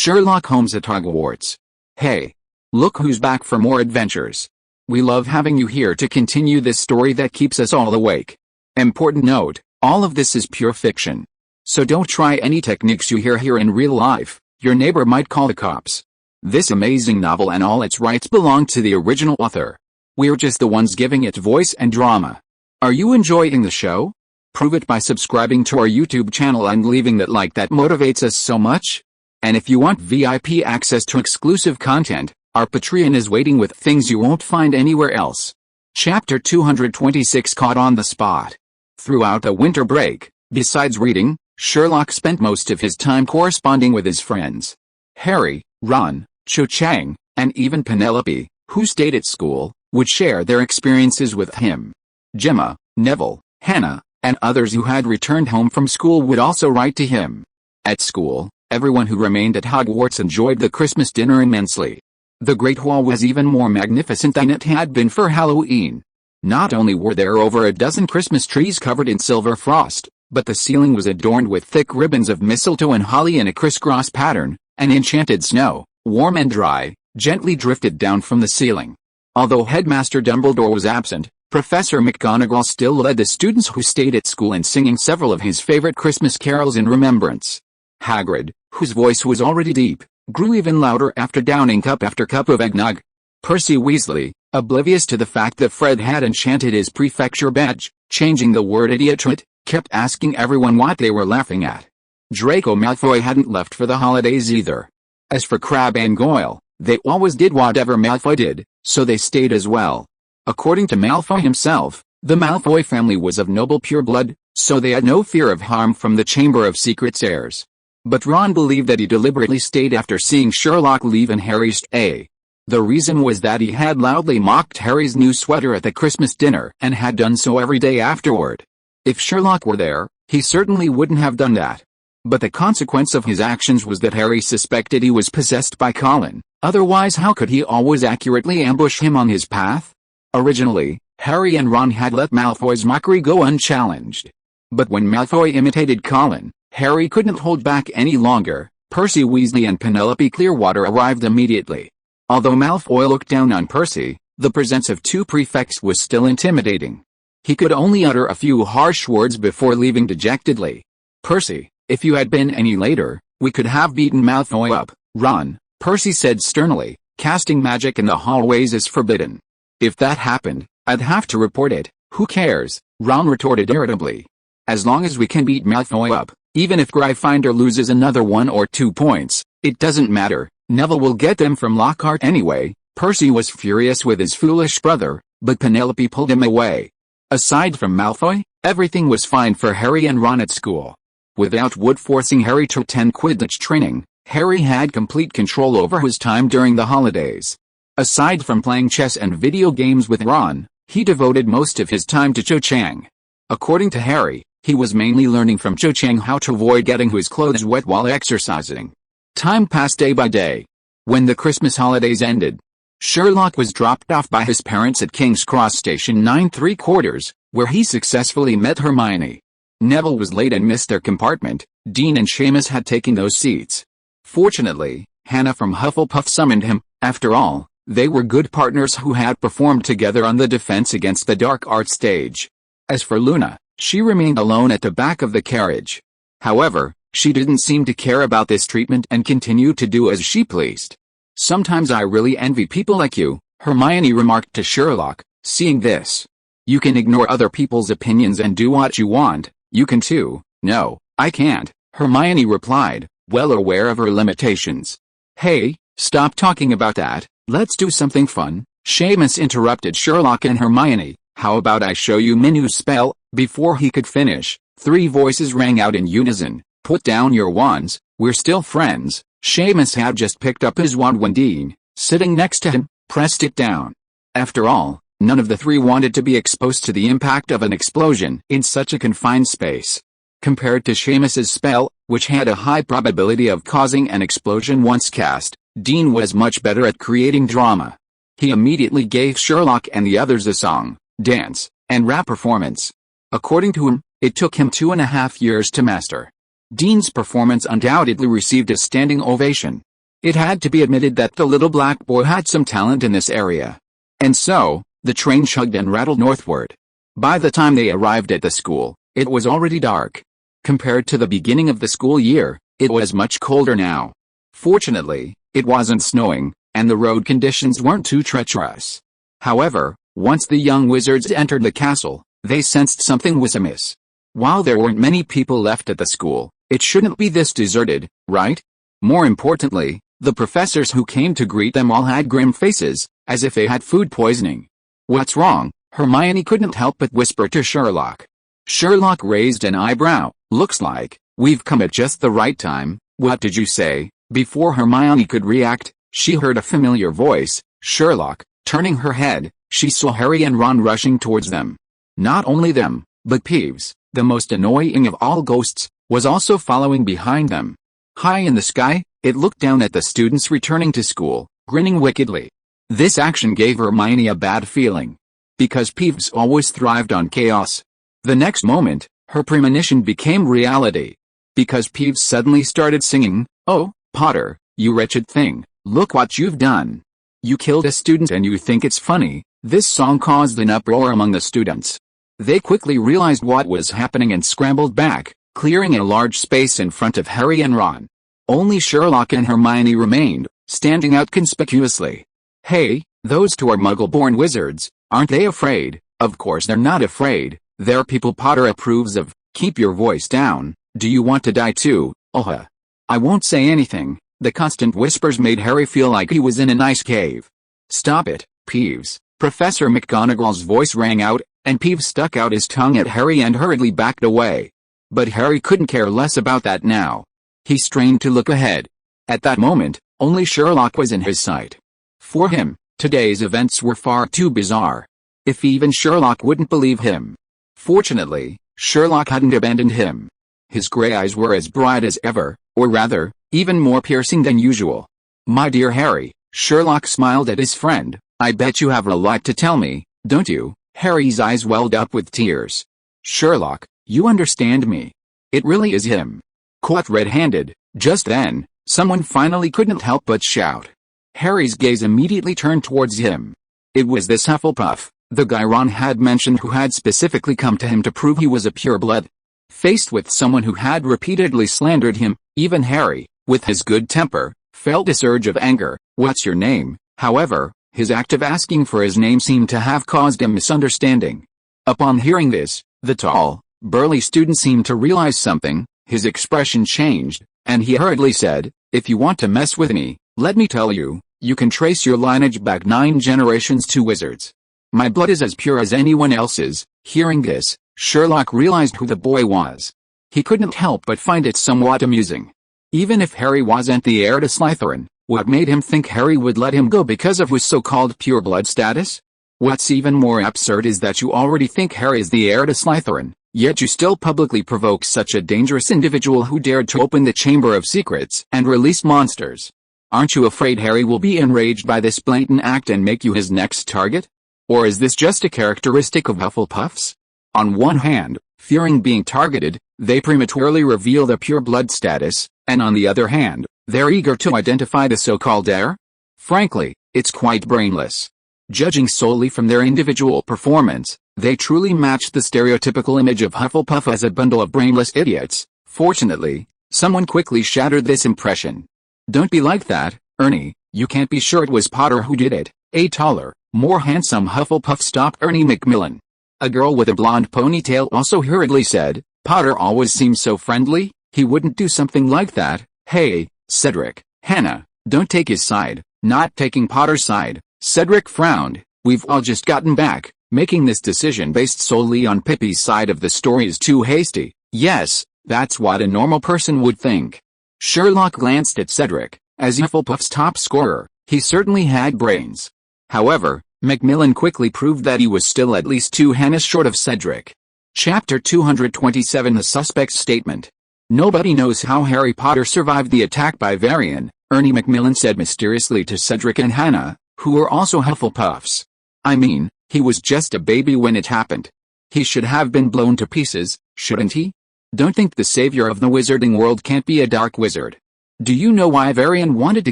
Sherlock Holmes at Hogwarts. Hey! Look who's back for more adventures. We love having you here to continue this story that keeps us all awake. Important note, all of this is pure fiction. So don't try any techniques you hear here in real life, your neighbor might call the cops. This amazing novel and all its rights belong to the original author. We're just the ones giving it voice and drama. Are you enjoying the show? Prove it by subscribing to our YouTube channel and leaving that like that motivates us so much. And if you want VIP access to exclusive content, our Patreon is waiting with things you won't find anywhere else. Chapter 226 Caught on the Spot. Throughout the winter break, besides reading, Sherlock spent most of his time corresponding with his friends. Harry, Ron, Cho Chang, and even Penelope, who stayed at school, would share their experiences with him. Gemma, Neville, Hannah, and others who had returned home from school would also write to him. At school, everyone who remained at Hogwarts enjoyed the Christmas dinner immensely. The Great Hall was even more magnificent than it had been for Halloween. Not only were there over a dozen Christmas trees covered in silver frost, but the ceiling was adorned with thick ribbons of mistletoe and holly in a crisscross pattern, and enchanted snow, warm and dry, gently drifted down from the ceiling. Although Headmaster Dumbledore was absent, Professor McGonagall still led the students who stayed at school in singing several of his favorite Christmas carols in remembrance. Hagrid, whose voice was already deep, grew even louder after downing cup after cup of eggnog. Percy Weasley, oblivious to the fact that Fred had enchanted his prefecture badge, changing the word idiot to it, kept asking everyone what they were laughing at. Draco Malfoy hadn't left for the holidays either. As for Crabbe and Goyle, they always did whatever Malfoy did, so they stayed as well. According to Malfoy himself, the Malfoy family was of noble pure blood, so they had no fear of harm from the Chamber of Secrets heirs. But Ron believed that he deliberately stayed after seeing Sherlock leave and Harry stay. The reason was that he had loudly mocked Harry's new sweater at the Christmas dinner and had done so every day afterward. If Sherlock were there, he certainly wouldn't have done that. But the consequence of his actions was that Harry suspected he was possessed by Colin, otherwise how could he always accurately ambush him on his path? Originally, Harry and Ron had let Malfoy's mockery go unchallenged. But when Malfoy imitated Colin, Harry couldn't hold back any longer. Percy Weasley and Penelope Clearwater arrived immediately. Although Malfoy looked down on Percy, the presence of two prefects was still intimidating. He could only utter a few harsh words before leaving dejectedly. "Percy, if you had been any later, we could have beaten Malfoy up." "Ron," Percy said sternly, "casting magic in the hallways is forbidden. If that happened, I'd have to report it." "Who cares?" Ron retorted irritably. "As long as we can beat Malfoy up, even if Gryffindor loses another 1 or 2 points, it doesn't matter. Neville will get them from Lockhart anyway." Percy was furious with his foolish brother, but Penelope pulled him away. Aside from Malfoy, everything was fine for Harry and Ron at school. Without Wood forcing Harry to attend Quidditch training, Harry had complete control over his time during the holidays. Aside from playing chess and video games with Ron, he devoted most of his time to Cho Chang. According to Harry, he was mainly learning from Cho Chang how to avoid getting his clothes wet while exercising. Time passed day by day. When the Christmas holidays ended, Sherlock was dropped off by his parents at King's Cross Station 9¾ where he successfully met Hermione. Neville was late and missed their compartment. Dean and Seamus had taken those seats. Fortunately, Hannah from Hufflepuff summoned him. After all, they were good partners who had performed together on the Defense Against the Dark Arts stage. As for Luna, she remained alone at the back of the carriage. However, she didn't seem to care about this treatment and continued to do as she pleased. "Sometimes I really envy people like you," Hermione remarked to Sherlock, seeing this. "You can ignore other people's opinions and do what you want." "You can too." "No, I can't," Hermione replied, well aware of her limitations. "Hey, stop talking about that, let's do something fun." Seamus interrupted Sherlock and Hermione. "How about I show you Minu's spell?" Before he could finish, 3 voices rang out in unison. "Put down your wands, we're still friends." Seamus had just picked up his wand when Dean, sitting next to him, pressed it down. After all, none of the 3 wanted to be exposed to the impact of an explosion in such a confined space. Compared to Seamus's spell, which had a high probability of causing an explosion once cast, Dean was much better at creating drama. He immediately gave Sherlock and the others a song, dance, and rap performance. According to him, it took him 2.5 years to master. Dean's performance undoubtedly received a standing ovation. It had to be admitted that the little black boy had some talent in this area. And so, the train chugged and rattled northward. By the time they arrived at the school, it was already dark. Compared to the beginning of the school year, it was much colder now. Fortunately, it wasn't snowing, and the road conditions weren't too treacherous. However, once the young wizards entered the castle, they sensed something was amiss. While there weren't many people left at the school, it shouldn't be this deserted, right? More importantly, the professors who came to greet them all had grim faces, as if they had food poisoning. "What's wrong?" Hermione couldn't help but whisper to Sherlock. Sherlock raised an eyebrow. "Looks like we've come at just the right time." "What did you say?" Before Hermione could react, she heard a familiar voice. Sherlock, turning her head, she saw Harry and Ron rushing towards them. Not only them, but Peeves, the most annoying of all ghosts, was also following behind them. High in the sky, it looked down at the students returning to school, grinning wickedly. This action gave Hermione a bad feeling. Because Peeves always thrived on chaos. The next moment, her premonition became reality. Because Peeves suddenly started singing, "Oh, Potter, you wretched thing, look what you've done. You killed a student and you think it's funny." This song caused an uproar among the students. They quickly realized what was happening and scrambled back, clearing a large space in front of Harry and Ron. Only Sherlock and Hermione remained, standing out conspicuously. "Hey, those two are Muggle-born wizards, aren't they afraid?" "Of course they're not afraid, they're people Potter approves of." "Keep your voice down, do you want to die too?" I won't say anything." The constant whispers made Harry feel like he was in an ice cave. "Stop it, Peeves." Professor McGonagall's voice rang out, and Peeves stuck out his tongue at Harry and hurriedly backed away. But Harry couldn't care less about that now. He strained to look ahead. At that moment, only Sherlock was in his sight. For him, today's events were far too bizarre. If even Sherlock wouldn't believe him. Fortunately, Sherlock hadn't abandoned him. His gray eyes were as bright as ever, or rather, even more piercing than usual. "My dear Harry," Sherlock smiled at his friend, "I bet you have a lot to tell me, don't you?" Harry's eyes welled up with tears. "Sherlock, you understand me. It really is him." Caught red-handed, just then, someone finally couldn't help but shout. Harry's gaze immediately turned towards him. It was this Hufflepuff, the guy Ron had mentioned who had specifically come to him to prove he was a pureblood. Faced with someone who had repeatedly slandered him, even Harry, with his good temper, felt a surge of anger. "What's your name?" However, his act of asking for his name seemed to have caused a misunderstanding. Upon hearing this, the tall, burly student seemed to realize something. His expression changed, and he hurriedly said, "If you want to mess with me, let me tell you, you can trace your lineage back 9 generations to wizards. My blood is as pure as anyone else's." Hearing this, Sherlock realized who the boy was. He couldn't help but find it somewhat amusing. Even if Harry wasn't the heir to Slytherin, what made him think Harry would let him go because of his so-called pureblood status? What's even more absurd is that you already think Harry is the heir to Slytherin, yet you still publicly provoke such a dangerous individual who dared to open the Chamber of Secrets and release monsters. Aren't you afraid Harry will be enraged by this blatant act and make you his next target? Or is this just a characteristic of Hufflepuffs? On one hand, fearing being targeted, they prematurely reveal their pureblood status, and on the other hand, they're eager to identify the so-called heir? Frankly, it's quite brainless. Judging solely from their individual performance, they truly match the stereotypical image of Hufflepuff as a bundle of brainless idiots. Fortunately, someone quickly shattered this impression. "Don't be like that, Ernie, you can't be sure it was Potter who did it." A taller, more handsome Hufflepuff stopped Ernie Macmillan. A girl with a blonde ponytail also hurriedly said, "Potter always seems so friendly, he wouldn't do something like that." "Hey, Cedric, Hannah, don't take his side." "Not taking Potter's side." Cedric frowned. "We've all just gotten back. Making this decision based solely on Pippi's side of the story is too hasty." "Yes, that's what a normal person would think." Sherlock glanced at Cedric. As Hufflepuff's top scorer, he certainly had brains. However, Macmillan quickly proved that he was still at least 2 Hannahs short of Cedric. Chapter 227 The Suspect's Statement. "Nobody knows how Harry Potter survived the attack by Varian," Ernie Macmillan said mysteriously to Cedric and Hannah, who were also Hufflepuffs. "I mean, he was just a baby when it happened. He should have been blown to pieces, shouldn't he? Don't think the savior of the wizarding world can't be a dark wizard. Do you know why Varian wanted to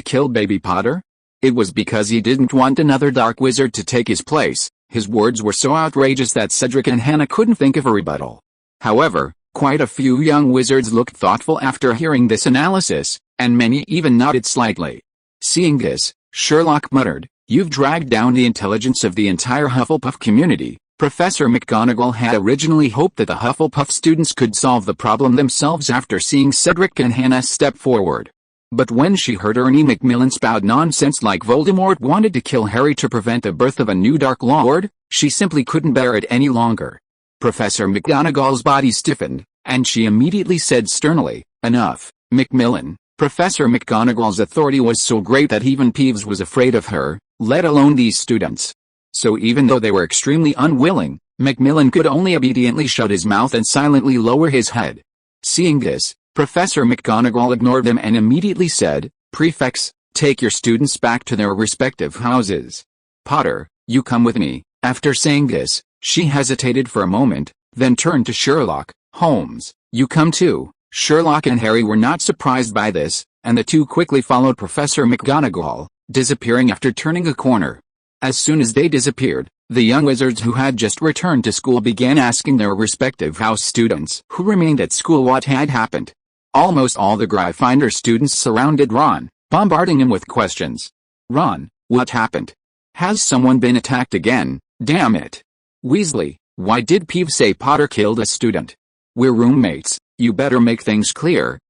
kill baby Potter? It was because he didn't want another dark wizard to take his place. His words were so outrageous that Cedric and Hannah couldn't think of a rebuttal. However, quite a few young wizards looked thoughtful after hearing this analysis, and many even nodded slightly. Seeing this, Sherlock muttered, "You've dragged down the intelligence of the entire Hufflepuff community." Professor McGonagall had originally hoped that the Hufflepuff students could solve the problem themselves after seeing Cedric and Hannah step forward. But when she heard Ernie Macmillan spout nonsense like Voldemort wanted to kill Harry to prevent the birth of a new Dark Lord, she simply couldn't bear it any longer. Professor McGonagall's body stiffened, and she immediately said sternly, "Enough, Macmillan." Professor McGonagall's authority was so great that even Peeves was afraid of her, let alone these students. So even though they were extremely unwilling, Macmillan could only obediently shut his mouth and silently lower his head. Seeing this, Professor McGonagall ignored them and immediately said, "Prefects, take your students back to their respective houses. Potter, you come with me." After saying this, she hesitated for a moment, then turned to Sherlock. "Holmes, you come too." Sherlock and Harry were not surprised by this, and the two quickly followed Professor McGonagall, disappearing after turning a corner. As soon as they disappeared, the young wizards who had just returned to school began asking their respective house students who remained at school what had happened. Almost all the Gryffindor students surrounded Ron, bombarding him with questions. "Ron, what happened? Has someone been attacked again? Damn it. Weasley, why did Peeves say Potter killed a student? We're roommates, you better make things clear."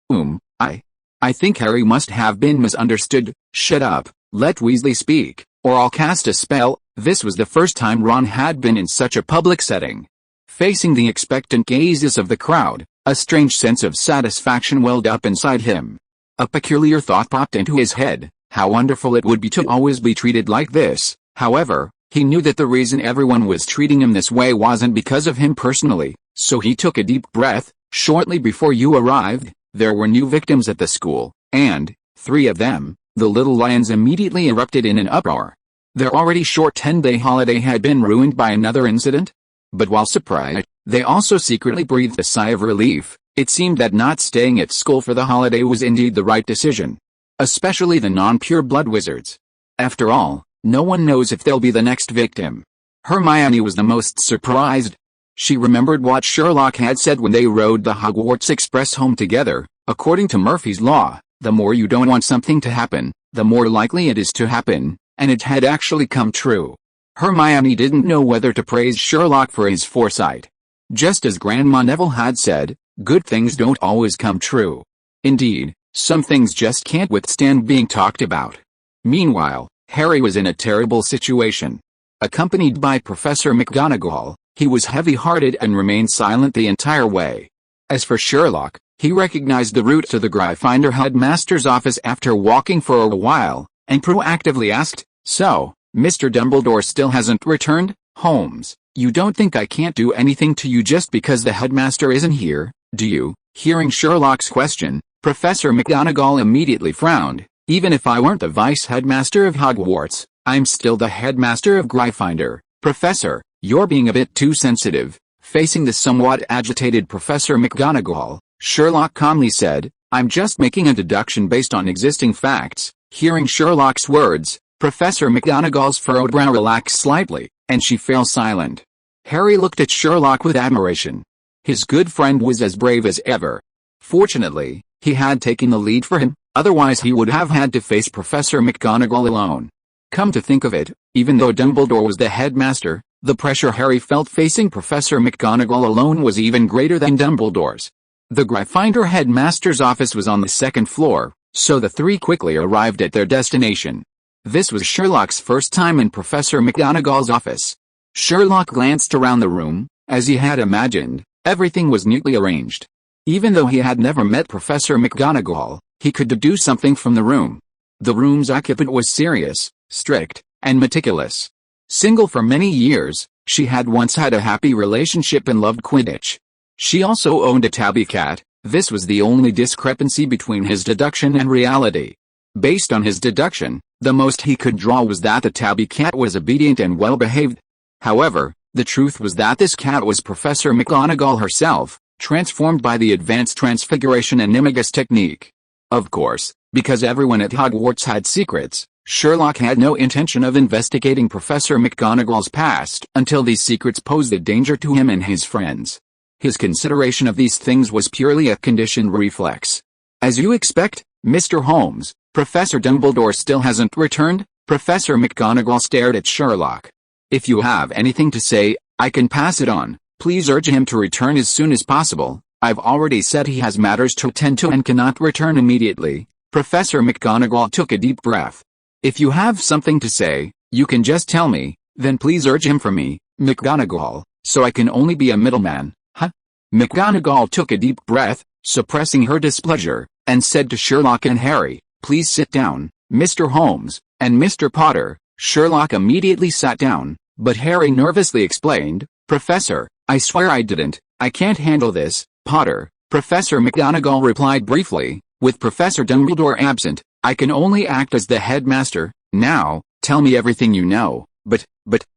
I think Harry must have been misunderstood." "Shut up, let Weasley speak, or I'll cast a spell." This was the first time Ron had been in such a public setting. Facing the expectant gazes of the crowd, a strange sense of satisfaction welled up inside him. A peculiar thought popped into his head: how wonderful it would be to always be treated like this. However, he knew that the reason everyone was treating him this way wasn't because of him personally, so he took a deep breath. "Shortly before you arrived, there were new victims at the school, and, 3 of them, the Little Lions, immediately erupted in an uproar. Their already short 10-day holiday had been ruined by another incident. But while surprised, they also secretly breathed a sigh of relief. It seemed that not staying at school for the holiday was indeed the right decision. Especially the non-pure blood wizards. After all, no one knows if they'll be the next victim." Hermione was the most surprised. She remembered what Sherlock had said when they rode the Hogwarts Express home together. According to Murphy's Law, the more you don't want something to happen, the more likely it is to happen, and it had actually come true. Hermione didn't know whether to praise Sherlock for his foresight. Just as Grandma Neville had said, good things don't always come true. Indeed, some things just can't withstand being talked about. Meanwhile, Harry was in a terrible situation. Accompanied by Professor McGonagall, he was heavy-hearted and remained silent the entire way. As for Sherlock, he recognized the route to the Gryffindor headmaster's office after walking for a while, and proactively asked, "So, Mr. Dumbledore still hasn't returned? Holmes, you don't think I can't do anything to you just because the headmaster isn't here, do you?" Hearing Sherlock's question, Professor McGonagall immediately frowned. "Even if I weren't the vice-headmaster of Hogwarts, I'm still the headmaster of Gryffindor. Professor, you're being a bit too sensitive." Facing the somewhat agitated Professor McGonagall, Sherlock calmly said, "I'm just making a deduction based on existing facts." Hearing Sherlock's words, Professor McGonagall's furrowed brow relaxed slightly, and she fell silent. Harry looked at Sherlock with admiration. His good friend was as brave as ever. Fortunately, he had taken the lead for him, otherwise he would have had to face Professor McGonagall alone. Come to think of it, even though Dumbledore was the headmaster, the pressure Harry felt facing Professor McGonagall alone was even greater than Dumbledore's. The Gryffindor headmaster's office was on the second floor, so the three quickly arrived at their destination. This was Sherlock's first time in Professor McGonagall's office. Sherlock glanced around the room. As he had imagined, everything was neatly arranged. Even though he had never met Professor McGonagall, he could deduce something from the room. The room's occupant was serious, strict, and meticulous. Single for many years, she had once had a happy relationship and loved Quidditch. She also owned a tabby cat. This was the only discrepancy between his deduction and reality. Based on his deduction, the most he could draw was that the tabby cat was obedient and well-behaved. However, the truth was that this cat was Professor McGonagall herself, transformed by the advanced transfiguration animagus technique. Of course, because everyone at Hogwarts had secrets, Sherlock had no intention of investigating Professor McGonagall's past until these secrets posed a danger to him and his friends. His consideration of these things was purely a conditioned reflex. As you expect, Mr. Holmes, Professor Dumbledore still hasn't returned? Professor McGonagall stared at Sherlock. If you have anything to say, I can pass it on. Please urge him to return as soon as possible. I've already said he has matters to attend to and cannot return immediately. Professor McGonagall took a deep breath. If you have something to say, you can just tell me, then please urge him for me, McGonagall, so I can only be a middleman. Huh? McGonagall took a deep breath, suppressing her displeasure, and said to Sherlock and Harry, please sit down, Mr. Holmes, and Mr. Potter. Sherlock immediately sat down, but Harry nervously explained, Professor, I swear I didn't, I can't handle this, Potter. Professor McGonagall replied briefly, with Professor Dumbledore absent, I can only act as the headmaster. Now, tell me everything you know, but,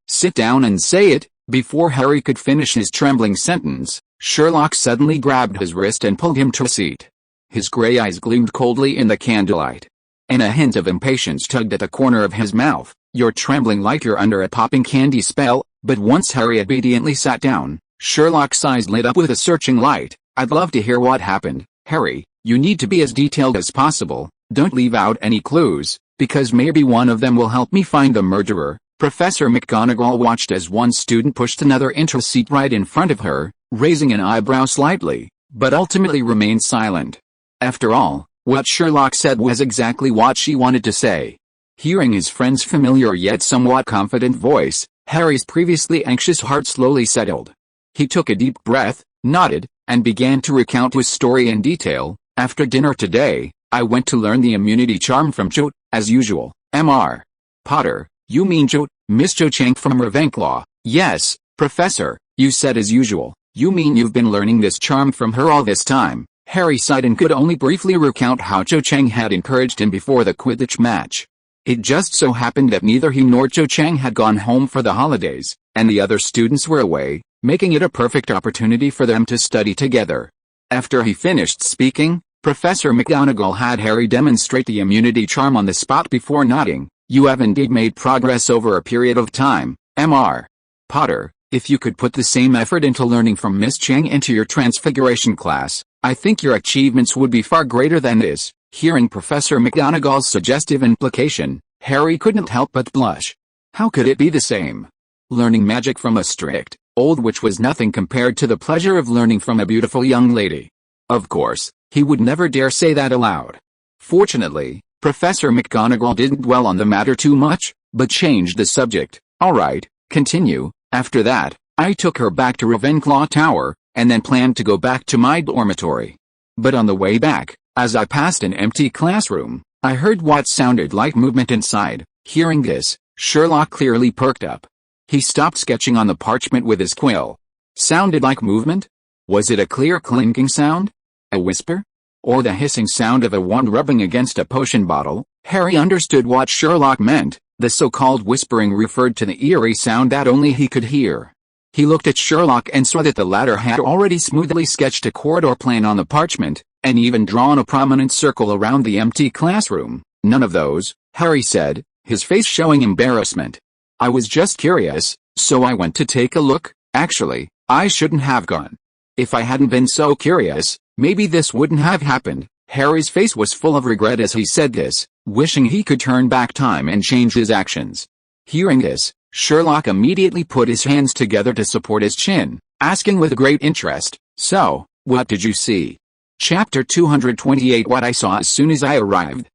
sit down and say it. Before Harry could finish his trembling sentence, Sherlock suddenly grabbed his wrist and pulled him to a seat. His gray eyes gleamed coldly in the candlelight, and a hint of impatience tugged at the corner of his mouth. You're trembling like you're under a popping candy spell. But once Harry obediently sat down, Sherlock's eyes lit up with a searching light. I'd love to hear what happened, Harry. You need to be as detailed as possible. Don't leave out any clues, because maybe one of them will help me find the murderer. Professor McGonagall watched as one student pushed another into a seat right in front of her, raising an eyebrow slightly, but ultimately remained silent. After all, what Sherlock said was exactly what she wanted to say. Hearing his friend's familiar yet somewhat confident voice, Harry's previously anxious heart slowly settled. He took a deep breath, nodded, and began to recount his story in detail. After dinner today, I went to learn the immunity charm from Cho, as usual. Mr. Potter, you mean Miss Cho Chang from Ravenclaw? Yes, Professor, you said as usual. You mean you've been learning this charm from her all this time? Harry sighed and could only briefly recount how Cho Chang had encouraged him before the Quidditch match. It just so happened that neither he nor Cho Chang had gone home for the holidays, and the other students were away, making it a perfect opportunity for them to study together. After he finished speaking, Professor McGonagall had Harry demonstrate the immunity charm on the spot before nodding. You have indeed made progress over a period of time, Mr. Potter. If you could put the same effort into learning from Miss Chang into your transfiguration class, I think your achievements would be far greater than this. Hearing Professor McGonagall's suggestive implication, Harry couldn't help but blush. How could it be the same? Learning magic from a strict, old witch was nothing compared to the pleasure of learning from a beautiful young lady. Of course, he would never dare say that aloud. Fortunately, Professor McGonagall didn't dwell on the matter too much, but changed the subject. Alright, continue. After that, I took her back to Ravenclaw Tower, and then planned to go back to my dormitory. But on the way back, as I passed an empty classroom, I heard what sounded like movement inside. Hearing this, Sherlock clearly perked up. He stopped sketching on the parchment with his quill. Sounded like movement? Was it a clear clinking sound? A whisper? Or the hissing sound of a wand rubbing against a potion bottle? Harry understood what Sherlock meant. The so-called whispering referred to the eerie sound that only he could hear. He looked at Sherlock and saw that the latter had already smoothly sketched a corridor plan on the parchment, and even drawn a prominent circle around the empty classroom. None of those, Harry said, his face showing embarrassment. I was just curious, so I went to take a look. Actually, I shouldn't have gone. If I hadn't been so curious, maybe this wouldn't have happened. Harry's face was full of regret as he said this, wishing he could turn back time and change his actions. Hearing this, Sherlock immediately put his hands together to support his chin, asking with great interest, So, what did you see? Chapter 228 What I saw as soon as I arrived.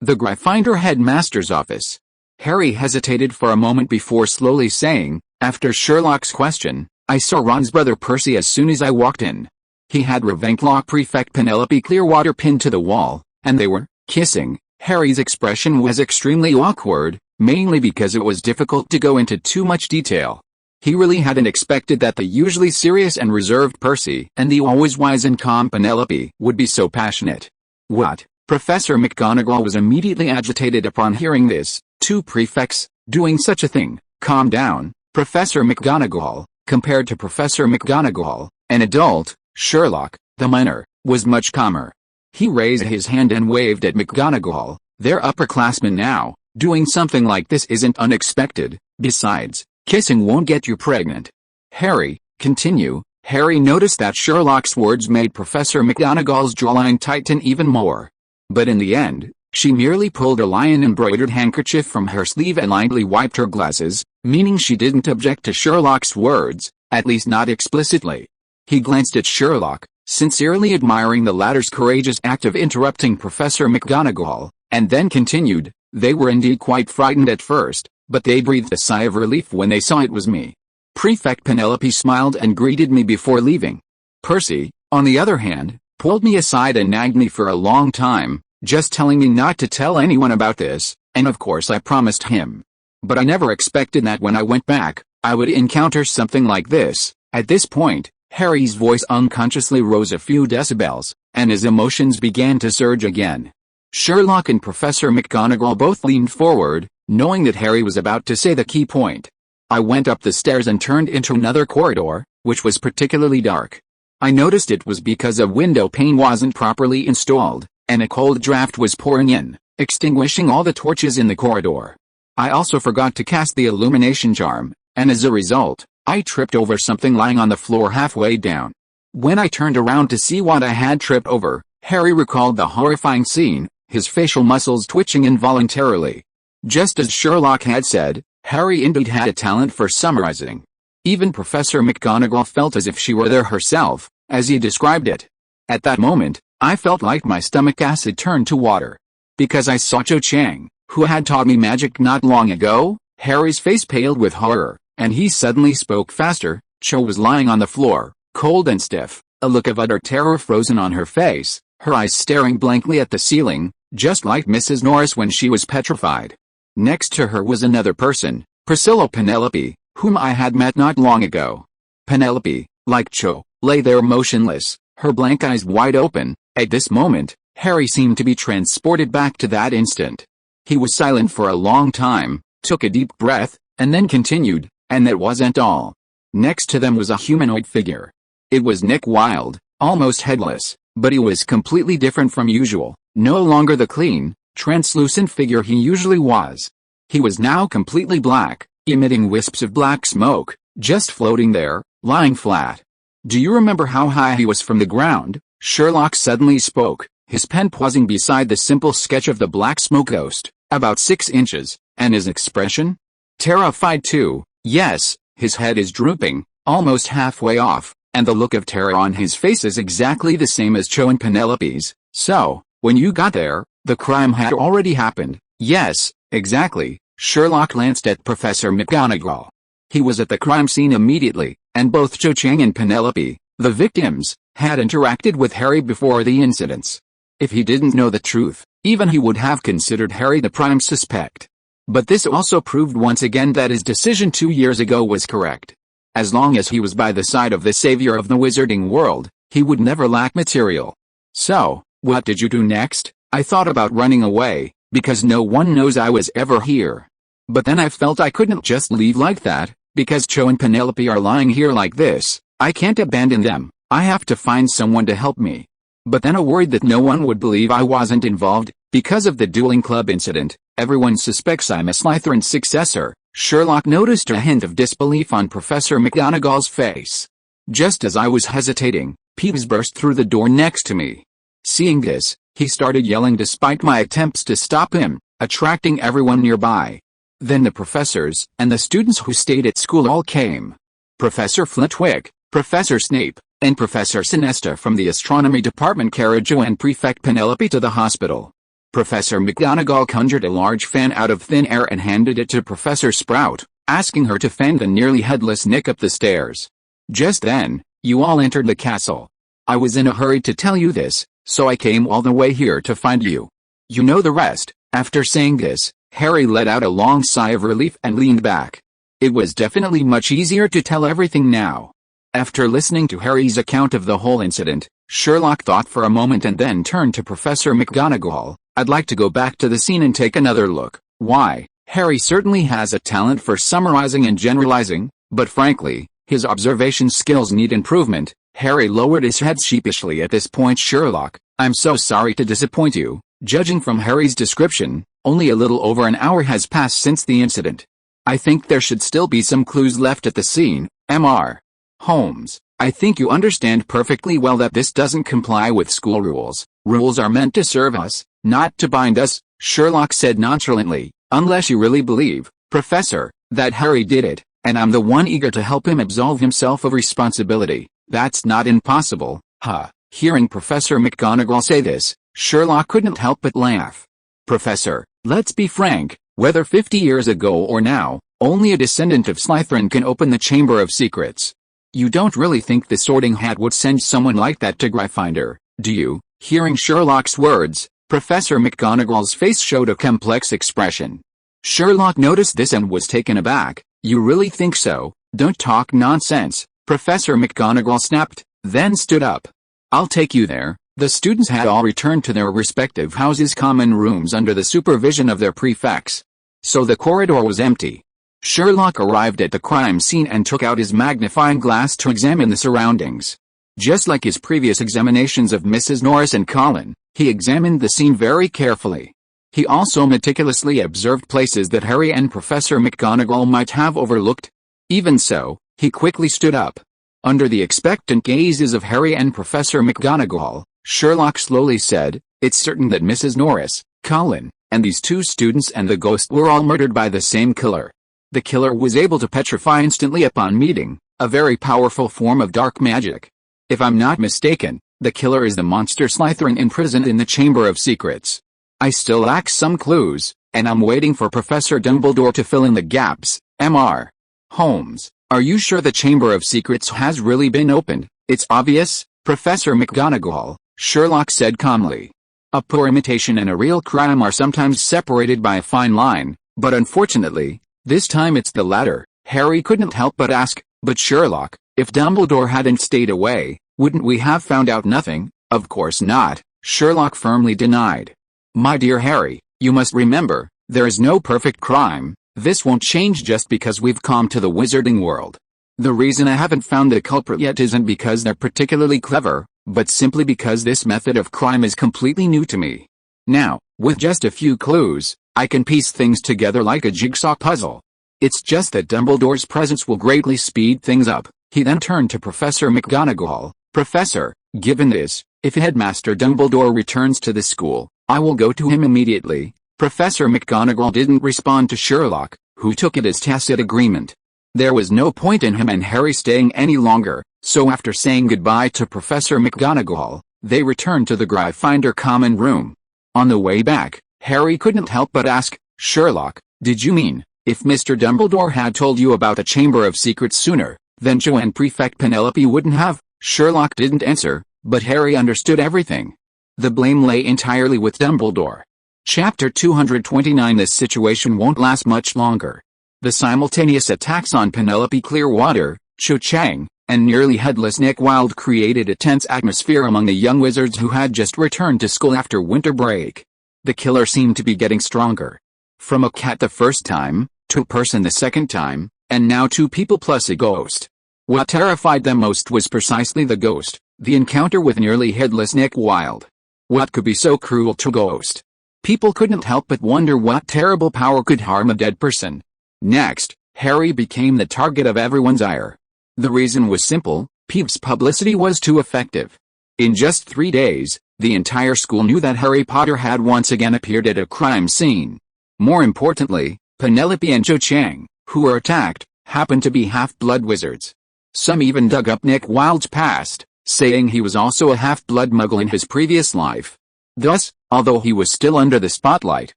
The Gryffindor headmaster's office. Harry hesitated for a moment before slowly saying, after Sherlock's question, I saw Ron's brother Percy as soon as I walked in. He had Ravenclaw prefect Penelope Clearwater pinned to the wall, and they were kissing. Harry's expression was extremely awkward, mainly because it was difficult to go into too much detail. He really hadn't expected that the usually serious and reserved Percy and the always wise and calm Penelope would be so passionate. What? Professor McGonagall was immediately agitated upon hearing this. Two prefects, doing such a thing. Calm down, Professor McGonagall. Compared to Professor McGonagall, an adult, Sherlock, the minor, was much calmer. He raised his hand and waved at McGonagall. "They're upperclassmen now. Doing something like this isn't unexpected. Besides, kissing won't get you pregnant." "Harry, continue." Harry noticed that Sherlock's words made Professor McGonagall's jawline tighten even more. But in the end, she merely pulled a lion-embroidered handkerchief from her sleeve and lightly wiped her glasses, meaning she didn't object to Sherlock's words, at least not explicitly. He glanced at Sherlock, sincerely admiring the latter's courageous act of interrupting Professor McGonagall, and then continued, "They were indeed quite frightened at first, but they breathed a sigh of relief when they saw it was me. Prefect Penelope smiled and greeted me before leaving. Percy, on the other hand, pulled me aside and nagged me for a long time, just telling me not to tell anyone about this, and of course I promised him. But I never expected that when I went back, I would encounter something like this." At this point, Harry's voice unconsciously rose a few decibels, and his emotions began to surge again. Sherlock and Professor McGonagall both leaned forward, knowing that Harry was about to say the key point. "I went up the stairs and turned into another corridor, which was particularly dark. I noticed it was because a window pane wasn't properly installed, and a cold draft was pouring in, extinguishing all the torches in the corridor. I also forgot to cast the illumination charm, and as a result, I tripped over something lying on the floor halfway down. When I turned around to see what I had tripped over," Harry recalled the horrifying scene, his facial muscles twitching involuntarily. Just as Sherlock had said, Harry indeed had a talent for summarizing. Even Professor McGonagall felt as if she were there herself, as he described it. "At that moment, I felt like my stomach acid turned to water. Because I saw Cho Chang, who had taught me magic not long ago." Harry's face paled with horror, and he suddenly spoke faster. Cho was lying on the floor, cold and stiff, a look of utter terror frozen on her face, her eyes staring blankly at the ceiling, just like Mrs. Norris when she was petrified. Next to her was another person, Priscilla Penelope, whom I had met not long ago. Penelope, like Cho, lay there motionless, her blank eyes wide open. At this moment, Harry seemed to be transported back to that instant. He was silent for a long time, took a deep breath, and then continued, "And that wasn't all. Next to them was a humanoid figure. It was Nick Wilde, almost headless, but he was completely different from usual, no longer the clean, translucent figure he usually was. He was now completely black, emitting wisps of black smoke, just floating there, lying flat. Do you remember how high he was from the ground?" Sherlock suddenly spoke, his pen pausing beside the simple sketch of the black smoke ghost, about 6 inches, and his expression? "Terrified too, yes, his head is drooping, almost halfway off, and the look of terror on his face is exactly the same as Cho and Penelope's. So, when you got there, the crime had already happened." "Yes, exactly." Sherlock glanced at Professor McGonagall. He was at the crime scene immediately, and both Cho Chang and Penelope, the victims, had interacted with Harry before the incidents. If he didn't know the truth, even he would have considered Harry the prime suspect. But this also proved once again that his decision 2 years ago was correct. As long as he was by the side of the savior of the wizarding world, he would never lack material. "So, what did you do next?" "I thought about running away, because no one knows I was ever here. But then I felt I couldn't just leave like that, because Cho and Penelope are lying here like this. I can't abandon them, I have to find someone to help me. But then I worried that no one would believe I wasn't involved, because of the dueling club incident. Everyone suspects I'm a Slytherin successor." Sherlock noticed a hint of disbelief on Professor McGonagall's face. Just as I was hesitating, Peeves burst through the door next to me. Seeing this, he started yelling despite my attempts to stop him, attracting everyone nearby. Then the professors and the students who stayed at school all came. Professor Flitwick, Professor Snape, and Professor Sinesta from the astronomy department carried Jo and Prefect Penelope to the hospital. Professor McGonagall conjured a large fan out of thin air and handed it to Professor Sprout, asking her to fan the nearly headless Nick up the stairs. Just then, you all entered the castle. I was in a hurry to tell you this, so I came all the way here to find you. You know the rest." After saying this, Harry let out a long sigh of relief and leaned back. It was definitely much easier to tell everything now. After listening to Harry's account of the whole incident, Sherlock thought for a moment and then turned to Professor McGonagall. "I'd like to go back to the scene and take another look. Why, Harry certainly has a talent for summarizing and generalizing, but frankly, his observation skills need improvement." Harry lowered his head sheepishly at this point. Sherlock, I'm so sorry to disappoint you. Judging from Harry's description, only a little over an hour has passed since the incident. I think there should still be some clues left at the scene. Mr. Holmes, I think you understand perfectly well that this doesn't comply with school rules. Rules are meant to serve us, not to bind us, Sherlock said nonchalantly, unless you really believe, Professor, that Harry did it, and I'm the one eager to help him absolve himself of responsibility. That's not impossible, huh? Hearing Professor McGonagall say this, Sherlock couldn't help but laugh. Professor, let's be frank, whether 50 years ago or now, only a descendant of Slytherin can open the Chamber of Secrets. You don't really think the Sorting Hat would send someone like that to Gryffindor, do you? Hearing Sherlock's words, Professor McGonagall's face showed a complex expression. Sherlock noticed this and was taken aback. You really think so? Don't talk nonsense, Professor McGonagall snapped, then stood up. I'll take you there. The students had all returned to their respective houses' common rooms under the supervision of their prefects. So the corridor was empty. Sherlock arrived at the crime scene and took out his magnifying glass to examine the surroundings. Just like his previous examinations of Mrs. Norris and Colin, he examined the scene very carefully. He also meticulously observed places that Harry and Professor McGonagall might have overlooked. Even so, he quickly stood up. Under the expectant gazes of Harry and Professor McGonagall, Sherlock slowly said, it's certain that Mrs. Norris, Colin, and these two students and the ghost were all murdered by the same killer. The killer was able to petrify instantly upon meeting, a very powerful form of dark magic. If I'm not mistaken, the killer is the monster Slytherin imprisoned in the Chamber of Secrets. I still lack some clues, and I'm waiting for Professor Dumbledore to fill in the gaps. Mr. Holmes, are you sure the Chamber of Secrets has really been opened? It's obvious, Professor McGonagall, Sherlock said calmly. A poor imitation and a real crime are sometimes separated by a fine line, but unfortunately, this time it's the latter. Harry couldn't help but ask, but Sherlock, if Dumbledore hadn't stayed away, wouldn't we have found out nothing? Of course not, Sherlock firmly denied. My dear Harry, you must remember, there is no perfect crime. This won't change just because we've come to the wizarding world. The reason I haven't found the culprit yet isn't because they're particularly clever, but simply because this method of crime is completely new to me. Now, with just a few clues, I can piece things together like a jigsaw puzzle. It's just that Dumbledore's presence will greatly speed things up. He then turned to Professor McGonagall. Professor, given this, if Headmaster Dumbledore returns to the school, I will go to him immediately. Professor McGonagall didn't respond to Sherlock, who took it as tacit agreement. There was no point in him and Harry staying any longer, so after saying goodbye to Professor McGonagall, they returned to the Gryffindor common room. On the way back, Harry couldn't help but ask, Sherlock, did you mean, if Mr. Dumbledore had told you about the Chamber of Secrets sooner, then Jo and Prefect Penelope wouldn't have? Sherlock didn't answer, but Harry understood everything. The blame lay entirely with Dumbledore. Chapter 229. This situation won't last much longer. The simultaneous attacks on Penelope Clearwater, Cho Chang, and nearly headless Nick Wilde created a tense atmosphere among the young wizards who had just returned to school after winter break. The killer seemed to be getting stronger. From a cat the first time, to a person the second time, and now two people plus a ghost. What terrified them most was precisely the ghost, the encounter with nearly headless Nick Wilde. What could be so cruel to a ghost? People couldn't help but wonder what terrible power could harm a dead person. Next, Harry became the target of everyone's ire. The reason was simple, Peeves' publicity was too effective. In just 3 days, the entire school knew that Harry Potter had once again appeared at a crime scene. More importantly, Penelope and Cho Chang, who were attacked, happened to be half-blood wizards. Some even dug up Nick Wilde's past, saying he was also a half-blood muggle in his previous life. Thus, although he was still under the spotlight,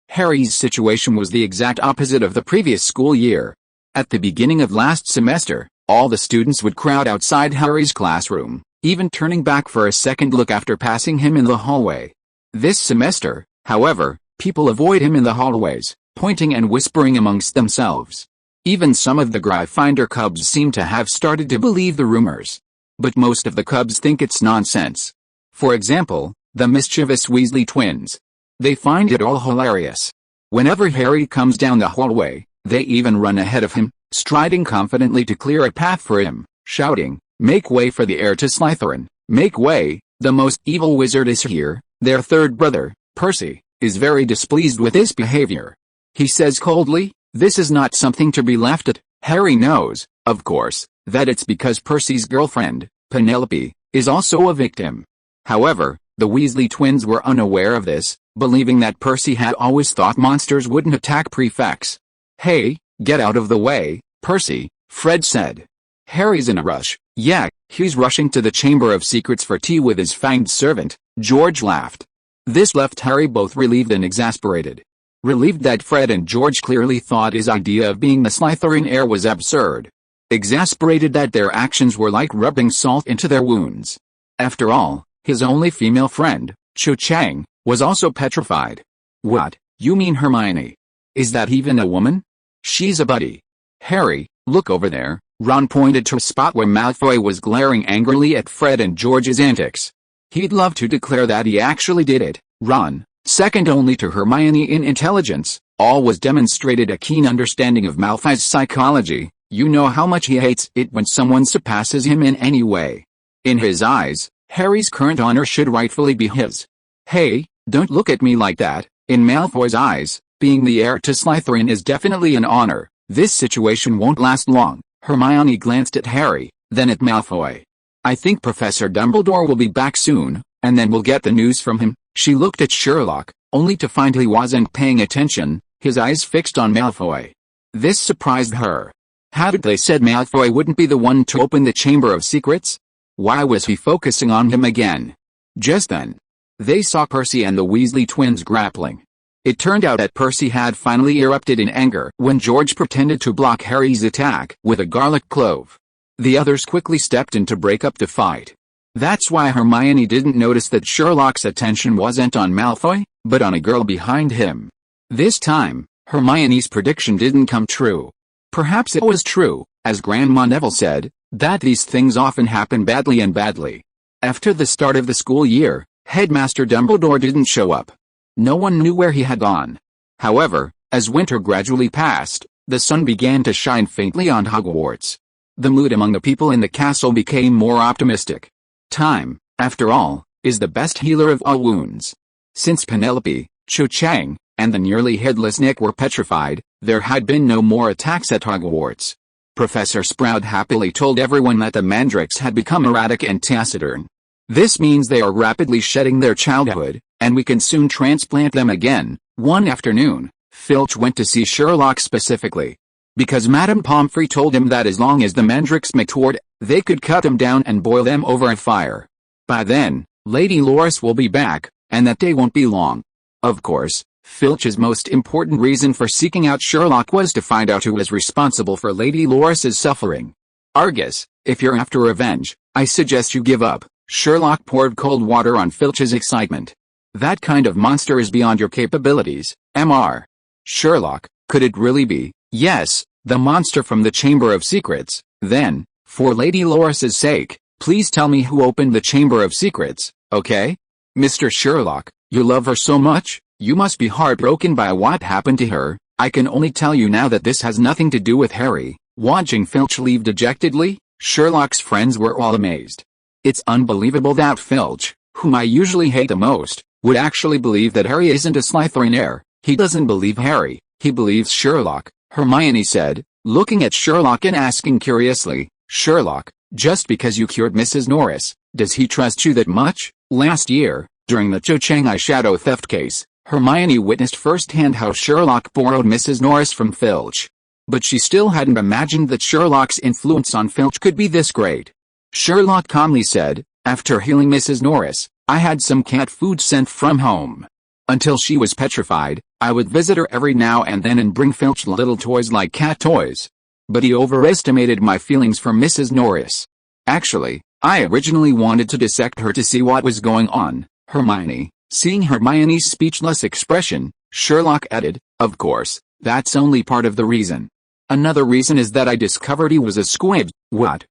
Harry's situation was the exact opposite of the previous school year. At the beginning of last semester, all the students would crowd outside Harry's classroom, even turning back for a second look after passing him in the hallway. This semester, however, people avoid him in the hallways, pointing and whispering amongst themselves. Even some of the Gryffindor cubs seem to have started to believe the rumors. But most of the cubs think it's nonsense. For example, the mischievous Weasley twins. They find it all hilarious. Whenever Harry comes down the hallway, they even run ahead of him, striding confidently to clear a path for him, shouting, Make way for the heir to Slytherin. Make way, the most evil wizard is here. Their third brother, Percy, is very displeased with this behavior. He says coldly, this is not something to be left at. Harry knows, of course, that it's because Percy's girlfriend, Penelope, is also a victim. However, the Weasley twins were unaware of this, believing that Percy had always thought monsters wouldn't attack prefects. Hey, get out of the way, Percy, Fred said. Harry's in a rush. Yeah, he's rushing to the Chamber of Secrets for tea with his fanged servant, George laughed. This left Harry both relieved and exasperated. Relieved that Fred and George clearly thought his idea of being the Slytherin heir was absurd. Exasperated that their actions were like rubbing salt into their wounds. After all, his only female friend, Cho Chang, was also petrified. What, you mean Hermione? Is that even a woman? She's a buddy. Harry, look over there. Ron pointed to a spot where Malfoy was glaring angrily at Fred and George's antics. He'd love to declare that he actually did it. Ron, second only to Hermione in intelligence, always demonstrated a keen understanding of Malfoy's psychology. You know how much he hates it when someone surpasses him in any way. In his eyes, Harry's current honor should rightfully be his. Hey, don't look at me like that. In Malfoy's eyes, being the heir to Slytherin is definitely an honor. This situation won't last long. Hermione glanced at Harry, then at Malfoy. I think Professor Dumbledore will be back soon, and then we'll get the news from him. She looked at Sherlock, only to find he wasn't paying attention, his eyes fixed on Malfoy. This surprised her. Hadn't they said Malfoy wouldn't be the one to open the Chamber of Secrets? Why was he focusing on him again? Just then, they saw Percy and the Weasley twins grappling. It turned out that Percy had finally erupted in anger when George pretended to block Harry's attack with a garlic clove. The others quickly stepped in to break up the fight. That's why Hermione didn't notice that Sherlock's attention wasn't on Malfoy, but on a girl behind him. This time, Hermione's prediction didn't come true. Perhaps it was true, as Grandma Neville said, that these things often happen badly and badly. After the start of the school year, Headmaster Dumbledore didn't show up. No one knew where he had gone. However, as winter gradually passed, the sun began to shine faintly on Hogwarts. The mood among the people in the castle became more optimistic. Time, after all, is the best healer of all wounds. Since Penelope, Cho Chang, and the nearly headless Nick were petrified, there had been no more attacks at Hogwarts. Professor Sprout happily told everyone that the mandrakes had become erratic and taciturn. This means they are rapidly shedding their childhood, and we can soon transplant them again. One afternoon, Filch went to see Sherlock specifically because Madame Pomfrey told him that as long as the mandrakes matured, they could cut them down and boil them over a fire. By then, Lady Loris will be back, and that day won't be long. Of course, Filch's most important reason for seeking out Sherlock was to find out who was responsible for Lady Loris's suffering. Argus, if you're after revenge, I suggest you give up. Sherlock poured cold water on Filch's excitement. That kind of monster is beyond your capabilities, Mr. Sherlock, could it really be? Yes, the monster from the Chamber of Secrets. Then, for Lady Loris's sake, please tell me who opened the Chamber of Secrets, okay? Mr. Sherlock, you love her so much, you must be heartbroken by what happened to her. I can only tell you now that this has nothing to do with Harry. Watching Filch leave dejectedly, Sherlock's friends were all amazed. It's unbelievable that Filch, whom I usually hate the most, would actually believe that Harry isn't a Slytherin heir. He doesn't believe Harry, he believes Sherlock, Hermione said, looking at Sherlock and asking curiously, Sherlock, just because you cured Mrs. Norris, does he trust you that much? Last year, during the Cho Chang eyeshadow theft case, Hermione witnessed firsthand how Sherlock borrowed Mrs. Norris from Filch. But she still hadn't imagined that Sherlock's influence on Filch could be this great. Sherlock calmly said, after healing Mrs. Norris, I had some cat food sent from home. Until she was petrified, I would visit her every now and then and bring Filch little toys like cat toys. But he overestimated my feelings for Mrs. Norris. Actually, I originally wanted to dissect her to see what was going on. Hermione, seeing Hermione's speechless expression, Sherlock added, of course, that's only part of the reason. Another reason is that I discovered he was a squib. What?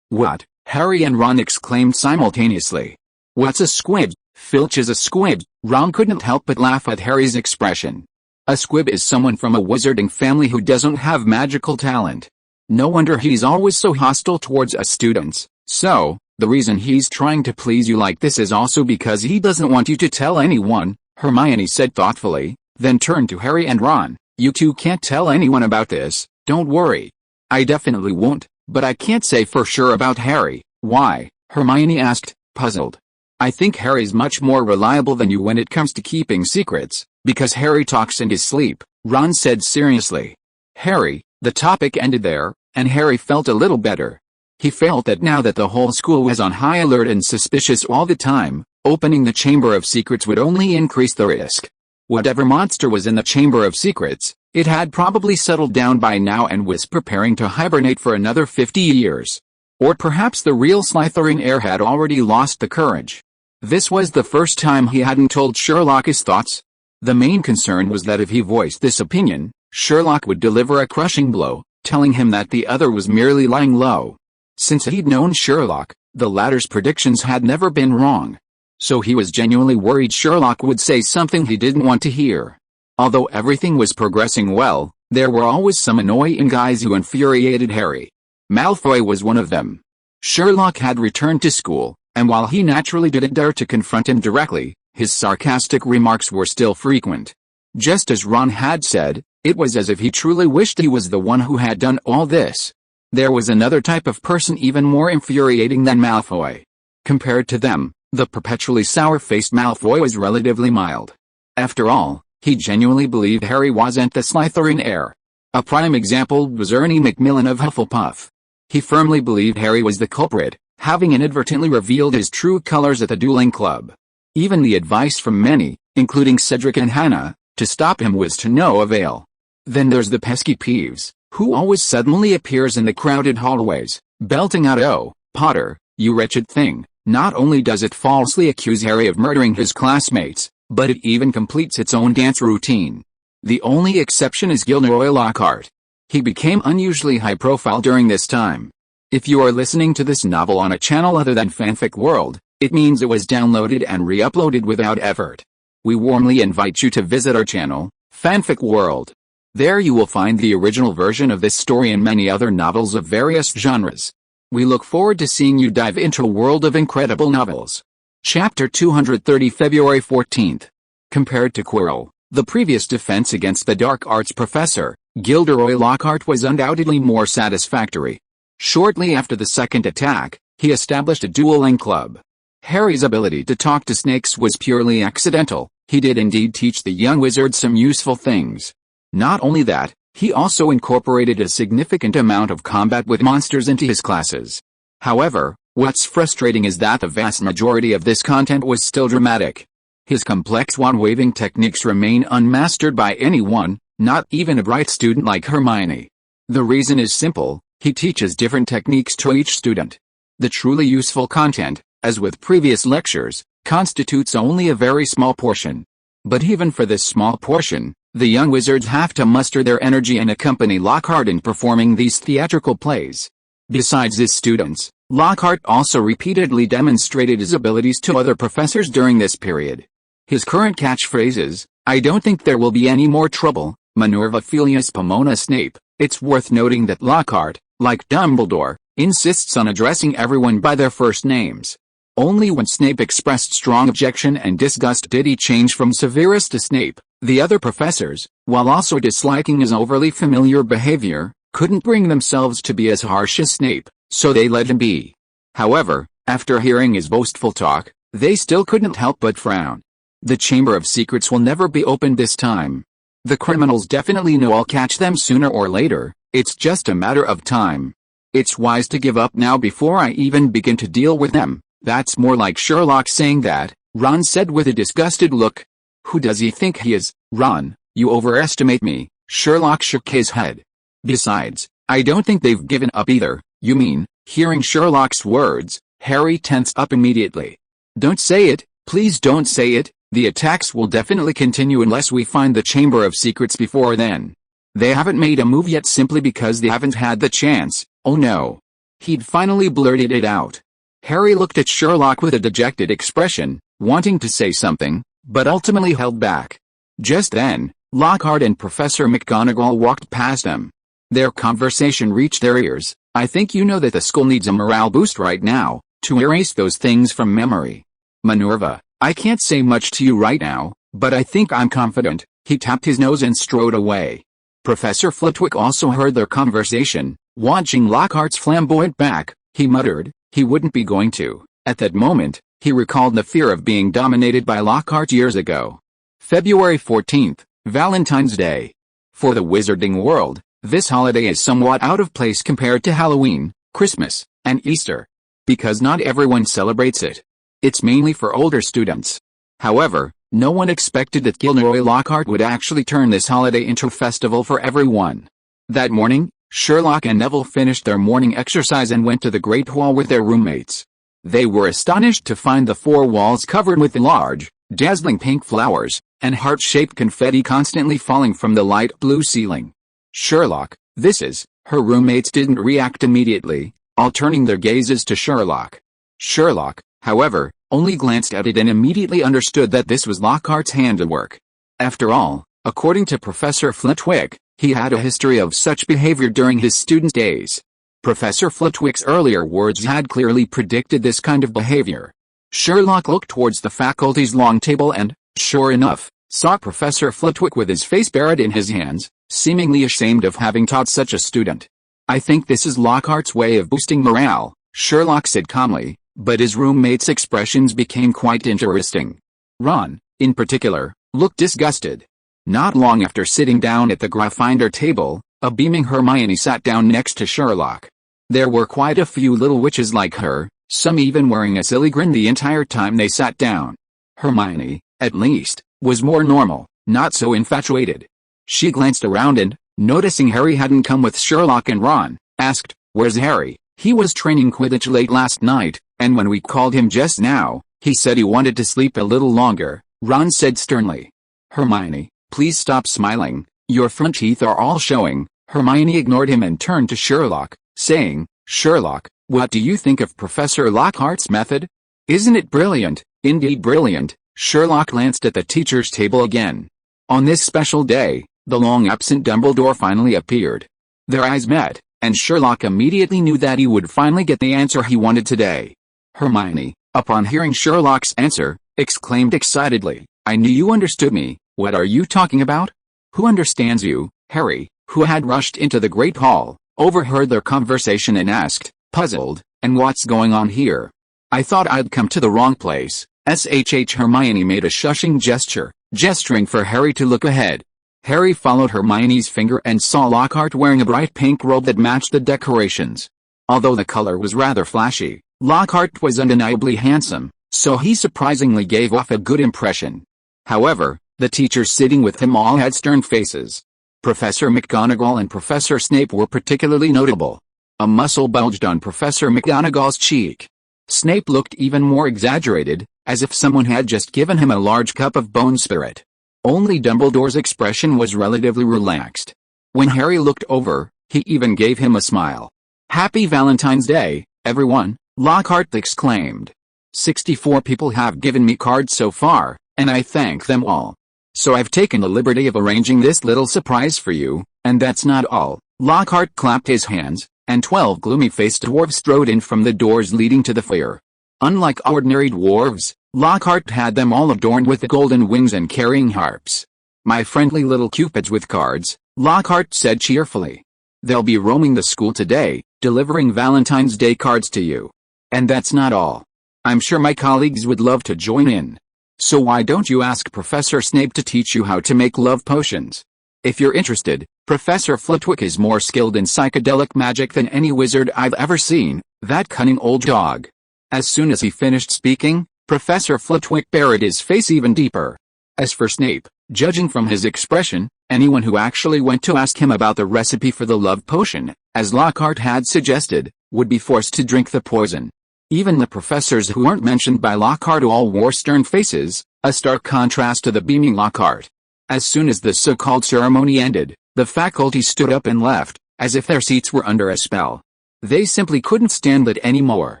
Harry and Ron exclaimed simultaneously. What's a squib? Filch is a squib. Ron couldn't help but laugh at Harry's expression. A squib is someone from a wizarding family who doesn't have magical talent. No wonder he's always so hostile towards us students, So, the reason he's trying to please you like this is also because he doesn't want you to tell anyone, Hermione said thoughtfully, then turned to Harry and Ron. You two can't tell anyone about this, don't worry. I definitely won't, but I can't say for sure about Harry. Why? Hermione asked, puzzled. I think Harry's much more reliable than you when it comes to keeping secrets, because Harry talks in his sleep, Ron said seriously. Harry, the topic ended there, and Harry felt a little better. He felt that now that the whole school was on high alert and suspicious all the time, opening the Chamber of Secrets would only increase the risk. Whatever monster was in the Chamber of Secrets, it had probably settled down by now and was preparing to hibernate for another 50 years. Or perhaps the real Slytherin heir had already lost the courage. This was the first time he hadn't told Sherlock his thoughts. The main concern was that if he voiced this opinion, Sherlock would deliver a crushing blow, telling him that the other was merely lying low. Since he'd known Sherlock, the latter's predictions had never been wrong. So he was genuinely worried Sherlock would say something he didn't want to hear. Although everything was progressing well, there were always some annoying guys who infuriated Harry. Malfoy was one of them. Sherlock had returned to school, and while he naturally didn't dare to confront him directly, his sarcastic remarks were still frequent. Just as Ron had said, it was as if he truly wished he was the one who had done all this. There was another type of person even more infuriating than Malfoy. Compared to them, the perpetually sour-faced Malfoy was relatively mild. After all, he genuinely believed Harry wasn't the Slytherin heir. A prime example was Ernie Macmillan of Hufflepuff. He firmly believed Harry was the culprit, having inadvertently revealed his true colors at the dueling club. Even the advice from many, including Cedric and Hannah, to stop him was to no avail. Then there's the pesky Peeves, who always suddenly appears in the crowded hallways, belting out, "Oh, Potter, you wretched thing." Not only does it falsely accuse Harry of murdering his classmates, but it even completes its own dance routine. The only exception is Gilderoy Lockhart. He became unusually high profile during this time. If you are listening to this novel on a channel other than Fanfic World, it means it was downloaded and re-uploaded without effort. We warmly invite you to visit our channel, Fanfic World. There you will find the original version of this story and many other novels of various genres. We look forward to seeing you dive into a world of incredible novels. Chapter 230, February 14th. Compared to Quirrell, the previous defense against the dark arts professor, Gilderoy Lockhart was undoubtedly more satisfactory. Shortly after the second attack, he established a dueling club. Harry's ability to talk to snakes was purely accidental. He did indeed teach the young wizard some useful things. Not only that, he also incorporated a significant amount of combat with monsters into his classes. However, what's frustrating is that the vast majority of this content was still dramatic. His complex wand-waving techniques remain unmastered by anyone, not even a bright student like Hermione. The reason is simple, he teaches different techniques to each student. The truly useful content, as with previous lectures, constitutes only a very small portion. But even for this small portion, the young wizards have to muster their energy and accompany Lockhart in performing these theatrical plays. Besides his students, Lockhart also repeatedly demonstrated his abilities to other professors during this period. His current catchphrases, "I don't think there will be any more trouble," "Minerva Filius Pomona Snape." It's worth noting that Lockhart, like Dumbledore, insists on addressing everyone by their first names. Only when Snape expressed strong objection and disgust did he change from Severus to Snape. The other professors, while also disliking his overly familiar behavior, couldn't bring themselves to be as harsh as Snape, so they let him be. However, after hearing his boastful talk, they still couldn't help but frown. The Chamber of Secrets will never be opened this time. The criminals definitely know I'll catch them sooner or later, it's just a matter of time. It's wise to give up now before I even begin to deal with them. That's more like Sherlock saying that, Ron said with a disgusted look. Who does he think he is, Ron? You overestimate me. Sherlock shook his head. Besides, I don't think they've given up either. You mean? Hearing Sherlock's words, Harry tensed up immediately. Don't say it, please don't say it. The attacks will definitely continue unless we find the Chamber of Secrets before then. They haven't made a move yet simply because they haven't had the chance. Oh no. He'd finally blurted it out. Harry looked at Sherlock with a dejected expression, wanting to say something, but ultimately held back. Just then, Lockhart and Professor McGonagall walked past them. Their conversation reached their ears, I think you know that the school needs a morale boost right now, to erase those things from memory. Minerva, I can't say much to you right now, but I think I'm confident. He tapped his nose and strode away. Professor Flitwick also heard their conversation. Watching Lockhart's flamboyant back, he muttered, he wouldn't be going to. At that moment, he recalled the fear of being dominated by Lockhart years ago. February 14th, Valentine's Day. For the wizarding world, this holiday is somewhat out of place compared to Halloween, Christmas, and Easter. Because not everyone celebrates it. It's mainly for older students. However, no one expected that Gilderoy Lockhart would actually turn this holiday into a festival for everyone. That morning, Sherlock and Neville finished their morning exercise and went to the Great Hall with their roommates. They were astonished to find the four walls covered with large, dazzling pink flowers, and heart-shaped confetti constantly falling from the light blue ceiling. Sherlock, this is, her roommates didn't react immediately, all turning their gazes to Sherlock. Sherlock, however, only glanced at it and immediately understood that this was Lockhart's handiwork. After all, according to Professor Flitwick, he had a history of such behavior during his student days. Professor Flitwick's earlier words had clearly predicted this kind of behavior. Sherlock looked towards the faculty's long table and, sure enough, saw Professor Flitwick with his face buried in his hands, seemingly ashamed of having taught such a student. I think this is Lockhart's way of boosting morale, Sherlock said calmly, but his roommate's expressions became quite interesting. Ron, in particular, looked disgusted. Not long after sitting down at the Gryffindor table, a beaming Hermione sat down next to Sherlock. There were quite a few little witches like her, some even wearing a silly grin the entire time they sat down. Hermione, at least, was more normal, not so infatuated. She glanced around and, noticing Harry hadn't come with Sherlock and Ron, asked, "Where's Harry? He was training Quidditch late last night, and when we called him just now, he said he wanted to sleep a little longer," Ron said sternly. "Hermione, please stop smiling, your front teeth are all showing." Hermione ignored him and turned to Sherlock, saying, "Sherlock, what do you think of Professor Lockhart's method? Isn't it brilliant?" "Indeed brilliant." Sherlock glanced at the teacher's table again. On this special day, the long-absent Dumbledore finally appeared. Their eyes met, and Sherlock immediately knew that he would finally get the answer he wanted today. Hermione, upon hearing Sherlock's answer, exclaimed excitedly, "I knew you understood me. What are you talking about?" "Who understands you?" Harry, who had rushed into the Great Hall, overheard their conversation and asked, puzzled, "And what's going on here? I thought I'd come to the wrong place." Hermione made a shushing gesture, gesturing for Harry to look ahead. Harry followed Hermione's finger and saw Lockhart wearing a bright pink robe that matched the decorations. Although the color was rather flashy, Lockhart was undeniably handsome, so he surprisingly gave off a good impression. However, the teachers sitting with him all had stern faces. Professor McGonagall and Professor Snape were particularly notable. A muscle bulged on Professor McGonagall's cheek. Snape looked even more exaggerated, as if someone had just given him a large cup of bone spirit. Only Dumbledore's expression was relatively relaxed. When Harry looked over, he even gave him a smile. "Happy Valentine's Day, everyone," Lockhart exclaimed. 64 people have given me cards so far, and I thank them all. So I've taken the liberty of arranging this little surprise for you, and that's not all." Lockhart clapped his hands, and 12 gloomy-faced dwarves strode in from the doors leading to the foyer. Unlike ordinary dwarves, Lockhart had them all adorned with golden wings and carrying harps. "My friendly little cupids with cards," Lockhart said cheerfully. "They'll be roaming the school today, delivering Valentine's Day cards to you. And that's not all. I'm sure my colleagues would love to join in. So why don't you ask Professor Snape to teach you how to make love potions? If you're interested, Professor Flitwick is more skilled in psychedelic magic than any wizard I've ever seen, that cunning old dog." As soon as he finished speaking, Professor Flitwick buried his face even deeper. As for Snape, judging from his expression, anyone who actually went to ask him about the recipe for the love potion, as Lockhart had suggested, would be forced to drink the poison. Even the professors who weren't mentioned by Lockhart all wore stern faces, a stark contrast to the beaming Lockhart. As soon as the so-called ceremony ended, the faculty stood up and left, as if their seats were under a spell. They simply couldn't stand it anymore.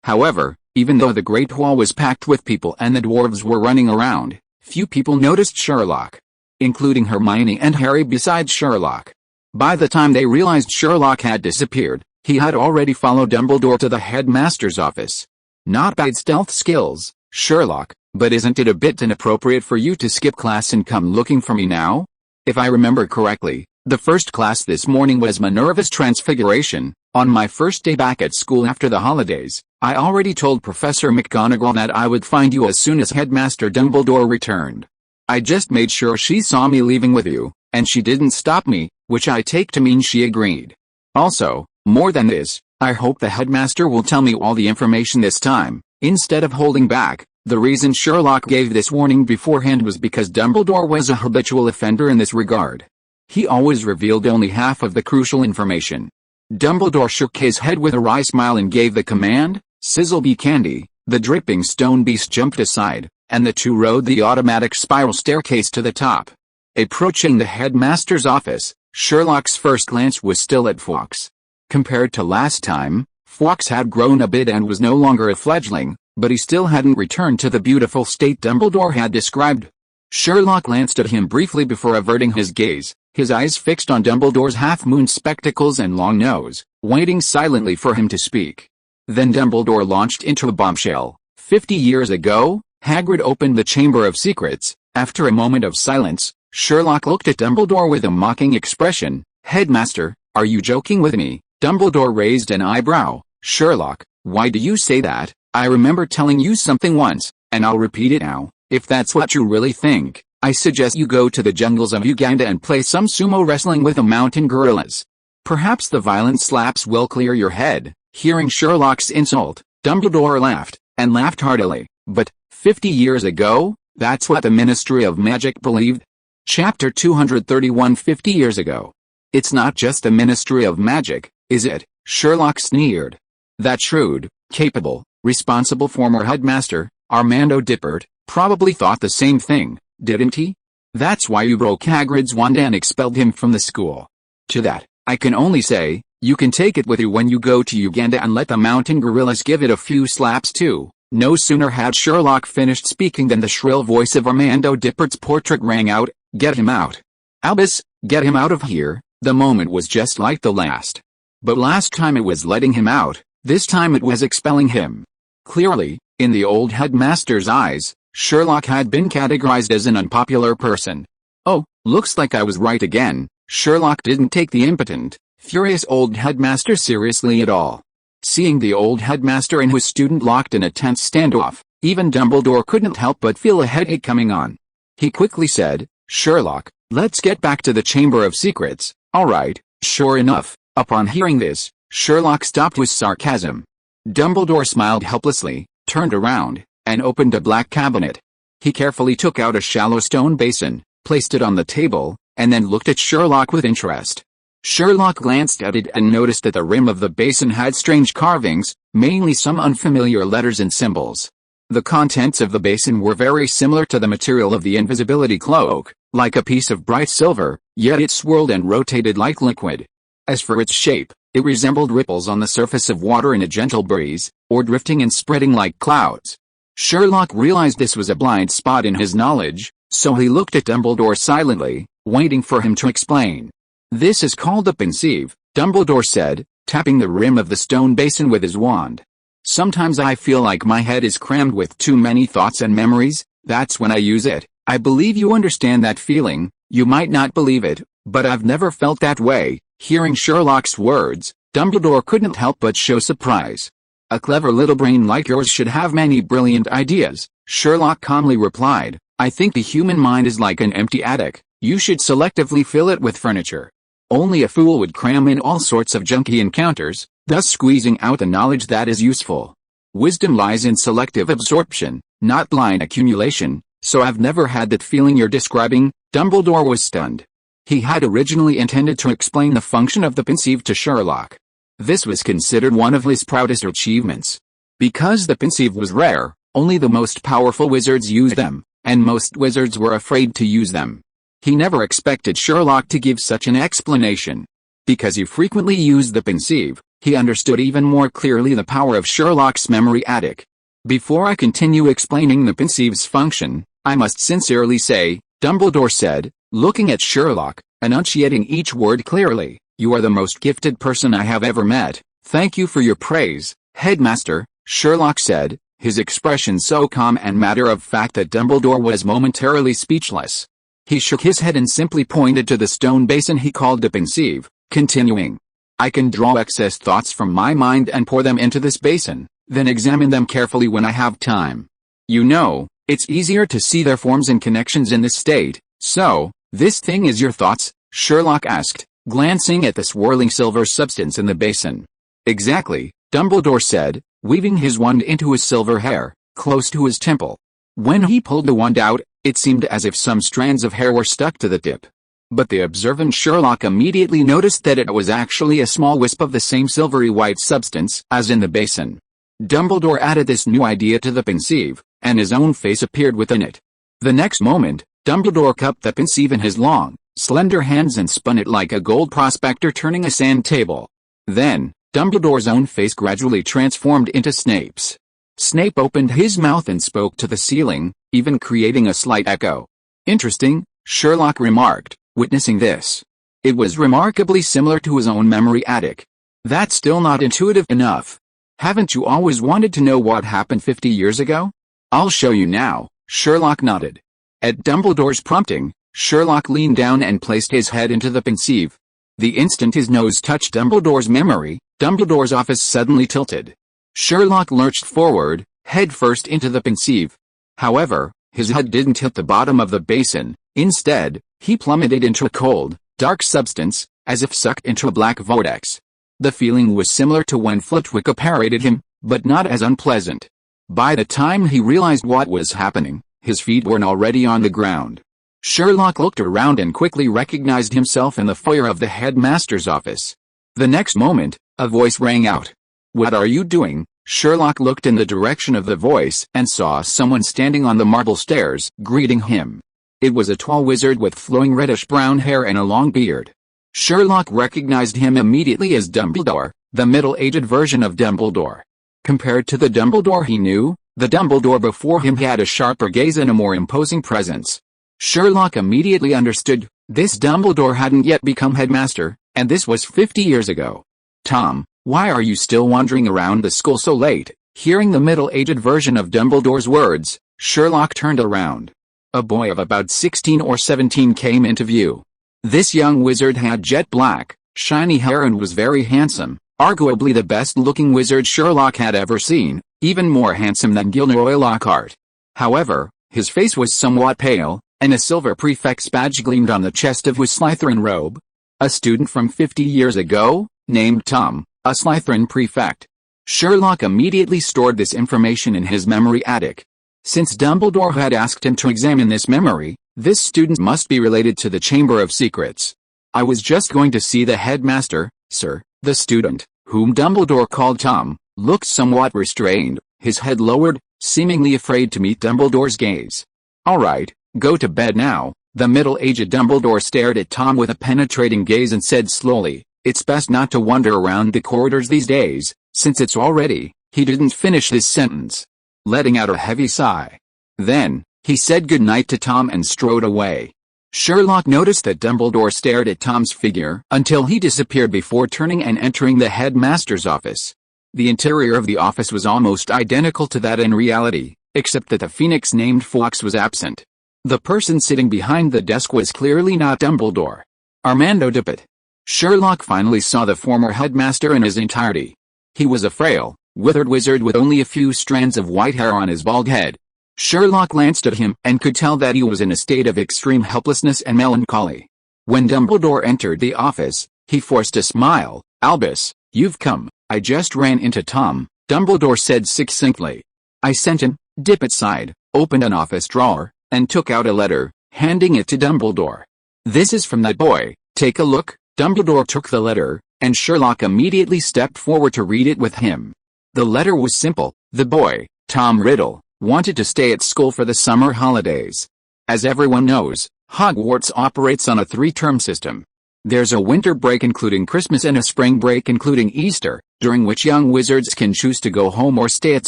However, even though the Great Hall was packed with people and the dwarves were running around, few people noticed Sherlock, including Hermione and Harry besides Sherlock. By the time they realized Sherlock had disappeared, He had already followed Dumbledore to the headmaster's office. Not bad stealth skills, Sherlock, but isn't it a bit inappropriate for you to skip class and come looking for me now? If I remember correctly, the first class this morning was Minerva's Transfiguration. On my first day back at school after the holidays, I already told Professor McGonagall that I would find you as soon as Headmaster Dumbledore returned. I just made sure she saw me leaving with you, and she didn't stop me, which I take to mean she agreed. Also, more than this, I hope the headmaster will tell me all the information this time, instead of holding back. The reason Sherlock gave this warning beforehand was because Dumbledore was a habitual offender in this regard. He always revealed only half of the crucial information. Dumbledore shook his head with a wry smile and gave the command, "Sizzle be candy." The dripping stone beast jumped aside, and the two rode the automatic spiral staircase to the top. Approaching the headmaster's office, Sherlock's first glance was still at Fawkes. Compared to last time, Fawkes had grown a bit and was no longer a fledgling, but he still hadn't returned to the beautiful state Dumbledore had described. Sherlock glanced at him briefly before averting his gaze, his eyes fixed on Dumbledore's half-moon spectacles and long nose, waiting silently for him to speak. Then Dumbledore launched into a bombshell. 50 years ago, Hagrid opened the Chamber of Secrets. After a moment of silence, Sherlock looked at Dumbledore with a mocking expression. "Headmaster, are you joking with me?" Dumbledore raised an eyebrow. "Sherlock, why do you say that? I remember telling you something once, and I'll repeat it now. If that's what you really think, I suggest you go to the jungles of Uganda and play some sumo wrestling with the mountain gorillas. Perhaps the violent slaps will clear your head." Hearing Sherlock's insult, Dumbledore laughed, and laughed heartily. "But, 50 years ago, that's what the Ministry of Magic believed?" Chapter 231 50 years ago. "It's not just the Ministry of Magic, is it?" Sherlock sneered. "That shrewd, capable, responsible former headmaster, Armando Dippert, probably thought the same thing, didn't he? That's why you broke Hagrid's wand and expelled him from the school. To that, I can only say, you can take it with you when you go to Uganda and let the mountain gorillas give it a few slaps too." No sooner had Sherlock finished speaking than the shrill voice of Armando Dippert's portrait rang out, "Get him out. Albus, get him out of here." The moment was just like the last. But last time it was letting him out, this time it was expelling him. Clearly, in the old headmaster's eyes, Sherlock had been categorized as an unpopular person. "Oh, looks like I was right again." Sherlock didn't take the impotent, furious old headmaster seriously at all. Seeing the old headmaster and his student locked in a tense standoff, even Dumbledore couldn't help but feel a headache coming on. He quickly said, "Sherlock, let's get back to the Chamber of Secrets." "All right." Sure enough, upon hearing this, Sherlock stopped with sarcasm. Dumbledore smiled helplessly, turned around, and opened a black cabinet. He carefully took out a shallow stone basin, placed it on the table, and then looked at Sherlock with interest. Sherlock glanced at it and noticed that the rim of the basin had strange carvings, mainly some unfamiliar letters and symbols. The contents of the basin were very similar to the material of the invisibility cloak, like a piece of bright silver, yet it swirled and rotated like liquid. As for its shape, it resembled ripples on the surface of water in a gentle breeze, or drifting and spreading like clouds. Sherlock realized this was a blind spot in his knowledge, so he looked at Dumbledore silently, waiting for him to explain. "This is called a pensieve," Dumbledore said, tapping the rim of the stone basin with his wand. "Sometimes I feel like my head is crammed with too many thoughts and memories. That's when I use it. I believe you understand that feeling. You might not believe it, but I've never felt that way." Hearing Sherlock's words, Dumbledore couldn't help but show surprise. "A clever little brain like yours should have many brilliant ideas," Sherlock calmly replied. "I think the human mind is like an empty attic. You should selectively fill it with furniture. Only a fool would cram in all sorts of junky encounters, thus squeezing out the knowledge that is useful. Wisdom lies in selective absorption, not blind accumulation, so I've never had that feeling you're describing." Dumbledore was stunned. He had originally intended to explain the function of the pensieve to Sherlock. This was considered one of his proudest achievements. Because the pensieve was rare, only the most powerful wizards used them, and most wizards were afraid to use them. He never expected Sherlock to give such an explanation. Because he frequently used the pensieve, he understood even more clearly the power of Sherlock's memory attic. "Before I continue explaining the pensieve's function, I must sincerely say," Dumbledore said, looking at Sherlock, enunciating each word clearly, "you are the most gifted person I have ever met. "Thank you for your praise, Headmaster," Sherlock said, his expression so calm and matter-of-fact that Dumbledore was momentarily speechless. He shook his head and simply pointed to the stone basin he called the pensieve, continuing, "I can draw excess thoughts from my mind and pour them into this basin, then examine them carefully when I have time. You know, it's easier to see their forms and connections in this state, so, this thing is your thoughts?" Sherlock asked, glancing at the swirling silver substance in the basin. "Exactly," Dumbledore said, weaving his wand into his silver hair, close to his temple. When he pulled the wand out, it seemed as if some strands of hair were stuck to the tip. But the observant Sherlock immediately noticed that it was actually a small wisp of the same silvery white substance as in the basin. Dumbledore added this new idea to the pensieve, and his own face appeared within it. The next moment, Dumbledore cupped the pensieve in his long, slender hands and spun it like a gold prospector turning a sand table. Then, Dumbledore's own face gradually transformed into Snape's. Snape opened his mouth and spoke to the ceiling, even creating a slight echo. "Interesting," Sherlock remarked, witnessing this. It was remarkably similar to his own memory attic. "That's still not intuitive enough. Haven't you always wanted to know what happened 50 years ago?" "I'll show you now," Sherlock nodded. At Dumbledore's prompting, Sherlock leaned down and placed his head into the pensieve. The instant his nose touched Dumbledore's memory, Dumbledore's office suddenly tilted. Sherlock lurched forward, head first into the pensieve. However, his head didn't hit the bottom of the basin. Instead, he plummeted into a cold, dark substance, as if sucked into a black vortex. The feeling was similar to when Flitwick apparated him, but not as unpleasant. By the time he realized what was happening, his feet were already on the ground. Sherlock looked around and quickly recognized himself in the foyer of the headmaster's office. The next moment, a voice rang out. "What are you doing?" Sherlock looked in the direction of the voice and saw someone standing on the marble stairs, greeting him. It was a tall wizard with flowing reddish-brown hair and a long beard. Sherlock recognized him immediately as Dumbledore, the middle-aged version of Dumbledore. Compared to the Dumbledore he knew, the Dumbledore before him had a sharper gaze and a more imposing presence. Sherlock immediately understood, this Dumbledore hadn't yet become headmaster, and this was 50 years ago. "Tom, why are you still wandering around the school so late?" Hearing the middle-aged version of Dumbledore's words, Sherlock turned around. A boy of about 16 or 17 came into view. This young wizard had jet black, shiny hair and was very handsome, arguably the best-looking wizard Sherlock had ever seen, even more handsome than Gilderoy Lockhart. However, his face was somewhat pale, and a silver prefect's badge gleamed on the chest of his Slytherin robe. A student from 50 years ago, named Tom, a Slytherin prefect. Sherlock immediately stored this information in his memory attic. Since Dumbledore had asked him to examine this memory, this student must be related to the Chamber of Secrets. "I was just going to see the headmaster, sir." The student, whom Dumbledore called Tom, looked somewhat restrained, his head lowered, seemingly afraid to meet Dumbledore's gaze. "All right, go to bed now." The middle-aged Dumbledore stared at Tom with a penetrating gaze and said slowly, "It's best not to wander around the corridors these days, since it's already—" He didn't finish this sentence, letting out a heavy sigh. Then, he said goodnight to Tom and strode away. Sherlock noticed that Dumbledore stared at Tom's figure until he disappeared before turning and entering the headmaster's office. The interior of the office was almost identical to that in reality, except that the phoenix named Fawkes was absent. The person sitting behind the desk was clearly not Dumbledore. Armando Dippet. Sherlock finally saw the former headmaster in his entirety. He was a frail, withered wizard with only a few strands of white hair on his bald head. Sherlock glanced at him and could tell that he was in a state of extreme helplessness and melancholy. When Dumbledore entered the office, he forced a smile. "Albus, you've come." "I just ran into Tom," Dumbledore said succinctly. "I sent him." Dippet sighed, opened an office drawer, and took out a letter, handing it to Dumbledore. "This is from that boy, take a look." Dumbledore took the letter, and Sherlock immediately stepped forward to read it with him. The letter was simple. The boy, Tom Riddle, wanted to stay at school for the summer holidays. As everyone knows, Hogwarts operates on a 3-term system. There's a winter break including Christmas and a spring break including Easter, during which young wizards can choose to go home or stay at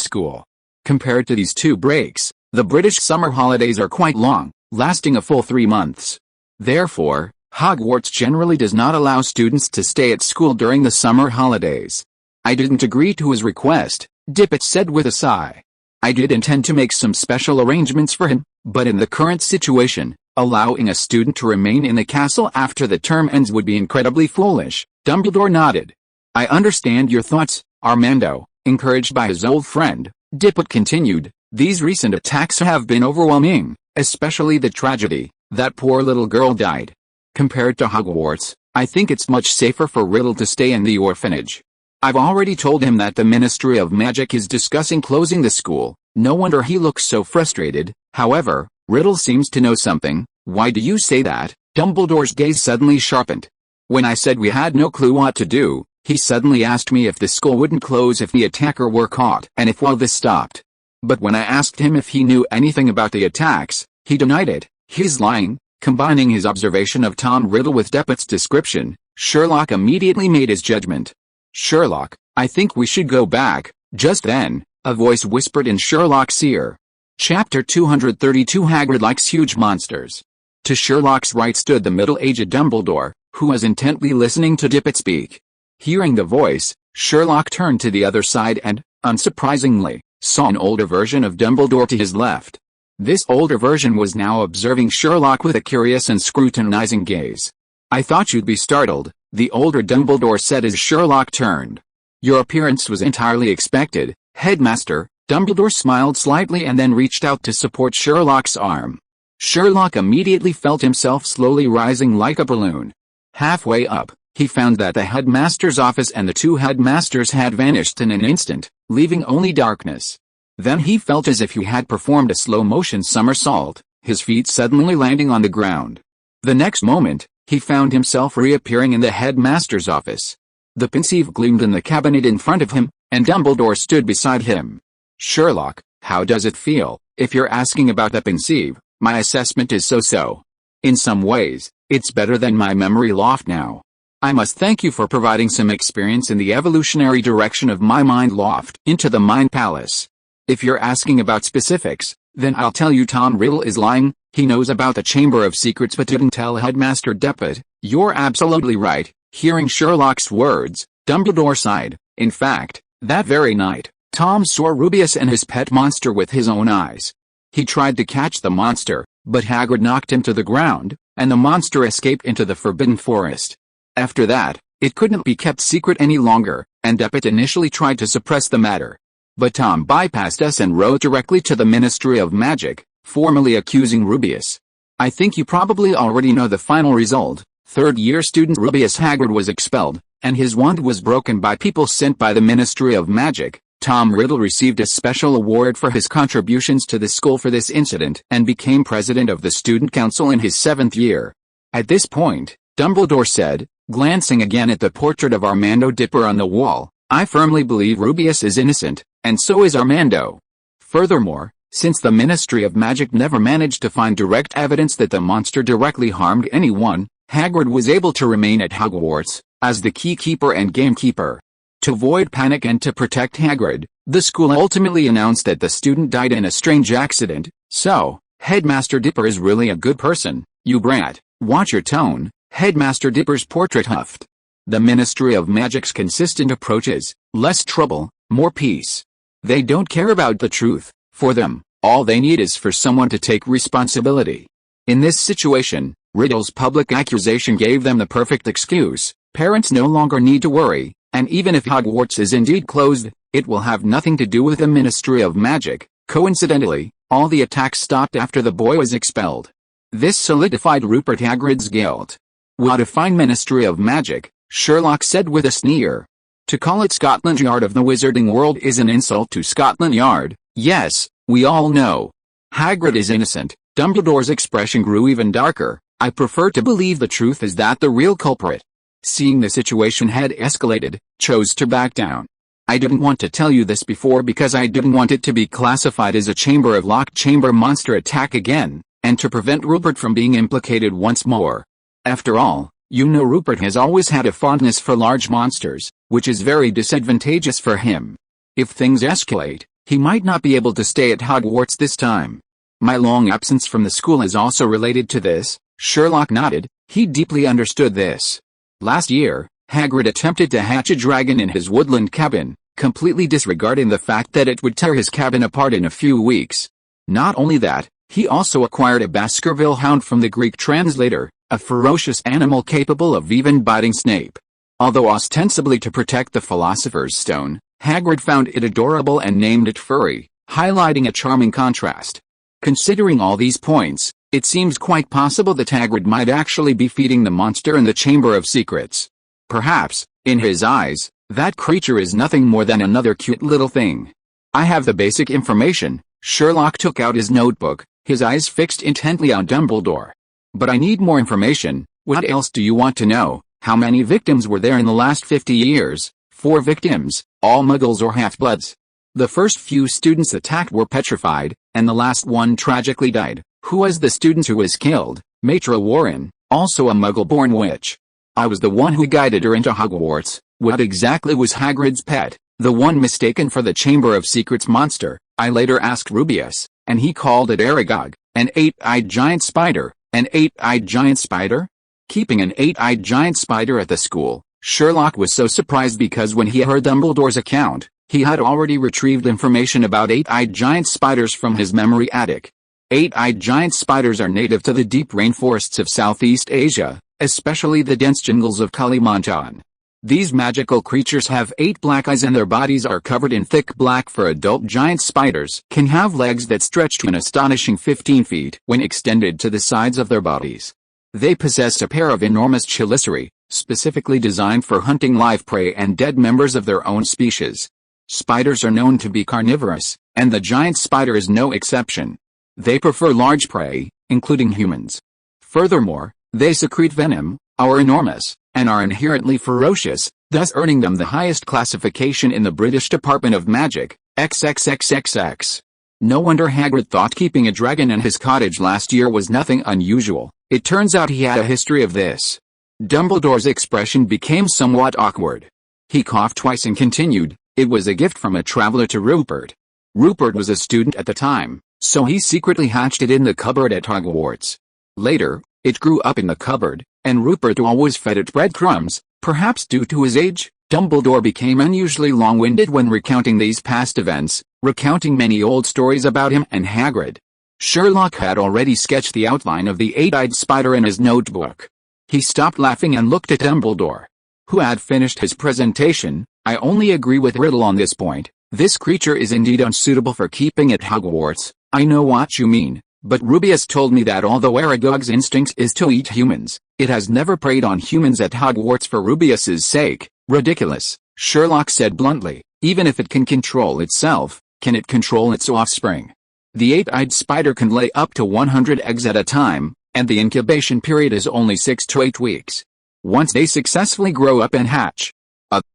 school. Compared to these two breaks, the British summer holidays are quite long, lasting a full 3 months. Therefore, Hogwarts generally does not allow students to stay at school during the summer holidays. I didn't agree to his request, Dippet said with a sigh. I did intend to make some special arrangements for him, but in the current situation, allowing a student to remain in the castle after the term ends would be incredibly foolish. Dumbledore nodded. I understand your thoughts, Armando. Encouraged by his old friend, Dippet continued, these recent attacks have been overwhelming, especially the tragedy, that poor little girl died. Compared to Hogwarts, I think it's much safer for Riddle to stay in the orphanage. I've already told him that the Ministry of Magic is discussing closing the school. No wonder he looks so frustrated. However, Riddle seems to know something. Why do you say that? Dumbledore's gaze suddenly sharpened. When I said we had no clue what to do, he suddenly asked me if the school wouldn't close if the attacker were caught and if all this stopped. But when I asked him if he knew anything about the attacks, he denied it. He's lying. Combining his observation of Tom Riddle with Dippet's description, Sherlock immediately made his judgment. Sherlock, I think we should go back. Just then, a voice whispered in Sherlock's ear. Chapter 232 Hagrid likes huge monsters. To Sherlock's right stood the middle-aged Dumbledore, who was intently listening to Dippet speak. Hearing the voice, Sherlock turned to the other side and, unsurprisingly, saw an older version of Dumbledore to his left. This older version was now observing Sherlock with a curious and scrutinizing gaze. I thought you'd be startled, the older Dumbledore said as Sherlock turned. Your appearance was entirely expected, Headmaster. Dumbledore smiled slightly and then reached out to support Sherlock's arm. Sherlock immediately felt himself slowly rising like a balloon. Halfway up, he found that the headmaster's office and the two headmasters had vanished in an instant, leaving only darkness. Then he felt as if he had performed a slow-motion somersault, his feet suddenly landing on the ground. The next moment, he found himself reappearing in the headmaster's office. The pensieve gleamed in the cabinet in front of him, and Dumbledore stood beside him. Sherlock, how does it feel? If you're asking about the pensieve, my assessment is so-so. In some ways, it's better than my memory loft now. I must thank you for providing some experience in the evolutionary direction of my mind loft into the mind palace. If you're asking about specifics, then I'll tell you Tom Riddle is lying. He knows about the Chamber of Secrets but didn't tell Headmaster Dippet. You're absolutely right. Hearing Sherlock's words, Dumbledore sighed. In fact, that very night, Tom saw Rubeus and his pet monster with his own eyes. He tried to catch the monster, but Hagrid knocked him to the ground, and the monster escaped into the Forbidden Forest. After that, it couldn't be kept secret any longer, and Dippet initially tried to suppress the matter. But Tom bypassed us and wrote directly to the Ministry of Magic, formally accusing Rubeus. I think you probably already know the final result. Third-year student Rubeus Hagrid was expelled, and his wand was broken by people sent by the Ministry of Magic. Tom Riddle received a special award for his contributions to the school for this incident and became president of the student council in his 7th year. At this point, Dumbledore said, glancing again at the portrait of Armando Dipper on the wall, I firmly believe Rubeus is innocent, and so is Armando. Furthermore, since the Ministry of Magic never managed to find direct evidence that the monster directly harmed anyone, Hagrid was able to remain at Hogwarts, as the keykeeper and gamekeeper. To avoid panic and to protect Hagrid, the school ultimately announced that the student died in a strange accident. So, Headmaster Dipper is really a good person. You brat, watch your tone, Headmaster Dipper's portrait huffed. The Ministry of Magic's consistent approach is, less trouble, more peace. They don't care about the truth. For them, all they need is for someone to take responsibility. In this situation, Riddle's public accusation gave them the perfect excuse. Parents no longer need to worry, and even if Hogwarts is indeed closed, it will have nothing to do with the Ministry of Magic. Coincidentally, all the attacks stopped after the boy was expelled. This solidified Rupert Hagrid's guilt. What a fine Ministry of Magic, Sherlock said with a sneer. To call it Scotland Yard of the wizarding world is an insult to Scotland Yard. Yes, we all know. Hagrid is innocent. Dumbledore's expression grew even darker. I prefer to believe the truth is that the real culprit, seeing the situation had escalated, chose to back down. I didn't want to tell you this before because I didn't want it to be classified as a Chamber of Locked Chamber monster attack again, and to prevent Rupert from being implicated once more. After all, you know Rupert has always had a fondness for large monsters, which is very disadvantageous for him. If things escalate, he might not be able to stay at Hogwarts this time. My long absence from the school is also related to this. Sherlock nodded. He deeply understood this. Last year, Hagrid attempted to hatch a dragon in his woodland cabin, completely disregarding the fact that it would tear his cabin apart in a few weeks. Not only that, he also acquired a Baskerville hound from the Greek translator, a ferocious animal capable of even biting Snape. Although ostensibly to protect the Philosopher's Stone, Hagrid found it adorable and named it Furry, highlighting a charming contrast. Considering all these points, it seems quite possible that Hagrid might actually be feeding the monster in the Chamber of Secrets. Perhaps, in his eyes, that creature is nothing more than another cute little thing. I have the basic information. Sherlock took out his notebook, his eyes fixed intently on Dumbledore. But I need more information. What else do you want to know? How many victims were there in the last 50 years? 4 victims, all Muggles or half-bloods. The first few students attacked were petrified, and the last one tragically died. Who was the student who was killed? Matra Warren, also a Muggle-born witch. I was the one who guided her into Hogwarts. What exactly was Hagrid's pet? The one mistaken for the Chamber of Secrets monster. I later asked Rubeus, and he called it Aragog, an 8-eyed giant spider. An 8-eyed giant spider? Keeping an 8-eyed giant spider at the school, Sherlock was so surprised because when he heard Dumbledore's account, he had already retrieved information about 8-eyed giant spiders from his memory attic. 8-eyed giant spiders are native to the deep rainforests of Southeast Asia, especially the dense jungles of Kalimantan. These magical creatures have 8 black eyes and their bodies are covered in thick black fur. Adult giant spiders can have legs that stretch to an astonishing 15 feet when extended to the sides of their bodies. They possess a pair of enormous chelicerae, specifically designed for hunting live prey and dead members of their own species. Spiders are known to be carnivorous, and the giant spider is no exception. They prefer large prey, including humans. Furthermore, they secrete venom, are enormous, and are inherently ferocious, thus earning them the highest classification in the British Department of Magic, XXXXX. No wonder Hagrid thought keeping a dragon in his cottage last year was nothing unusual. It turns out he had a history of this. Dumbledore's expression became somewhat awkward. He coughed twice and continued, "It was a gift from a traveler to Rupert. Rupert was a student at the time, so he secretly hatched it in the cupboard at Hogwarts. Later, it grew up in the cupboard, and Rupert always fed it breadcrumbs, perhaps due to his age." Dumbledore became unusually long-winded when recounting these past events, recounting many old stories about him and Hagrid. Sherlock had already sketched the outline of the 8-eyed spider in his notebook. He stopped laughing and looked at Dumbledore, who had finished his presentation. "I only agree with Riddle on this point. This creature is indeed unsuitable for keeping at Hogwarts. I know what you mean, but Rubeus told me that although Aragog's instinct is to eat humans, it has never preyed on humans at Hogwarts for Rubeus's sake." "Ridiculous," Sherlock said bluntly. "Even if it can control itself, can it control its offspring? The 8-eyed spider can lay up to 100 eggs at a time, and the incubation period is only 6 to 8 weeks. Once they successfully grow up and hatch."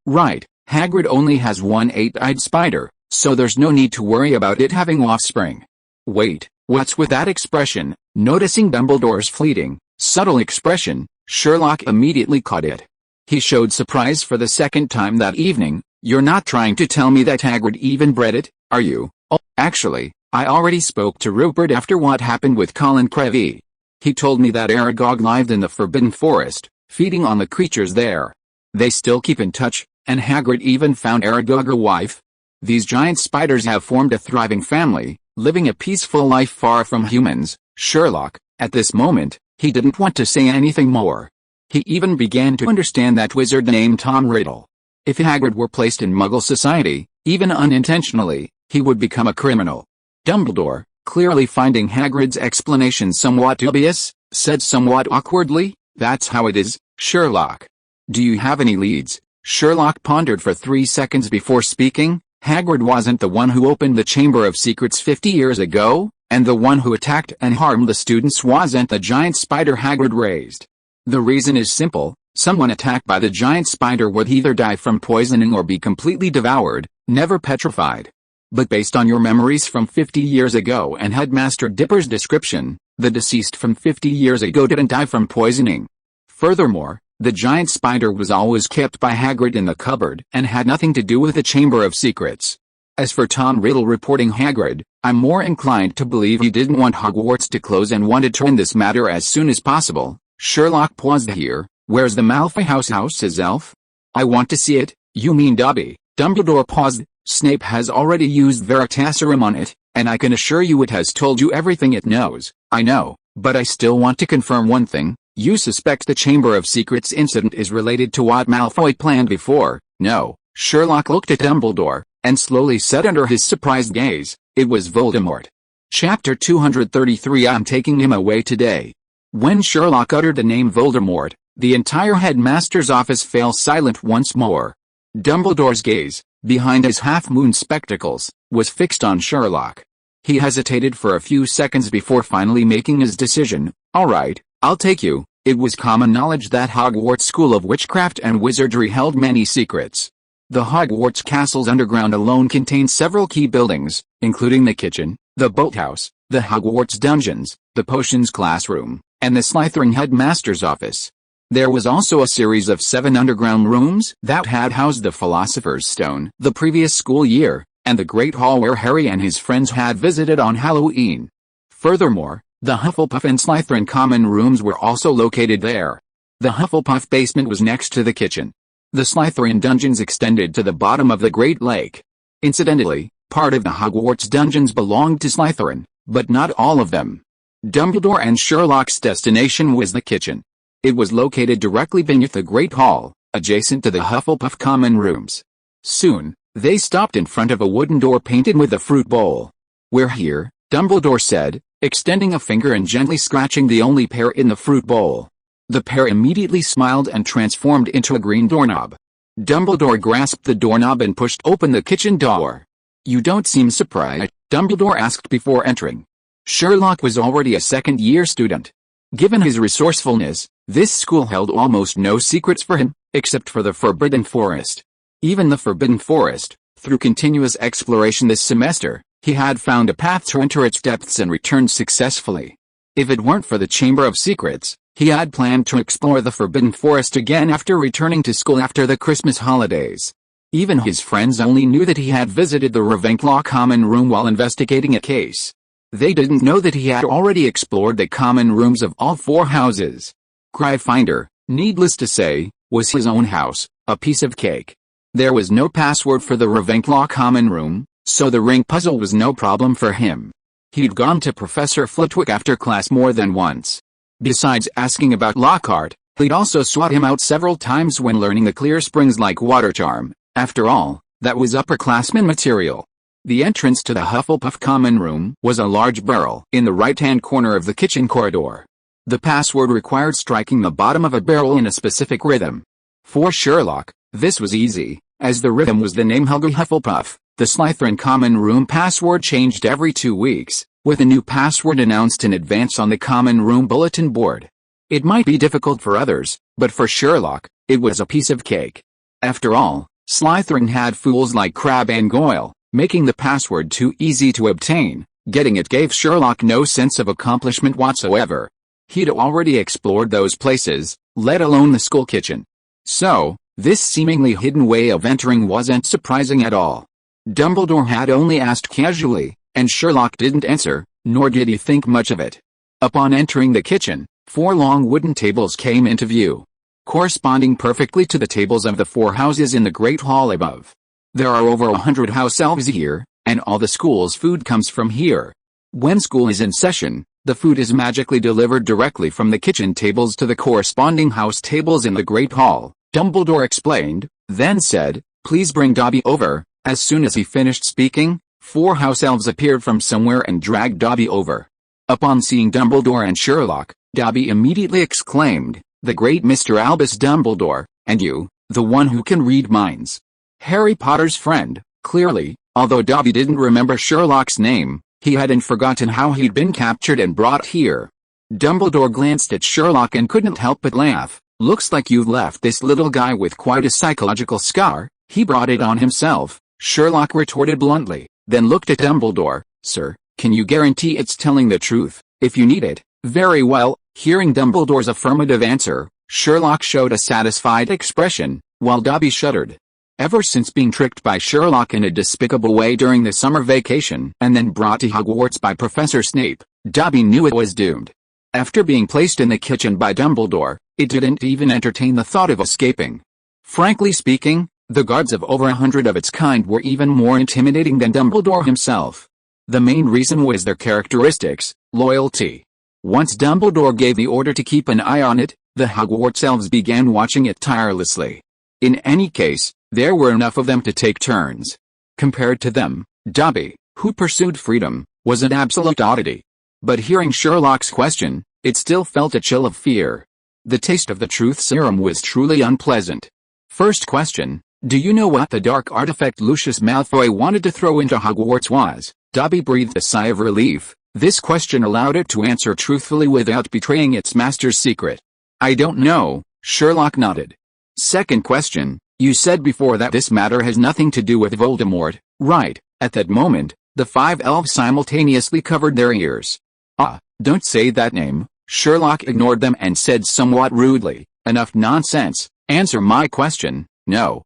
Right, Hagrid only has one 8-eyed spider, so there's no need to worry about it having offspring. Wait, what's with that expression? Noticing Dumbledore's fleeting, subtle expression, Sherlock immediately caught it. He showed surprise for the second time that evening. "You're not trying to tell me that Hagrid even bred it, are you?" "Oh, actually, I already spoke to Rupert after what happened with Colin Creevey. He told me that Aragog lived in the Forbidden Forest, feeding on the creatures there. They still keep in touch, and Hagrid even found Aragog a wife. These giant spiders have formed a thriving family, living a peaceful life far from humans." Sherlock, at this moment, he didn't want to say anything more. He even began to understand that wizard named Tom Riddle. If Hagrid were placed in Muggle society, even unintentionally, he would become a criminal. Dumbledore, clearly finding Hagrid's explanation somewhat dubious, said somewhat awkwardly, "That's how it is, Sherlock. Do you have any leads?" Sherlock pondered for 3 seconds before speaking. Hagrid wasn't the one who opened the Chamber of Secrets 50 years ago, and the one who attacked and harmed the students wasn't the giant spider Hagrid raised. The reason is simple: someone attacked by the giant spider would either die from poisoning or be completely devoured, never petrified. But based on your memories from 50 years ago and Headmaster Dipper's description, the deceased from 50 years ago didn't die from poisoning. Furthermore, the giant spider was always kept by Hagrid in the cupboard and had nothing to do with the Chamber of Secrets. As for Tom Riddle reporting Hagrid, I'm more inclined to believe he didn't want Hogwarts to close and wanted to end this matter as soon as possible. Sherlock paused here. "Where's the Malfoy house, his elf?" I want to see it. You mean Dobby? Dumbledore paused. Snape has already used Veritaserum on it, and I can assure you it has told you everything it knows. I know, but I still want to confirm one thing. You suspect the Chamber of Secrets incident is related to what Malfoy planned before? No. Sherlock looked at Dumbledore, and slowly said under his surprised gaze, it was Voldemort. Chapter 233 I'm taking him away today. When Sherlock uttered the name Voldemort, the entire headmaster's office fell silent once more. Dumbledore's gaze, behind his half-moon spectacles, was fixed on Sherlock. He hesitated for a few seconds before finally making his decision. All right, I'll take you. It was common knowledge that Hogwarts School of Witchcraft and Wizardry held many secrets. The Hogwarts castle's underground alone contained several key buildings, including the kitchen, the boathouse, the Hogwarts dungeons, the potions classroom, and the Slytherin headmaster's office. There was also a series of 7 underground rooms that had housed the Philosopher's Stone the previous school year, and the Great Hall where Harry and his friends had visited on Halloween. Furthermore, the Hufflepuff and Slytherin common rooms were also located there. The Hufflepuff basement was next to the kitchen. The Slytherin dungeons extended to the bottom of the Great Lake. Incidentally, part of the Hogwarts dungeons belonged to Slytherin, but not all of them. Dumbledore and Sherlock's destination was the kitchen. It was located directly beneath the Great Hall, adjacent to the Hufflepuff common rooms. Soon, they stopped in front of a wooden door painted with a fruit bowl. We're here, Dumbledore said, extending a finger and gently scratching the only pear in the fruit bowl. The pear immediately smiled and transformed into a green doorknob. Dumbledore grasped the doorknob and pushed open the kitchen door. You don't seem surprised, Dumbledore asked before entering. Sherlock was already a second-year student. Given his resourcefulness, this school held almost no secrets for him, except for the Forbidden Forest. Even the Forbidden Forest, through continuous exploration this semester, he had found a path to enter its depths and returned successfully. If it weren't for the Chamber of Secrets, he had planned to explore the Forbidden Forest again after returning to school after the Christmas holidays. Even his friends only knew that he had visited the Ravenclaw common room while investigating a case. They didn't know that he had already explored the common rooms of all 4 houses. Gryffindor, needless to say, was his own house, a piece of cake. There was no password for the Ravenclaw common room, so the ring puzzle was no problem for him. He'd gone to Professor Flitwick after class more than once. Besides asking about Lockhart, he'd also sought him out several times when learning the Clear Springs-like water charm. After all, that was upperclassman material. The entrance to the Hufflepuff common room was a large barrel in the right-hand corner of the kitchen corridor. The password required striking the bottom of a barrel in a specific rhythm. For Sherlock, this was easy, as the rhythm was the name Helga Hufflepuff. The Slytherin common room password changed every 2 weeks, with a new password announced in advance on the common room bulletin board. It might be difficult for others, but for Sherlock, it was a piece of cake. After all, Slytherin had fools like Crabbe and Goyle, making the password too easy to obtain. Getting it gave Sherlock no sense of accomplishment whatsoever. He'd already explored those places, let alone the school kitchen. So, this seemingly hidden way of entering wasn't surprising at all. Dumbledore had only asked casually, and Sherlock didn't answer, nor did he think much of it. Upon entering the kitchen, 4 long wooden tables came into view, corresponding perfectly to the tables of the 4 houses in the Great Hall above. There are over 100 house elves here, and all the school's food comes from here. When school is in session, the food is magically delivered directly from the kitchen tables to the corresponding house tables in the Great Hall, Dumbledore explained, then said, "Please bring Dobby over." As soon as he finished speaking, 4 house elves appeared from somewhere and dragged Dobby over. Upon seeing Dumbledore and Sherlock, Dobby immediately exclaimed, "The great Mr. Albus Dumbledore, and you, the one who can read minds." Harry Potter's friend, clearly, although Dobby didn't remember Sherlock's name, he hadn't forgotten how he'd been captured and brought here. Dumbledore glanced at Sherlock and couldn't help but laugh. "Looks like you've left this little guy with quite a psychological scar. He brought it on himself," Sherlock retorted bluntly, then looked at Dumbledore. "Sir, can you guarantee it's telling the truth? If you need it." "Very well." Hearing Dumbledore's affirmative answer, Sherlock showed a satisfied expression, while Dobby shuddered. Ever since being tricked by Sherlock in a despicable way during the summer vacation and then brought to Hogwarts by Professor Snape, Dobby knew it was doomed. After being placed in the kitchen by Dumbledore, it didn't even entertain the thought of escaping. Frankly speaking, the guards of over 100 of its kind were even more intimidating than Dumbledore himself. The main reason was their characteristics: loyalty. Once Dumbledore gave the order to keep an eye on it, the Hogwarts elves began watching it tirelessly. In any case, there were enough of them to take turns. Compared to them, Dobby, who pursued freedom, was an absolute oddity. But hearing Sherlock's question, it still felt a chill of fear. The taste of the truth serum was truly unpleasant. First question: do you know what the dark artifact Lucius Malfoy wanted to throw into Hogwarts was? Dobby breathed a sigh of relief. This question allowed it to answer truthfully without betraying its master's secret. I don't know, Sherlock nodded. Second question: you said before that this matter has nothing to do with Voldemort, right? At that moment, the 5 elves simultaneously covered their ears. Ah, don't say that name. Sherlock ignored them and said somewhat rudely, enough nonsense, answer my question. No,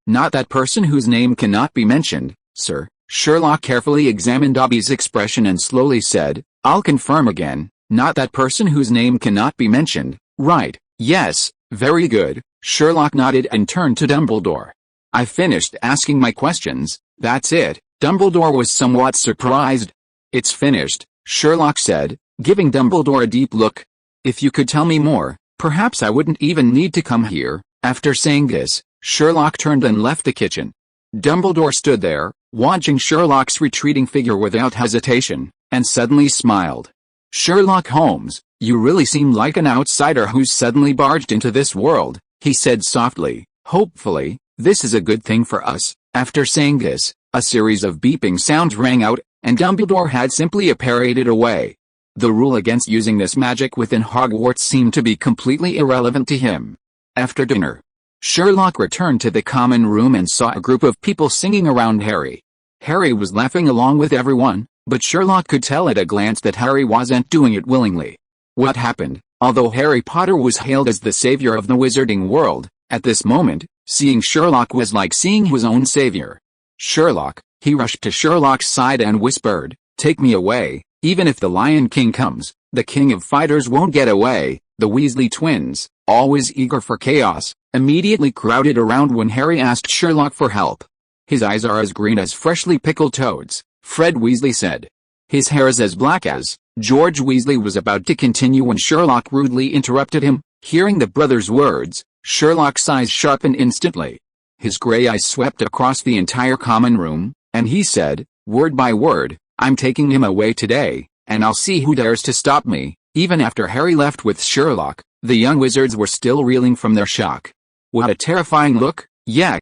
not that person whose name cannot be mentioned, sir. Sherlock carefully examined Dobby's expression and slowly said, I'll confirm again, not that person whose name cannot be mentioned, right? Yes, very good. Sherlock nodded and turned to Dumbledore. I finished asking my questions, that's it. Dumbledore was somewhat surprised. It's finished, Sherlock said, giving Dumbledore a deep look. If you could tell me more, perhaps I wouldn't even need to come here. After saying this, Sherlock turned and left the kitchen. Dumbledore stood there, watching Sherlock's retreating figure without hesitation, and suddenly smiled. Sherlock Holmes, you really seem like an outsider who's suddenly barged into this world, he said softly. Hopefully, this is a good thing for us. After saying this, a series of beeping sounds rang out, and Dumbledore had simply apparated away. The rule against using this magic within Hogwarts seemed to be completely irrelevant to him. After dinner, Sherlock returned to the common room and saw a group of people singing around Harry. Harry was laughing along with everyone, but Sherlock could tell at a glance that Harry wasn't doing it willingly. What happened? Although Harry Potter was hailed as the savior of the wizarding world, at this moment, seeing Sherlock was like seeing his own savior. Sherlock, he rushed to Sherlock's side and whispered, take me away, even if the Lion King comes, the king of fighters won't get away. The Weasley twins, always eager for chaos, immediately crowded around when Harry asked Sherlock for help. His eyes are as green as freshly pickled toads, Fred Weasley said. His hair is as black as... George Weasley was about to continue when Sherlock rudely interrupted him. Hearing the brothers' words, Sherlock's eyes sharpened instantly. His gray eyes swept across the entire common room, and he said, word by word, I'm taking him away today, and I'll see who dares to stop me. Even after Harry left with Sherlock, the young wizards were still reeling from their shock. What a terrifying look. Yeah,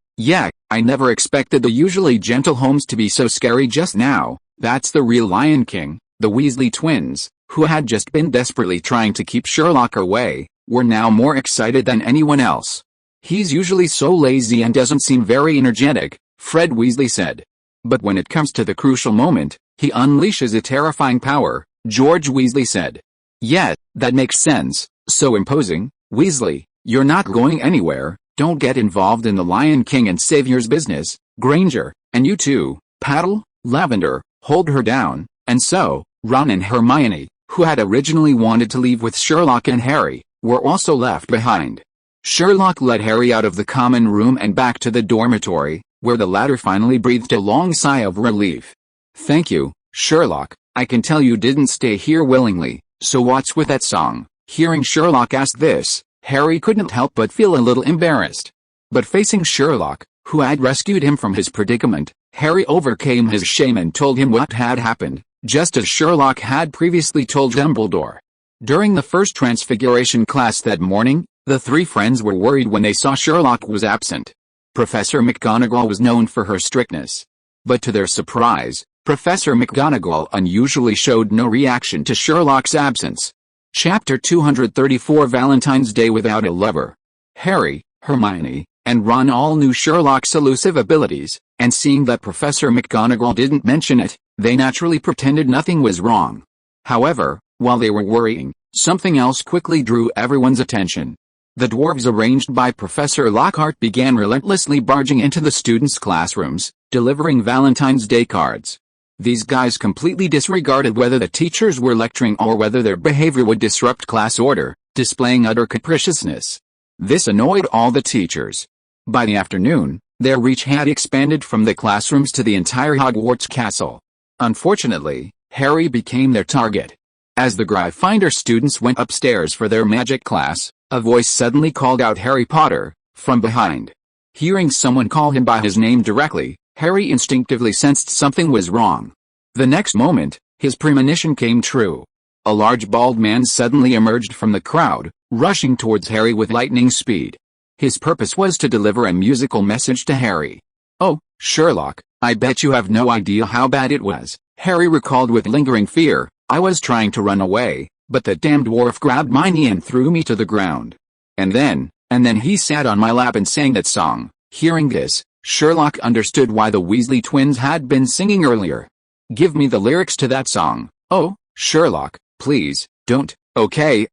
I never expected the usually gentle Holmes to be so scary just now. That's the real Lion King. The Weasley twins, who had just been desperately trying to keep Sherlock away, were now more excited than anyone else. He's usually so lazy and doesn't seem very energetic, Fred Weasley said. But when it comes to the crucial moment, he unleashes a terrifying power, George Weasley said. Yeah, that makes sense. So imposing. Weasley, you're not going anywhere. Don't get involved in the Lion King and Savior's business. Granger, and you too, Paddle, Lavender, hold her down. And so, Ron and Hermione, who had originally wanted to leave with Sherlock and Harry, were also left behind. Sherlock led Harry out of the common room and back to the dormitory, where the latter finally breathed a long sigh of relief. Thank you, Sherlock. I can tell you didn't stay here willingly, so what's with that song? Hearing Sherlock ask this, Harry couldn't help but feel a little embarrassed. But facing Sherlock, who had rescued him from his predicament, Harry overcame his shame and told him what had happened, just as Sherlock had previously told Dumbledore. During the first Transfiguration class that morning, the three friends were worried when they saw Sherlock was absent. Professor McGonagall was known for her strictness. But to their surprise, Professor McGonagall unusually showed no reaction to Sherlock's absence. Chapter 234 Valentine's Day Without a Lover. Harry, Hermione, and Ron all knew Sherlock's elusive abilities, and seeing that Professor McGonagall didn't mention it, they naturally pretended nothing was wrong. However, while they were worrying, something else quickly drew everyone's attention. The dwarves arranged by Professor Lockhart began relentlessly barging into the students' classrooms, delivering Valentine's Day cards. These guys completely disregarded whether the teachers were lecturing or whether their behavior would disrupt class order, displaying utter capriciousness. This annoyed all the teachers. By the afternoon, their reach had expanded from the classrooms to the entire Hogwarts castle. Unfortunately, Harry became their target. As the Gryffindor students went upstairs for their magic class, a voice suddenly called out Harry Potter from behind. Hearing someone call him by his name directly, Harry instinctively sensed something was wrong. The next moment, his premonition came true. A large bald man suddenly emerged from the crowd, rushing towards Harry with lightning speed. His purpose was to deliver a musical message to Harry. "Oh, Sherlock, I bet you have no idea how bad it was," Harry recalled with lingering fear. "I was trying to run away, but the damned dwarf grabbed my knee and threw me to the ground. And then he sat on my lap and sang that song." Hearing this, Sherlock understood why the Weasley twins had been singing earlier. "Give me the lyrics to that song." "Oh, Sherlock, please, don't." Okay,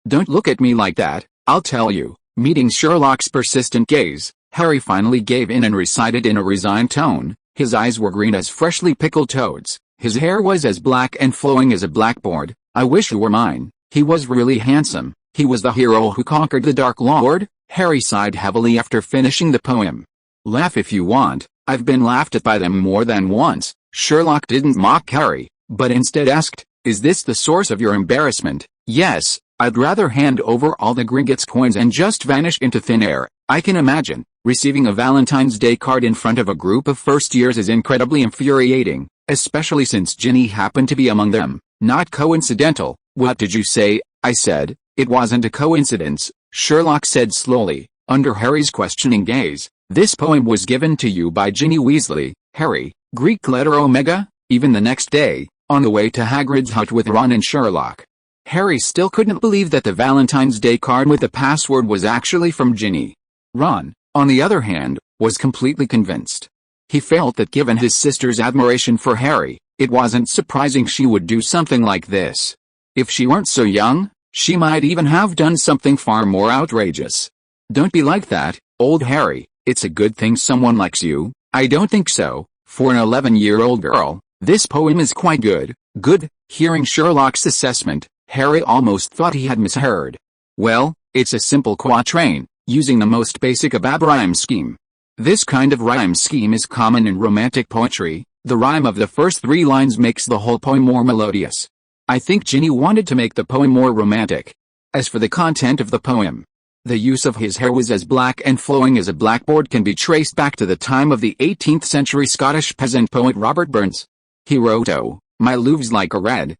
don't look at me like that, I'll tell you." Meeting Sherlock's persistent gaze, Harry finally gave in and recited in a resigned tone. His eyes were green as freshly pickled toads. His hair was as black and flowing as a blackboard. "I wish you were mine. He was really handsome. He was the hero who conquered the Dark Lord." Harry sighed heavily after finishing the poem. "Laugh if you want, I've been laughed at by them more than once." Sherlock didn't mock Harry, but instead asked, "Is this the source of your embarrassment?" "Yes, I'd rather hand over all the Gringotts coins and just vanish into thin air. I can imagine. Receiving a Valentine's Day card in front of a group of first years is incredibly infuriating, especially since Ginny happened to be among them. Not coincidental." "What did you say?" I said, "It wasn't a coincidence," Sherlock said slowly, under Harry's questioning gaze. "This poem was given to you by Ginny Weasley, Harry, Greek letter Omega." Even the next day, on the way to Hagrid's hut with Ron and Sherlock, Harry still couldn't believe that the Valentine's Day card with the password was actually from Ginny. Ron, on the other hand, was completely convinced. He felt that given his sister's admiration for Harry, it wasn't surprising she would do something like this. If she weren't so young, she might even have done something far more outrageous. "Don't be like that, old Harry. It's a good thing someone likes you." "I don't think so. For an 11-year-old girl, this poem is quite good." "Good?" Hearing Sherlock's assessment, Harry almost thought he had misheard. "Well, it's a simple quatrain, using the most basic ABAB rhyme scheme. This kind of rhyme scheme is common in romantic poetry. The rhyme of the first 3 lines makes the whole poem more melodious." I think Ginny wanted to make the poem more romantic. As for the content of the poem, the use of his hair was as black and flowing as a blackboard can be traced back to the time of the 18th century Scottish peasant poet Robert Burns. He wrote, "Oh, my love's like a red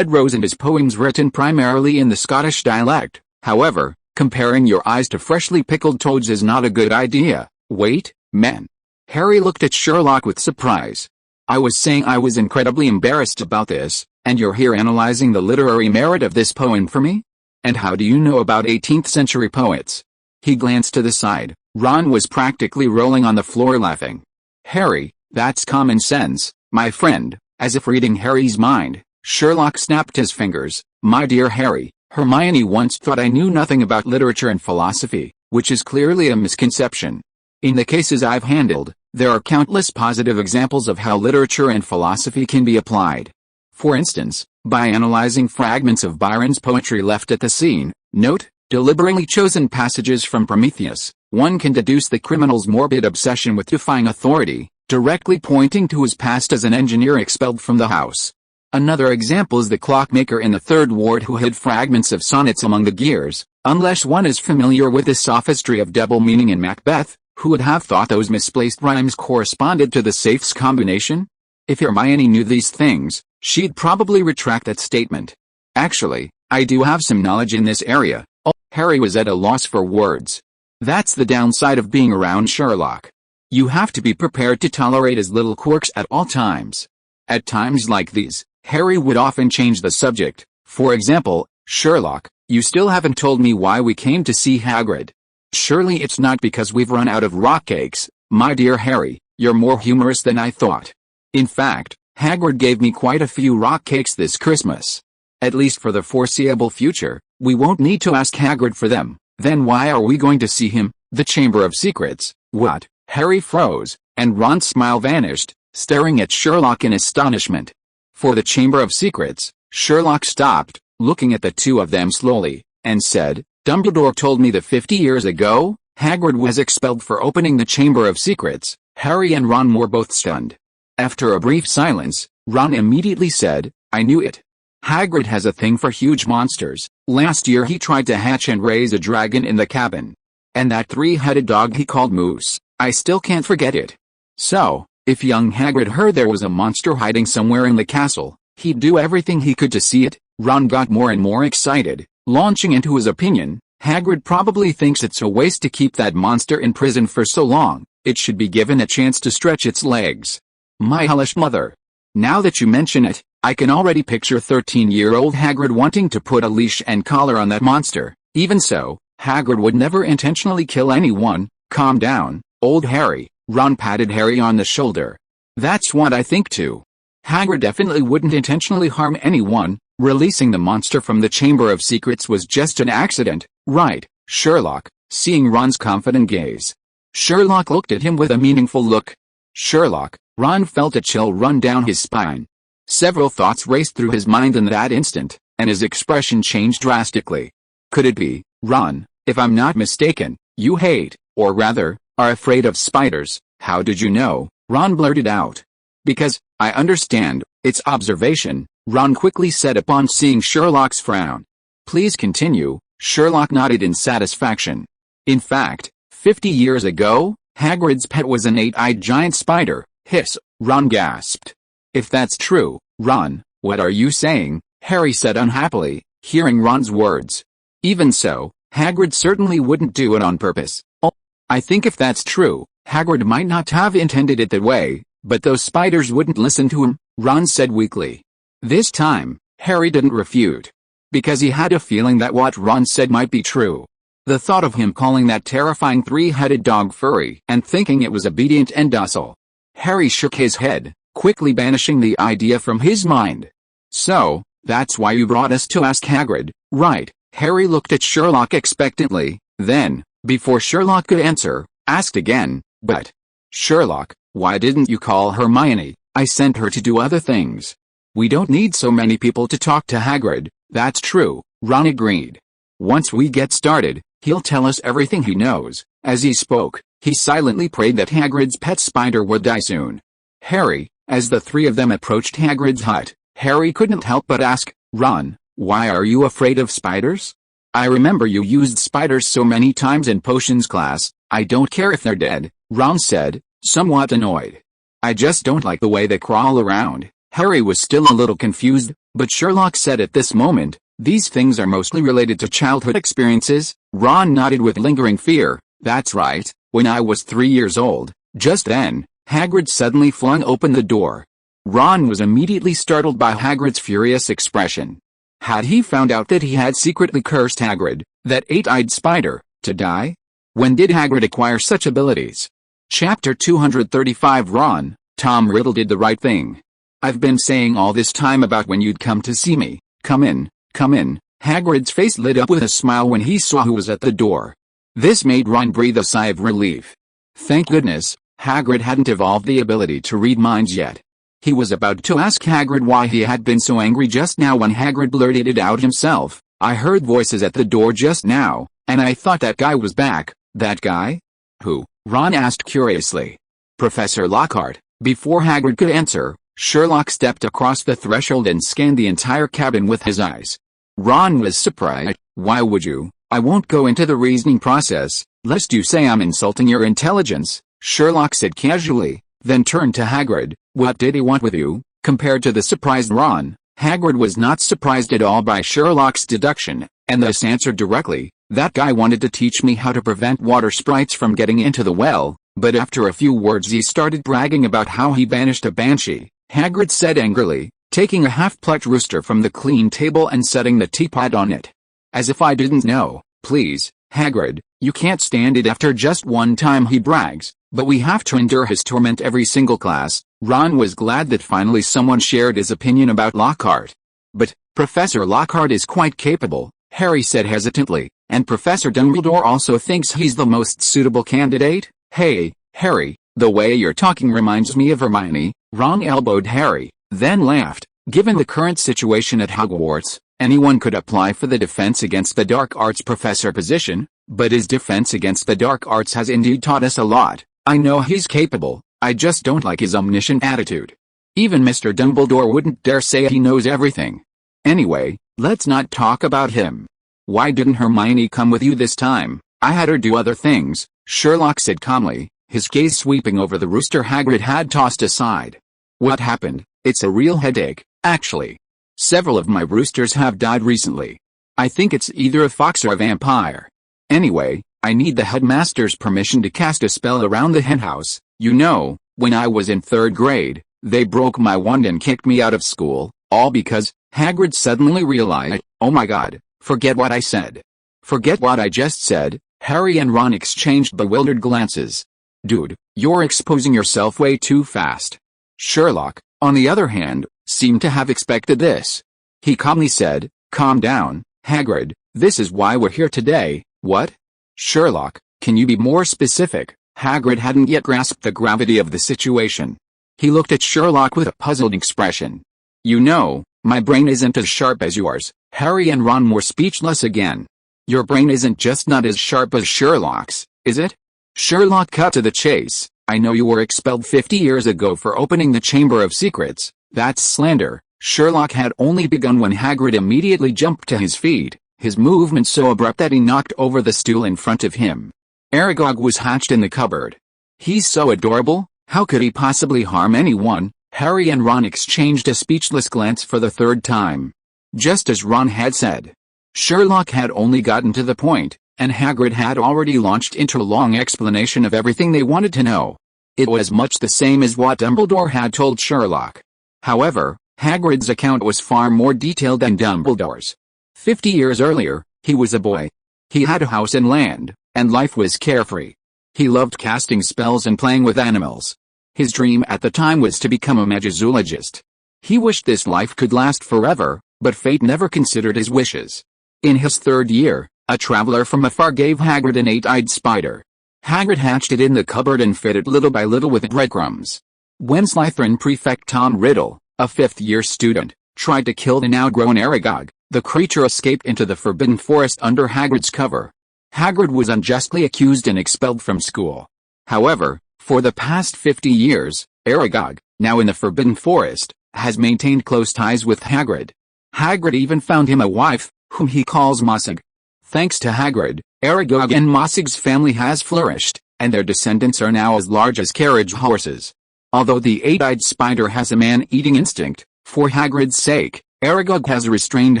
rose," in his poems written primarily in the Scottish dialect. However, comparing your eyes to freshly pickled toads is not a good idea. "Wait, man." Harry looked at Sherlock with surprise. "I was saying I was incredibly embarrassed about this, and you're here analyzing the literary merit of this poem for me? And how do you know about 18th century poets?" He glanced to the side. Ron was practically rolling on the floor laughing. "Harry, that's common sense, my friend." As if reading Harry's mind, Sherlock snapped his fingers. "My dear Harry, Hermione once thought I knew nothing about literature and philosophy, which is clearly a misconception. In the cases I've handled, there are countless positive examples of how literature and philosophy can be applied. For instance, by analyzing fragments of Byron's poetry left at the scene, note, deliberately chosen passages from Prometheus, one can deduce the criminal's morbid obsession with defying authority, directly pointing to his past as an engineer expelled from the house. Another example is the clockmaker in the Third Ward who hid fragments of sonnets among the gears. Unless one is familiar with the sophistry of double meaning in Macbeth, who would have thought those misplaced rhymes corresponded to the safes combination? If Hermione knew these things, she'd probably retract that statement. "Actually, I do have some knowledge in this area." Oh, Harry was at a loss for words. That's the downside of being around Sherlock. You have to be prepared to tolerate his little quirks at all times. At times like these, Harry would often change the subject. For example, "Sherlock, you still haven't told me why we came to see Hagrid." "Surely it's not because we've run out of rock cakes." "My dear Harry, you're more humorous than I thought. In fact, Hagrid gave me quite a few rock cakes this Christmas. At least for the foreseeable future, we won't need to ask Hagrid for them." "Then why are we going to see him?" "The Chamber of Secrets." "What?" Harry froze, and Ron's smile vanished, staring at Sherlock in astonishment. "For the Chamber of Secrets." Sherlock stopped, looking at the two of them slowly, and said, "Dumbledore told me that 50 years ago, Hagrid was expelled for opening the Chamber of Secrets. Harry and Ron were both stunned. After a brief silence, Ron immediately said, "I knew it. Hagrid has a thing for huge monsters. Last year he tried to hatch and raise a dragon in the cabin. And that three-headed dog he called Moose, I still can't forget it. So, if young Hagrid heard there was a monster hiding somewhere in the castle, he'd do everything he could to see it." Ron got more and more excited, launching into his opinion. "Hagrid probably thinks it's a waste to keep that monster in prison for so long. It should be given a chance to stretch its legs. My hellish mother. Now that you mention it, I can already picture 13-year-old Hagrid wanting to put a leash and collar on that monster. Even so, Hagrid would never intentionally kill anyone." "Calm down, old Harry." Ron patted Harry on the shoulder. "That's what I think too. Hagrid definitely wouldn't intentionally harm anyone. Releasing the monster from the Chamber of Secrets was just an accident, right, Sherlock?" Seeing Ron's confident gaze, Sherlock looked at him with a meaningful look. "Sherlock?" Ron felt a chill run down his spine. Several thoughts raced through his mind in that instant, and his expression changed drastically. "Could it be, Ron, if I'm not mistaken, you hate, or rather, are afraid of spiders?" "How did you know?" Ron blurted out. "Because, I understand, it's observation," Ron quickly said upon seeing Sherlock's frown. "Please continue." Sherlock nodded in satisfaction. "In fact, 50 years ago, Hagrid's pet was an eight-eyed giant spider." "Hiss," Ron gasped. "If that's true, Ron, what are you saying?" Harry said unhappily, hearing Ron's words. "Even so, Hagrid certainly wouldn't do it on purpose." "Oh, I think if that's true, Hagrid might not have intended it that way, but those spiders wouldn't listen to him," Ron said weakly. This time, Harry didn't refute, because he had a feeling that what Ron said might be true. The thought of him calling that terrifying three-headed dog furry and thinking it was obedient and docile. Harry shook his head, quickly banishing the idea from his mind. "So, that's why you brought us to ask Hagrid, right?" Harry looked at Sherlock expectantly, then, before Sherlock could answer, asked again, "But, Sherlock, why didn't you call Hermione?" "I sent her to do other things. We don't need so many people to talk to Hagrid." "That's true," Ron agreed. "Once we get started, he'll tell us everything he knows." As he spoke, he silently prayed that Hagrid's pet spider would die soon. "Harry," as the three of them approached Hagrid's hut, Harry couldn't help but ask, "Ron, why are you afraid of spiders?" "I remember you used spiders so many times in potions class." "I don't care if they're dead," Ron said, somewhat annoyed. "I just don't like the way they crawl around." Harry was still a little confused, but Sherlock said at this moment, "These things are mostly related to childhood experiences." Ron nodded with lingering fear. "That's right, when I was 3 years old." Just then, Hagrid suddenly flung open the door. Ron was immediately startled by Hagrid's furious expression. Had he found out that he had secretly cursed Hagrid, that eight-eyed spider, to die? When did Hagrid acquire such abilities? Chapter 235 Ron, Tom Riddle did the right thing. "I've been saying all this time about when you'd come to see me. Come in, come in." Hagrid's face lit up with a smile when he saw who was at the door. This made Ron breathe a sigh of relief. Thank goodness, Hagrid hadn't evolved the ability to read minds yet. He was about to ask Hagrid why he had been so angry just now when Hagrid blurted it out himself. "I heard voices at the door just now, and I thought that guy was back." "That guy? Who?" Ron asked curiously. "Professor Lockhart." Before Hagrid could answer, Sherlock stepped across the threshold and scanned the entire cabin with his eyes. Ron was surprised. "Why would you?" "I won't go into the reasoning process, lest you say I'm insulting your intelligence," Sherlock said casually, then turned to Hagrid. "What did he want with you?" Compared to the surprised Ron, Hagrid was not surprised at all by Sherlock's deduction, and thus answered directly, "That guy wanted to teach me how to prevent water sprites from getting into the well." But after a few words he started bragging about how he banished a banshee. Hagrid said angrily, taking a half-plucked rooster from the clean table and setting the teapot on it. "As if I didn't know." "Please, Hagrid, you can't stand it after just one time he brags." "But we have to endure his torment every single class." Ron was glad that finally someone shared his opinion about Lockhart. "But, Professor Lockhart is quite capable," Harry said hesitantly, "and Professor Dumbledore also thinks he's the most suitable candidate." "Hey, Harry, the way you're talking reminds me of Hermione." Ron elbowed Harry, then laughed. "Given the current situation at Hogwarts, anyone could apply for the Defense Against the Dark Arts professor position. But his defense against the dark arts has indeed taught us a lot. I know he's capable, I just don't like his omniscient attitude. Even Mr. Dumbledore wouldn't dare say he knows everything. Anyway, let's not talk about him. Why didn't Hermione come with you this time? I had her do other things, Sherlock said calmly, his gaze sweeping over the rooster Hagrid had tossed aside. What happened? It's a real headache, actually. Several of my roosters have died recently. I think it's either a fox or a vampire. Anyway, I need the headmaster's permission to cast a spell around the henhouse. You know, when I was in 3rd grade, they broke my wand and kicked me out of school, all because Hagrid suddenly realized, oh my god, forget what I said. Forget what I just said. Harry and Ron exchanged bewildered glances. Dude, you're exposing yourself way too fast. Sherlock, on the other hand, seemed to have expected this. He calmly said, calm down, Hagrid, this is why we're here today. What? Sherlock, can you be more specific? Hagrid hadn't yet grasped the gravity of the situation. He looked at Sherlock with a puzzled expression. You know, my brain isn't as sharp as yours. Harry and Ron were speechless again. Your brain isn't just not as sharp as Sherlock's, is it? Sherlock cut to the chase. I know you were expelled 50 years ago for opening the Chamber of Secrets. That's slander. Sherlock had only begun when Hagrid immediately jumped to his feet, his movement so abrupt that he knocked over the stool in front of him. Aragog was hatched in the cupboard. He's so adorable, how could he possibly harm anyone? Harry and Ron exchanged a speechless glance for the 3rd time. Just as Ron had said. Sherlock had only gotten to the point, and Hagrid had already launched into a long explanation of everything they wanted to know. It was much the same as what Dumbledore had told Sherlock. However, Hagrid's account was far more detailed than Dumbledore's. 50 years earlier, he was a boy. He had a house and land, and life was carefree. He loved casting spells and playing with animals. His dream at the time was to become a magizoologist. He wished this life could last forever, but fate never considered his wishes. In his 3rd year, a traveler from afar gave Hagrid an 8-eyed spider. Hagrid hatched it in the cupboard and fed it little by little with breadcrumbs. When Slytherin prefect Tom Riddle, a 5th-year student, tried to kill the now-grown Aragog, the creature escaped into the Forbidden Forest under Hagrid's cover. Hagrid was unjustly accused and expelled from school. However, for the past 50 years, Aragog, now in the Forbidden Forest, has maintained close ties with Hagrid. Hagrid even found him a wife, whom he calls Mossig. Thanks to Hagrid, Aragog and Mossig's family has flourished, and their descendants are now as large as carriage horses. Although the 8-eyed spider has a man-eating instinct, for Hagrid's sake, Aragog has restrained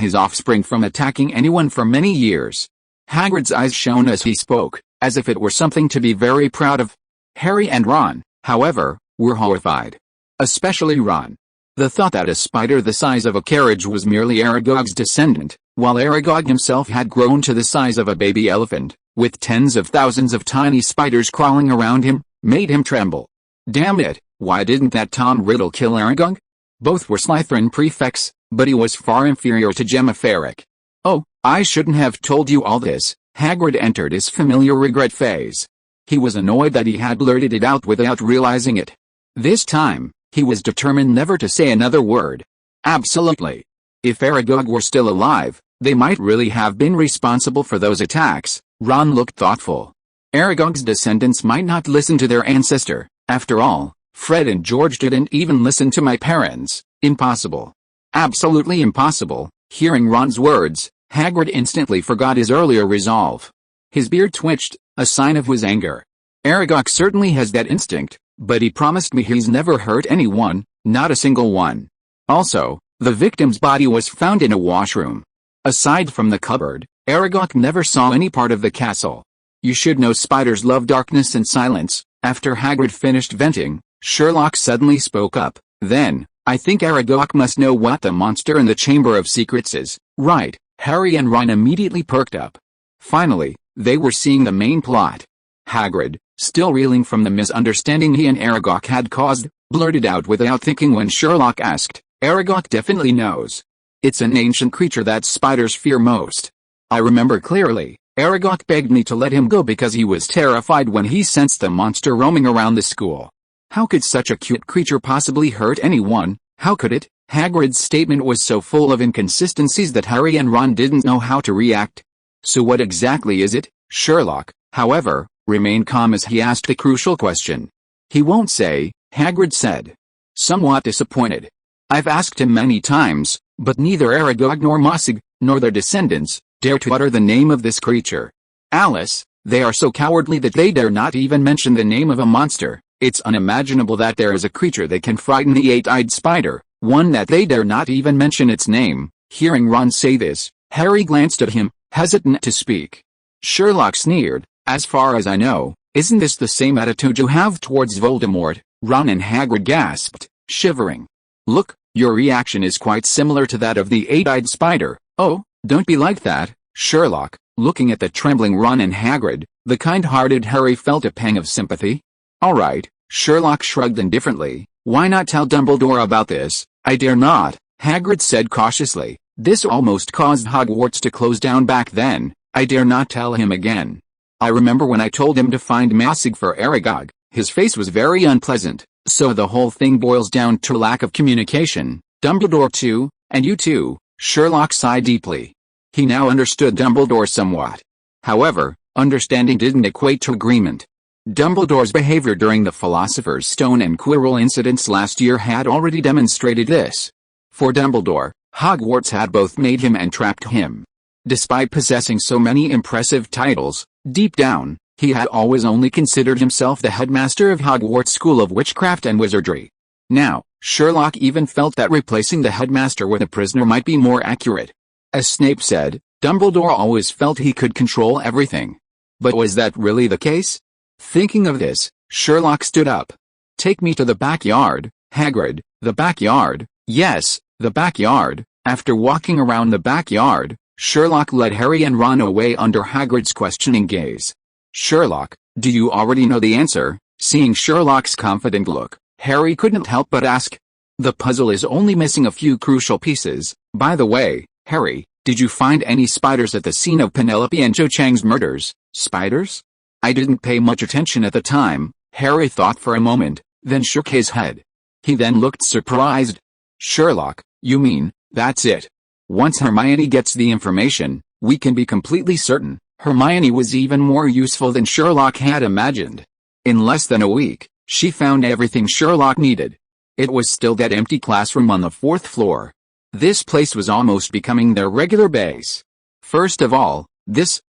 his offspring from attacking anyone for many years. Hagrid's eyes shone as he spoke, as if it were something to be very proud of. Harry and Ron, however, were horrified. Especially Ron. The thought that a spider the size of a carriage was merely Aragog's descendant, while Aragog himself had grown to the size of a baby elephant, with tens of thousands of tiny spiders crawling around him, made him tremble. Damn it, why didn't that Tom Riddle kill Aragog? Both were Slytherin prefects, but he was far inferior to Gemma Ferrick. Oh, I shouldn't have told you all this. Hagrid entered his familiar regret phase. He was annoyed that he had blurted it out without realizing it. This time, he was determined never to say another word. Absolutely. If Aragog were still alive, they might really have been responsible for those attacks. Ron looked thoughtful. Aragog's descendants might not listen to their ancestor. After all, Fred and George didn't even listen to my parents. Impossible. Absolutely impossible. Hearing Ron's words, Hagrid instantly forgot his earlier resolve. His beard twitched, a sign of his anger. Aragog certainly has that instinct, but he promised me he's never hurt anyone, not a single one. Also, the victim's body was found in a washroom. Aside from the cupboard, Aragog never saw any part of the castle. You should know spiders love darkness and silence. After Hagrid finished venting, Sherlock suddenly spoke up. Then, I think Aragog must know what the monster in the Chamber of Secrets is, right? Harry and Ron immediately perked up. Finally, they were seeing the main plot. Hagrid, still reeling from the misunderstanding he and Aragog had caused, blurted out without thinking when Sherlock asked, Aragog definitely knows. It's an ancient creature that spiders fear most. I remember clearly, Aragog begged me to let him go because he was terrified when he sensed the monster roaming around the school. How could such a cute creature possibly hurt anyone? How could it? Hagrid's statement was so full of inconsistencies that Harry and Ron didn't know how to react. So what exactly is it? Sherlock, however, remained calm as he asked a crucial question. "He won't say," Hagrid said, somewhat disappointed. "I've asked him many times, but neither Aragog nor Mossig, nor their descendants, dare to utter the name of this creature. Alice, they are so cowardly that they dare not even mention the name of a monster. It's unimaginable that there is a creature that can frighten the eight-eyed spider, one that they dare not even mention its name." Hearing Ron say this, Harry glanced at him, hesitant to speak. Sherlock sneered. "As far as I know, isn't this the same attitude you have towards Voldemort?" Ron and Hagrid gasped, shivering. "Look, your reaction is quite similar to that of the eight-eyed spider." "Oh, don't be like that, Sherlock." Looking at the trembling Ron and Hagrid, the kind-hearted Harry felt a pang of sympathy. "All right," Sherlock shrugged indifferently. "Why not tell Dumbledore about this?" "I dare not," Hagrid said cautiously. "This almost caused Hogwarts to close down back then. I dare not tell him again. I remember when I told him to find Mossig for Aragog, his face was very unpleasant, so the whole thing boils down to lack of communication. Dumbledore too, and you too." Sherlock sighed deeply. He now understood Dumbledore somewhat. However, understanding didn't equate to agreement. Dumbledore's behavior during the Philosopher's Stone and Quirrell incidents last year had already demonstrated this. For Dumbledore, Hogwarts had both made him and trapped him. Despite possessing so many impressive titles, deep down, he had always only considered himself the headmaster of Hogwarts School of Witchcraft and Wizardry. Now, Sherlock even felt that replacing the headmaster with a prisoner might be more accurate. As Snape said, Dumbledore always felt he could control everything. But was that really the case? Thinking of this, Sherlock stood up. "Take me to the backyard, Hagrid." "The backyard?" "Yes, the backyard." After walking around the backyard, Sherlock led Harry and Ron away under Hagrid's questioning gaze. "Sherlock, do you already know the answer?" Seeing Sherlock's confident look, Harry couldn't help but ask. "The puzzle is only missing a few crucial pieces. By the way, Harry, did you find any spiders at the scene of Penelope and Cho Chang's murders?" "Spiders?" "I didn't pay much attention at the time." Harry thought for a moment, then shook his head. He then looked surprised. "Sherlock, you mean, that's it? Once Hermione gets the information, we can be completely certain." Hermione was even more useful than Sherlock had imagined. In less than a week, she found everything Sherlock needed. It was still that empty classroom on the 4th floor. This place was almost becoming their regular base. First of all,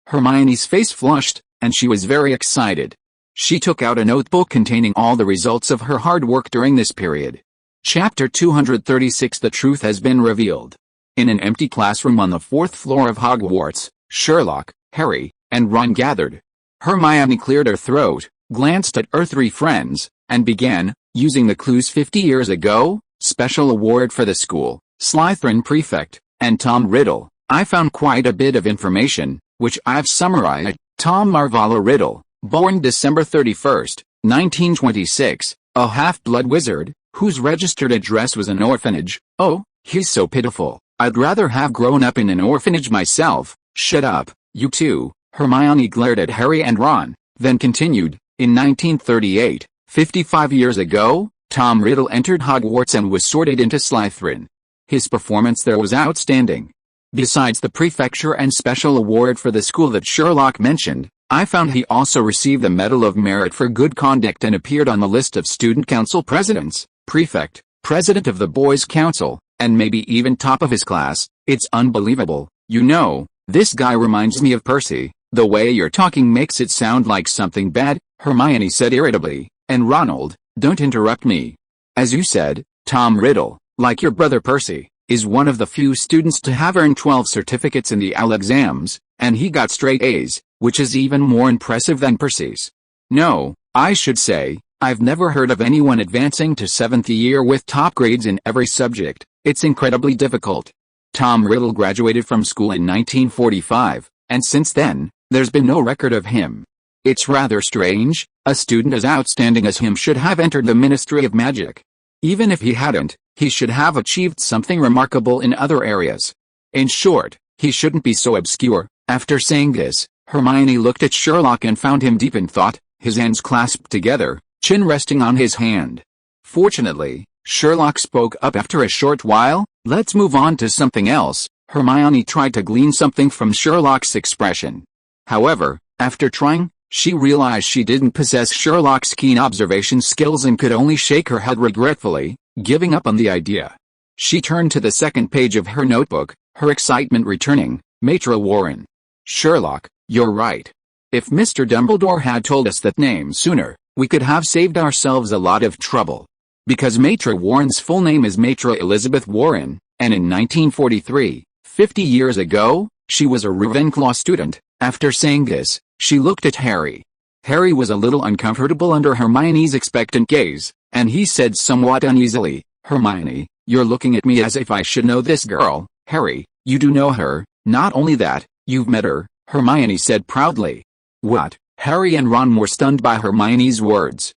Hermione's face flushed, and she was very excited. She took out a notebook containing all the results of her hard work during this period. Chapter 236 The Truth Has Been Revealed. In an empty classroom on the 4th floor of Hogwarts, Sherlock, Harry, and Ron gathered. Hermione cleared her throat, glanced at her three friends, and began, using the clues 50 years ago, special award for the school, Slytherin prefect, and Tom Riddle. "I found quite a bit of information, which I've summarized." Tom Marvolo Riddle, born December 31, 1926, a half-blood wizard, whose registered address was an orphanage. "Oh, he's so pitiful. I'd rather have grown up in an orphanage myself." "Shut up, you two." Hermione glared at Harry and Ron, then continued. In 1938, 55 years ago, Tom Riddle entered Hogwarts and was sorted into Slytherin. His performance there was outstanding. Besides the prefecture and special award for the school that Sherlock mentioned, I found he also received the Medal of Merit for good conduct and appeared on the list of student council presidents, prefect, president of the boys' council, and maybe even top of his class. It's unbelievable. You know, this guy reminds me of Percy. The way you're talking makes it sound like something bad, Hermione said irritably. And Ronald, don't interrupt me. As you said, Tom Riddle, like your brother Percy, is one of the few students to have earned 12 certificates in the AL exams, and he got straight A's, which is even more impressive than Percy's. No, I should say, I've never heard of anyone advancing to 7th year with top grades in every subject. It's incredibly difficult. Tom Riddle graduated from school in 1945, and since then, there's been no record of him. It's rather strange. A student as outstanding as him should have entered the Ministry of Magic. Even if he hadn't, he should have achieved something remarkable in other areas. In short, he shouldn't be so obscure. After saying this, Hermione looked at Sherlock and found him deep in thought, his hands clasped together, chin resting on his hand. Fortunately, Sherlock spoke up after a short while. Let's move on to something else. Hermione tried to glean something from Sherlock's expression. However, After trying, she realized she didn't possess Sherlock's keen observation skills and could only shake her head regretfully, giving up on the idea. She turned to the second page of her notebook, her excitement returning. Maitre Warren. Sherlock, you're right. If Mr. Dumbledore had told us that name sooner, we could have saved ourselves a lot of trouble. Because Maitre Warren's full name is Maitre Elizabeth Warren, and in 1943, 50 years ago, she was a Ravenclaw student. After saying this, she looked at Harry. Harry was a little uncomfortable under Hermione's expectant gaze, and he said somewhat uneasily, Hermione, you're looking at me as if I should know this girl. Harry, you do know her. Not only that, you've met her, Hermione said proudly. What? Harry and Ron were stunned by Hermione's words.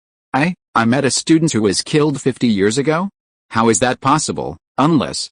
I met a student who was killed 50 years ago? How is that possible? Unless,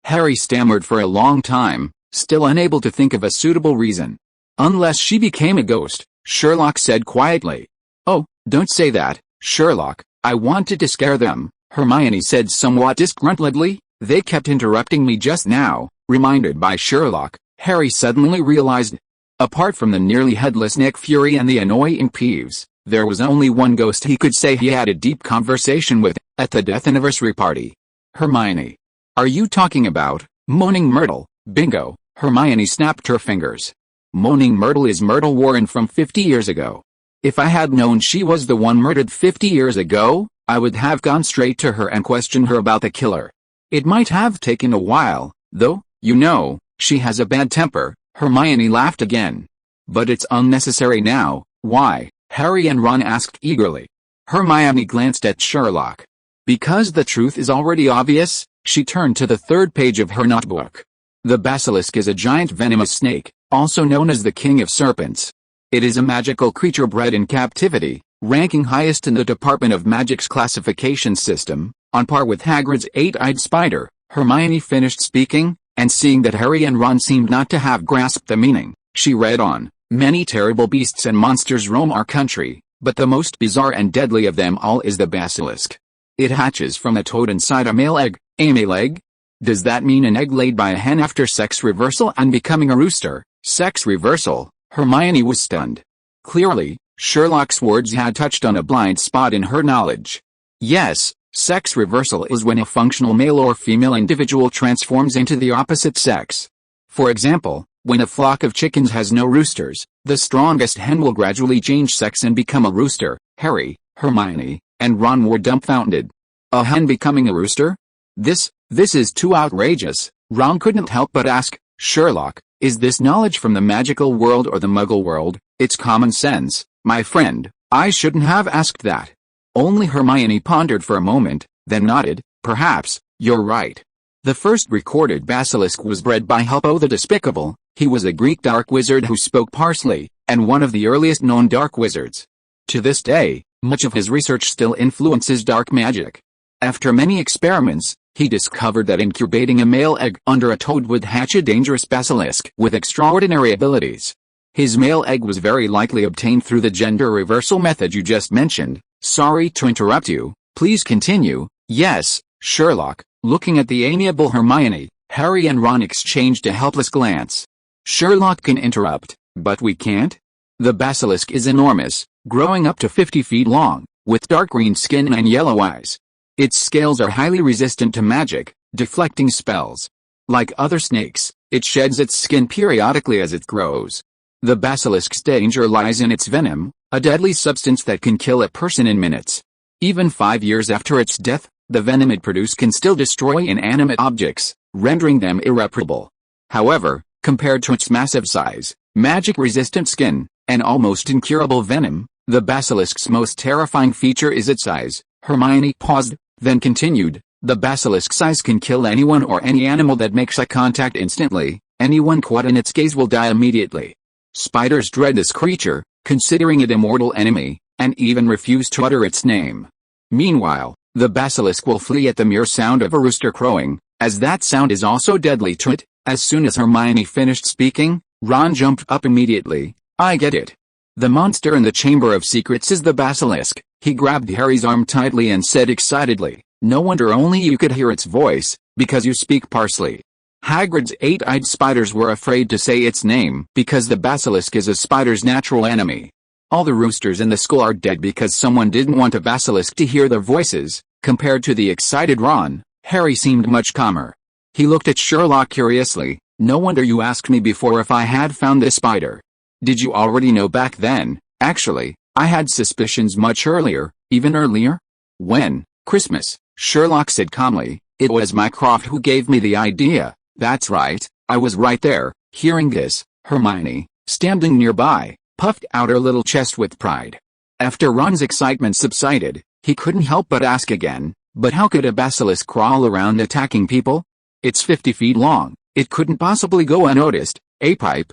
Harry stammered for a long time, still unable to think of a suitable reason. Unless she became a ghost, Sherlock said quietly. Oh, don't say that, Sherlock, I wanted to scare them, Hermione said somewhat disgruntledly. They kept interrupting me just now. Reminded by Sherlock, Harry suddenly realized. Apart from the nearly headless Nick Fury and the annoying Peeves, there was only one ghost he could say he had a deep conversation with, at the death anniversary party. Hermione. Are you talking about Moaning Myrtle? Bingo, Hermione snapped her fingers. Moaning Myrtle is Myrtle Warren from 50 years ago. If I had known she was the one murdered 50 years ago, I would have gone straight to her and questioned her about the killer. It might have taken a while, though, you know, she has a bad temper, Hermione laughed again. But it's unnecessary now. Why? Harry and Ron asked eagerly. Hermione glanced at Sherlock. Because the truth is already obvious, she turned to the third page of her notebook. The basilisk is a giant venomous snake, also known as the king of serpents. It is a magical creature bred in captivity, ranking highest in the Department of Magic's classification system, on par with Hagrid's eight-eyed spider. Hermione finished speaking, and seeing that Harry and Ron seemed not to have grasped the meaning, she read on. Many terrible beasts and monsters roam our country, but the most bizarre and deadly of them all is the basilisk. It hatches from a toad inside a male egg. A male egg? Does that mean an egg laid by a hen after sex reversal and becoming a rooster? Sex reversal? Hermione was stunned. Clearly, Sherlock's words had touched on a blind spot in her knowledge. Yes, sex reversal is when a functional male or female individual transforms into the opposite sex. For example, when a flock of chickens has no roosters, the strongest hen will gradually change sex and become a rooster. Harry, Hermione, and Ron were dumbfounded. A hen becoming a rooster? This is too outrageous. Ron couldn't help but ask, Sherlock, is this knowledge from the magical world or the muggle world? It's common sense, my friend. I shouldn't have asked that. Only Hermione pondered for a moment, then nodded. Perhaps, you're right. The first recorded basilisk was bred by Helpo the Despicable. He was a Greek dark wizard who spoke parsley, and one of the earliest known dark wizards. To this day, much of his research still influences dark magic. After many experiments, he discovered that incubating a male egg under a toad would hatch a dangerous basilisk with extraordinary abilities. His male egg was very likely obtained through the gender reversal method you just mentioned. Sorry to interrupt you, please continue. Yes, Sherlock. Looking at the amiable Hermione, Harry and Ron exchanged a helpless glance. Sherlock can interrupt, but we can't? The basilisk is enormous, growing up to 50 feet long, with dark green skin and yellow eyes. Its scales are highly resistant to magic, deflecting spells. Like other snakes, it sheds its skin periodically as it grows. The basilisk's danger lies in its venom, a deadly substance that can kill a person in minutes. Even 5 years after its death, the venom it produces can still destroy inanimate objects, rendering them irreparable. However, compared to its massive size, magic-resistant skin, and almost incurable venom, the basilisk's most terrifying feature is its size. Hermione paused, then continued, the basilisk's size can kill anyone or any animal that makes eye contact instantly. Anyone caught in its gaze will die immediately. Spiders dread this creature, considering it a mortal enemy, and even refuse to utter its name. Meanwhile, the basilisk will flee at the mere sound of a rooster crowing, as that sound is also deadly to it. As soon as Hermione finished speaking, Ron jumped up immediately. I get it. The monster in the Chamber of Secrets is the basilisk. He grabbed Harry's arm tightly and said excitedly, no wonder only you could hear its voice, because you speak parsley. Hagrid's eight-eyed spiders were afraid to say its name because the basilisk is a spider's natural enemy. All the roosters in the school are dead because someone didn't want a basilisk to hear their voices. Compared to the excited Ron, Harry seemed much calmer. He looked at Sherlock curiously. No wonder you asked me before if I had found the spider. Did you already know back then? Actually, I had suspicions much earlier, even earlier. When? Christmas, Sherlock said calmly. It was Mycroft who gave me the idea. That's right, I was right there. Hearing this, Hermione, standing nearby, puffed out her little chest with pride. After Ron's excitement subsided, he couldn't help but ask again, but how could a basilisk crawl around attacking people? It's 50 feet long, it couldn't possibly go unnoticed. A pipe,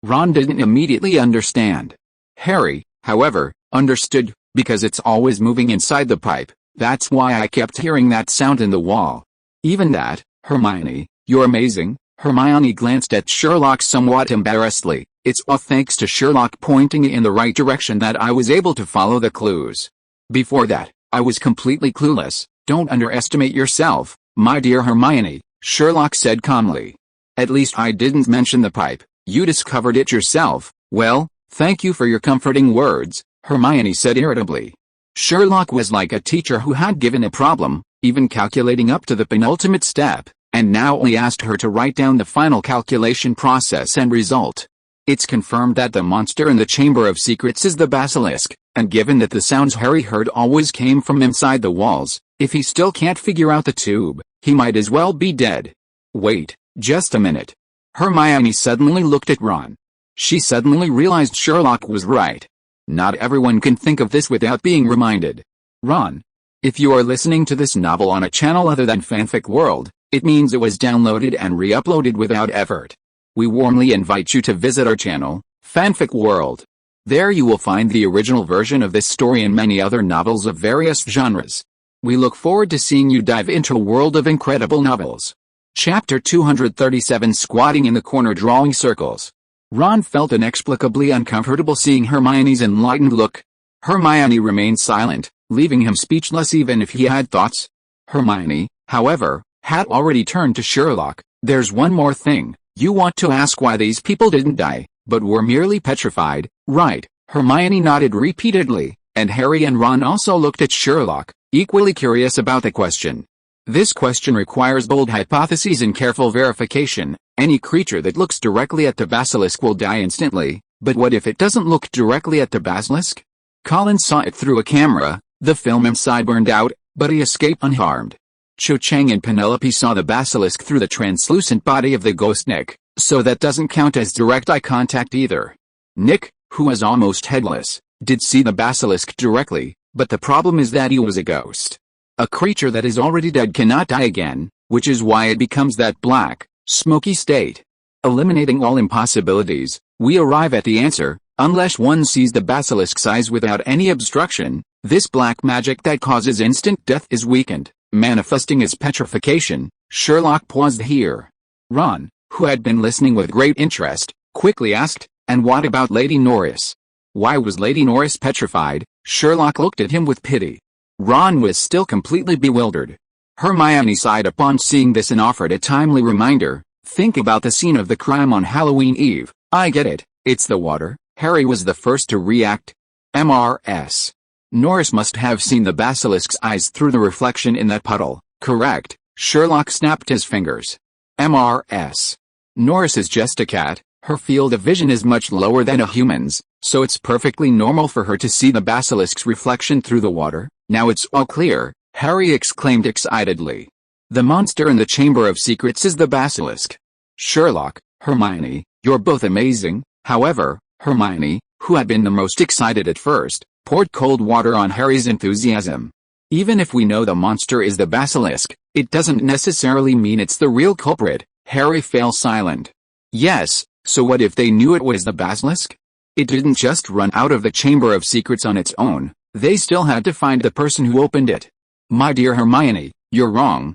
Ron didn't immediately understand. Harry, however, understood, because it's always moving inside the pipe. That's why I kept hearing that sound in the wall. Even that, Hermione, you're amazing. Hermione glanced at Sherlock somewhat embarrassedly. It's all thanks to Sherlock pointing in the right direction that I was able to follow the clues. Before that, I was completely clueless. Don't underestimate yourself, my dear Hermione, Sherlock said calmly. At least I didn't mention the pipe. You discovered it yourself. Well, thank you for your comforting words, Hermione said irritably. Sherlock was like a teacher who had given a problem, even calculating up to the penultimate step, and now he asked her to write down the final calculation process and result. It's confirmed that the monster in the Chamber of Secrets is the basilisk, and given that the sounds Harry heard always came from inside the walls, if he still can't figure out the tube, he might as well be dead. Wait, just a minute. Hermione suddenly looked at Ron. She suddenly realized Sherlock was right. Not everyone can think of this without being reminded. Ron, if you are listening to this novel on a channel other than Fanfic World, it means it was downloaded and re-uploaded without effort. We warmly invite you to visit our channel, Fanfic World. There you will find the original version of this story and many other novels of various genres. We look forward to seeing you dive into a world of incredible novels. Chapter 237 Squatting in the corner drawing circles. Ron felt inexplicably uncomfortable seeing Hermione's enlightened look. Hermione remained silent, leaving him speechless even if he had thoughts. Hermione, however, had already turned to Sherlock. There's one more thing. You want to ask why these people didn't die, but were merely petrified, right? Hermione nodded repeatedly, and Harry and Ron also looked at Sherlock, equally curious about the question. This question requires bold hypotheses and careful verification. Any creature that looks directly at the basilisk will die instantly, but what if it doesn't look directly at the basilisk? Colin saw it through a camera, the film inside burned out, but he escaped unharmed. Cho Chang and Penelope saw the basilisk through the translucent body of the ghost Nick, so that doesn't count as direct eye contact either. Nick, who was almost headless, did see the basilisk directly, but the problem is that he was a ghost. A creature that is already dead cannot die again, which is why it becomes that black, smoky state. Eliminating all impossibilities, we arrive at the answer, unless one sees the basilisk's eyes without any obstruction, this black magic that causes instant death is weakened, manifesting as petrification. Sherlock paused here. Ron, who had been listening with great interest, quickly asked, and what about Lady Norris? Why was Lady Norris petrified? Sherlock looked at him with pity. Ron was still completely bewildered. Hermione sighed upon seeing this and offered a timely reminder. Think about the scene of the crime on Halloween Eve. I get it, it's the water. Harry was the first to react. Mrs. Norris must have seen the basilisk's eyes through the reflection in that puddle, correct? Sherlock snapped his fingers. Mrs. Norris is just a cat. Her field of vision is much lower than a human's, so it's perfectly normal for her to see the basilisk's reflection through the water. Now it's all clear, Harry exclaimed excitedly. The monster in the Chamber of Secrets is the basilisk. Sherlock, Hermione, you're both amazing. However, Hermione, who had been the most excited at first, poured cold water on Harry's enthusiasm. Even if we know the monster is the basilisk, it doesn't necessarily mean it's the real culprit. Harry fell silent. Yes, so what if they knew it was the basilisk? It didn't just run out of the Chamber of Secrets on its own. They still had to find the person who opened it. My dear Hermione, you're wrong.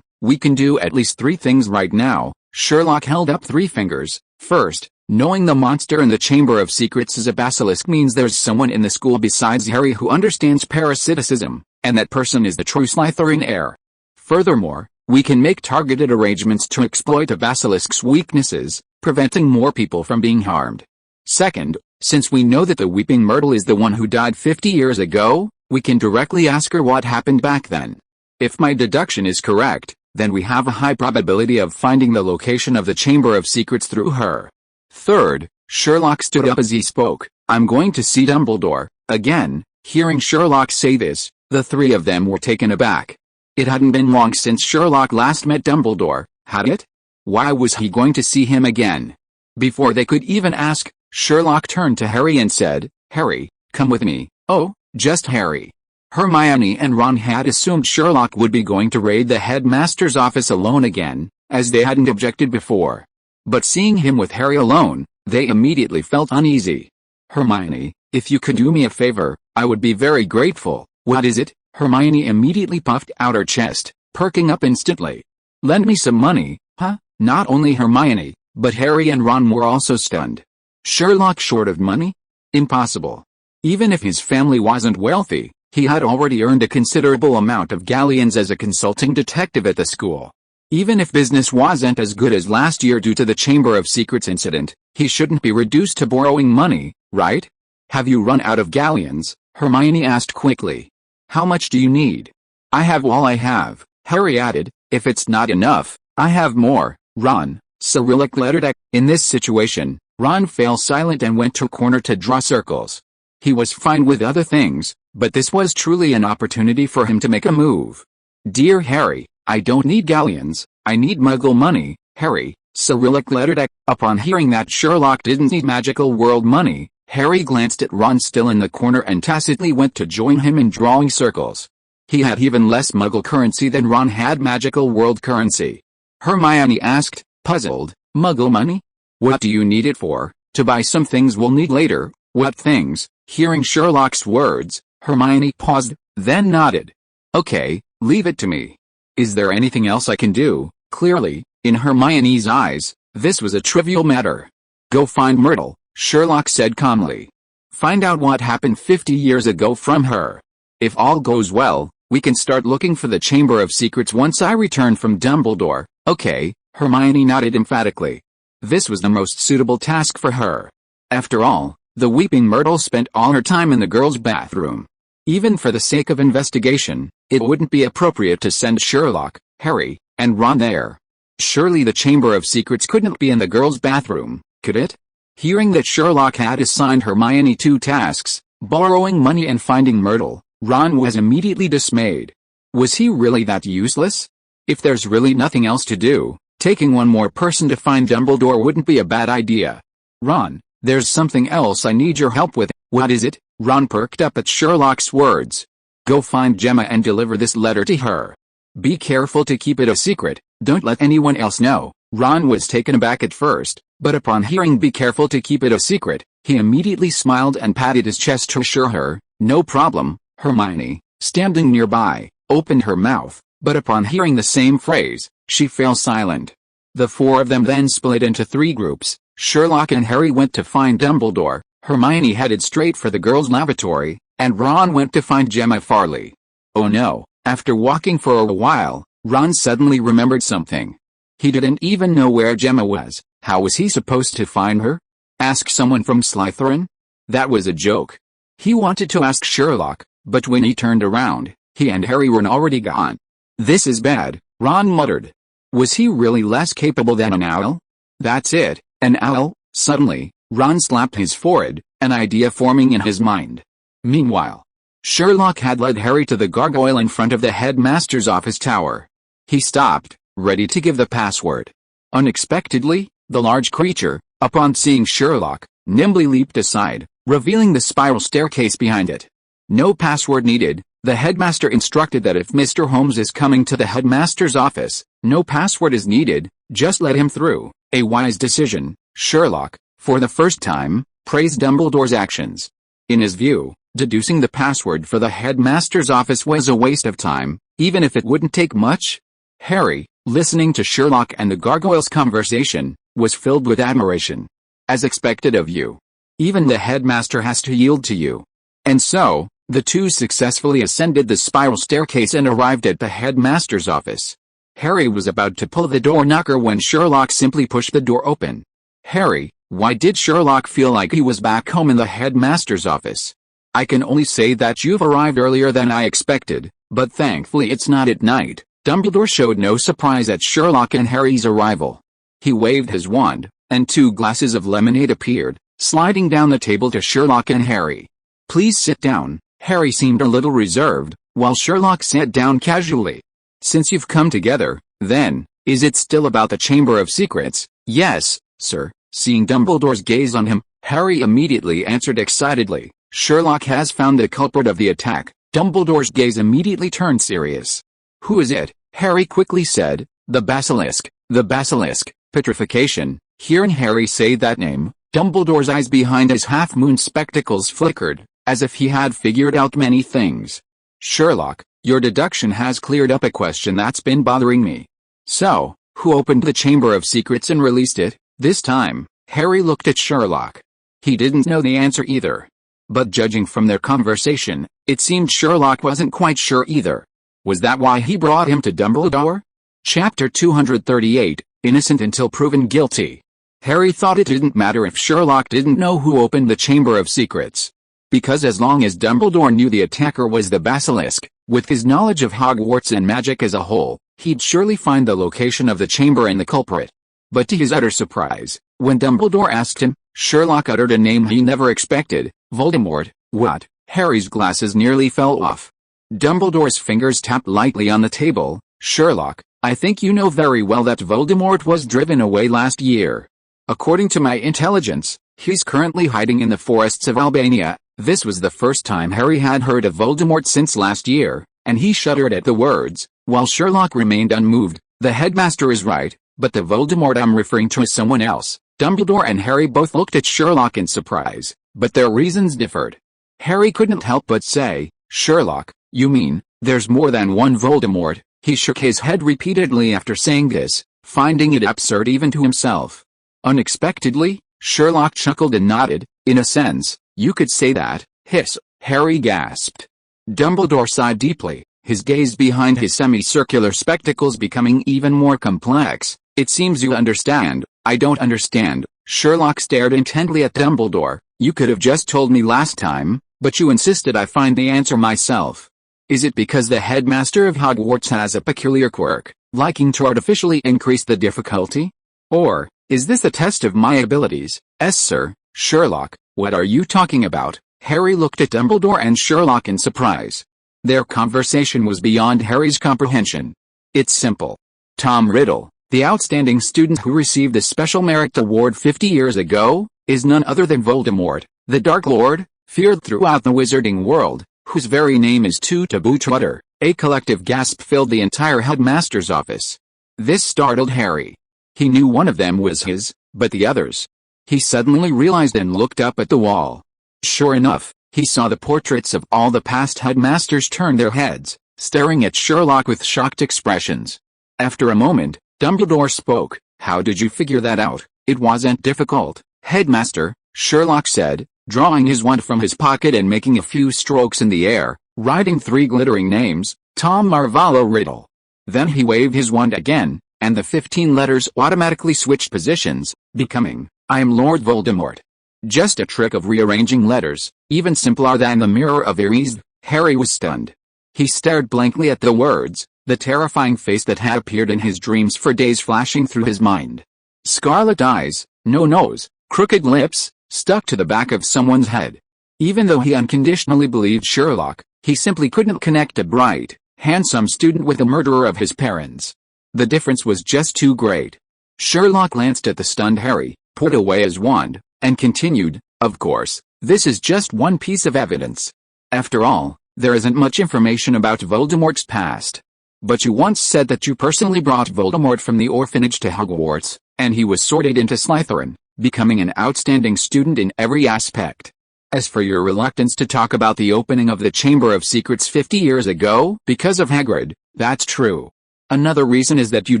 We can do at least 3 things right now. Sherlock held up 3 fingers. First, knowing the monster in the Chamber of Secrets is a basilisk means there's someone in the school besides Harry who understands parasitism, and that person is the true Slytherin heir. Furthermore, We can make targeted arrangements to exploit a basilisk's weaknesses, preventing more people from being harmed. Second, since we know that the Weeping Myrtle is the one who died 50 years ago, we can directly ask her what happened back then. If my deduction is correct, then we have a high probability of finding the location of the Chamber of Secrets through her. Third, Sherlock stood up as he spoke. I'm going to see Dumbledore. Again, hearing Sherlock say this, the three of them were taken aback. It hadn't been long since Sherlock last met Dumbledore, had it? Why was he going to see him again? Before they could even ask, Sherlock turned to Harry and said, Harry, come with me. Oh, just Harry. Hermione and Ron had assumed Sherlock would be going to raid the headmaster's office alone again, as they hadn't objected before. But seeing him with Harry alone, they immediately felt uneasy. Hermione, if you could do me a favor, I would be very grateful. What is it? Hermione immediately puffed out her chest, perking up instantly. Lend me some money, huh? Not only Hermione, but Harry and Ron were also stunned. Sherlock short of money? Impossible. Even if his family wasn't wealthy, he had already earned a considerable amount of galleons as a consulting detective at the school. Even if business wasn't as good as last year due to the Chamber of Secrets incident, he shouldn't be reduced to borrowing money, right? Have you run out of galleons? Hermione asked quickly. How much do you need? I have all I have, Harry added. If it's not enough, I have more. Ron, Cyrillic lettered X. In this situation, Ron fell silent and went to a corner to draw circles. He was fine with other things, but this was truly an opportunity for him to make a move. Dear Harry, I don't need galleons, I need Muggle money, Harry, Cyrillic lettered X. Upon hearing that Sherlock didn't need magical world money, Harry glanced at Ron still in the corner and tacitly went to join him in drawing circles. He had even less Muggle currency than Ron had magical world currency. Hermione asked, puzzled, Muggle money? What do you need it for? To buy some things we'll need later. What things? Hearing Sherlock's words, Hermione paused, then nodded. Okay, leave it to me. Is there anything else I can do? Clearly, in Hermione's eyes, this was a trivial matter. Go find Myrtle, Sherlock said calmly. Find out what happened 50 years ago from her. If all goes well, we can start looking for the Chamber of Secrets once I return from Dumbledore. Okay, Hermione nodded emphatically. This was the most suitable task for her. After all, the Weeping Myrtle spent all her time in the girls' bathroom. Even for the sake of investigation, it wouldn't be appropriate to send Sherlock, Harry, and Ron there. Surely the Chamber of Secrets couldn't be in the girls' bathroom, could it? Hearing that Sherlock had assigned Hermione two tasks, borrowing money and finding Myrtle, Ron was immediately dismayed. Was he really that useless? If there's really nothing else to do, taking one more person to find Dumbledore wouldn't be a bad idea. Ron, there's something else I need your help with. What is it? Ron perked up at Sherlock's words. Go find Gemma and deliver this letter to her. Be careful to keep it a secret, don't let anyone else know. Ron was taken aback at first, but upon hearing be careful to keep it a secret, he immediately smiled and patted his chest to assure her, no problem. Hermione, standing nearby, opened her mouth, but upon hearing the same phrase, she fell silent. The four of them then split into three groups. Sherlock and Harry went to find Dumbledore, Hermione headed straight for the girls' lavatory, and Ron went to find Gemma Farley. Oh no, after walking for a while, Ron suddenly remembered something. He didn't even know where Gemma was. How was he supposed to find her? Ask someone from Slytherin? That was a joke. He wanted to ask Sherlock, but when he turned around, he and Harry were already gone. This is bad, Ron muttered. Was he really less capable than an owl? That's it, an owl? Suddenly, Ron slapped his forehead, an idea forming in his mind. Meanwhile, Sherlock had led Harry to the gargoyle in front of the headmaster's office tower. He stopped, ready to give the password. Unexpectedly, the large creature, upon seeing Sherlock, nimbly leaped aside, revealing the spiral staircase behind it. No password needed. The headmaster instructed that if Mr. Holmes is coming to the headmaster's office, no password is needed, just let him through. A wise decision. Sherlock, for the first time, praised Dumbledore's actions. In his view, deducing the password for the headmaster's office was a waste of time, even if it wouldn't take much. Harry, listening to Sherlock and the gargoyle's conversation, was filled with admiration. As expected of you. Even the headmaster has to yield to you. And so, the two successfully ascended the spiral staircase and arrived at the headmaster's office. Harry was about to pull the door knocker when Sherlock simply pushed the door open. Harry, why did Sherlock feel like he was back home in the headmaster's office? I can only say that you've arrived earlier than I expected, but thankfully it's not at night. Dumbledore showed no surprise at Sherlock and Harry's arrival. He waved his wand, and 2 glasses of lemonade appeared, sliding down the table to Sherlock and Harry. Please sit down. Harry seemed a little reserved, while Sherlock sat down casually. Since you've come together, then, is it still about the Chamber of Secrets? Yes, sir. Seeing Dumbledore's gaze on him, Harry immediately answered excitedly. Sherlock has found the culprit of the attack. Dumbledore's gaze immediately turned serious. Who is it? Harry quickly said. The basilisk. The basilisk. Petrification. Hearing Harry say that name, Dumbledore's eyes behind his half-moon spectacles flickered, as if he had figured out many things. Sherlock, your deduction has cleared up a question that's been bothering me. So, who opened the Chamber of Secrets and released it? This time, Harry looked at Sherlock. He didn't know the answer either. But judging from their conversation, it seemed Sherlock wasn't quite sure either. Was that why he brought him to Dumbledore? Chapter 238, Innocent Until Proven Guilty. Harry thought it didn't matter if Sherlock didn't know who opened the Chamber of Secrets. Because as long as Dumbledore knew the attacker was the basilisk, with his knowledge of Hogwarts and magic as a whole, he'd surely find the location of the chamber and the culprit. But to his utter surprise, when Dumbledore asked him, Sherlock uttered a name he never expected. Voldemort. What? Harry's glasses nearly fell off. Dumbledore's fingers tapped lightly on the table. Sherlock, I think you know very well that Voldemort was driven away last year. According to my intelligence, he's currently hiding in the forests of Albania. This was the first time Harry had heard of Voldemort since last year, and he shuddered at the words, while Sherlock remained unmoved. The headmaster is right, but the Voldemort I'm referring to is someone else. Dumbledore and Harry both looked at Sherlock in surprise, but their reasons differed. Harry couldn't help but say, Sherlock, you mean, there's more than one Voldemort? He shook his head repeatedly after saying this, finding it absurd even to himself. Unexpectedly, Sherlock chuckled and nodded. In a sense, you could say that. Hiss, Harry gasped. Dumbledore sighed deeply, his gaze behind his semicircular spectacles becoming even more complex. It seems you understand. I don't understand. Sherlock stared intently at Dumbledore. You could have just told me last time, but you insisted I find the answer myself. Is it because the headmaster of Hogwarts has a peculiar quirk, liking to artificially increase the difficulty? Or, is this a test of my abilities? Sir. Sherlock, what are you talking about? Harry looked at Dumbledore and Sherlock in surprise. Their conversation was beyond Harry's comprehension. It's simple. Tom Riddle, the outstanding student who received the Special Merit Award 50 years ago, is none other than Voldemort, the Dark Lord, feared throughout the wizarding world, whose very name is too taboo to utter. A collective gasp filled the entire headmaster's office. This startled Harry. He knew one of them was his, but the others? He suddenly realized and looked up at the wall. Sure enough, he saw the portraits of all the past headmasters turn their heads, staring at Sherlock with shocked expressions. After a moment, Dumbledore spoke. How did you figure that out? It wasn't difficult, Headmaster, Sherlock said, drawing his wand from his pocket and making a few strokes in the air, writing 3 glittering names, Tom Marvolo Riddle. Then he waved his wand again, and the 15 letters automatically switched positions, becoming, I am Lord Voldemort. Just a trick of rearranging letters, even simpler than the Mirror of Eris. Harry was stunned. He stared blankly at the words, the terrifying face that had appeared in his dreams for days flashing through his mind. Scarlet eyes, no nose, crooked lips, stuck to the back of someone's head. Even though he unconditionally believed Sherlock, he simply couldn't connect a bright, handsome student with the murderer of his parents. The difference was just too great. Sherlock glanced at the stunned Harry, put away his wand, and continued, of course, this is just one piece of evidence. After all, there isn't much information about Voldemort's past. But you once said that you personally brought Voldemort from the orphanage to Hogwarts, and he was sorted into Slytherin, becoming an outstanding student in every aspect. As for your reluctance to talk about the opening of the Chamber of Secrets 50 years ago, because of Hagrid, that's true. Another reason is that you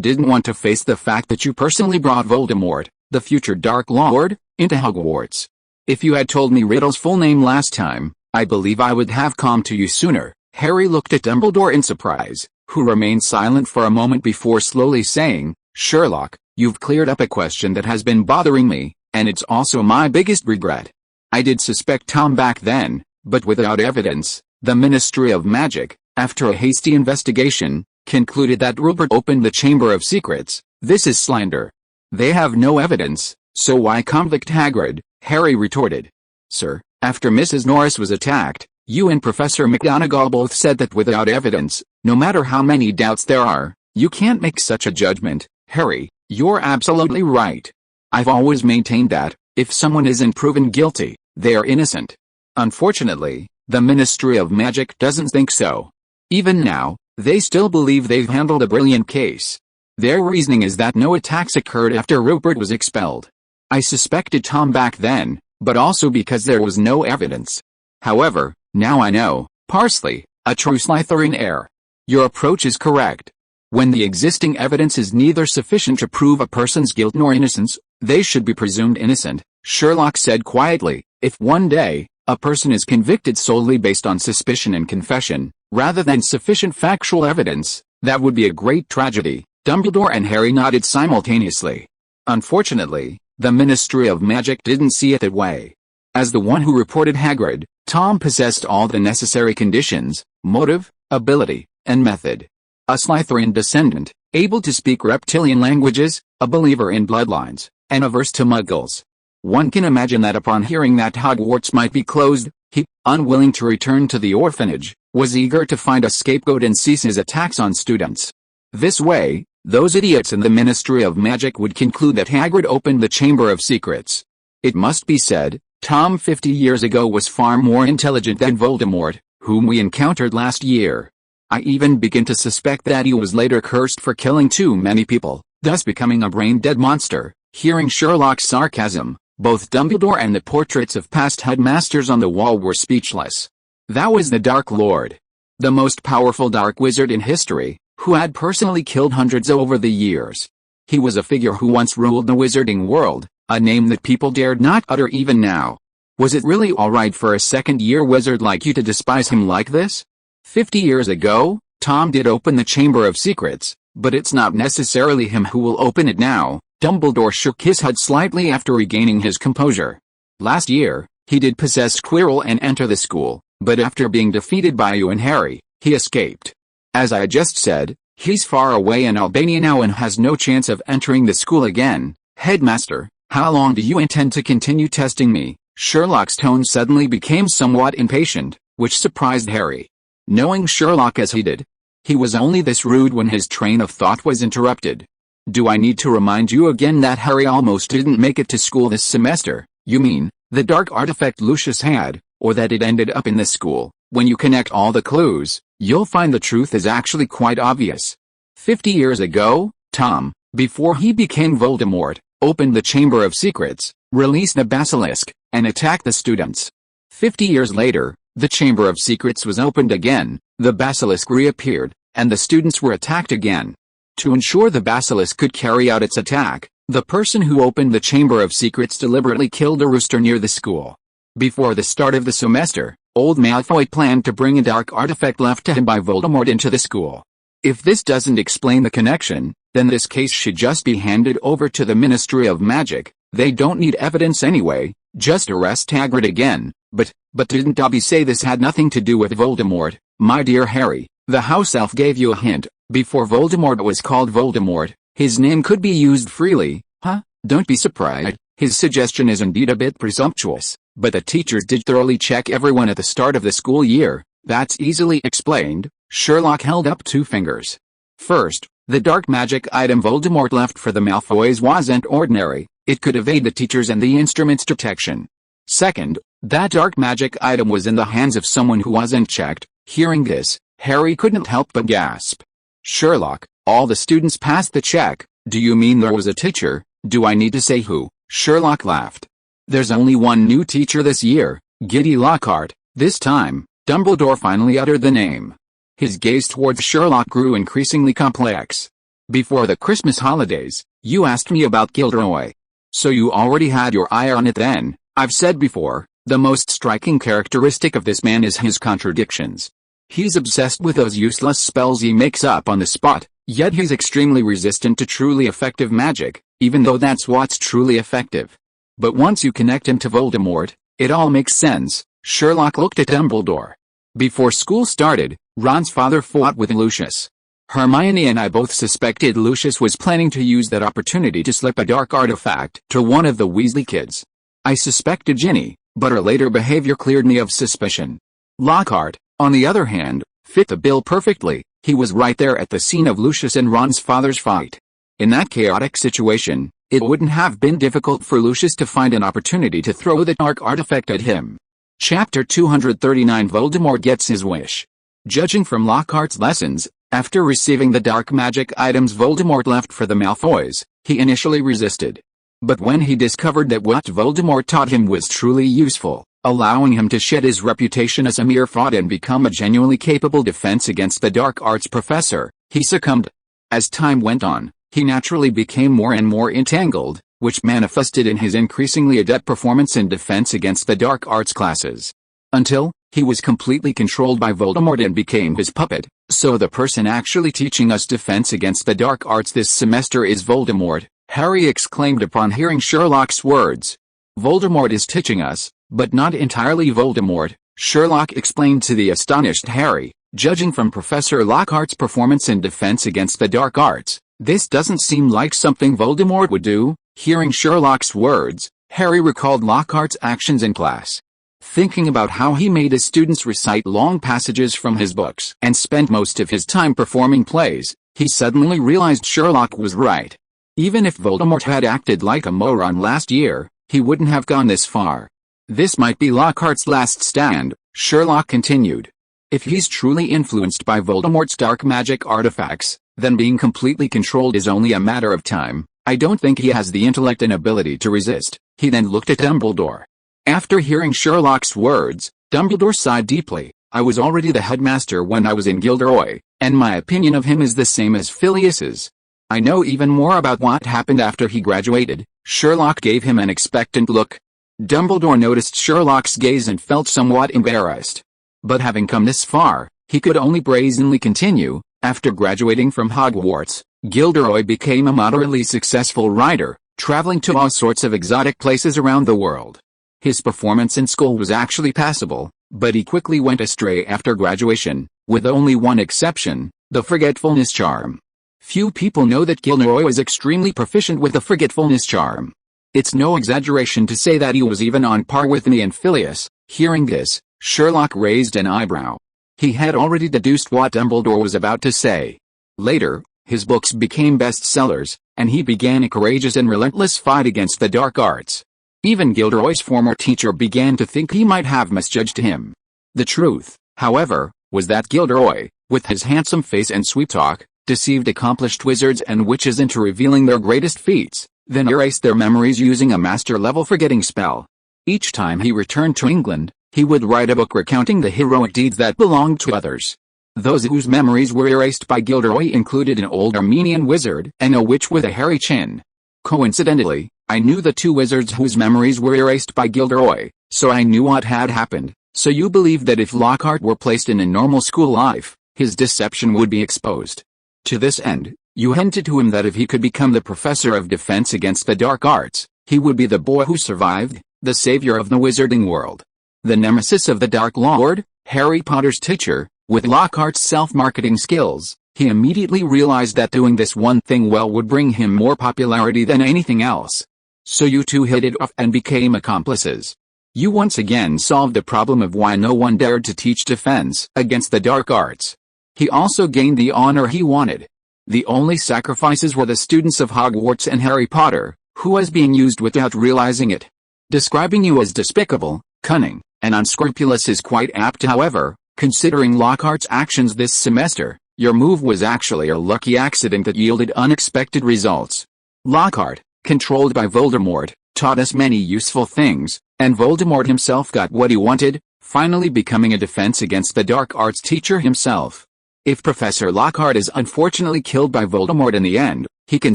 didn't want to face the fact that you personally brought Voldemort, the future Dark Lord, into Hogwarts. If you had told me Riddle's full name last time, I believe I would have come to you sooner. Harry looked at Dumbledore in surprise. who remained silent for a moment before slowly saying, "Sherlock, you've cleared up a question that has been bothering me, and it's also my biggest regret. I did suspect Tom back then, but without evidence. The Ministry of Magic, after a hasty investigation, concluded that Rupert opened the Chamber of Secrets. This is slander. They have no evidence, so why convict Hagrid?" Harry retorted. "Sir, after Mrs. Norris was attacked, you and Professor McGonagall both said that without evidence, no matter how many doubts there are, you can't make such a judgment." "Harry, you're absolutely right. I've always maintained that, if someone isn't proven guilty, they are innocent. Unfortunately, the Ministry of Magic doesn't think so. Even now, they still believe they've handled a brilliant case. Their reasoning is that no attacks occurred after Rupert was expelled. I suspected Tom back then, but also because there was no evidence. However, now I know, Parsley, a true Slytherin heir. Your approach is correct. When the existing evidence is neither sufficient to prove a person's guilt nor innocence, they should be presumed innocent," Sherlock said quietly. "If one day, a person is convicted solely based on suspicion and confession, rather than sufficient factual evidence, that would be a great tragedy." Dumbledore and Harry nodded simultaneously. Unfortunately, the Ministry of Magic didn't see it that way. As the one who reported Hagrid, Tom possessed all the necessary conditions: motive, ability, and method. A Slytherin descendant, able to speak reptilian languages, a believer in bloodlines, and averse to muggles. One can imagine that upon hearing that Hogwarts might be closed, he, unwilling to return to the orphanage, was eager to find a scapegoat and cease his attacks on students. This way, those idiots in the Ministry of Magic would conclude that Hagrid opened the Chamber of Secrets. It must be said, Tom 50 years ago was far more intelligent than Voldemort, whom we encountered last year. I even begin to suspect that he was later cursed for killing too many people, thus becoming a brain-dead monster." Hearing Sherlock's sarcasm, both Dumbledore and the portraits of past headmasters on the wall were speechless. That was the Dark Lord. The most powerful dark wizard in history, who had personally killed hundreds over the years. He was a figure who once ruled the wizarding world, a name that people dared not utter even now. Was it really alright for a second-year wizard like you to despise him like this? 50 years ago, Tom did open the Chamber of Secrets, but it's not necessarily him who will open it now. Dumbledore shook his head slightly after regaining his composure. Last year, he did possess Quirrell and enter the school, but after being defeated by you and Harry, he escaped. As I just said, he's far away in Albania now and has no chance of entering the school again. Headmaster, how long do you intend to continue testing me? Sherlock's tone suddenly became somewhat impatient, which surprised Harry. Knowing Sherlock as he did, he was only this rude when his train of thought was interrupted. "Do I need to remind you again that Harry almost didn't make it to school this semester? You mean, the dark artifact Lucius had, or that it ended up in the school? When you connect all the clues, you'll find the truth is actually quite obvious. 50 years ago, Tom, before he became Voldemort, opened the Chamber of Secrets, released the basilisk, and attacked the students. 50 years later, the Chamber of Secrets was opened again, the basilisk reappeared, and the students were attacked again. To ensure the basilisk could carry out its attack, the person who opened the Chamber of Secrets deliberately killed a rooster near the school. Before the start of the semester, old Malfoy planned to bring a dark artifact left to him by Voldemort into the school. If this doesn't explain the connection, then this case should just be handed over to the Ministry of Magic. They don't need evidence anyway, just arrest Hagrid again. But didn't Dobby say this had nothing to do with Voldemort? My dear Harry, the house elf gave you a hint. Before Voldemort was called Voldemort, his name could be used freely. Huh? Don't be surprised. His suggestion is indeed a bit presumptuous, but the teachers did thoroughly check everyone at the start of the school year. That's easily explained. Sherlock held up two fingers. First, the dark magic item Voldemort left for the Malfoys wasn't ordinary. It could evade the teachers and the instrument's detection. Second, that dark magic item was in the hands of someone who wasn't checked. Hearing this, Harry couldn't help but gasp. Sherlock, all the students passed the check. Do you mean there was a teacher? Do I need to say who? Sherlock laughed. There's only one new teacher this year, Giddy Lockhart. This time, Dumbledore finally uttered the name. His gaze towards Sherlock grew increasingly complex. Before the Christmas holidays, you asked me about Gilderoy. So you already had your eye on it then. I've said before, the most striking characteristic of this man is his contradictions. He's obsessed with those useless spells he makes up on the spot, yet he's extremely resistant to truly effective magic, even though that's what's truly effective. But once you connect him to Voldemort, it all makes sense. Sherlock looked at Dumbledore. Before school started, Ron's father fought with Lucius. Hermione and I both suspected Lucius was planning to use that opportunity to slip a dark artifact to one of the Weasley kids. I suspected Ginny, but her later behavior cleared me of suspicion. Lockhart, on the other hand, fit the bill perfectly. He was right there at the scene of Lucius and Ron's father's fight. In that chaotic situation, it wouldn't have been difficult for Lucius to find an opportunity to throw the dark artifact at him. Chapter 239 Voldemort Gets His Wish. Judging from Lockhart's lessons, after receiving the dark magic items Voldemort left for the Malfoys, he initially resisted. But when he discovered that what Voldemort taught him was truly useful, allowing him to shed his reputation as a mere fraud and become a genuinely capable defense against the dark arts professor, he succumbed. As time went on, he naturally became more and more entangled, which manifested in his increasingly adept performance in defense against the dark arts classes. Until, he was completely controlled by Voldemort and became his puppet. So the person actually teaching us defense against the dark arts this semester is Voldemort, Harry exclaimed upon hearing Sherlock's words. Voldemort is teaching us, but not entirely Voldemort, Sherlock explained to the astonished Harry. Judging from Professor Lockhart's performance in defense against the dark arts, this doesn't seem like something Voldemort would do. Hearing Sherlock's words, Harry recalled Lockhart's actions in class. Thinking about how he made his students recite long passages from his books and spent most of his time performing plays, he suddenly realized Sherlock was right. Even if Voldemort had acted like a moron last year, he wouldn't have gone this far. This might be Lockhart's last stand, Sherlock continued. If he's truly influenced by Voldemort's dark magic artifacts, then being completely controlled is only a matter of time. I don't think he has the intellect and ability to resist. He then looked at Dumbledore. After hearing Sherlock's words, Dumbledore sighed deeply. I was already the headmaster when I was in Gilderoy, and my opinion of him is the same as Phileas's. I know even more about what happened after he graduated. Sherlock gave him an expectant look. Dumbledore noticed Sherlock's gaze and felt somewhat embarrassed. But having come this far, he could only brazenly continue. After graduating from Hogwarts, Gilderoy became a moderately successful writer, traveling to all sorts of exotic places around the world. His performance in school was actually passable, but he quickly went astray after graduation, with only one exception, the forgetfulness charm. Few people know that Gilderoy was extremely proficient with the forgetfulness charm. It's no exaggeration to say that he was even on par with me and Phileas. Hearing this, Sherlock raised an eyebrow. He had already deduced what Dumbledore was about to say. Later, his books became bestsellers, and he began a courageous and relentless fight against the dark arts. Even Gilderoy's former teacher began to think he might have misjudged him. The truth, however, was that Gilderoy, with his handsome face and sweet talk, deceived accomplished wizards and witches into revealing their greatest feats, then erased their memories using a master-level forgetting spell. Each time he returned to England, he would write a book recounting the heroic deeds that belonged to others. Those whose memories were erased by Gilderoy included an old Armenian wizard and a witch with a hairy chin. Coincidentally, I knew the two wizards whose memories were erased by Gilderoy, so I knew what had happened. So you believe that if Lockhart were placed in a normal school life, his deception would be exposed. To this end, you hinted to him that if he could become the professor of defense against the dark arts, he would be the boy who survived, the savior of the wizarding world. The nemesis of the Dark Lord, Harry Potter's teacher. With Lockhart's self-marketing skills, he immediately realized that doing this one thing well would bring him more popularity than anything else. So you two hit it off and became accomplices. You once again solved the problem of why no one dared to teach defense against the dark arts. He also gained the honor he wanted. The only sacrifices were the students of Hogwarts and Harry Potter, who was being used without realizing it. Describing you as despicable, cunning, and unscrupulous is quite apt. However, considering Lockhart's actions this semester, your move was actually a lucky accident that yielded unexpected results. Lockhart, controlled by Voldemort, taught us many useful things, and Voldemort himself got what he wanted, finally becoming a defense against the dark arts teacher himself. If Professor Lockhart is unfortunately killed by Voldemort in the end, he can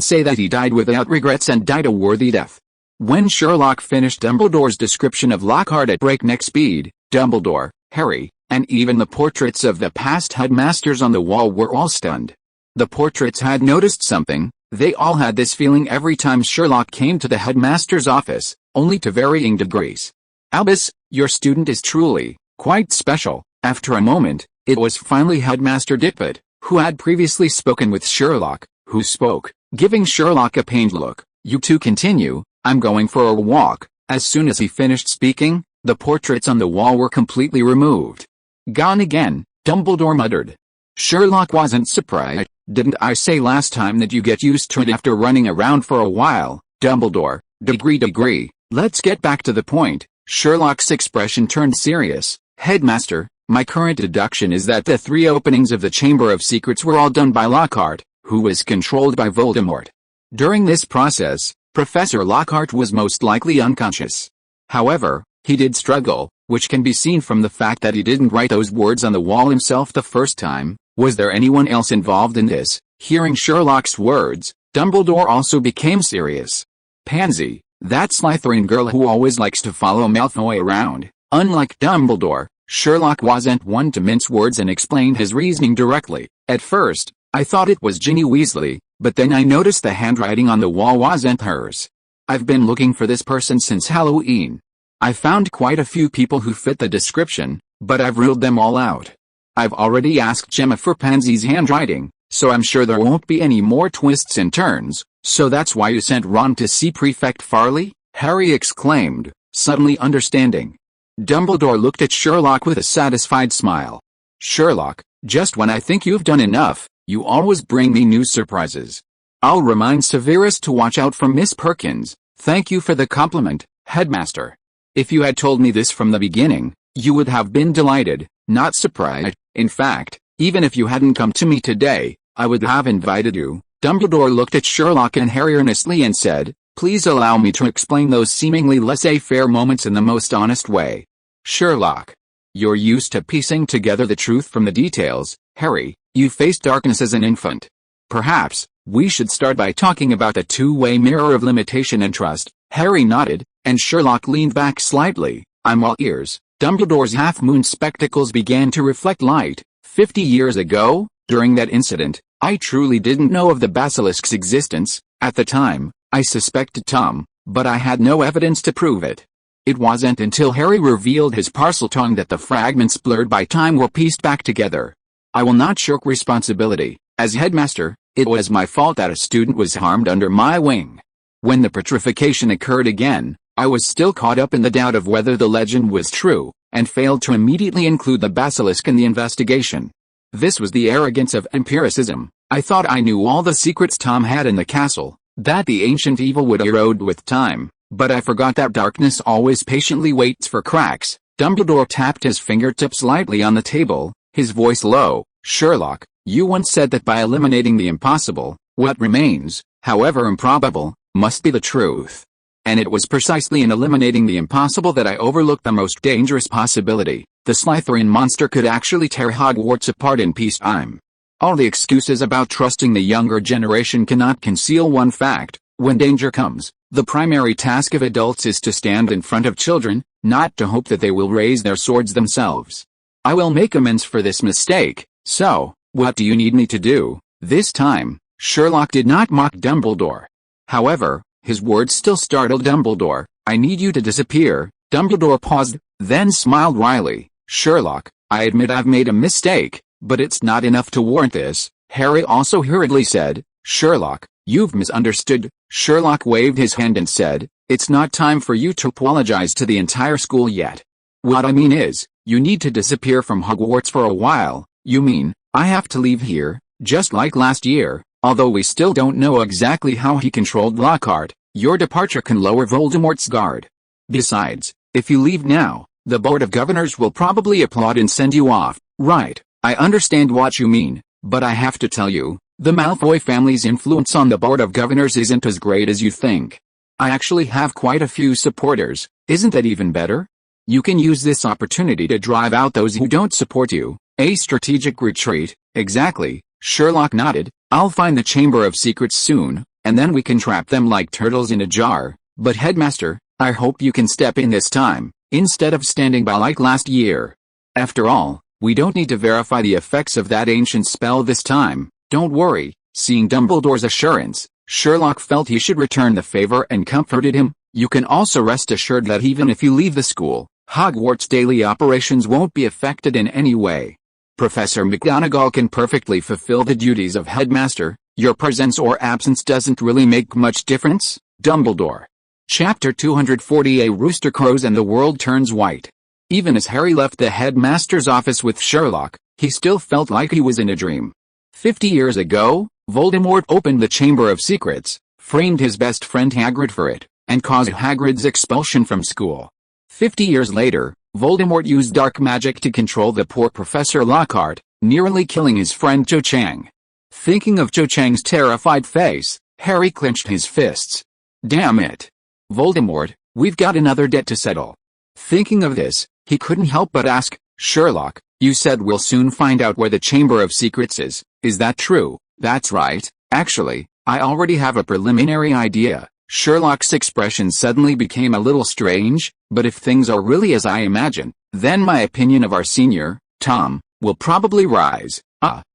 say that he died without regrets and died a worthy death. When Sherlock finished Dumbledore's description of Lockhart at breakneck speed, Dumbledore, Harry, and even the portraits of the past headmasters on the wall were all stunned. The portraits had noticed something. They all had this feeling every time Sherlock came to the headmaster's office, only to varying degrees. "Albus, your student is truly quite special." After a moment, it was finally Headmaster Dickpot, who had previously spoken with Sherlock, who spoke, giving Sherlock a pained look. "You two continue, I'm going for a walk." As soon as he finished speaking, the portraits on the wall were completely removed. "Gone again," Dumbledore muttered. Sherlock wasn't surprised. "Didn't I say last time that you get used to it after running around for a while, Dumbledore?" Degree. Let's get back to the point." Sherlock's expression turned serious. "Headmaster, my current deduction is that the 3 openings of the Chamber of Secrets were all done by Lockhart, who was controlled by Voldemort. During this process, Professor Lockhart was most likely unconscious. However, he did struggle, which can be seen from the fact that he didn't write those words on the wall himself the first time. Was there anyone else involved in this?" Hearing Sherlock's words, Dumbledore also became serious. "Pansy, that Slytherin girl who always likes to follow Malfoy around." Unlike Dumbledore, Sherlock wasn't one to mince words and explained his reasoning directly. "At first, I thought it was Ginny Weasley, but then I noticed the handwriting on the wall wasn't hers. I've been looking for this person since Halloween. I found quite a few people who fit the description, but I've ruled them all out. I've already asked Gemma for Pansy's handwriting, so I'm sure there won't be any more twists and turns." "So that's why you sent Ron to see Prefect Farley?" Harry exclaimed, suddenly understanding. Dumbledore looked at Sherlock with a satisfied smile. "Sherlock, just when I think you've done enough, you always bring me new surprises. I'll remind Severus to watch out for Miss Perkins." "Thank you for the compliment, Headmaster. If you had told me this from the beginning, you would have been delighted, not surprised. In fact, even if you hadn't come to me today, I would have invited you." Dumbledore looked at Sherlock and Harry earnestly and said, "Please allow me to explain those seemingly laissez-faire moments in the most honest way. Sherlock, you're used to piecing together the truth from the details. Harry, you faced darkness as an infant. Perhaps, we should start by talking about the two-way mirror of limitation and trust." Harry nodded, and Sherlock leaned back slightly. "I'm all ears." Dumbledore's half-moon spectacles began to reflect light. 50 years ago, during that incident, I truly didn't know of the basilisk's existence. At the time, I suspected Tom, but I had no evidence to prove it. It wasn't until Harry revealed his parseltongue that the fragments blurred by time were pieced back together. I will not shirk responsibility. As headmaster, it was my fault that a student was harmed under my wing. When the petrification occurred again, I was still caught up in the doubt of whether the legend was true, and failed to immediately include the basilisk in the investigation. This was the arrogance of empiricism. I thought I knew all the secrets Tom had in the castle, that the ancient evil would erode with time, but I forgot that darkness always patiently waits for cracks. Dumbledore tapped his fingertips lightly on the table, his voice low. "Sherlock, you once said that by eliminating the impossible, what remains, however improbable, must be the truth. And it was precisely in eliminating the impossible that I overlooked the most dangerous possibility. The Slytherin monster could actually tear Hogwarts apart in peacetime. All the excuses about trusting the younger generation cannot conceal one fact. When danger comes, the primary task of adults is to stand in front of children, not to hope that they will raise their swords themselves. I will make amends for this mistake. So, what do you need me to do, this time?" Sherlock did not mock Dumbledore. However, his words still startled Dumbledore. "I need you to disappear." Dumbledore paused, then smiled wryly. "Sherlock, I admit I've made a mistake, but it's not enough to warrant this." Harry also hurriedly said, "Sherlock, you've misunderstood." Sherlock waved his hand and said, "It's not time for you to apologize to the entire school yet. What I mean is, you need to disappear from Hogwarts for a while." "You mean, I have to leave here, just like last year?" "Although we still don't know exactly how he controlled Lockhart, your departure can lower Voldemort's guard. Besides, if you leave now, the Board of Governors will probably applaud and send you off." "Right, I understand what you mean, but I have to tell you, the Malfoy family's influence on the Board of Governors isn't as great as you think. I actually have quite a few supporters." "Isn't that even better? You can use this opportunity to drive out those who don't support you." "A strategic retreat." "Exactly." Sherlock nodded. "I'll find the Chamber of Secrets soon, and then we can trap them like turtles in a jar. But Headmaster, I hope you can step in this time, instead of standing by like last year." After all, we don't need to verify the effects of that ancient spell this time, don't worry. Seeing Dumbledore's assurance, Sherlock felt he should return the favor and comforted him. You can also rest assured that even if you leave the school, Hogwarts' daily operations won't be affected in any way. Professor McGonagall can perfectly fulfill the duties of headmaster. Your presence or absence doesn't really make much difference. Dumbledore. Chapter 240. A rooster crows and the world turns white. Even as Harry left the headmaster's office with Sherlock, he still felt like he was in a dream. 50 years ago, Voldemort opened the Chamber of Secrets, framed his best friend Hagrid for it, and caused Hagrid's expulsion from school. 50 years later, Voldemort used dark magic to control the poor Professor Lockhart, nearly killing his friend Cho Chang. Thinking of Cho Chang's terrified face, Harry clenched his fists. Damn it! Voldemort, we've got another debt to settle. Thinking of this, he couldn't help but ask, Sherlock, you said we'll soon find out where the Chamber of Secrets is that true? That's right, actually, I already have a preliminary idea. Sherlock's expression suddenly became a little strange, but if things are really as I imagine, then my opinion of our senior, Tom, will probably rise.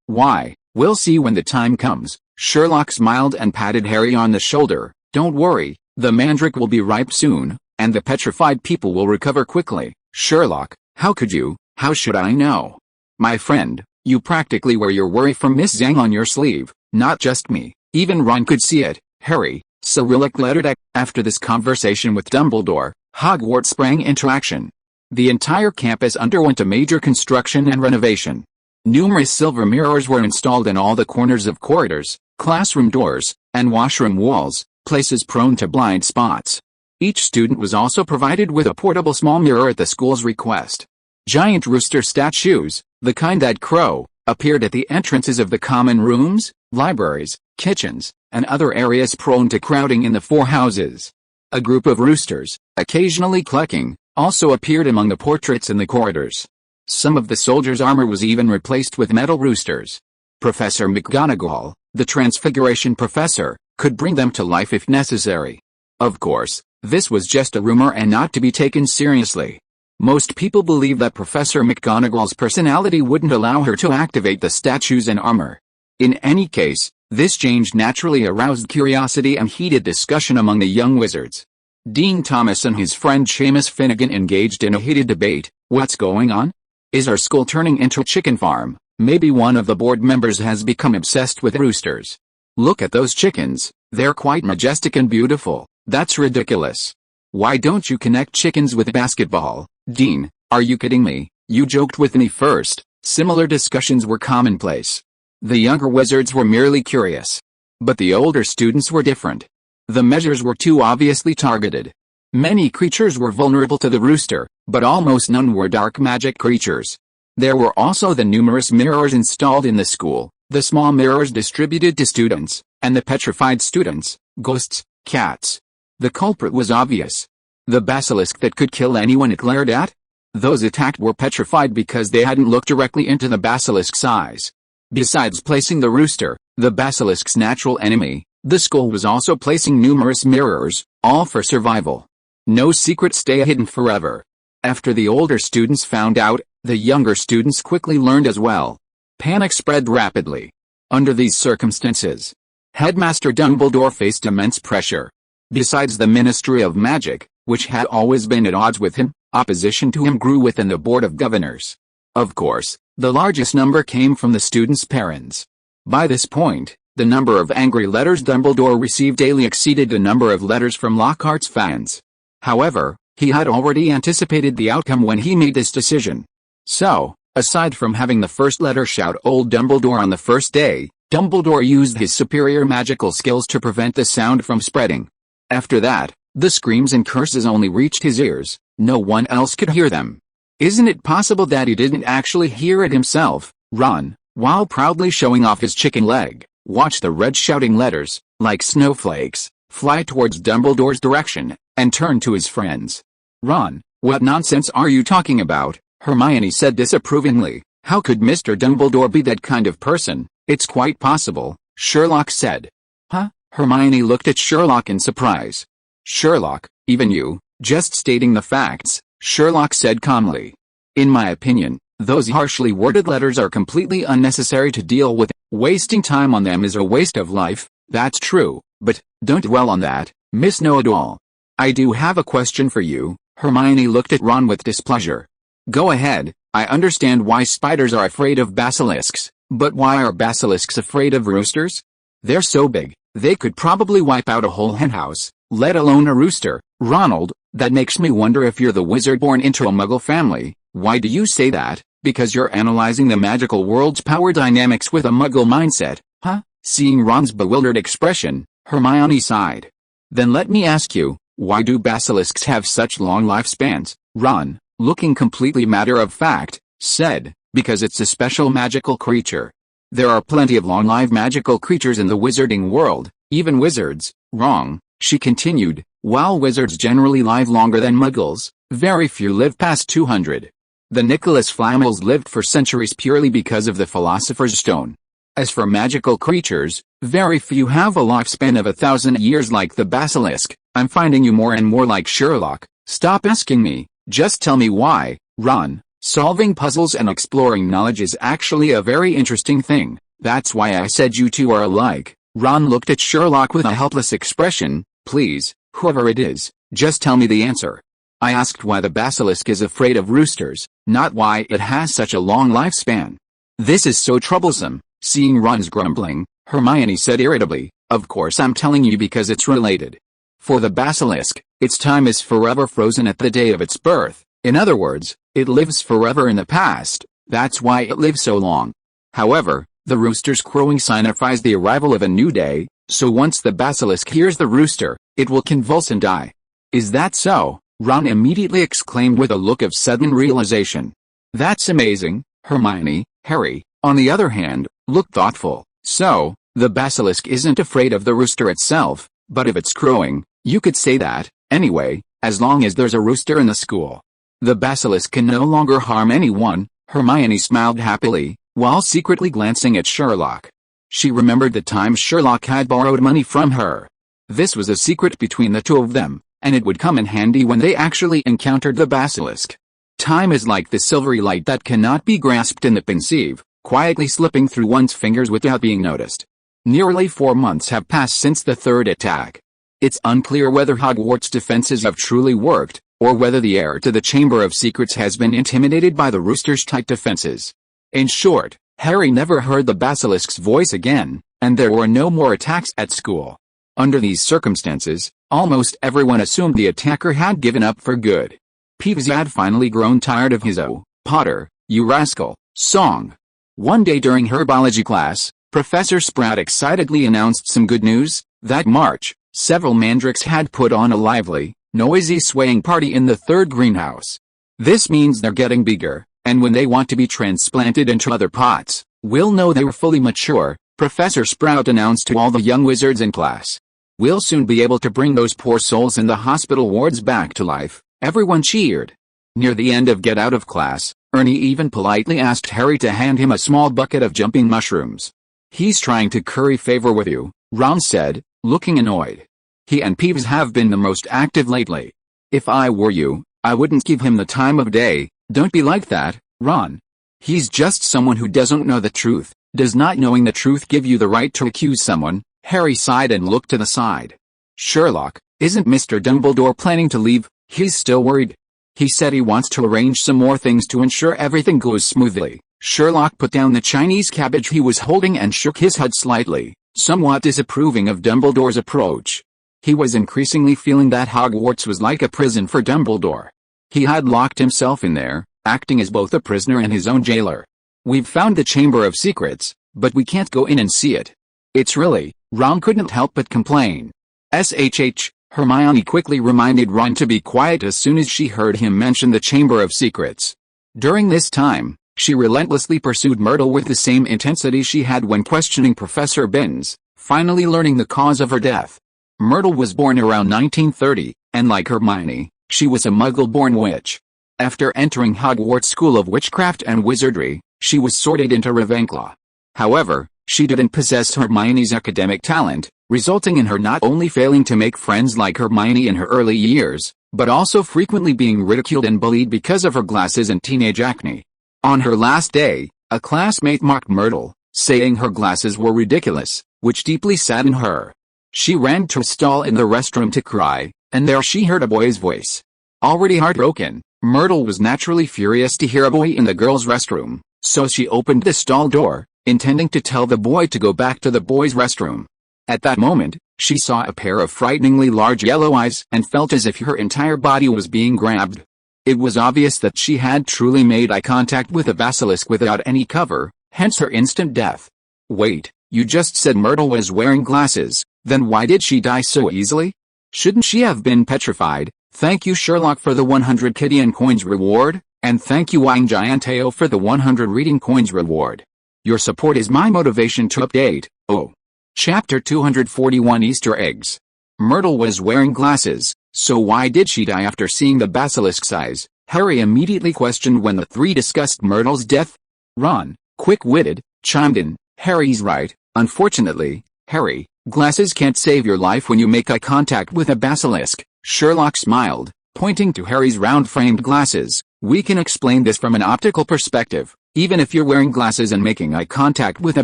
Why? We'll see when the time comes. Sherlock smiled and patted Harry on the shoulder. Don't worry, the mandrake will be ripe soon, and the petrified people will recover quickly. Sherlock, how could you? How should I know? My friend, you practically wear your worry from Miss Zhang on your sleeve, not just me. Even Ron could see it. Harry, Cyrillic lettered. After this conversation with Dumbledore, Hogwarts sprang into action. The entire campus underwent a major construction and renovation. Numerous silver mirrors were installed in all the corners of corridors, classroom doors, and washroom walls, places prone to blind spots. Each student was also provided with a portable small mirror at the school's request. Giant rooster statues, the kind that crow, appeared at the entrances of the common rooms, libraries, kitchens, and other areas prone to crowding in the four houses. A group of roosters, occasionally clucking, also appeared among the portraits in the corridors. Some of the soldiers' armor was even replaced with metal roosters. Professor McGonagall, the Transfiguration Professor, could bring them to life if necessary. Of course, this was just a rumor and not to be taken seriously. Most people believe that Professor McGonagall's personality wouldn't allow her to activate the statues and armor. In any case, this change naturally aroused curiosity and heated discussion among the young wizards. Dean Thomas and his friend Seamus Finnegan engaged in a heated debate. What's going on? Is our school turning into a chicken farm? Maybe one of the board members has become obsessed with roosters. Look at those chickens, they're quite majestic and beautiful. That's ridiculous. Why don't you connect chickens with basketball? Dean, are you kidding me? You joked with me first. Similar discussions were commonplace. The younger wizards were merely curious. But the older students were different. The measures were too obviously targeted. Many creatures were vulnerable to the rooster, but almost none were dark magic creatures. There were also the numerous mirrors installed in the school, the small mirrors distributed to students, and the petrified students, ghosts, cats. The culprit was obvious. The basilisk that could kill anyone it glared at? Those attacked were petrified because they hadn't looked directly into the basilisk's eyes. Besides placing the rooster, the basilisk's natural enemy, the school was also placing numerous mirrors, all for survival. No secrets stay hidden forever. After the older students found out, the younger students quickly learned as well. Panic spread rapidly. Under these circumstances, Headmaster Dumbledore faced immense pressure. Besides the Ministry of Magic, which had always been at odds with him, opposition to him grew within the Board of Governors. Of course, the largest number came from the students' parents. By this point, the number of angry letters Dumbledore received daily exceeded the number of letters from Lockhart's fans. However, he had already anticipated the outcome when he made this decision. So, aside from having the first letter shout Old Dumbledore on the first day, Dumbledore used his superior magical skills to prevent the sound from spreading. After that, the screams and curses only reached his ears, no one else could hear them. Isn't it possible that he didn't actually hear it himself? Ron, while proudly showing off his chicken leg, watched the red shouting letters, like snowflakes, fly towards Dumbledore's direction, and turned to his friends. Ron, what nonsense are you talking about? Hermione said disapprovingly. How could Mr. Dumbledore be that kind of person? It's quite possible, Sherlock said. Huh? Hermione looked at Sherlock in surprise. Sherlock, even you, just stating the facts, Sherlock said calmly. In my opinion, Those harshly worded letters are completely unnecessary to deal with. Wasting time on them is a waste of life, that's true, but don't dwell on that, Miss Know-it-all. I do have a question for you. Hermione looked at Ron with displeasure. Go ahead. I understand why spiders are afraid of basilisks, but why are basilisks afraid of roosters? They're so big, they could probably wipe out a whole henhouse, let alone a rooster. Ronald, that makes me wonder if you're the wizard born into a muggle family. Why do you say that? Because you're analyzing the magical world's power dynamics with a muggle mindset, huh? Seeing Ron's bewildered expression, Hermione sighed. Then let me ask you, why do basilisks have such long lifespans? Ron, looking completely matter-of-fact, said, because it's a special magical creature. There are plenty of long-lived magical creatures in the wizarding world, even wizards. Wrong, she continued. While wizards generally live longer than muggles, very few live past 200. The Nicholas Flamels lived for centuries purely because of the Philosopher's Stone. As for magical creatures, very few have a lifespan of 1,000 years like the basilisk. I'm finding you more and more like Sherlock. Stop asking me, just tell me why. Ron, solving puzzles and exploring knowledge is actually a very interesting thing. That's why I said you two are alike. Ron looked at Sherlock with a helpless expression. Please, whoever it is, just tell me the answer. I asked why the basilisk is afraid of roosters, not why it has such a long lifespan. This is so troublesome. Seeing Ron's grumbling, Hermione said irritably, of course I'm telling you because it's related. For the basilisk, its time is forever frozen at the day of its birth. In other words, it lives forever in the past. That's why it lives so long. However, the rooster's crowing signifies the arrival of a new day, so once the basilisk hears the rooster, it will convulse and die. Is that so? Ron immediately exclaimed with a look of sudden realization. That's amazing, Hermione. Harry, on the other hand, looked thoughtful. So, the basilisk isn't afraid of the rooster itself, but of its crowing. You could say that, anyway, as long as there's a rooster in the school. The basilisk can no longer harm anyone. Hermione smiled happily, while secretly glancing at Sherlock. She remembered the time Sherlock had borrowed money from her. This was a secret between the two of them, and it would come in handy when they actually encountered the basilisk. Time is like the silvery light that cannot be grasped in the pensieve, quietly slipping through one's fingers without being noticed. Nearly 4 months have passed since the third attack. It's unclear whether Hogwarts' defenses have truly worked, or whether the heir to the Chamber of Secrets has been intimidated by the rooster's tight defenses. In short, Harry never heard the basilisk's voice again, and there were no more attacks at school. Under these circumstances, almost everyone assumed the attacker had given up for good. Peeves had finally grown tired of his "Oh, Potter, you rascal" song. One day during her biology class, Professor Sprout excitedly announced some good news. That March, several mandrakes had put on a lively, noisy swaying party in the third greenhouse. This means they're getting bigger, and when they want to be transplanted into other pots, we'll know they were fully mature, Professor Sprout announced to all the young wizards in class. We'll soon be able to bring those poor souls in the hospital wards back to life. Everyone cheered. Near the end of get out of class, Ernie even politely asked Harry to hand him a small bucket of jumping mushrooms. He's trying to curry favor with you, Ron said, looking annoyed. He and Peeves have been the most active lately. If I were you, I wouldn't give him the time of day. Don't be like that, Ron. He's just someone who doesn't know the truth. Does not knowing the truth give you the right to accuse someone? Harry sighed and looked to the side. Sherlock, isn't Mr. Dumbledore planning to leave? He's still worried. He said he wants to arrange some more things to ensure everything goes smoothly. Sherlock put down the Chinese cabbage he was holding and shook his head slightly, somewhat disapproving of Dumbledore's approach. He was increasingly feeling that Hogwarts was like a prison for Dumbledore. He had locked himself in there, acting as both a prisoner and his own jailer. We've found the Chamber of Secrets, but we can't go in and see it. It's really, Ron couldn't help but complain. SHH, Hermione quickly reminded Ron to be quiet as soon as she heard him mention the Chamber of Secrets. During this time, she relentlessly pursued Myrtle with the same intensity she had when questioning Professor Binns, finally learning the cause of her death. Myrtle was born around 1930, and like Hermione, she was a Muggle-born witch. After entering Hogwarts School of Witchcraft and Wizardry, she was sorted into Ravenclaw. However, she didn't possess Hermione's academic talent, resulting in her not only failing to make friends like Hermione in her early years, but also frequently being ridiculed and bullied because of her glasses and teenage acne. On her last day, a classmate mocked Myrtle, saying her glasses were ridiculous, which deeply saddened her. She ran to a stall in the restroom to cry, and there she heard a boy's voice. Already heartbroken, Myrtle was naturally furious to hear a boy in the girls' restroom, so she opened the stall door, intending to tell the boy to go back to the boys' restroom. At that moment, she saw a pair of frighteningly large yellow eyes and felt as if her entire body was being grabbed. It was obvious that she had truly made eye contact with a basilisk without any cover, hence her instant death. Wait, you just said Myrtle was wearing glasses, then why did she die so easily? Shouldn't she have been petrified? Thank you Sherlock for the 100 Kidian coins reward, and thank you Wang Gianteo for the 100 reading coins reward. Your support is my motivation to update. Oh. Chapter 241 Easter Eggs. Myrtle was wearing glasses, so why did she die after seeing the basilisk's eyes? Harry immediately questioned when the three discussed Myrtle's death. Ron, quick-witted, chimed in, Harry's right, unfortunately, Harry, glasses can't save your life when you make eye contact with a basilisk. Sherlock smiled, pointing to Harry's round-framed glasses. We can explain this from an optical perspective. Even if you're wearing glasses and making eye contact with a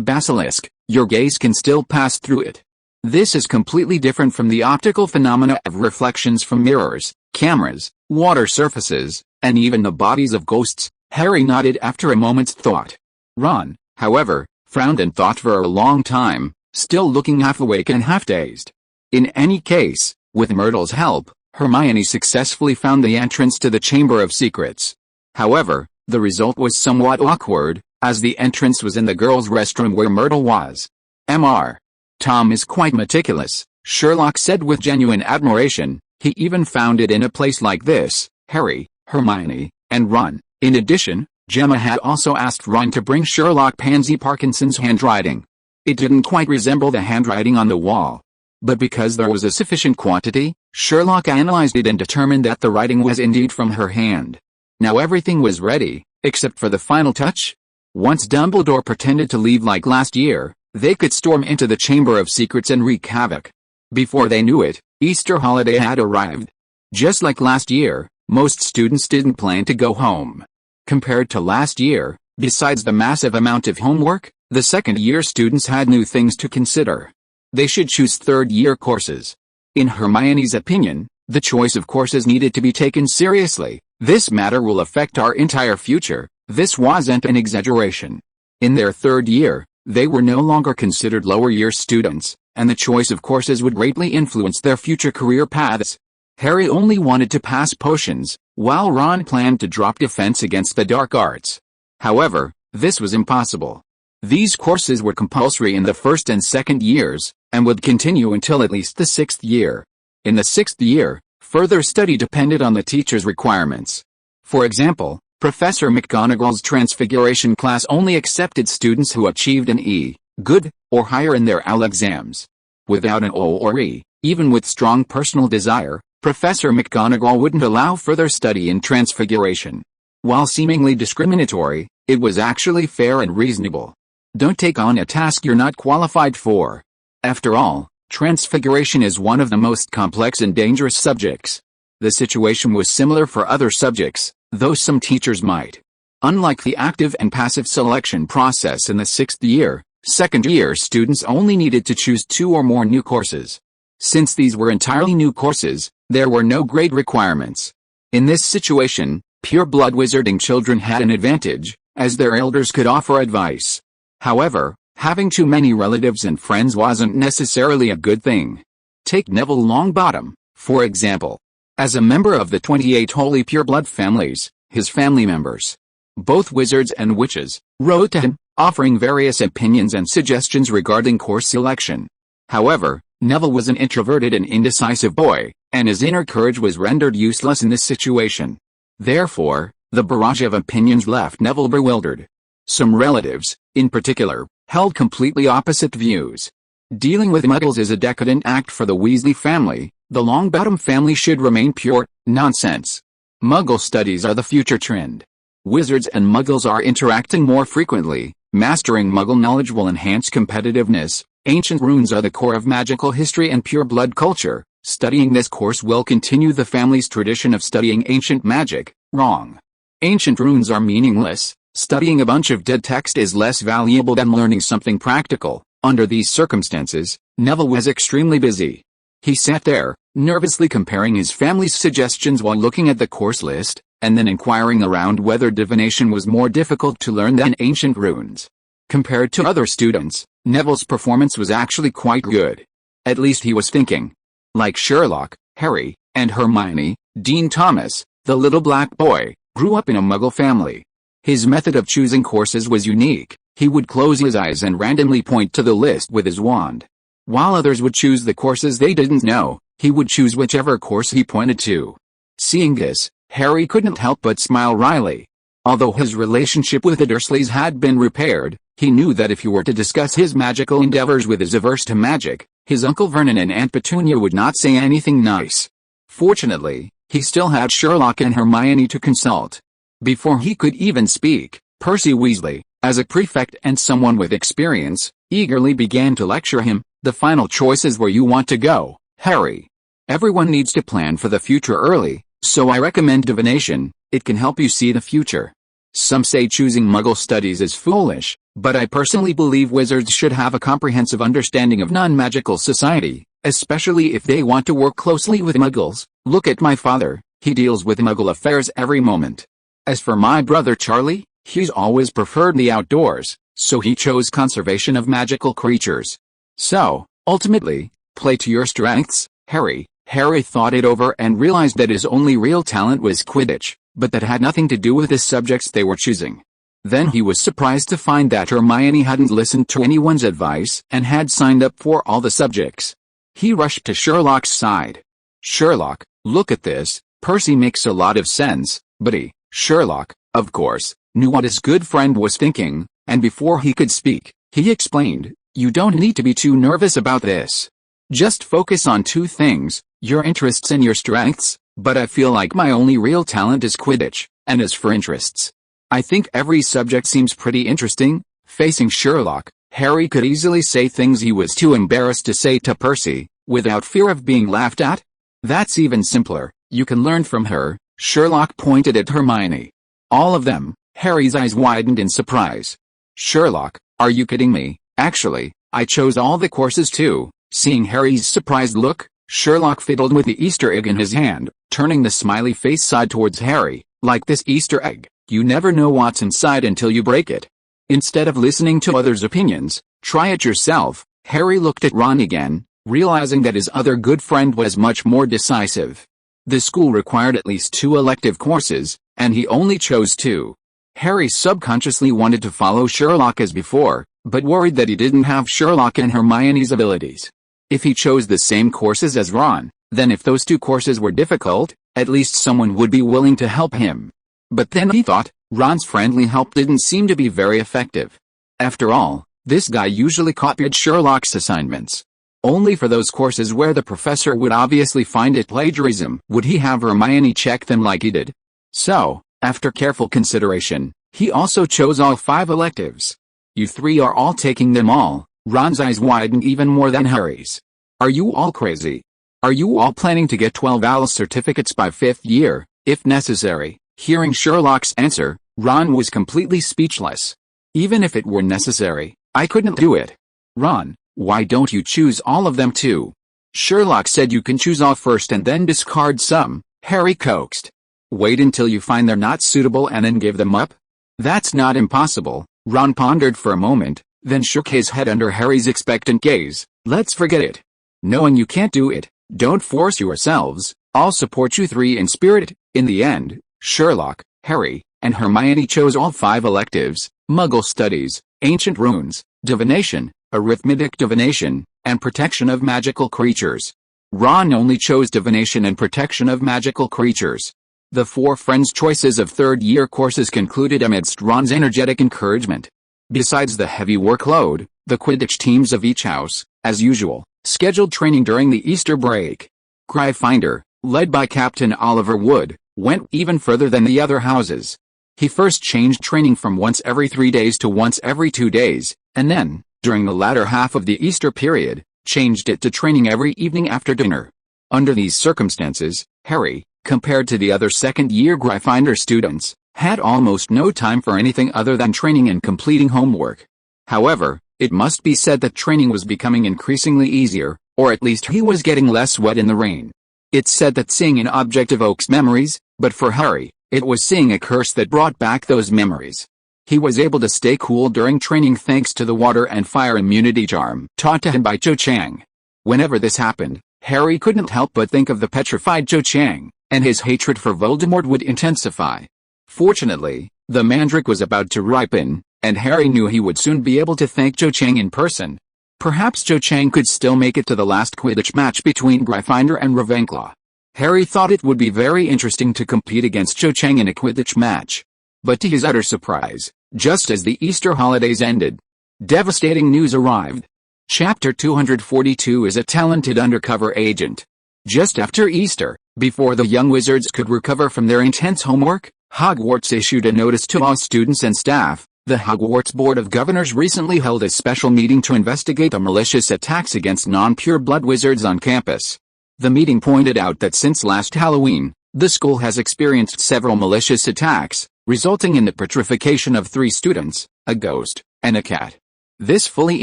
basilisk, your gaze can still pass through it. This is completely different from the optical phenomena of reflections from mirrors, cameras, water surfaces, and even the bodies of ghosts. Harry nodded after a moment's thought. Ron, however, frowned and thought for a long time, still looking half awake and half dazed. In any case, with Myrtle's help, Hermione successfully found the entrance to the Chamber of Secrets. However, the result was somewhat awkward, as the entrance was in the girls' restroom where Myrtle was. Mr. Tom is quite meticulous, Sherlock said with genuine admiration. He even found it in a place like this. Harry, Hermione, and Ron. In addition, Gemma had also asked Ron to bring Sherlock Pansy Parkinson's handwriting. It didn't quite resemble the handwriting on the wall. But because there was a sufficient quantity, Sherlock analyzed it and determined that the writing was indeed from her hand. Now everything was ready, except for the final touch. Once Dumbledore pretended to leave like last year, they could storm into the Chamber of Secrets and wreak havoc. Before they knew it, Easter holiday had arrived. Just like last year, most students didn't plan to go home. Compared to last year, besides the massive amount of homework, the second-year students had new things to consider. They should choose third-year courses. In Hermione's opinion, the choice of courses needed to be taken seriously. This matter will affect our entire future. This wasn't an exaggeration. In their third year, they were no longer considered lower-year students, and the choice of courses would greatly influence their future career paths. Harry only wanted to pass potions, while Ron planned to drop defense against the dark arts. However, this was impossible. These courses were compulsory in the first and second years, and would continue until at least the sixth year. In the sixth year, further study depended on the teacher's requirements. For example, Professor McGonagall's Transfiguration class only accepted students who achieved an E, good, or higher in their AL exams. Without an O or E, even with strong personal desire, Professor McGonagall wouldn't allow further study in Transfiguration. While seemingly discriminatory, it was actually fair and reasonable. Don't take on a task you're not qualified for. After all, Transfiguration is one of the most complex and dangerous subjects. The situation was similar for other subjects, though some teachers might. Unlike the active and passive selection process in the sixth year, second-year students only needed to choose 2 or more new courses. Since these were entirely new courses, there were no grade requirements. In this situation, pure-blood wizarding children had an advantage, as their elders could offer advice. However, having too many relatives and friends wasn't necessarily a good thing. Take Neville Longbottom, for example. As a member of the 28 holy pureblood families, his family members, both wizards and witches, wrote to him, offering various opinions and suggestions regarding course selection. However, Neville was an introverted and indecisive boy, and his inner courage was rendered useless in this situation. Therefore, the barrage of opinions left Neville bewildered. Some relatives, in particular, held completely opposite views. Dealing with muggles is a decadent act for the Weasley family. The Longbottom family should remain pure. Nonsense. Muggle studies are the future trend. Wizards and muggles are interacting more frequently. Mastering muggle knowledge will enhance competitiveness. Ancient runes are the core of magical history and pure-blood culture. Studying this course will continue the family's tradition of studying ancient magic. Wrong. Ancient runes are meaningless, Studying a bunch of dead text is less valuable than learning something practical. Under these circumstances, Neville was extremely busy. He sat there, nervously comparing his family's suggestions while looking at the course list, and then inquiring around whether divination was more difficult to learn than ancient runes. Compared to other students, Neville's performance was actually quite good. At least he was thinking. Like Sherlock, Harry, and Hermione, Dean Thomas, the little black boy, grew up in a Muggle family. His method of choosing courses was unique. He would close his eyes and randomly point to the list with his wand. While others would choose the courses they didn't know, he would choose whichever course he pointed to. Seeing this, Harry couldn't help but smile wryly. Although his relationship with the Dursleys had been repaired, he knew that if he were to discuss his magical endeavors with his averse to magic, his Uncle Vernon and Aunt Petunia would not say anything nice. Fortunately, he still had Sherlock and Hermione to consult. Before he could even speak, Percy Weasley, as a prefect and someone with experience, eagerly began to lecture him. The final choice is where you want to go, Harry. Everyone needs to plan for the future early, so I recommend divination. It can help you see the future. Some say choosing Muggle studies is foolish, but I personally believe wizards should have a comprehensive understanding of non-magical society, especially if they want to work closely with Muggles. Look at my father, he deals with Muggle affairs every moment. As for my brother Charlie, he's always preferred the outdoors, so he chose conservation of magical creatures. So, ultimately, play to your strengths, Harry. Harry thought it over and realized that his only real talent was Quidditch, but that had nothing to do with the subjects they were choosing. Then he was surprised to find that Hermione hadn't listened to anyone's advice and had signed up for all the subjects. He rushed to Sherlock's side. Sherlock, look at this, Percy makes a lot of sense, but Sherlock, of course, knew what his good friend was thinking, and before he could speak, he explained, you don't need to be too nervous about this. Just focus on two things, your interests and your strengths, but I feel like my only real talent is Quidditch, and as for interests, I think every subject seems pretty interesting. Facing Sherlock, Harry could easily say things he was too embarrassed to say to Percy, without fear of being laughed at. That's even simpler, you can learn from her. Sherlock pointed at Hermione. All of them. Harry's eyes widened in surprise. Sherlock, are you kidding me? Actually, I chose all the courses too. Seeing Harry's surprised look, Sherlock fiddled with the Easter egg in his hand, turning the smiley face side towards Harry. Like this Easter egg, you never know what's inside until you break it. Instead of listening to others' opinions, try it yourself. Harry looked at Ron again, realizing that his other good friend was much more decisive. The school required at least 2 elective courses, and he only chose 2. Harry subconsciously wanted to follow Sherlock as before, but worried that he didn't have Sherlock and Hermione's abilities. If he chose the same courses as Ron, then if those 2 courses were difficult, at least someone would be willing to help him. But then he thought, Ron's friendly help didn't seem to be very effective. After all, this guy usually copied Sherlock's assignments. Only for those courses where the professor would obviously find it plagiarism would he have Hermione check them like he did. So, after careful consideration, he also chose all 5 electives. You 3 are all taking them all. Ron's eyes widened even more than Harry's. Are you all crazy? Are you all planning to get 12 ALS certificates by 5th year, if necessary? Hearing Sherlock's answer, Ron was completely speechless. Even if it were necessary, I couldn't do it. Ron, why don't you choose all of them too? Sherlock said you can choose all first and then discard some, Harry coaxed. Wait until you find they're not suitable and then give them up? That's not impossible. Ron pondered for a moment, then shook his head under Harry's expectant gaze. Let's forget it. Knowing you can't do it, don't force yourselves. I'll support you 3 in spirit. In the end, Sherlock, Harry, and Hermione chose all 5 electives: Muggle studies, ancient runes, divination, arithmetic divination, and protection of magical creatures. Ron only chose divination and protection of magical creatures. The 4 friends' choices of 3rd-year courses concluded amidst Ron's energetic encouragement. Besides the heavy workload, the Quidditch teams of each house, as usual, scheduled training during the Easter break. Gryffindor, led by Captain Oliver Wood, went even further than the other houses. He first changed training from once every 3 days to once every 2 days, and then, during the latter half of the Easter period, changed it to training every evening after dinner. Under these circumstances, Harry, compared to the other second-year Gryffindor students, had almost no time for anything other than training and completing homework. However, it must be said that training was becoming increasingly easier, or at least he was getting less wet in the rain. It's said that seeing an object evokes memories, but for Harry, it was seeing a curse that brought back those memories. He was able to stay cool during training thanks to the water and fire immunity charm taught to him by Cho Chang. Whenever this happened, Harry couldn't help but think of the petrified Cho Chang, and his hatred for Voldemort would intensify. Fortunately, the mandrake was about to ripen, and Harry knew he would soon be able to thank Cho Chang in person. Perhaps Cho Chang could still make it to the last Quidditch match between Gryffindor and Ravenclaw. Harry thought it would be very interesting to compete against Cho Chang in a Quidditch match. But to his utter surprise, just as the Easter holidays ended, devastating news arrived. Chapter 242 is a talented undercover agent. Just after Easter, before the young wizards could recover from their intense homework, Hogwarts issued a notice to all students and staff. The Hogwarts Board of Governors recently held a special meeting to investigate the malicious attacks against non-pure blood wizards on campus. The meeting pointed out that since last Halloween, the school has experienced several malicious attacks, resulting in the petrification of 3 students, a ghost, and a cat. This fully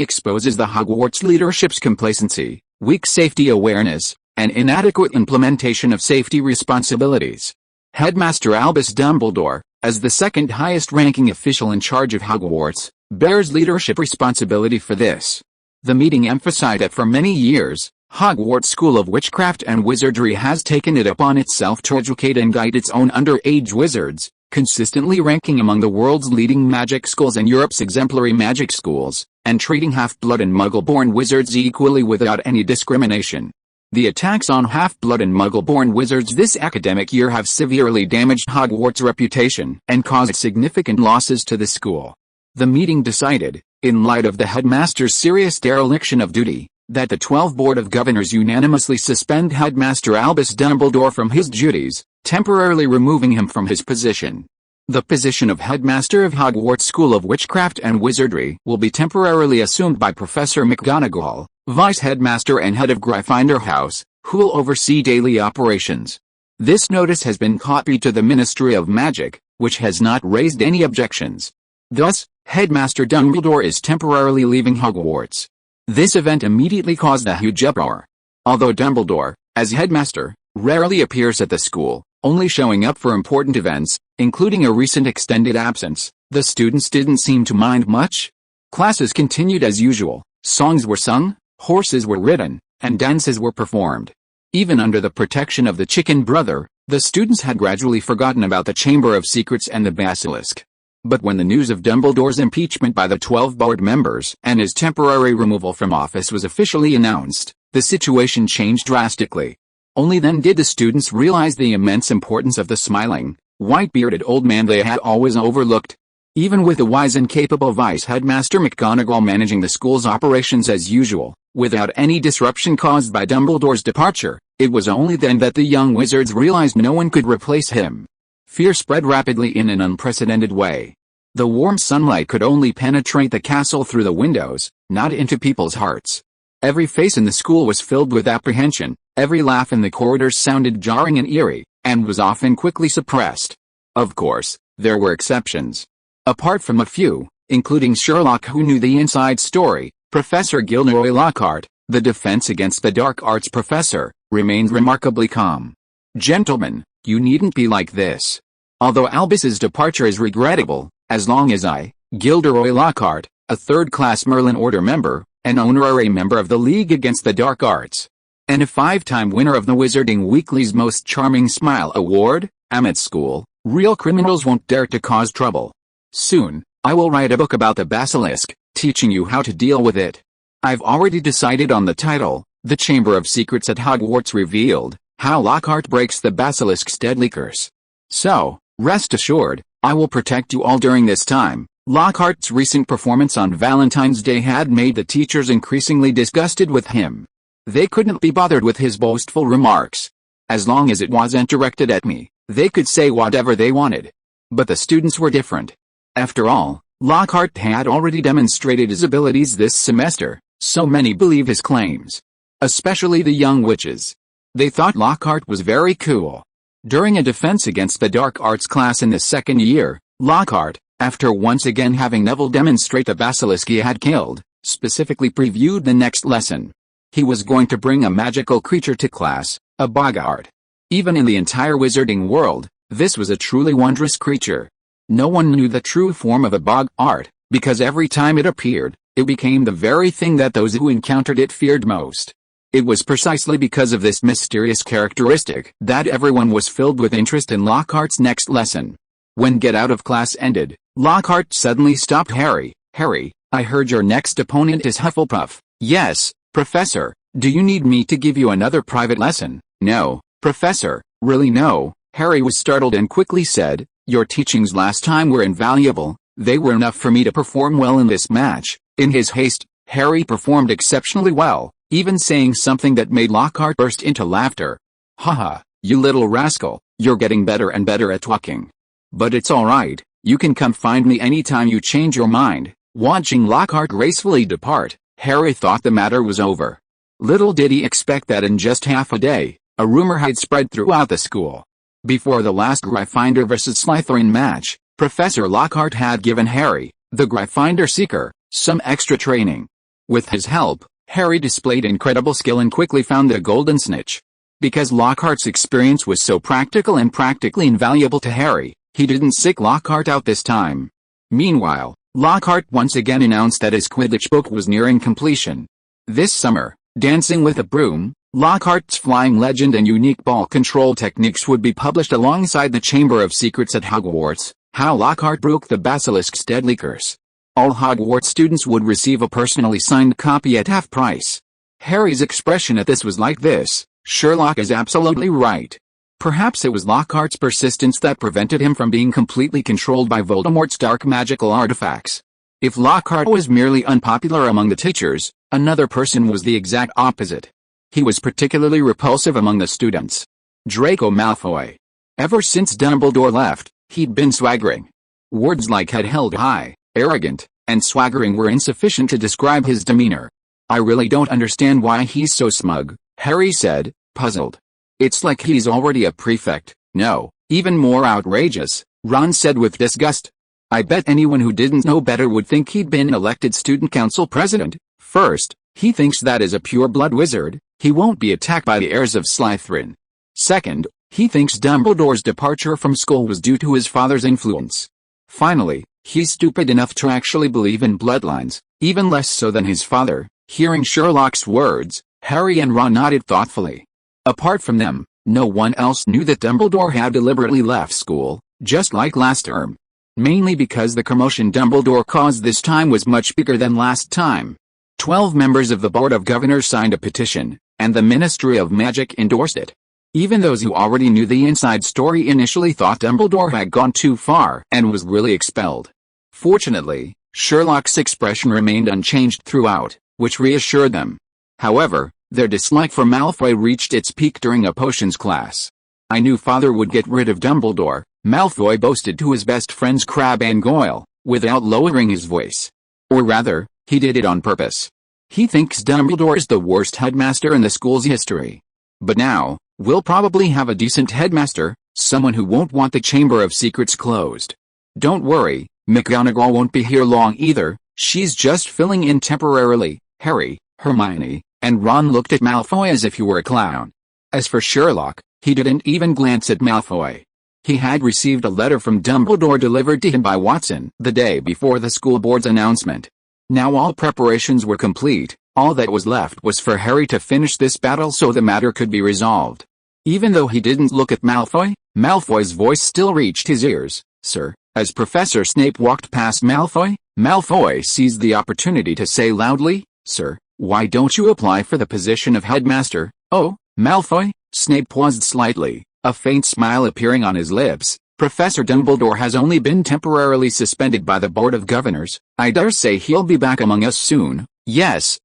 exposes the Hogwarts leadership's complacency, weak safety awareness, and inadequate implementation of safety responsibilities. Headmaster Albus Dumbledore, as the second highest-ranking official in charge of Hogwarts, bears leadership responsibility for this. The meeting emphasized that for many years, Hogwarts School of Witchcraft and Wizardry has taken it upon itself to educate and guide its own underage wizards, consistently ranking among the world's leading magic schools and Europe's exemplary magic schools, and treating half-blood and Muggle-born wizards equally without any discrimination. The attacks on half-blood and Muggle-born wizards this academic year have severely damaged Hogwarts' reputation and caused significant losses to the school. The meeting decided, in light of the headmaster's serious dereliction of duty, that the 12 Board of Governors unanimously suspend Headmaster Albus Dumbledore from his duties, temporarily removing him from his position. The position of Headmaster of Hogwarts School of Witchcraft and Wizardry will be temporarily assumed by Professor McGonagall, Vice Headmaster and Head of Gryffindor House, who will oversee daily operations. This notice has been copied to the Ministry of Magic, which has not raised any objections. Thus, Headmaster Dumbledore is temporarily leaving Hogwarts. This event immediately caused a huge uproar. Although Dumbledore, as headmaster, rarely appears at the school, only showing up for important events, including a recent extended absence, the students didn't seem to mind much. Classes continued as usual, songs were sung, horses were ridden, and dances were performed. Even under the protection of the Chicken Brother, the students had gradually forgotten about the Chamber of Secrets and the Basilisk. But when the news of Dumbledore's impeachment by the 12 board members and his temporary removal from office was officially announced, the situation changed drastically. Only then did the students realize the immense importance of the smiling, white-bearded old man they had always overlooked. Even with the wise and capable Vice Headmaster McGonagall managing the school's operations as usual, without any disruption caused by Dumbledore's departure, it was only then that the young wizards realized no one could replace him. Fear spread rapidly in an unprecedented way. The warm sunlight could only penetrate the castle through the windows, not into people's hearts. Every face in the school was filled with apprehension, every laugh in the corridors sounded jarring and eerie, and was often quickly suppressed. Of course, there were exceptions. Apart from a few, including Sherlock who knew the inside story, Professor Gilderoy Lockhart, the defense against the dark arts professor, remained remarkably calm. Gentlemen, you needn't be like this. Although Albus's departure is regrettable, as long as I, Gilderoy Lockhart, a third-class Merlin Order member, an honorary member of the League Against the Dark Arts, and a 5-time winner of the Wizarding Weekly's Most Charming Smile Award, am at school, real criminals won't dare to cause trouble. Soon, I will write a book about the Basilisk, teaching you how to deal with it. I've already decided on the title, The Chamber of Secrets at Hogwarts Revealed, How Lockhart Breaks the Basilisk's Deadly Curse. So, rest assured, I will protect you all during this time. Lockhart's recent performance on Valentine's Day had made the teachers increasingly disgusted with him. They couldn't be bothered with his boastful remarks. As long as it wasn't directed at me, they could say whatever they wanted. But the students were different. After all, Lockhart had already demonstrated his abilities this semester, so many believe his claims. Especially the young witches. They thought Lockhart was very cool. During a defense against the dark arts class in the second year, Lockhart, after once again having Neville demonstrate the basilisk he had killed, specifically previewed the next lesson. He was going to bring a magical creature to class, a boggart. Even in the entire wizarding world, this was a truly wondrous creature. No one knew the true form of a boggart, because every time it appeared, it became the very thing that those who encountered it feared most. It was precisely because of this mysterious characteristic that everyone was filled with interest in Lockhart's next lesson. When get out of class ended, Lockhart suddenly stopped Harry. "Harry, I heard your next opponent is Hufflepuff." "Yes, Professor. Do you need me to give you another private lesson?" "No, Professor, really no." Harry was startled and quickly said, "Your teachings last time were invaluable. They were enough for me to perform well in this match." In his haste, Harry performed exceptionally well, even saying something that made Lockhart burst into laughter. "Haha, you little rascal, you're getting better and better at talking. But it's alright, you can come find me anytime you change your mind." Watching Lockhart gracefully depart, Harry thought the matter was over. Little did he expect that in just half a day, a rumor had spread throughout the school. Before the last Gryffindor vs. Slytherin match, Professor Lockhart had given Harry, the Gryffindor Seeker, some extra training. With his help, Harry displayed incredible skill and quickly found the golden snitch. Because Lockhart's experience was so practical and practically invaluable to Harry, he didn't sick Lockhart out this time. Meanwhile, Lockhart once again announced that his Quidditch book was nearing completion. This summer, Dancing with a Broom, Lockhart's flying legend and unique ball control techniques would be published alongside the Chamber of Secrets at Hogwarts, How Lockhart Broke the Basilisk's Deadly Curse. All Hogwarts students would receive a personally signed copy at half price. Harry's expression at this was like this: "Sherlock is absolutely right." Perhaps it was Lockhart's persistence that prevented him from being completely controlled by Voldemort's dark magical artifacts. If Lockhart was merely unpopular among the teachers, another person was the exact opposite. He was particularly repulsive among the students. Draco Malfoy. Ever since Dumbledore left, he'd been swaggering. Words like head held high, arrogant, and swaggering were insufficient to describe his demeanor. "I really don't understand why he's so smug," Harry said, puzzled. "It's like he's already a prefect." "No, even more outrageous," Ron said with disgust. "I bet anyone who didn't know better would think he'd been elected student council president. First, he thinks that as a pure-blood wizard, he won't be attacked by the heirs of Slytherin. Second, he thinks Dumbledore's departure from school was due to his father's influence. Finally, he's stupid enough to actually believe in bloodlines, even less so than his father." Hearing Sherlock's words, Harry and Ron nodded thoughtfully. Apart from them, no one else knew that Dumbledore had deliberately left school, just like last term. Mainly because the commotion Dumbledore caused this time was much bigger than last time. 12 members of the Board of Governors signed a petition, and the Ministry of Magic endorsed it. Even those who already knew the inside story initially thought Dumbledore had gone too far and was really expelled. Fortunately, Sherlock's expression remained unchanged throughout, which reassured them. However, their dislike for Malfoy reached its peak during a potions class. "I knew Father would get rid of Dumbledore," Malfoy boasted to his best friends Crabbe and Goyle, without lowering his voice. "Or rather, he did it on purpose. He thinks Dumbledore is the worst headmaster in the school's history. But now, we'll probably have a decent headmaster, someone who won't want the Chamber of Secrets closed. Don't worry, McGonagall won't be here long either, she's just filling in temporarily." Harry, Hermione, and Ron looked at Malfoy as if he were a clown. As for Sherlock, he didn't even glance at Malfoy. He had received a letter from Dumbledore delivered to him by Watson the day before the school board's announcement. Now all preparations were complete, all that was left was for Harry to finish this battle so the matter could be resolved. Even though he didn't look at Malfoy, Malfoy's voice still reached his ears. "Sir." As Professor Snape walked past Malfoy, Malfoy seized the opportunity to say loudly, "Sir, why don't you apply for the position of headmaster?" "Oh, Malfoy?" Snape paused slightly, a faint smile appearing on his lips. "Professor Dumbledore has only been temporarily suspended by the Board of Governors. I dare say he'll be back among us soon." Yes,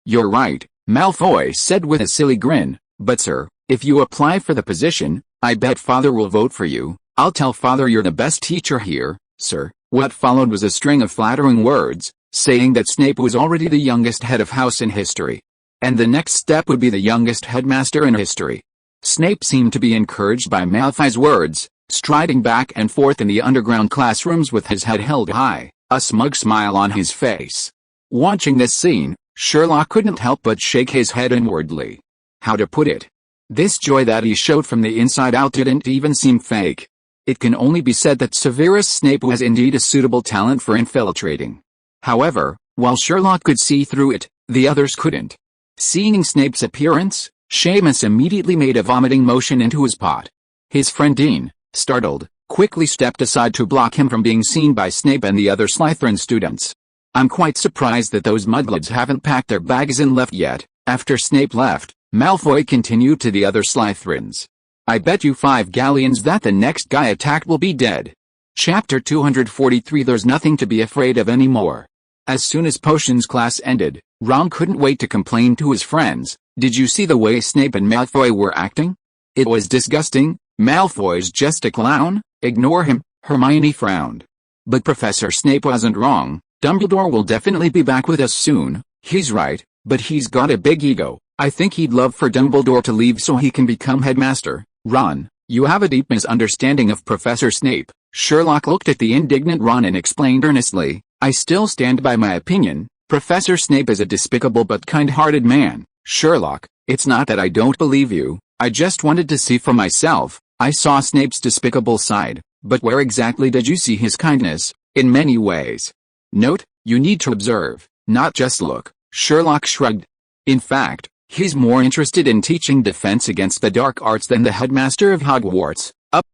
you're right," Malfoy said with a silly grin. "But sir, if you apply for the position, I bet Father will vote for you. I'll tell Father you're the best teacher here, sir." What followed was a string of flattering words, saying that Snape was already the youngest head of house in history. And the next step would be the youngest headmaster in history. Snape seemed to be encouraged by Malfoy's words, striding back and forth in the underground classrooms with his head held high, a smug smile on his face. Watching this scene, Sherlock couldn't help but shake his head inwardly. How to put it? This joy that he showed from the inside out didn't even seem fake. It can only be said that Severus Snape was indeed a suitable talent for infiltrating. However, while Sherlock could see through it, the others couldn't. Seeing Snape's appearance, Seamus immediately made a vomiting motion into his pot. His friend Dean, startled, quickly stepped aside to block him from being seen by Snape and the other Slytherin students. I'm quite surprised that those mudbloods haven't packed their bags and left yet. After Snape left, Malfoy continued to the other Slytherins. I bet you 5 galleons that the next guy attacked will be dead. Chapter 243. There's nothing to be afraid of anymore. As soon as potions class ended, Ron couldn't wait to complain to his friends. Did you see the way Snape and Malfoy were acting? It was disgusting. Malfoy's just a clown. Ignore him. Hermione frowned. But Professor Snape wasn't wrong. Dumbledore will definitely be back with us soon. He's right, but he's got a big ego. I think he'd love for Dumbledore to leave so he can become headmaster. Ron, you have a deep misunderstanding of Professor Snape. Sherlock looked at the indignant Ron and explained earnestly, I still stand by my opinion. Professor Snape is a despicable but kind-hearted man. Sherlock, it's not that I don't believe you. I just wanted to see for myself. I saw Snape's despicable side, but where exactly did you see his kindness? In many ways. Note, you need to observe, not just look. Sherlock shrugged. In fact, he's more interested in teaching defense against the dark arts than the headmaster of Hogwarts.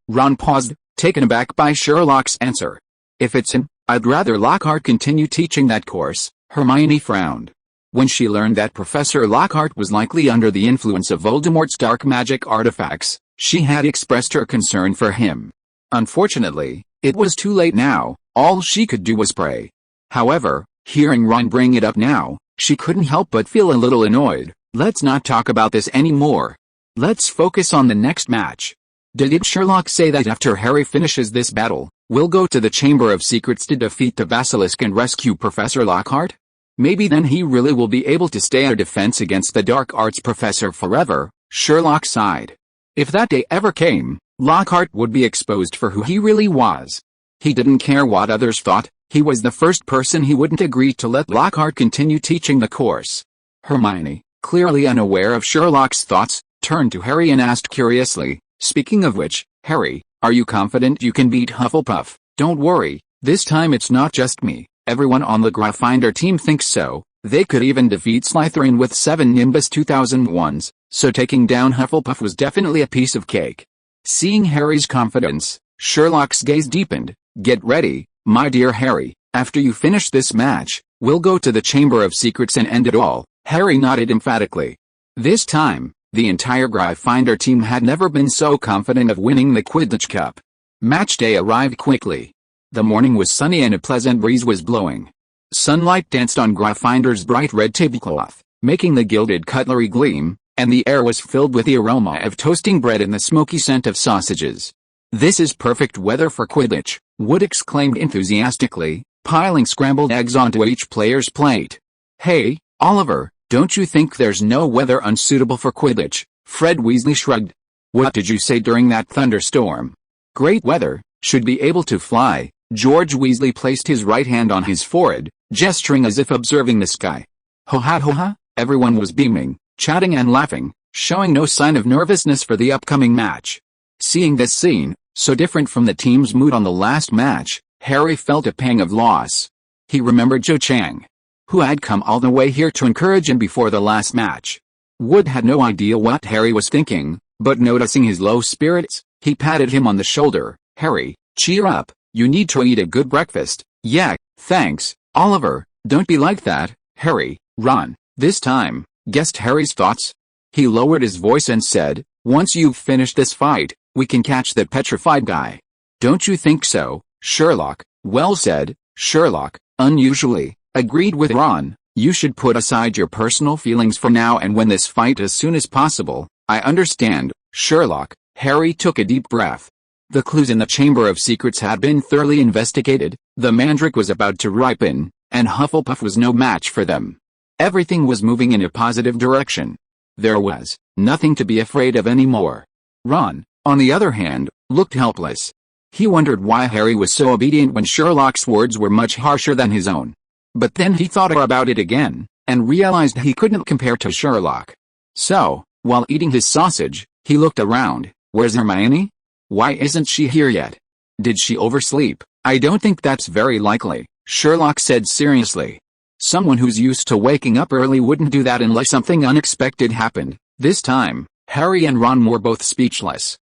Ron paused, taken aback by Sherlock's answer. If it's him, I'd rather Lockhart continue teaching that course. Hermione frowned. When she learned that Professor Lockhart was likely under the influence of Voldemort's dark magic artifacts, she had expressed her concern for him. Unfortunately, it was too late now. All she could do was pray. However, hearing Ron bring it up now, she couldn't help but feel a little annoyed. Let's not talk about this anymore. Let's focus on the next match. Did Sherlock say that after Harry finishes this battle, we'll go to the Chamber of Secrets to defeat the Basilisk and rescue Professor Lockhart? Maybe then he really will be able to stay our defense against the dark arts professor forever. Sherlock sighed. If that day ever came, Lockhart would be exposed for who he really was. He didn't care what others thought. He was the first person he wouldn't agree to let Lockhart continue teaching the course. Hermione, clearly unaware of Sherlock's thoughts, turned to Harry and asked curiously, speaking of which, Harry, are you confident you can beat Hufflepuff? Don't worry, this time it's not just me. Everyone on the Gryffindor team thinks so. They could even defeat Slytherin with 7 Nimbus 2001s, so taking down Hufflepuff was definitely a piece of cake. Seeing Harry's confidence, Sherlock's gaze deepened. Get ready, my dear Harry. After you finish this match, we'll go to the Chamber of Secrets and end it all. Harry nodded emphatically. This time, the entire Gryffindor team had never been so confident of winning the Quidditch Cup. Match day arrived quickly. The morning was sunny and a pleasant breeze was blowing. Sunlight danced on Gryffindor's bright red tablecloth, making the gilded cutlery gleam, and the air was filled with the aroma of toasting bread and the smoky scent of sausages. This is perfect weather for Quidditch, Wood exclaimed enthusiastically, piling scrambled eggs onto each player's plate. Hey, Oliver, don't you think there's no weather unsuitable for Quidditch? Fred Weasley shrugged. What did you say during that thunderstorm? Great weather, should be able to fly. George Weasley placed his right hand on his forehead, gesturing as if observing the sky. Ho ha ho ha, everyone was beaming, chatting and laughing, showing no sign of nervousness for the upcoming match. Seeing this scene, so different from the team's mood on the last match, Harry felt a pang of loss. He remembered Cho Chang, who had come all the way here to encourage him before the last match. Wood had no idea what Harry was thinking, but noticing his low spirits, he patted him on the shoulder. Harry, cheer up, you need to eat a good breakfast. Yeah, thanks, Oliver, don't be like that. Harry, Ron, this time, guessed Harry's thoughts. He lowered his voice and said, once you've finished this fight, we can catch that petrified guy. Don't you think so, Sherlock? Well said, Sherlock, unusually, agreed with Ron. You should put aside your personal feelings for now and win this fight as soon as possible. I understand, Sherlock. Harry took a deep breath. The clues in the Chamber of Secrets had been thoroughly investigated, the mandrake was about to ripen, and Hufflepuff was no match for them. Everything was moving in a positive direction. There was nothing to be afraid of anymore. Ron, on the other hand, looked helpless. He wondered why Harry was so obedient when Sherlock's words were much harsher than his own. But then he thought about it again, and realized he couldn't compare to Sherlock. So, while eating his sausage, he looked around. Where's Hermione? Why isn't she here yet? Did she oversleep? I don't think that's very likely, Sherlock said seriously. Someone who's used to waking up early wouldn't do that unless something unexpected happened. This time, Harry and Ron were both speechless.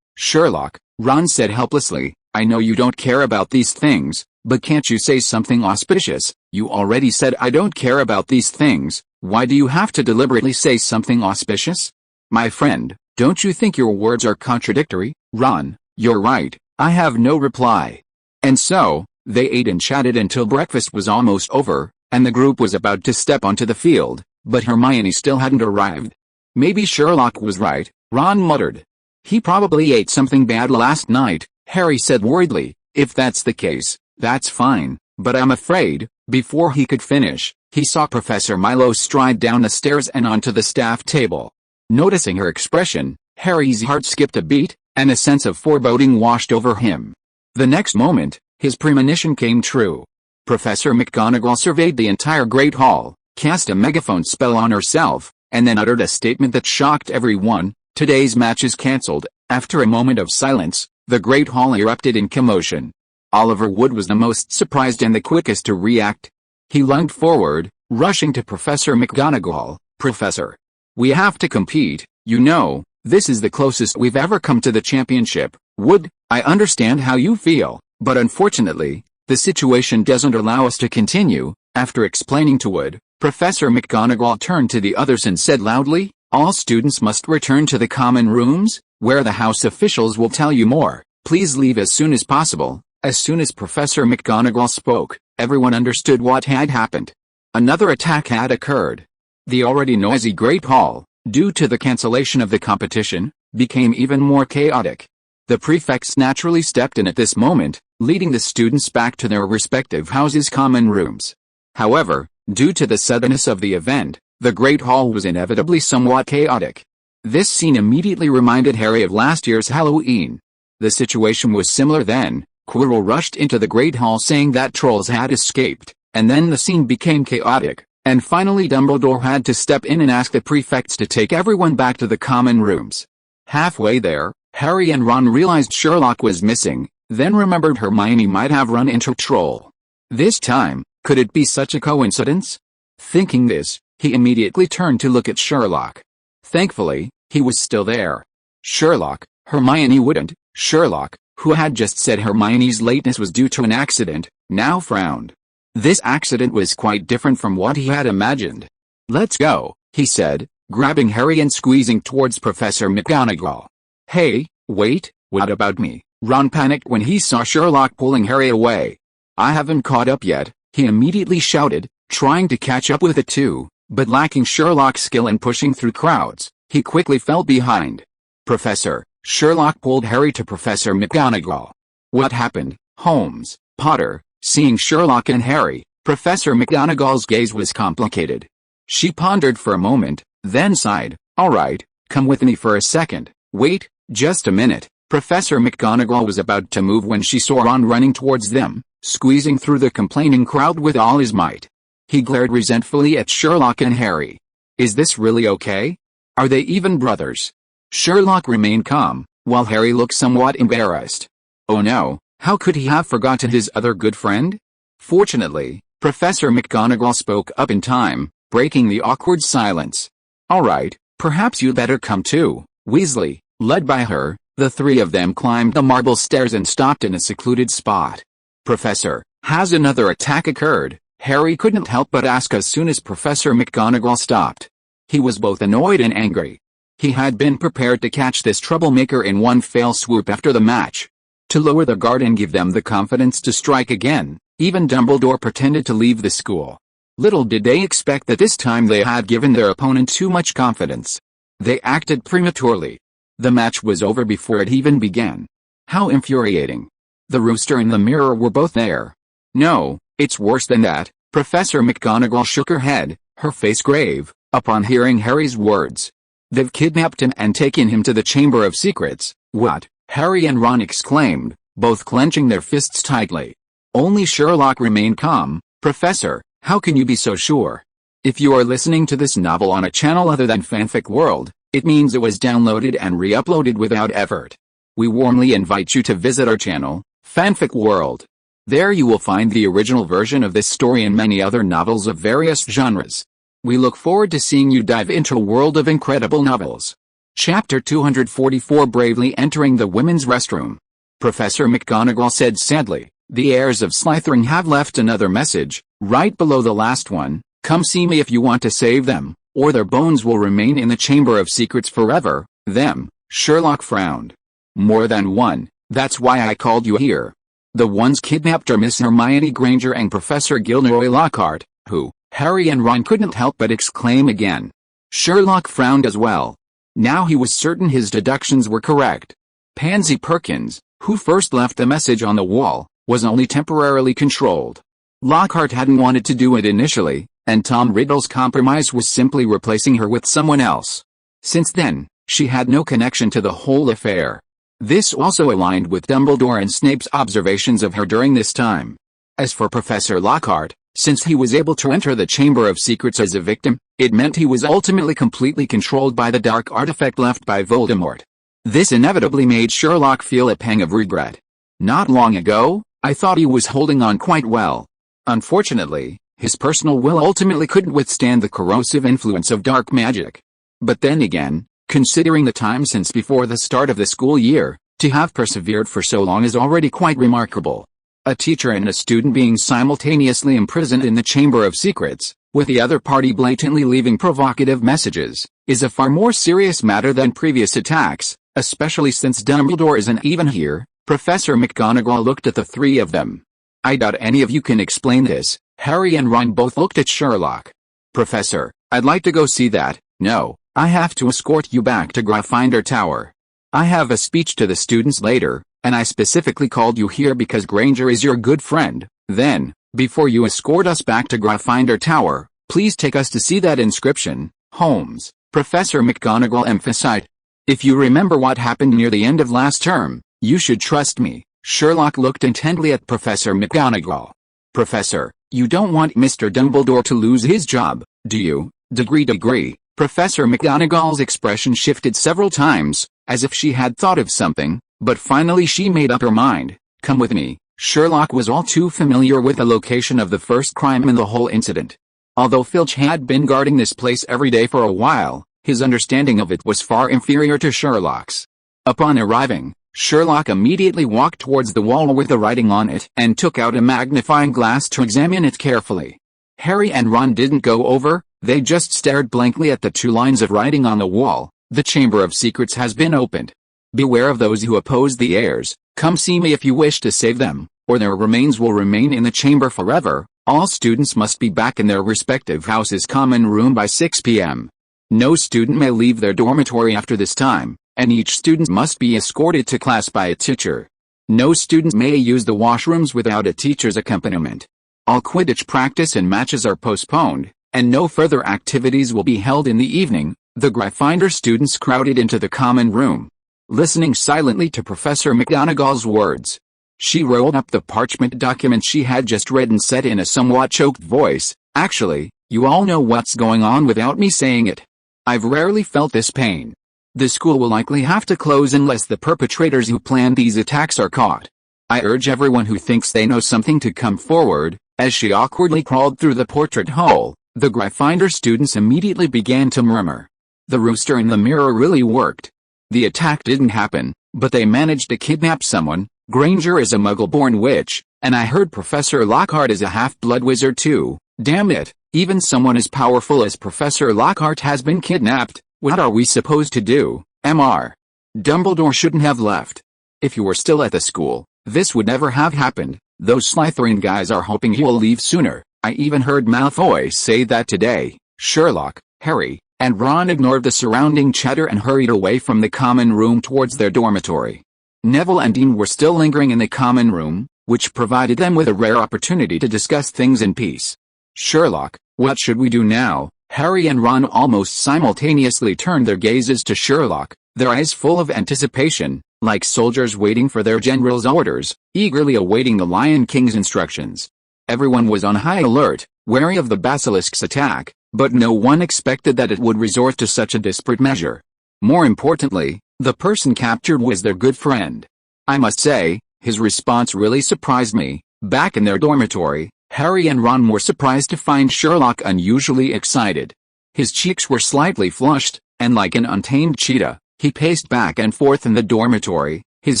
Sherlock, Ron said helplessly, I know you don't care about these things, but can't you say something auspicious? You already said I don't care about these things. Why do you have to deliberately say something auspicious? My friend, don't you think your words are contradictory? Ron, you're right, I have no reply. And so, they ate and chatted until breakfast was almost over, and the group was about to step onto the field, but Hermione still hadn't arrived. Maybe Sherlock was right, Ron muttered. He probably ate something bad last night, Harry said worriedly. If that's the case, that's fine, but I'm afraid. Before he could finish, he saw Professor Milo stride down the stairs and onto the staff table. Noticing her expression, Harry's heart skipped a beat, and a sense of foreboding washed over him. The next moment, his premonition came true. Professor McGonagall surveyed the entire Great Hall, cast a megaphone spell on herself, and then uttered a statement that shocked everyone. Today's match is cancelled. After a moment of silence, the Great Hall erupted in commotion. Oliver Wood was the most surprised and the quickest to react. He lunged forward, rushing to Professor McGonagall. Professor, we have to compete, you know, this is the closest we've ever come to the championship. Wood, I understand how you feel, but unfortunately, the situation doesn't allow us to continue. After explaining to Wood, Professor McGonagall turned to the others and said loudly, all students must return to the common rooms, where the house officials will tell you more. Please leave as soon as possible. As soon as Professor McGonagall spoke, everyone understood what had happened. Another attack had occurred. The already noisy Great Hall, due to the cancellation of the competition, became even more chaotic. The prefects naturally stepped in at this moment, leading the students back to their respective houses' common rooms. However, due to the suddenness of the event, the Great Hall was inevitably somewhat chaotic. This scene immediately reminded Harry of last year's Halloween. The situation was similar then. Quirrell rushed into the Great Hall saying that trolls had escaped, and then the scene became chaotic, and finally Dumbledore had to step in and ask the prefects to take everyone back to the common rooms. Halfway there, Harry and Ron realized Sherlock was missing, then remembered Hermione might have run into a troll. This time, could it be such a coincidence? Thinking this, he immediately turned to look at Sherlock. Thankfully, he was still there. Sherlock, Hermione wouldn't. Sherlock, who had just said Hermione's lateness was due to an accident, now frowned. This accident was quite different from what he had imagined. Let's go, he said, grabbing Harry and squeezing towards Professor McGonagall. Hey, wait, what about me? Ron panicked when he saw Sherlock pulling Harry away. I haven't caught up yet, he immediately shouted, trying to catch up with it too, but lacking Sherlock's skill in pushing through crowds, he quickly fell behind. Professor, Sherlock pulled Harry to Professor McGonagall. What happened, Holmes, Potter? Seeing Sherlock and Harry, Professor McGonagall's gaze was complicated. She pondered for a moment, then sighed. All right, come with me for a second. Wait, just a minute. Professor McGonagall was about to move when she saw Ron running towards them, squeezing through the complaining crowd with all his might. He glared resentfully at Sherlock and Harry. Is this really okay? Are they even brothers? Sherlock remained calm, while Harry looked somewhat embarrassed. Oh no, how could he have forgotten his other good friend? Fortunately, Professor McGonagall spoke up in time, breaking the awkward silence. All right, perhaps you'd better come too, Weasley. Led by her, the three of them climbed the marble stairs and stopped in a secluded spot. Professor, has another attack occurred? Harry couldn't help but ask as soon as Professor McGonagall stopped. He was both annoyed and angry. He had been prepared to catch this troublemaker in one fell swoop after the match. To lower the guard and give them the confidence to strike again, even Dumbledore pretended to leave the school. Little did they expect that this time they had given their opponent too much confidence. They acted prematurely. The match was over before it even began. How infuriating. The rooster and the mirror were both there. No, it's worse than that. Professor McGonagall shook her head, her face grave. Upon hearing Harry's words, "They've kidnapped him and taken him to the Chamber of Secrets." "What?" Harry and Ron exclaimed, both clenching their fists tightly. Only Sherlock remained calm. "Professor, how can you be so sure? If you are listening to this novel on a channel other than Fanfic World, it means it was downloaded and re-uploaded without effort. We warmly invite you to visit our channel, Fanfic World. There you will find the original version of this story and many other novels of various genres. We look forward to seeing you dive into a world of incredible novels." Chapter 244, Bravely Entering the Women's Restroom. Professor McGonagall said sadly, "The heirs of Slytherin have left another message, right below the last one. Come see me if you want to save them, or their bones will remain in the Chamber of Secrets forever." "Them?" Sherlock frowned. "More than one, that's why I called you here. The ones kidnapped are Miss Hermione Granger and Professor Gilderoy Lockhart, who..." Harry and Ron couldn't help but exclaim again. Sherlock frowned as well. Now he was certain his deductions were correct. Pansy Perkins, who first left the message on the wall, was only temporarily controlled. Lockhart hadn't wanted to do it initially, and Tom Riddle's compromise was simply replacing her with someone else. Since then, she had no connection to the whole affair. This also aligned with Dumbledore and Snape's observations of her during this time. As for Professor Lockhart, since he was able to enter the Chamber of Secrets as a victim, it meant he was ultimately completely controlled by the dark artifact left by Voldemort. This inevitably made Sherlock feel a pang of regret. "Not long ago, I thought he was holding on quite well. Unfortunately, his personal will ultimately couldn't withstand the corrosive influence of dark magic. But then again, considering the time since before the start of the school year, to have persevered for so long is already quite remarkable. A teacher and a student being simultaneously imprisoned in the Chamber of Secrets, with the other party blatantly leaving provocative messages, is a far more serious matter than previous attacks, especially since Dumbledore isn't even here." Professor McGonagall looked at the three of them. "I doubt any of you can explain this." Harry and Ron both looked at Sherlock. "Professor, I'd like to go see that." "No, I have to escort you back to Gryffindor Tower. I have a speech to the students later, and I specifically called you here because Granger is your good friend." "Then, before you escort us back to Gryffindor Tower, please take us to see that inscription, Holmes," Professor McGonagall emphasized. "If you remember what happened near the end of last term, you should trust me." Sherlock looked intently at Professor McGonagall. "Professor, you don't want Mr. Dumbledore to lose his job, do you?" Degree. Professor McGonagall's expression shifted several times, as if she had thought of something, but finally she made up her mind. "Come with me." Sherlock was all too familiar with the location of the first crime in the whole incident. Although Filch had been guarding this place every day for a while, his understanding of it was far inferior to Sherlock's. Upon arriving, Sherlock immediately walked towards the wall with the writing on it and took out a magnifying glass to examine it carefully. Harry and Ron didn't go over, they just stared blankly at the two lines of writing on the wall. "The Chamber of Secrets has been opened. Beware of those who oppose the heirs. Come see me if you wish to save them, or their remains will remain in the chamber forever. All students must be back in their respective houses' common room by 6 p.m. No student may leave their dormitory after this time, and each student must be escorted to class by a teacher. No student may use the washrooms without a teacher's accompaniment. All Quidditch practice and matches are postponed, and no further activities will be held in the evening." The Gryffindor students crowded into the common room, listening silently to Professor McGonagall's words. She rolled up the parchment document she had just read and said in a somewhat choked voice, "Actually, you all know what's going on without me saying it. I've rarely felt this pain. The school will likely have to close unless the perpetrators who planned these attacks are caught. I urge everyone who thinks they know something to come forward." As she awkwardly crawled through the portrait hole, the Gryffindor students immediately began to murmur. The rooster in the mirror really worked. The attack didn't happen, but they managed to kidnap someone. Granger is a muggle-born witch, and I heard Professor Lockhart is a half-blood wizard too. Damn it, even someone as powerful as Professor Lockhart has been kidnapped. What are we supposed to do? Mr. Dumbledore shouldn't have left. If you were still at the school, this would never have happened. Those Slytherin guys are hoping he will leave sooner. I even heard Malfoy say that today. Sherlock, Harry, and Ron ignored the surrounding chatter and hurried away from the common room towards their dormitory. Neville and Dean were still lingering in the common room, which provided them with a rare opportunity to discuss things in peace. "Sherlock, what should we do now?" Harry and Ron almost simultaneously turned their gazes to Sherlock, their eyes full of anticipation, like soldiers waiting for their general's orders, eagerly awaiting the Lion King's instructions. Everyone was on high alert, wary of the basilisk's attack, but no one expected that it would resort to such a desperate measure. More importantly, the person captured was their good friend. I must say, his response really surprised me. Back in their dormitory, Harry and Ron were surprised to find Sherlock unusually excited. His cheeks were slightly flushed, and like an untamed cheetah, he paced back and forth in the dormitory, his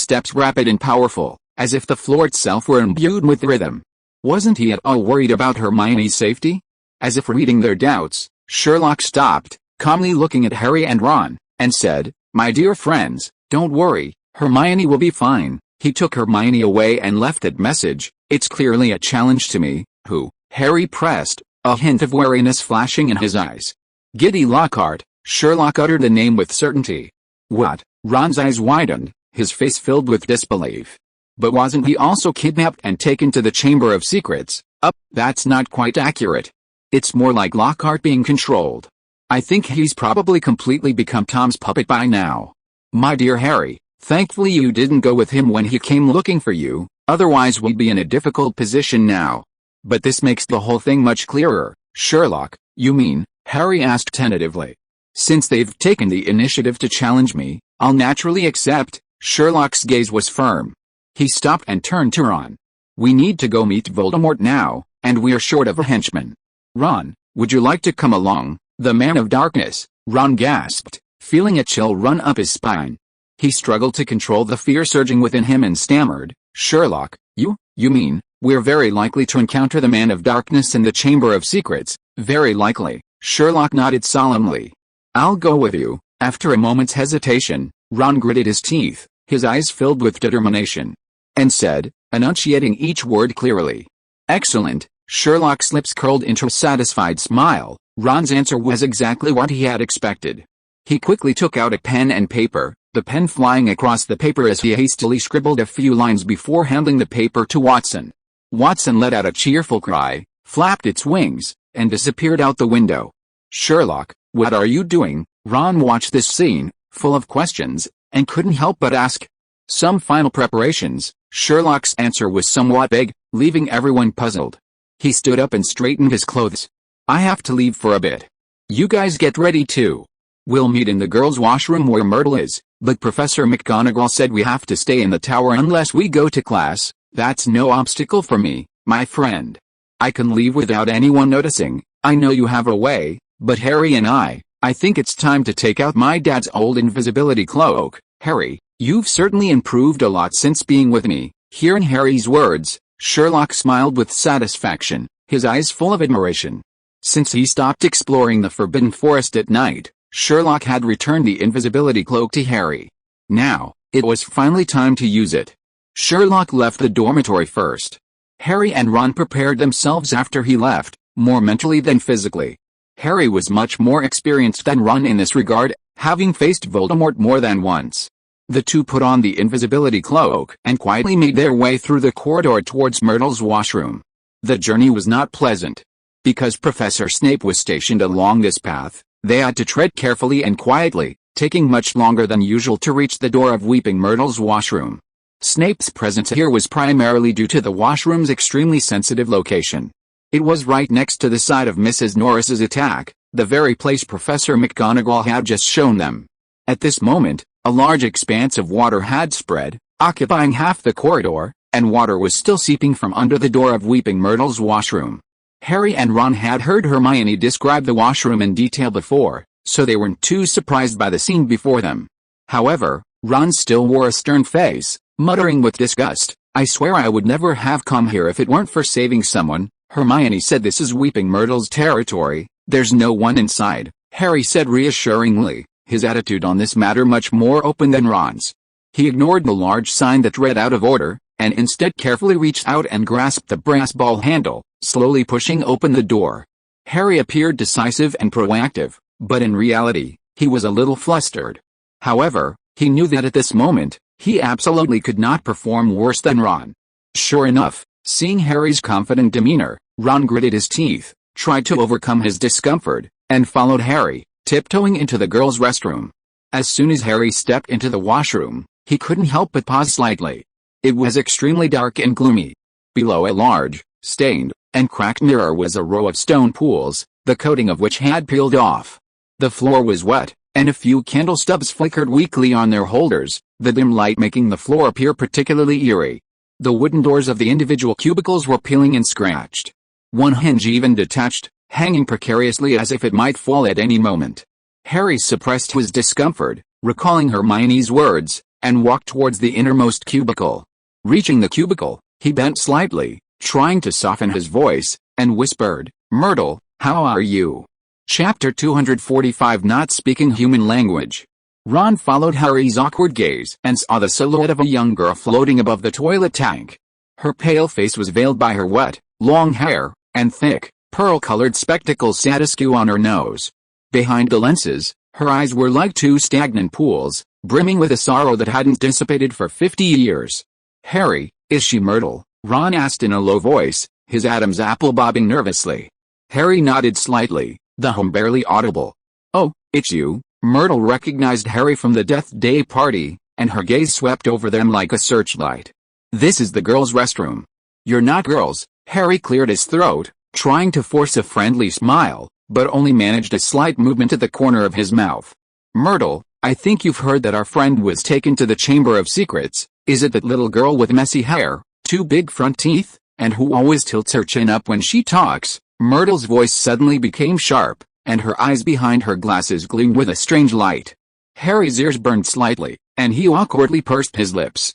steps rapid and powerful, as if the floor itself were imbued with rhythm. Wasn't he at all worried about Hermione's safety? As if reading their doubts, Sherlock stopped, calmly looking at Harry and Ron, and said, "My dear friends, don't worry, Hermione will be fine." He took Hermione away and left that message. "It's clearly a challenge to me." Who? Harry pressed, a hint of wariness flashing in his eyes. "Giddy Lockhart," Sherlock uttered the name with certainty. "What?" Ron's eyes widened, his face filled with disbelief. "But wasn't he also kidnapped and taken to the Chamber of Secrets?" That's not quite accurate. It's more like Lockhart being controlled. I think he's probably completely become Tom's puppet by now. My dear Harry, thankfully you didn't go with him when he came looking for you, otherwise we'd be in a difficult position now. But this makes the whole thing much clearer." "Sherlock, you mean?" Harry asked tentatively. "Since they've taken the initiative to challenge me, I'll naturally accept." Sherlock's gaze was firm. He stopped and turned to Ron. "We need to go meet Voldemort now, and we're short of a henchman. Ron, would you like to come along?" "The Man of Darkness," Ron gasped, feeling a chill run up his spine. He struggled to control the fear surging within him and stammered, "Sherlock, you mean, we're very likely to encounter the Man of Darkness in the Chamber of Secrets?" "Very likely," Sherlock nodded solemnly. "I'll go with you." After a moment's hesitation, Ron gritted his teeth, his eyes filled with determination, and said, enunciating each word clearly, "Excellent." Sherlock's lips curled into a satisfied smile. Ron's answer was exactly what he had expected. He quickly took out a pen and paper, the pen flying across the paper as he hastily scribbled a few lines before handing the paper to Watson. Watson let out a cheerful cry, flapped its wings, and disappeared out the window. "Sherlock, what are you doing?" Ron watched this scene, full of questions, and couldn't help but ask. "Some final preparations." Sherlock's answer was somewhat vague, leaving everyone puzzled. He stood up and straightened his clothes. "I have to leave for a bit. You guys get ready too. We'll meet in the girls' washroom where Myrtle is, but Professor McGonagall said we have to stay in the tower unless we go to class." "That's no obstacle for me, my friend. I can leave without anyone noticing. I know you have a way, but Harry and I think it's time to take out my dad's old invisibility cloak." "Harry, you've certainly improved a lot since being with me." Hearing Harry's words, Sherlock smiled with satisfaction, his eyes full of admiration. Since he stopped exploring the Forbidden Forest at night, Sherlock had returned the invisibility cloak to Harry. Now, it was finally time to use it. Sherlock left the dormitory first. Harry and Ron prepared themselves after he left, more mentally than physically. Harry was much more experienced than Ron in this regard, having faced Voldemort more than once. The two put on the invisibility cloak and quietly made their way through the corridor towards Myrtle's washroom. The journey was not pleasant. Because Professor Snape was stationed along this path, they had to tread carefully and quietly, taking much longer than usual to reach the door of Weeping Myrtle's washroom. Snape's presence here was primarily due to the washroom's extremely sensitive location. It was right next to the site of Mrs. Norris's attack, the very place Professor McGonagall had just shown them. At this moment, a large expanse of water had spread, occupying half the corridor, and water was still seeping from under the door of Weeping Myrtle's washroom. Harry and Ron had heard Hermione describe the washroom in detail before, so they weren't too surprised by the scene before them. However, Ron still wore a stern face, muttering with disgust, "I swear I would never have come here if it weren't for saving someone." Hermione said, "This is Weeping Myrtle's territory, there's no one inside," Harry said reassuringly, his attitude on this matter much more open than Ron's. He ignored the large sign that read "out of order," and instead carefully reached out and grasped the brass ball handle, slowly pushing open the door. Harry appeared decisive and proactive, but in reality, he was a little flustered. However, he knew that at this moment, he absolutely could not perform worse than Ron. Sure enough, seeing Harry's confident demeanor, Ron gritted his teeth, tried to overcome his discomfort, and followed Harry, tiptoeing into the girls' restroom. As soon as Harry stepped into the washroom, he couldn't help but pause slightly. It was extremely dark and gloomy. Below a large, stained, and cracked mirror was a row of stone pools, the coating of which had peeled off. The floor was wet, and a few candle stubs flickered weakly on their holders, the dim light making the floor appear particularly eerie. The wooden doors of the individual cubicles were peeling and scratched. One hinge even detached, hanging precariously as if it might fall at any moment. Harry suppressed his discomfort, recalling Hermione's words, and walked towards the innermost cubicle. Reaching the cubicle, he bent slightly, trying to soften his voice, and whispered, "Myrtle, how are you?" Chapter 245 Not Speaking Human Language. Ron followed Harry's awkward gaze and saw the silhouette of a young girl floating above the toilet tank. Her pale face was veiled by her wet, long hair, and thick, pearl-colored spectacles sat askew on her nose. Behind the lenses, her eyes were like two stagnant pools, brimming with a sorrow that hadn't dissipated for 50 years. "Harry, is she Myrtle?" Ron asked in a low voice, his Adam's apple bobbing nervously. Harry nodded slightly, the hum barely audible. "Oh, it's you." Myrtle recognized Harry from the Death Day party, and her gaze swept over them like a searchlight. "This is the girls' restroom." "You're not girls." Harry cleared his throat, trying to force a friendly smile, but only managed a slight movement at the corner of his mouth. "Myrtle, I think you've heard that our friend was taken to the Chamber of Secrets. Is it that little girl with messy hair, two big front teeth, and who always tilts her chin up when she talks?" Myrtle's voice suddenly became sharp, and her eyes behind her glasses gleamed with a strange light. Harry's ears burned slightly, and he awkwardly pursed his lips.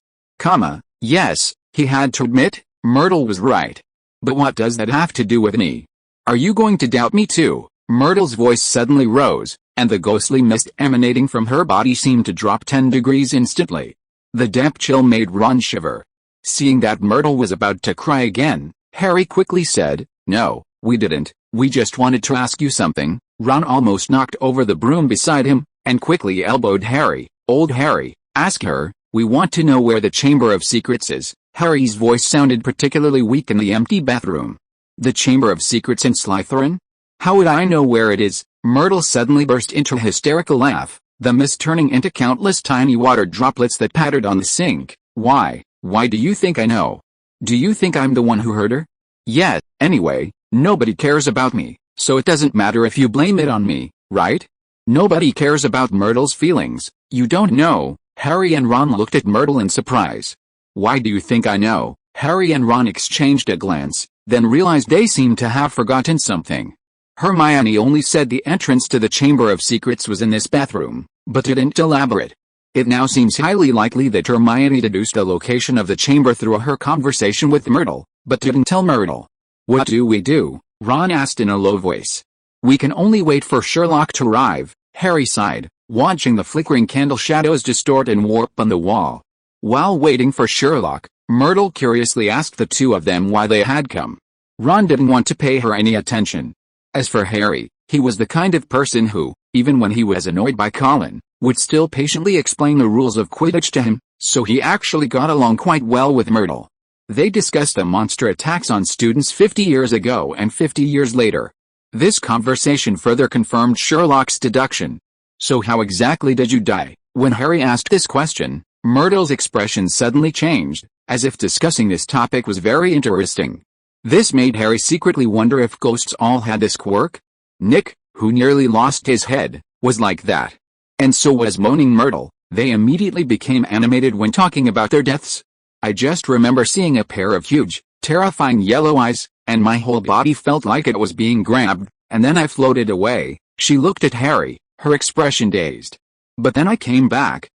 Yes, he had to admit, Myrtle was right. "But what does that have to do with me? Are you going to doubt me too?" Myrtle's voice suddenly rose, and the ghostly mist emanating from her body seemed to drop 10 degrees instantly. The damp chill made Ron shiver. Seeing that Myrtle was about to cry again, Harry quickly said, "No, we didn't. We just wanted to ask you something." Ron almost knocked over the broom beside him, and quickly elbowed Harry. "Old Harry, ask her. We want to know where the Chamber of Secrets is." Harry's voice sounded particularly weak in the empty bathroom. "The Chamber of Secrets in Slytherin? How would I know where it is?" Myrtle suddenly burst into a hysterical laugh, the mist turning into countless tiny water droplets that pattered on the sink. Why do you think I know? Do you think I'm the one who hurt her? Yeah, anyway, nobody cares about me, so it doesn't matter if you blame it on me, right? Nobody cares about Myrtle's feelings. You don't know." Harry and Ron looked at Myrtle in surprise. "Why do you think I know?" Harry and Ron exchanged a glance, then realized they seemed to have forgotten something. Hermione only said the entrance to the Chamber of Secrets was in this bathroom, but didn't elaborate. It now seems highly likely that Hermione deduced the location of the chamber through her conversation with Myrtle, but didn't tell Myrtle. "What do we do?" Ron asked in a low voice. "We can only wait for Sherlock to arrive," Harry sighed, watching the flickering candle shadows distort and warp on the wall. While waiting for Sherlock, Myrtle curiously asked the two of them why they had come. Ron didn't want to pay her any attention. As for Harry, he was the kind of person who, even when he was annoyed by Colin, would still patiently explain the rules of Quidditch to him, so he actually got along quite well with Myrtle. They discussed the monster attacks on students 50 years ago and 50 years later. This conversation further confirmed Sherlock's deduction. "So how exactly did you die?" When Harry asked this question, Myrtle's expression suddenly changed, as if discussing this topic was very interesting. This made Harry secretly wonder if ghosts all had this quirk. Nick, who nearly lost his head, was like that. And so was Moaning Myrtle. They immediately became animated when talking about their deaths. "I just remember seeing a pair of huge, terrifying yellow eyes, and my whole body felt like it was being grabbed, and then I floated away." She looked at Harry, her expression dazed. "But then I came back,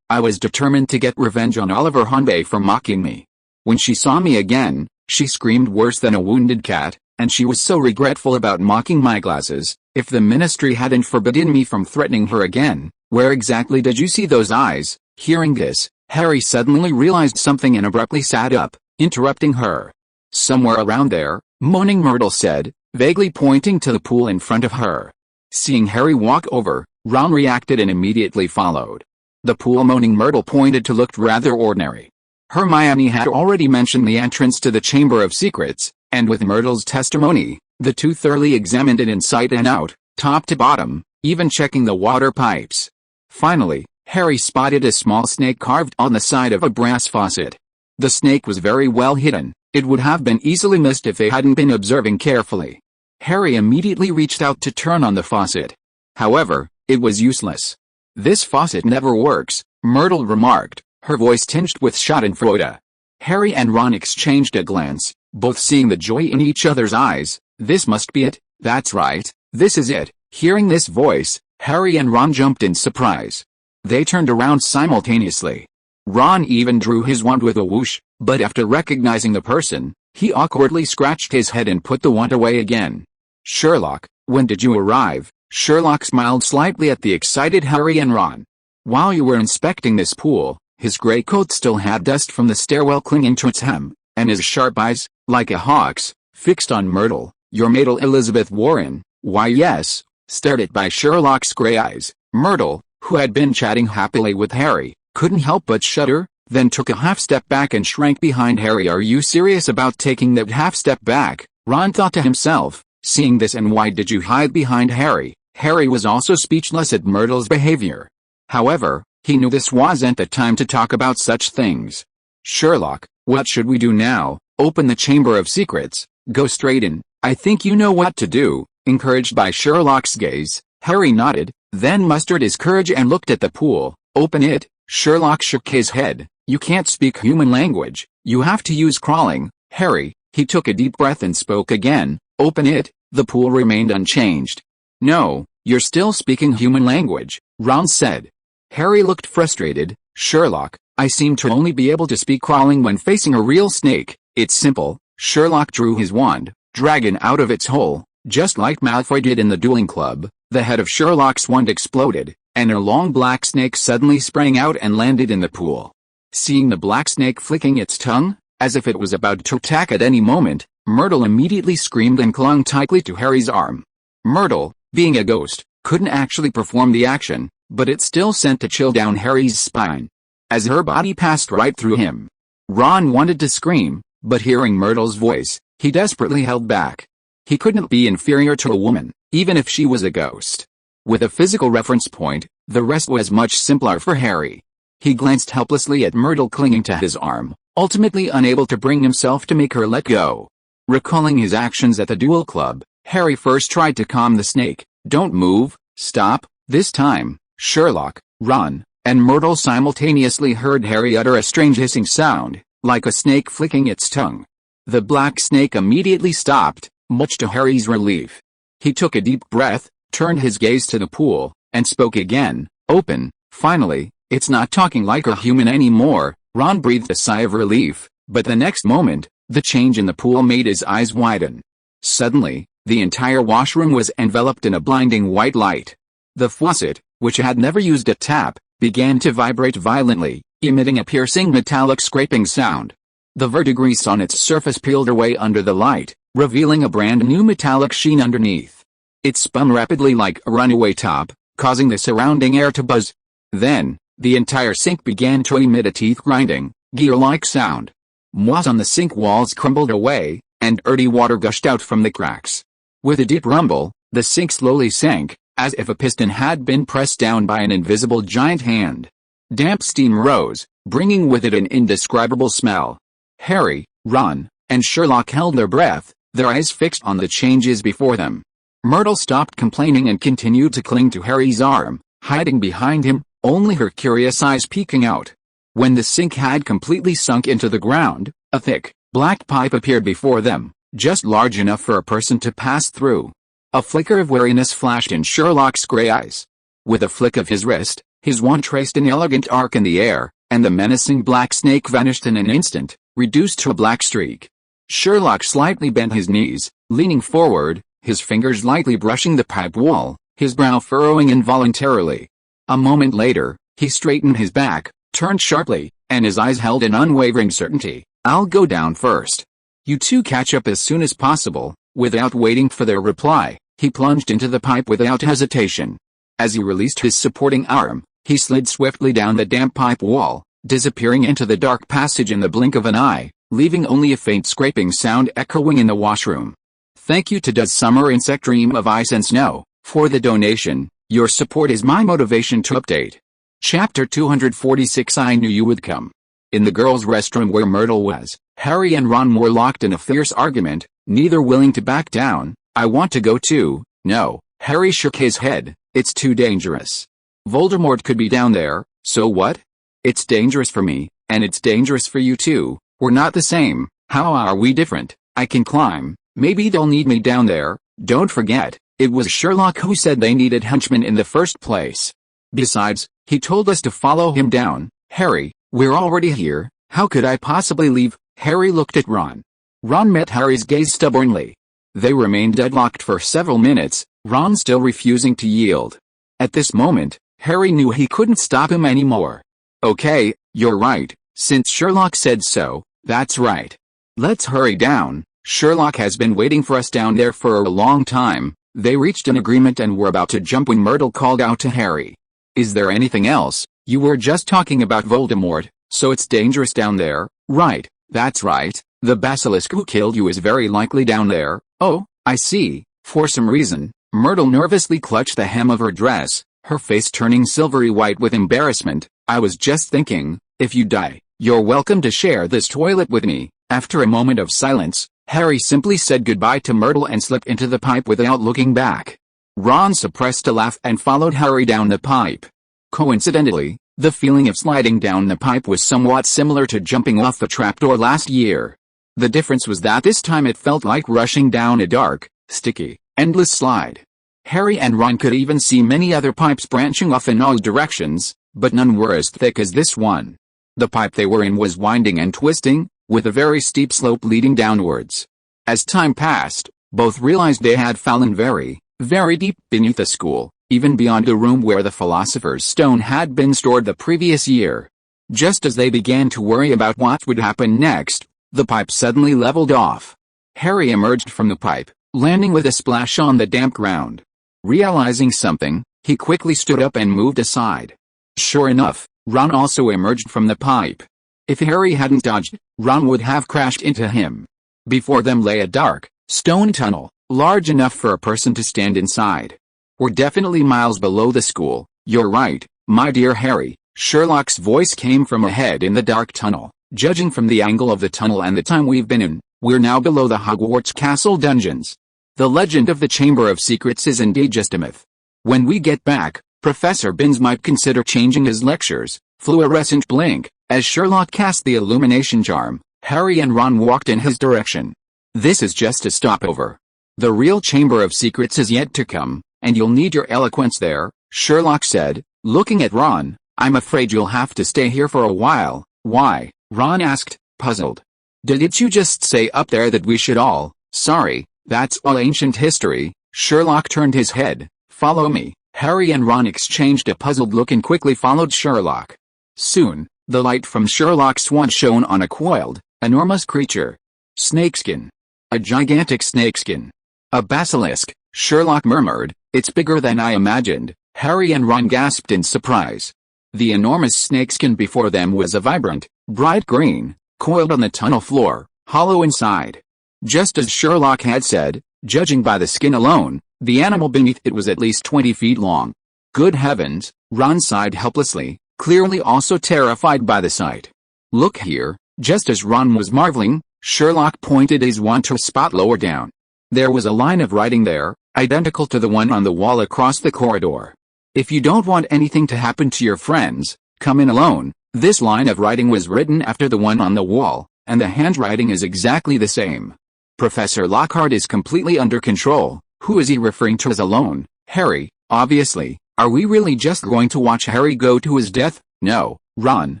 I was determined to get revenge on Oliver Hornby for mocking me. When she saw me again, she screamed worse than a wounded cat, and she was so regretful about mocking my glasses. If the Ministry hadn't forbidden me from threatening her again, where exactly did you see those eyes?" Hearing this, Harry suddenly realized something and abruptly sat up, interrupting her. "Somewhere around there," Moaning Myrtle said, vaguely pointing to the pool in front of her. Seeing Harry walk over, Ron reacted and immediately followed. The pool Moaning Myrtle pointed to looked rather ordinary. Hermione had already mentioned the entrance to the Chamber of Secrets, and with Myrtle's testimony, the two thoroughly examined it inside and out. top to bottom, even checking the water pipes. Finally, Harry spotted a small snake carved on the side of a brass faucet. The snake was very well hidden. It would have been easily missed if they hadn't been observing carefully. Harry immediately reached out to turn on the faucet. However, it was useless. "This faucet never works," Myrtle remarked, her voice tinged with schadenfreude. Harry and Ron exchanged a glance, both seeing the joy in each other's eyes. "This must be it, that's right, this is it." Hearing this voice, Harry and Ron jumped in surprise. They turned around simultaneously. Ron even drew his wand with a whoosh, but after recognizing the person, he awkwardly scratched his head and put the wand away again. "Sherlock, when did you arrive?" Sherlock smiled slightly at the excited Harry and Ron. "While you were inspecting this pool." His gray coat still had dust from the stairwell clinging to its hem, and his sharp eyes, like a hawk's, fixed on Myrtle. "Your maid Elizabeth Warren." "Why yes," stared at by Sherlock's gray eyes. Myrtle, who had been chatting happily with Harry, couldn't help but shudder, then took a half step back and shrank behind Harry. "Are you serious about taking that half step back?" Ron thought to himself, seeing this. "And why did you hide behind Harry?" Harry was also speechless at Myrtle's behavior. However, he knew this wasn't the time to talk about such things. "Sherlock, what should we do now?" "Open the Chamber of Secrets. Go straight in. I think you know what to do." Encouraged by Sherlock's gaze, Harry nodded, then mustered his courage and looked at the pool. "Open it." Sherlock shook his head. "You can't speak human language. You have to use crawling." "Harry," he took a deep breath and spoke again. "Open it." The pool remained unchanged. "No, you're still speaking human language," Ron said. Harry looked frustrated. "Sherlock, I seem to only be able to speak crawling when facing a real snake. It's simple." Sherlock drew his wand, dragon out of its hole, just like Malfoy did in the dueling club. The head of Sherlock's wand exploded, and a long black snake suddenly sprang out and landed in the pool. Seeing the black snake flicking its tongue, as if it was about to attack at any moment, Myrtle immediately screamed and clung tightly to Harry's arm. Myrtle, being a ghost, couldn't actually perform the action, but it still sent a chill down Harry's spine, as her body passed right through him. Ron wanted to scream, but hearing Myrtle's voice, he desperately held back. He couldn't be inferior to a woman, even if she was a ghost. With a physical reference point, the rest was much simpler for Harry. He glanced helplessly at Myrtle clinging to his arm, ultimately unable to bring himself to make her let go. Recalling his actions at the duel club, Harry first tried to calm the snake. "Don't move, stop." This time, Sherlock, Ron, and Myrtle simultaneously heard Harry utter a strange hissing sound, like a snake flicking its tongue. The black snake immediately stopped, much to Harry's relief. He took a deep breath, turned his gaze to the pool, and spoke again. "Open." Finally, "It's not talking like a human anymore." Ron breathed a sigh of relief, but the next moment, the change in the pool made his eyes widen. Suddenly, the entire washroom was enveloped in a blinding white light. The faucet, which had never used a tap, began to vibrate violently, emitting a piercing metallic scraping sound. The verdigris on its surface peeled away under the light, revealing a brand new metallic sheen underneath. It spun rapidly like a runaway top, causing the surrounding air to buzz. Then, the entire sink began to emit a teeth-grinding, gear-like sound. Moss on the sink walls crumbled away, and dirty water gushed out from the cracks. With a deep rumble, the sink slowly sank, as if a piston had been pressed down by an invisible giant hand. Damp steam rose, bringing with it an indescribable smell. Harry, Ron, and Sherlock held their breath, their eyes fixed on the changes before them. Myrtle stopped complaining and continued to cling to Harry's arm, hiding behind him, only her curious eyes peeking out. When the sink had completely sunk into the ground, a thick, black pipe appeared before them, just large enough for a person to pass through. A flicker of wariness flashed in Sherlock's gray eyes. With a flick of his wrist, his wand traced an elegant arc in the air, and the menacing black snake vanished in an instant, reduced to a black streak. Sherlock slightly bent his knees, leaning forward, his fingers lightly brushing the pipe wall, his brow furrowing involuntarily. A moment later, he straightened his back, turned sharply, and his eyes held an unwavering certainty. "I'll go down first. You two catch up as soon as possible." Without waiting for their reply, he plunged into the pipe without hesitation. As he released his supporting arm, he slid swiftly down the damp pipe wall, disappearing into the dark passage in the blink of an eye, leaving only a faint scraping sound echoing in the washroom. Thank you to Does Summer Insect Dream of Ice and Snow for the donation. Your support is my motivation to update. Chapter 246. I knew you would come. In the girls' restroom where Myrtle was, Harry and Ron were locked in a fierce argument, neither willing to back down. I want to go too. No. Harry shook his head. It's too dangerous. Voldemort could be down there, so what? It's dangerous for me, and it's dangerous for you too. We're not the same. How are we different? I can climb. Maybe they'll need me down there. Don't forget, it was Sherlock who said they needed henchmen in the first place. Besides, he told us to follow him down. Harry, we're already here. How could I possibly leave? Harry looked at Ron. Ron met Harry's gaze stubbornly. They remained deadlocked for several minutes, Ron still refusing to yield. At this moment, Harry knew he couldn't stop him anymore. Okay, you're right, since Sherlock said so, that's right. Let's hurry down. Sherlock has been waiting for us down there for a long time. They reached an agreement and were about to jump when Myrtle called out to Harry. Is there anything else? You were just talking about Voldemort, so it's dangerous down there, right? That's right. The basilisk who killed you is very likely down there. Oh, I see. For some reason, Myrtle nervously clutched the hem of her dress, her face turning silvery white with embarrassment. I was just thinking, if you die, you're welcome to share this toilet with me. After a moment of silence, Harry simply said goodbye to Myrtle and slipped into the pipe without looking back. Ron suppressed a laugh and followed Harry down the pipe. Coincidentally, the feeling of sliding down the pipe was somewhat similar to jumping off the trapdoor last year. The difference was that this time it felt like rushing down a dark, sticky, endless slide. Harry and Ron could even see many other pipes branching off in all directions, but none were as thick as this one. The pipe they were in was winding and twisting, with a very steep slope leading downwards. As time passed, both realized they had fallen very, very deep beneath the school, even beyond the room where the Philosopher's Stone had been stored the previous year. Just as they began to worry about what would happen next, the pipe suddenly leveled off. Harry emerged from the pipe, landing with a splash on the damp ground. Realizing something, he quickly stood up and moved aside. Sure enough, Ron also emerged from the pipe. If Harry hadn't dodged, Ron would have crashed into him. Before them lay a dark, stone tunnel, large enough for a person to stand inside. We're definitely miles below the school. You're right, my dear Harry. Sherlock's voice came from ahead in the dark tunnel. Judging from the angle of the tunnel and the time we've been in, we're now below the Hogwarts castle dungeons. The legend of the Chamber of Secrets is indeed just a myth. When we get back, Professor Binns might consider changing his lectures. Fluorescent blink. As Sherlock cast the illumination charm, Harry and Ron walked in his direction. This is just a stopover. The real Chamber of Secrets is yet to come, and you'll need your eloquence there, Sherlock said, looking at Ron. I'm afraid you'll have to stay here for a while. Why? Ron asked, puzzled. Didn't you just say up there that we should all? Sorry, that's all ancient history. Sherlock turned his head. Follow me. Harry and Ron exchanged a puzzled look and quickly followed Sherlock. Soon, the light from Sherlock's wand shone on a coiled, enormous creature. Snakeskin. A gigantic snakeskin. A basilisk, Sherlock murmured. It's bigger than I imagined. Harry and Ron gasped in surprise. The enormous snakeskin before them was a vibrant, bright green, coiled on the tunnel floor, hollow inside. Just as Sherlock had said, judging by the skin alone, the animal beneath it was at least 20 feet long. Good heavens, Ron sighed helplessly, clearly also terrified by the sight. Look here. Just as Ron was marveling, Sherlock pointed his wand to a spot lower down. There was a line of writing there, identical to the one on the wall across the corridor. If you don't want anything to happen to your friends, come in alone. This line of writing was written after the one on the wall, and the handwriting is exactly the same. Professor Lockhart is completely under control. Who is he referring to as alone? Harry, obviously. Are we really just going to watch Harry go to his death? No, Ron.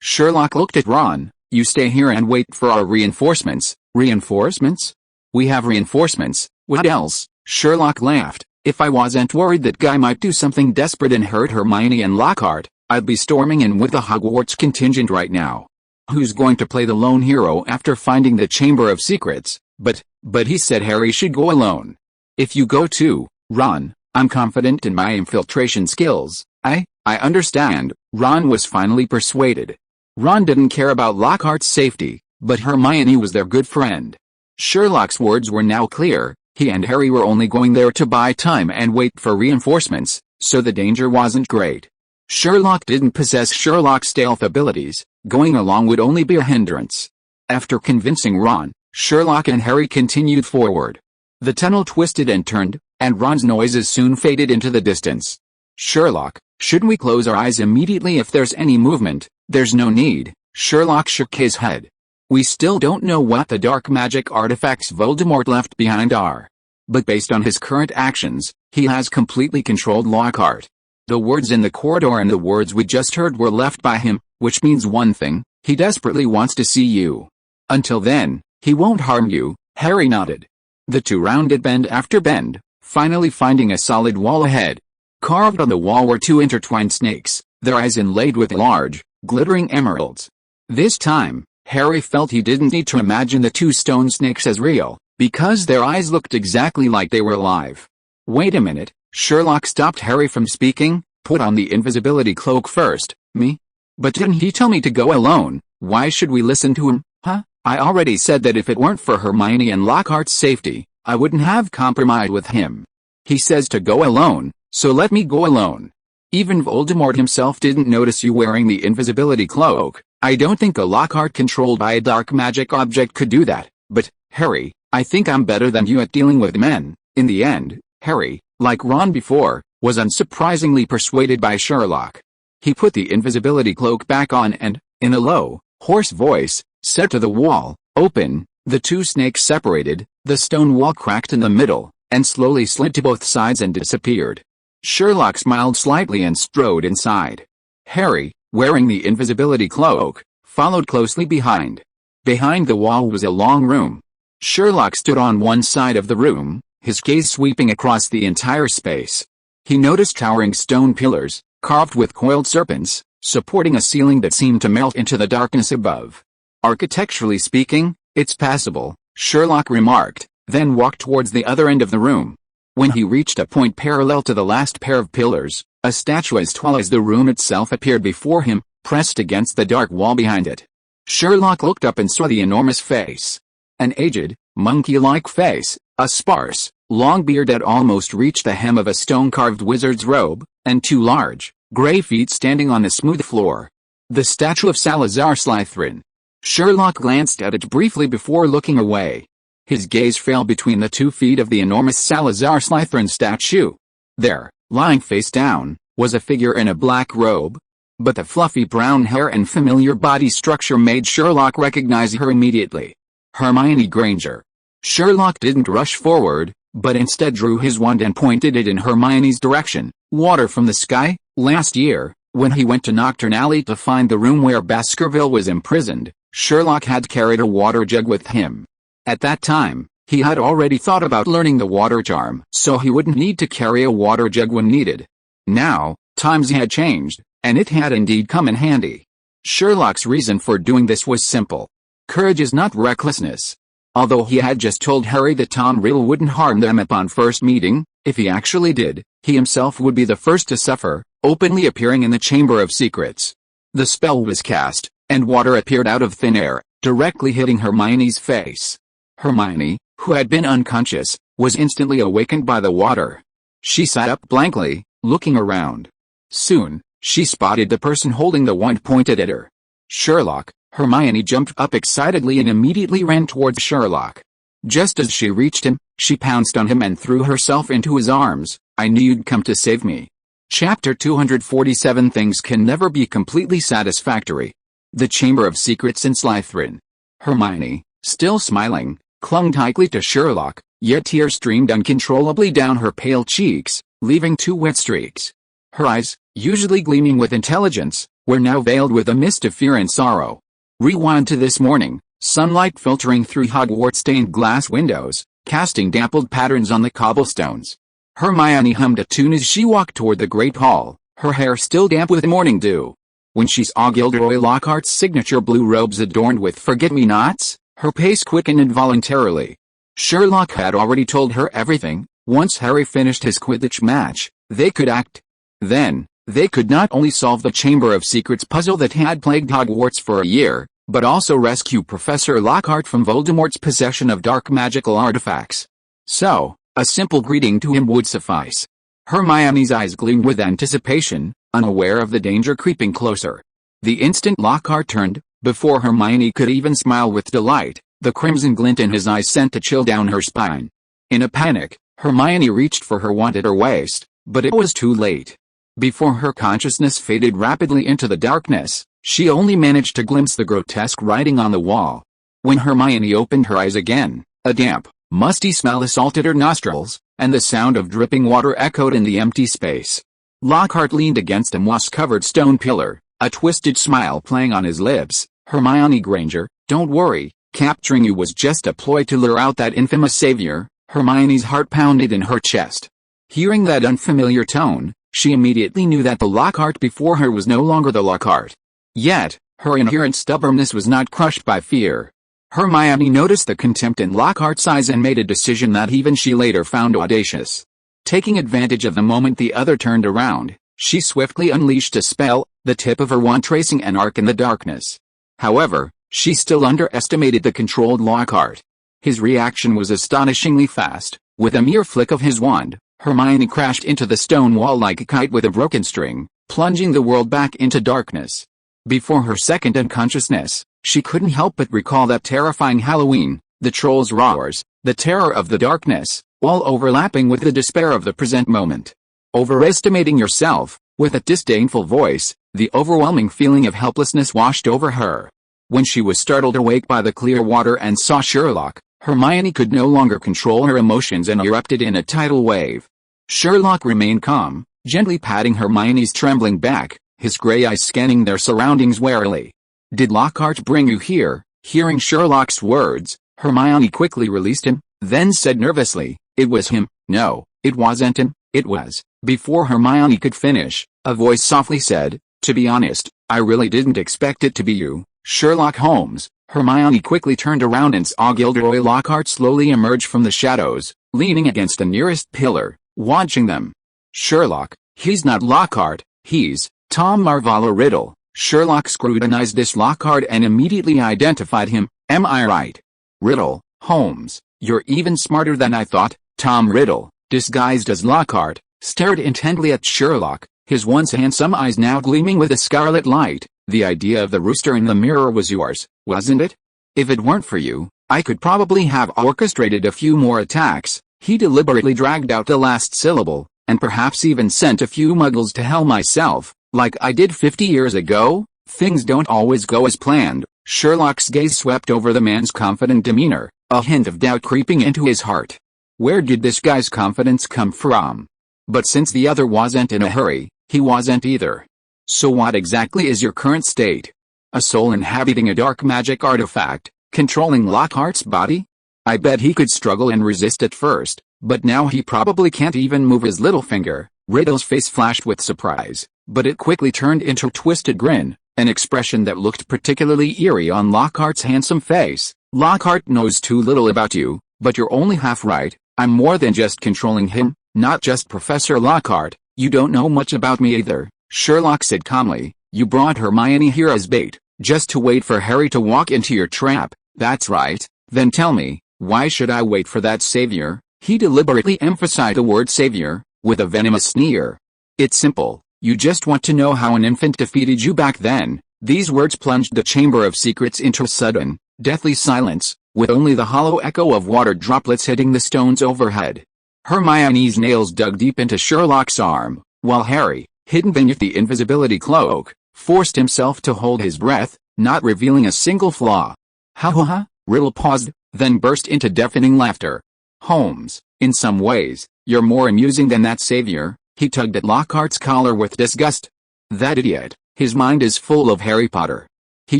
Sherlock looked at Ron. You stay here and wait for our reinforcements. Reinforcements? We have reinforcements. What else? Sherlock laughed. If I wasn't worried that guy might do something desperate and hurt Hermione and Lockhart, I'd be storming in with the Hogwarts contingent right now. Who's going to play the lone hero after finding the Chamber of Secrets? But he said Harry should go alone. If you go too, Ron, I'm confident in my infiltration skills. I understand. Ron was finally persuaded. Ron didn't care about Lockhart's safety, but Hermione was their good friend. Sherlock's words were now clear. He and Harry were only going there to buy time and wait for reinforcements, so the danger wasn't great. Sherlock didn't possess Sherlock's stealth abilities, going along would only be a hindrance. After convincing Ron, Sherlock and Harry continued forward. The tunnel twisted and turned, and Ron's noises soon faded into the distance. Sherlock, shouldn't we close our eyes immediately if there's any movement? There's no need, Sherlock shook his head. We still don't know what the dark magic artifacts Voldemort left behind are. But based on his current actions, he has completely controlled Lockhart. The words in the corridor and the words we just heard were left by him, which means one thing, he desperately wants to see you. Until then, he won't harm you, Harry nodded. The two rounded bend after bend, finally finding a solid wall ahead. Carved on the wall were two intertwined snakes, their eyes inlaid with large, glittering emeralds. This time, Harry felt he didn't need to imagine the two stone snakes as real, because their eyes looked exactly like they were alive. Wait a minute, Sherlock stopped Harry from speaking. Put on the invisibility cloak first, me? But didn't he tell me to go alone? Why should we listen to him, huh? I already said that if it weren't for Hermione and Lockhart's safety, I wouldn't have compromised with him. He says to go alone, so let me go alone. Even Voldemort himself didn't notice you wearing the invisibility cloak. I don't think a Lockhart controlled by a dark magic object could do that, but, Harry, I think I'm better than you at dealing with men. In the end, Harry, like Ron before, was unsurprisingly persuaded by Sherlock. He put the invisibility cloak back on and, in a low, hoarse voice, said to the wall, "Open." The two snakes separated, the stone wall cracked in the middle, and slowly slid to both sides and disappeared. Sherlock smiled slightly and strode inside. Harry, wearing the invisibility cloak, followed closely behind. Behind the wall was a long room. Sherlock stood on one side of the room, his gaze sweeping across the entire space. He noticed towering stone pillars, carved with coiled serpents, supporting a ceiling that seemed to melt into the darkness above. Architecturally speaking, it's passable, Sherlock remarked, then walked towards the other end of the room. When he reached a point parallel to the last pair of pillars, a statue as tall as the room itself appeared before him, pressed against the dark wall behind it. Sherlock looked up and saw the enormous face. An aged, monkey-like face, a sparse, long beard that almost reached the hem of a stone-carved wizard's robe, and two large, gray feet standing on the smooth floor. The statue of Salazar Slytherin. Sherlock glanced at it briefly before looking away. His gaze fell between the 2 feet of the enormous Salazar Slytherin statue. There, lying face down, was a figure in a black robe. But the fluffy brown hair and familiar body structure made Sherlock recognize her immediately. Hermione Granger. Sherlock didn't rush forward, but instead drew his wand and pointed it in Hermione's direction. Water from the sky? Last year, when he went to Nocturne Alley to find the room where Baskerville was imprisoned, Sherlock had carried a water jug with him. At that time, he had already thought about learning the water charm, so he wouldn't need to carry a water jug when needed. Now, times had changed, and it had indeed come in handy. Sherlock's reason for doing this was simple. Courage is not recklessness. Although he had just told Harry that Tom Riddle wouldn't harm them upon first meeting, if he actually did, he himself would be the first to suffer, openly appearing in the Chamber of Secrets. The spell was cast, and water appeared out of thin air, directly hitting Hermione's face. Hermione, who had been unconscious, was instantly awakened by the water. She sat up blankly, looking around. Soon, she spotted the person holding the wand pointed at her. Sherlock. Hermione jumped up excitedly and immediately ran towards Sherlock. Just as she reached him, she pounced on him and threw herself into his arms. "I knew you'd come to save me." Chapter 247. Things can never be completely satisfactory. The Chamber of Secrets in Slytherin. Hermione, still smiling, clung tightly to Sherlock, yet tears streamed uncontrollably down her pale cheeks, leaving 2 wet streaks. Her eyes, usually gleaming with intelligence, were now veiled with a mist of fear and sorrow. Rewind to this morning, sunlight filtering through Hogwarts stained glass windows, casting dappled patterns on the cobblestones. Hermione hummed a tune as she walked toward the great hall, her hair still damp with morning dew. When she saw Gilderoy Lockhart's signature blue robes adorned with forget-me-nots, her pace quickened involuntarily. Sherlock had already told her everything. Once Harry finished his Quidditch match, they could act. Then, they could not only solve the Chamber of Secrets puzzle that had plagued Hogwarts for a year, but also rescue Professor Lockhart from Voldemort's possession of dark magical artifacts. So, a simple greeting to him would suffice. Hermione's eyes gleamed with anticipation, unaware of the danger creeping closer. The instant Lockhart turned, before Hermione could even smile with delight, the crimson glint in his eyes sent a chill down her spine. In a panic, Hermione reached for her wand at her waist, but it was too late. Before her consciousness faded rapidly into the darkness, she only managed to glimpse the grotesque writing on the wall. When Hermione opened her eyes again, a damp, musty smell assaulted her nostrils, and the sound of dripping water echoed in the empty space. Lockhart leaned against a moss-covered stone pillar, a twisted smile playing on his lips. "Hermione Granger, don't worry, capturing you was just a ploy to lure out that infamous savior." Hermione's heart pounded in her chest. Hearing that unfamiliar tone, she immediately knew that the Lockhart before her was no longer the Lockhart. Yet, her inherent stubbornness was not crushed by fear. Hermione noticed the contempt in Lockhart's eyes and made a decision that even she later found audacious. Taking advantage of the moment the other turned around, she swiftly unleashed a spell, the tip of her wand tracing an arc in the darkness. However, she still underestimated the controlled Lockhart. His reaction was astonishingly fast. With a mere flick of his wand, Hermione crashed into the stone wall like a kite with a broken string, plunging the world back into darkness. Before her second unconsciousness, she couldn't help but recall that terrifying Halloween, the troll's roars, the terror of the darkness, all overlapping with the despair of the present moment. Overestimating yourself, with a disdainful voice, the overwhelming feeling of helplessness washed over her. When she was startled awake by the clear water and saw Sherlock, Hermione could no longer control her emotions and erupted in a tidal wave. Sherlock remained calm, gently patting Hermione's trembling back, his gray eyes scanning their surroundings warily. "Did Lockhart bring you here?" Hearing Sherlock's words, Hermione quickly released him, then said nervously, "It was him." "No, it wasn't him, it was." Before Hermione could finish, a voice softly said, "To be honest, I really didn't expect it to be you, Sherlock Holmes." Hermione quickly turned around and saw Gilderoy Lockhart slowly emerge from the shadows, leaning against the nearest pillar, watching them. "Sherlock, he's not Lockhart, he's Tom Marvolo Riddle." Sherlock scrutinized this Lockhart and immediately identified him. "Am I right?" "Riddle, Holmes, you're even smarter than I thought." Tom Riddle, disguised as Lockhart, stared intently at Sherlock, his once handsome eyes now gleaming with a scarlet light. "The idea of the rooster in the mirror was yours, wasn't it? If it weren't for you, I could probably have orchestrated a few more attacks." He deliberately dragged out the last syllable, "and perhaps even sent a few muggles to hell myself, like I did 50 years ago." Things don't always go as planned. Sherlock's gaze swept over the man's confident demeanor, a hint of doubt creeping into his heart. Where did this guy's confidence come from? But since the other wasn't in a hurry, he wasn't either. "So what exactly is your current state? A soul inhabiting a dark magic artifact, controlling Lockhart's body? I bet he could struggle and resist at first, but now he probably can't even move his little finger." Riddle's face flashed with surprise, but it quickly turned into a twisted grin, an expression that looked particularly eerie on Lockhart's handsome face. "Lockhart knows too little about you, but you're only half right. I'm more than just controlling him, not just Professor Lockhart. You don't know much about me either," Sherlock said calmly. "You brought Hermione here as bait, just to wait for Harry to walk into your trap." "That's right. Then tell me, why should I wait for that savior?" He deliberately emphasized the word savior, with a venomous sneer. "It's simple. You just want to know how an infant defeated you back then." These words plunged the Chamber of Secrets into a sudden, deathly silence, with only the hollow echo of water droplets hitting the stones overhead. Hermione's nails dug deep into Sherlock's arm, while Harry, hidden beneath the invisibility cloak, forced himself to hold his breath, not revealing a single flaw. "Ha ha ha!" Riddle paused, then burst into deafening laughter. "Holmes, in some ways, you're more amusing than that savior." He tugged at Lockhart's collar with disgust. "That idiot, his mind is full of Harry Potter. He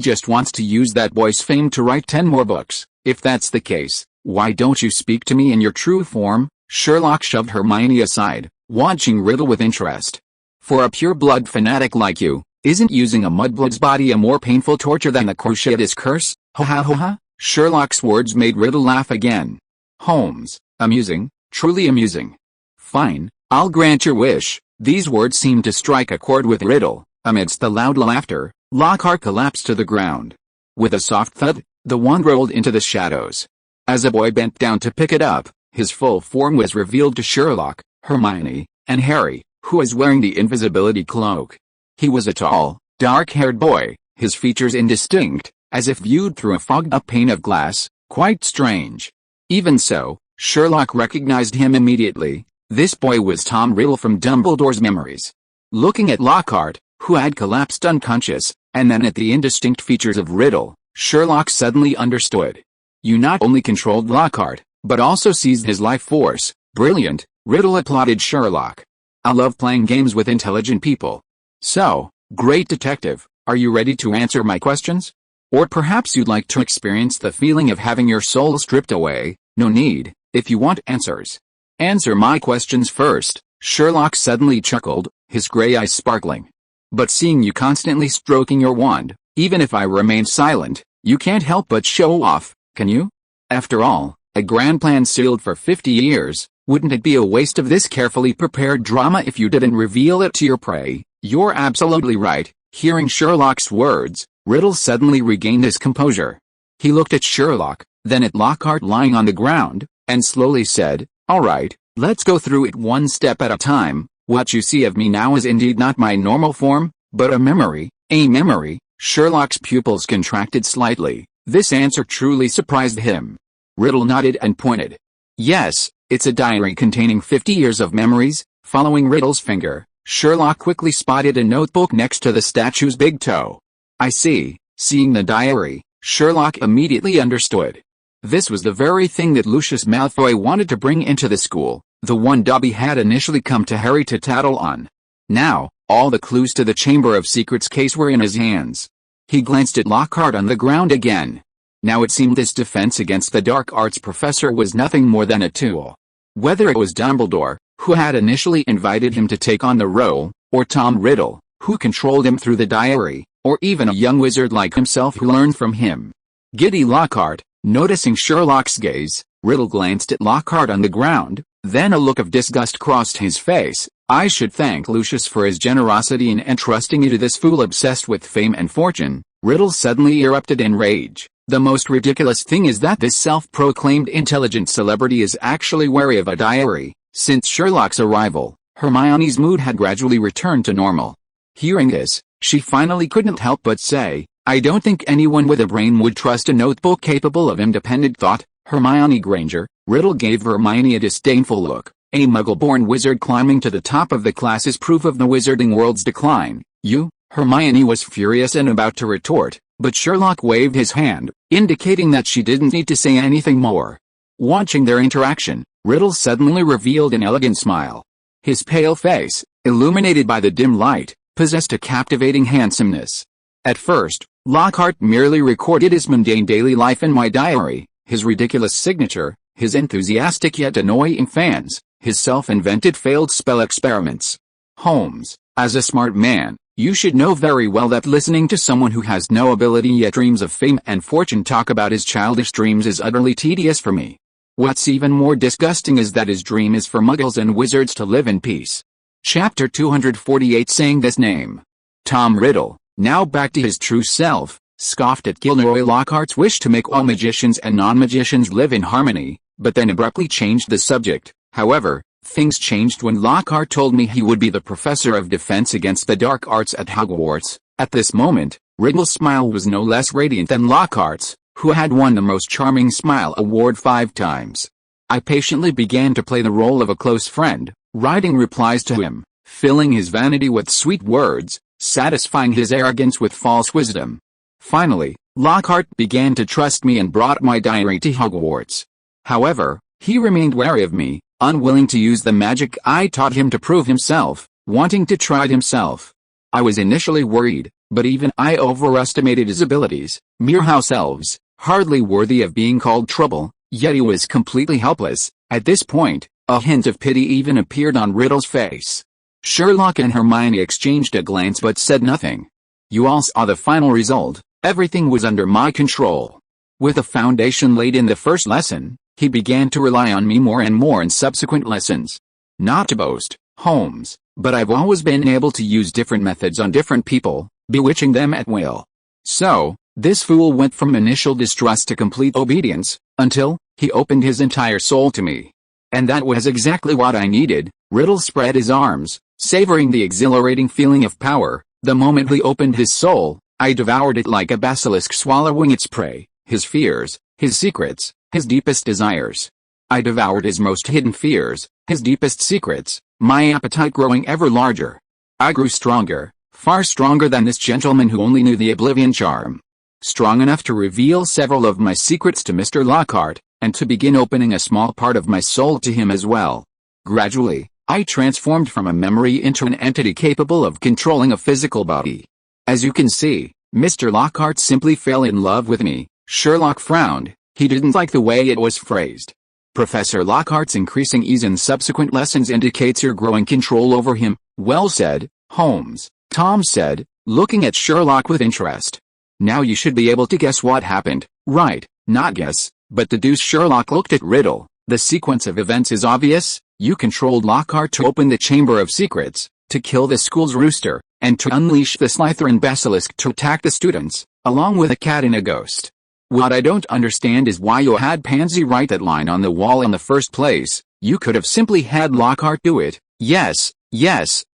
just wants to use that boy's fame to write 10 more books. If that's the case, why don't you speak to me in your true form?" Sherlock shoved Hermione aside, watching Riddle with interest. "For a pure-blood fanatic like you, isn't using a mudblood's body a more painful torture than the Cruciatus curse?" "Ha ha ha ha!" Sherlock's words made Riddle laugh again. "Holmes, amusing, truly amusing. Fine, I'll grant your wish." These words seemed to strike a chord with Riddle. Amidst the loud laughter, Lockhart collapsed to the ground. With a soft thud, the wand rolled into the shadows. As a boy bent down to pick it up, His full form was revealed to Sherlock, Hermione, and Harry, who was wearing the invisibility cloak. He was a tall, dark-haired boy, his features indistinct, as if viewed through a fogged-up pane of glass, quite strange. Even so, Sherlock recognized him immediately. This boy was Tom Riddle from Dumbledore's Memories. Looking at Lockhart, who had collapsed unconscious, and then at the indistinct features of Riddle, Sherlock suddenly understood. You not only controlled Lockhart, but also seized his life force. Brilliant, Riddle applauded Sherlock. I love playing games with intelligent people. So, great detective, are you ready to answer my questions? Or perhaps you'd like to experience the feeling of having your soul stripped away? No need, if you want answers. Answer my questions first. Sherlock suddenly chuckled, his gray eyes sparkling. But seeing you constantly stroking your wand, even if I remain silent, you can't help but show off, can you? After all, a grand plan sealed for 50 years, wouldn't it be a waste of this carefully prepared drama if you didn't reveal it to your prey? You're absolutely right. Hearing Sherlock's words, Riddle suddenly regained his composure. He looked at Sherlock, then at Lockhart lying on the ground, and slowly said, "All right, let's go through it one step at a time. What you see of me now is indeed not my normal form, but a memory." A memory? Sherlock's pupils contracted slightly. This answer truly surprised him. Riddle nodded and pointed. "Yes, it's a diary containing 50 years of memories." Following Riddle's finger, Sherlock quickly spotted a notebook next to the statue's big toe. I see. Seeing the diary, Sherlock immediately understood. This was the very thing that Lucius Malfoy wanted to bring into the school, the one Dobby had initially come to Harry to tattle on. Now, all the clues to the Chamber of Secrets case were in his hands. He glanced at Lockhart on the ground again. Now it seemed this defense against the dark arts professor was nothing more than a tool. Whether it was Dumbledore, who had initially invited him to take on the role, or Tom Riddle, who controlled him through the diary, or even a young wizard like himself who learned from him. Giddy Lockhart, noticing Sherlock's gaze, Riddle glanced at Lockhart on the ground, then a look of disgust crossed his face. I should thank Lucius for his generosity in entrusting you to this fool obsessed with fame and fortune. Riddle suddenly erupted in rage. The most ridiculous thing is that this self-proclaimed intelligent celebrity is actually wary of a diary. Since Sherlock's arrival, Hermione's mood had gradually returned to normal. Hearing this, she finally couldn't help but say, I don't think anyone with a brain would trust a notebook capable of independent thought. Hermione Granger. Riddle gave Hermione a disdainful look. A muggle-born wizard climbing to the top of the class is proof of the wizarding world's decline. You? Hermione was furious and about to retort, but Sherlock waved his hand, indicating that she didn't need to say anything more. Watching their interaction, Riddle suddenly revealed an elegant smile. His pale face, illuminated by the dim light, possessed a captivating handsomeness. At first, Lockhart merely recorded his mundane daily life in my diary, his ridiculous signature, his enthusiastic yet annoying fans, his self-invented failed spell experiments. Holmes, as a smart man, you should know very well that listening to someone who has no ability yet dreams of fame and fortune talk about his childish dreams is utterly tedious for me. What's even more disgusting is that his dream is for muggles and wizards to live in peace. Chapter 248 saying this name. Tom Riddle, now back to his true self, scoffed at Gilderoy Lockhart's wish to make all magicians and non-magicians live in harmony, but then abruptly changed the subject. However, things changed when Lockhart told me he would be the professor of defense against the dark arts at Hogwarts. At this moment, Riddle's smile was no less radiant than Lockhart's, who had won the Most Charming Smile award 5 times. I patiently began to play the role of a close friend, writing replies to him, filling his vanity with sweet words, satisfying his arrogance with false wisdom. Finally, Lockhart began to trust me and brought my diary to Hogwarts. However, he remained wary of me, unwilling to use the magic I taught him to prove himself, wanting to try it himself. I was initially worried, but even I overestimated his abilities. Mere house elves, hardly worthy of being called trouble, yet he was completely helpless. At this point, a hint of pity even appeared on Riddle's face. Sherlock and Hermione exchanged a glance but said nothing. You all saw the final result. Everything was under my control. With a foundation laid in the first lesson, he began to rely on me more and more in subsequent lessons. Not to boast, Holmes, but I've always been able to use different methods on different people, bewitching them at will. So, this fool went from initial distrust to complete obedience, until he opened his entire soul to me. And that was exactly what I needed. Riddle spread his arms, savoring the exhilarating feeling of power. The moment he opened his soul, I devoured it like a basilisk swallowing its prey, his fears, his secrets, his deepest desires. I devoured his most hidden fears, his deepest secrets, my appetite growing ever larger. I grew stronger, far stronger than this gentleman who only knew the oblivion charm. Strong enough to reveal several of my secrets to Mr. Lockhart, and to begin opening a small part of my soul to him as well. Gradually, I transformed from a memory into an entity capable of controlling a physical body. As you can see, Mr. Lockhart simply fell in love with me. Sherlock frowned. He didn't like the way it was phrased. Professor Lockhart's increasing ease in subsequent lessons indicates your growing control over him. Well said, Holmes, Tom said, looking at Sherlock with interest. Now you should be able to guess what happened, right? Not guess, but deduce. Sherlock looked at Riddle. The sequence of events is obvious. You controlled Lockhart to open the Chamber of Secrets, to kill the school's rooster, and to unleash the Slytherin basilisk to attack the students, along with a cat and a ghost. What I don't understand is why you had Pansy write that line on the wall in the first place. You could have simply had Lockhart do it. Yes,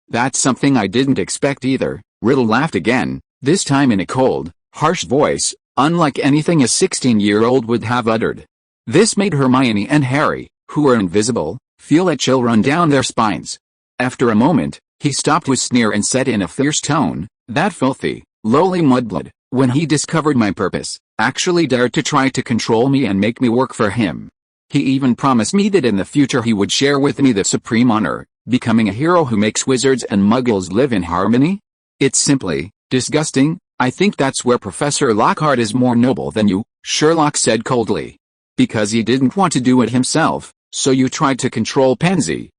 that's something I didn't expect either. Riddle laughed again, this time in a cold, harsh voice, unlike anything a 16-year-old would have uttered. This made Hermione and Harry, who were invisible, feel a chill run down their spines. After a moment, he stopped with sneer and said in a fierce tone, that filthy, lowly mudblood, when he discovered my purpose, actually dared to try to control me and make me work for him. He even promised me that in the future he would share with me the supreme honor, becoming a hero who makes wizards and muggles live in harmony? It's simply disgusting. I think that's where Professor Lockhart is more noble than you, Sherlock said coldly. Because he didn't want to do it himself, so you tried to control Pansy.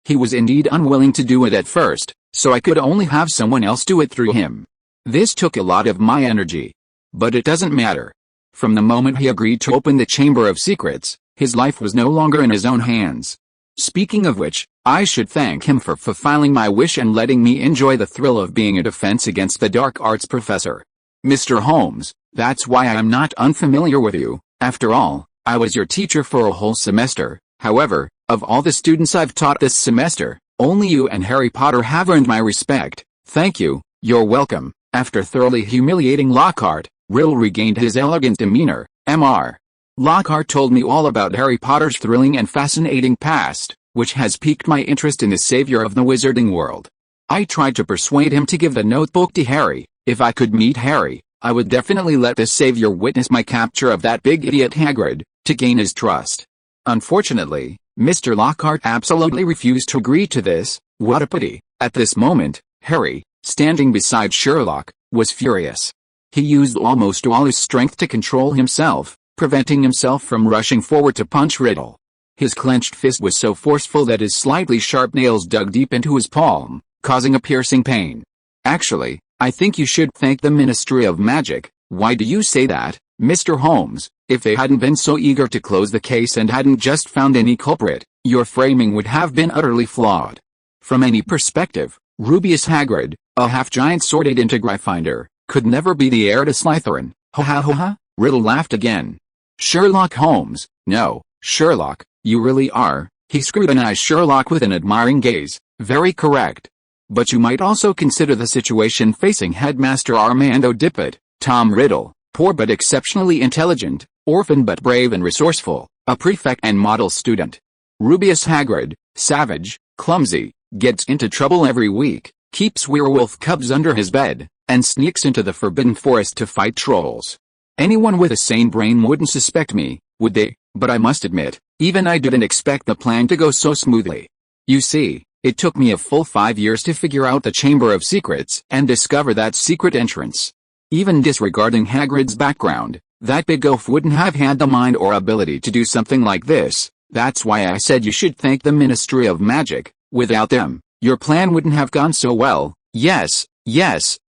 He was indeed unwilling to do it at first, so I could only have someone else do it through him. This took a lot of my energy. But it doesn't matter. From the moment he agreed to open the Chamber of Secrets, his life was no longer in his own hands. Speaking of which, I should thank him for fulfilling my wish and letting me enjoy the thrill of being a defense against the dark arts professor. Mr. Holmes, that's why I am not unfamiliar with you. After all, I was your teacher for a whole semester. However, of all the students I've taught this semester, only you and Harry Potter have earned my respect. Thank you. You're welcome. After thoroughly humiliating Lockhart, Riddle regained his elegant demeanor. Mr. Lockhart told me all about Harry Potter's thrilling and fascinating past, which has piqued my interest in the savior of the wizarding world. I tried to persuade him to give the notebook to Harry. If I could meet Harry, I would definitely let the savior witness my capture of that big idiot Hagrid, to gain his trust. Unfortunately, Mr. Lockhart absolutely refused to agree to this. What a pity. At this moment, Harry, standing beside Sherlock, was furious. He used almost all his strength to control himself, preventing himself from rushing forward to punch Riddle. His clenched fist was so forceful that his slightly sharp nails dug deep into his palm, causing a piercing pain. Actually, I think you should thank the Ministry of Magic. Why do you say that, Mr. Holmes? If they hadn't been so eager to close the case and hadn't just found any culprit, your framing would have been utterly flawed. From any perspective, Rubeus Hagrid, a half-giant sorted into Gryffindor, could never be the heir to Slytherin. Ha. Riddle laughed again. Sherlock Holmes, no, Sherlock, you really are. He scrutinized Sherlock with an admiring gaze. Very correct. But you might also consider the situation facing Headmaster Armando Dippet, Tom Riddle, poor but exceptionally intelligent, orphan but brave and resourceful, a prefect and model student. Rubeus Hagrid, savage, clumsy, gets into trouble every week, keeps werewolf cubs under his bed, and sneaks into the Forbidden Forest to fight trolls. Anyone with a sane brain wouldn't suspect me, would they? But I must admit, even I didn't expect the plan to go so smoothly. You see, it took me a full 5 years to figure out the Chamber of Secrets and discover that secret entrance. Even disregarding Hagrid's background, that big oaf wouldn't have had the mind or ability to do something like this. That's why I said you should thank the Ministry of Magic. Without them, your plan wouldn't have gone so well. Yes,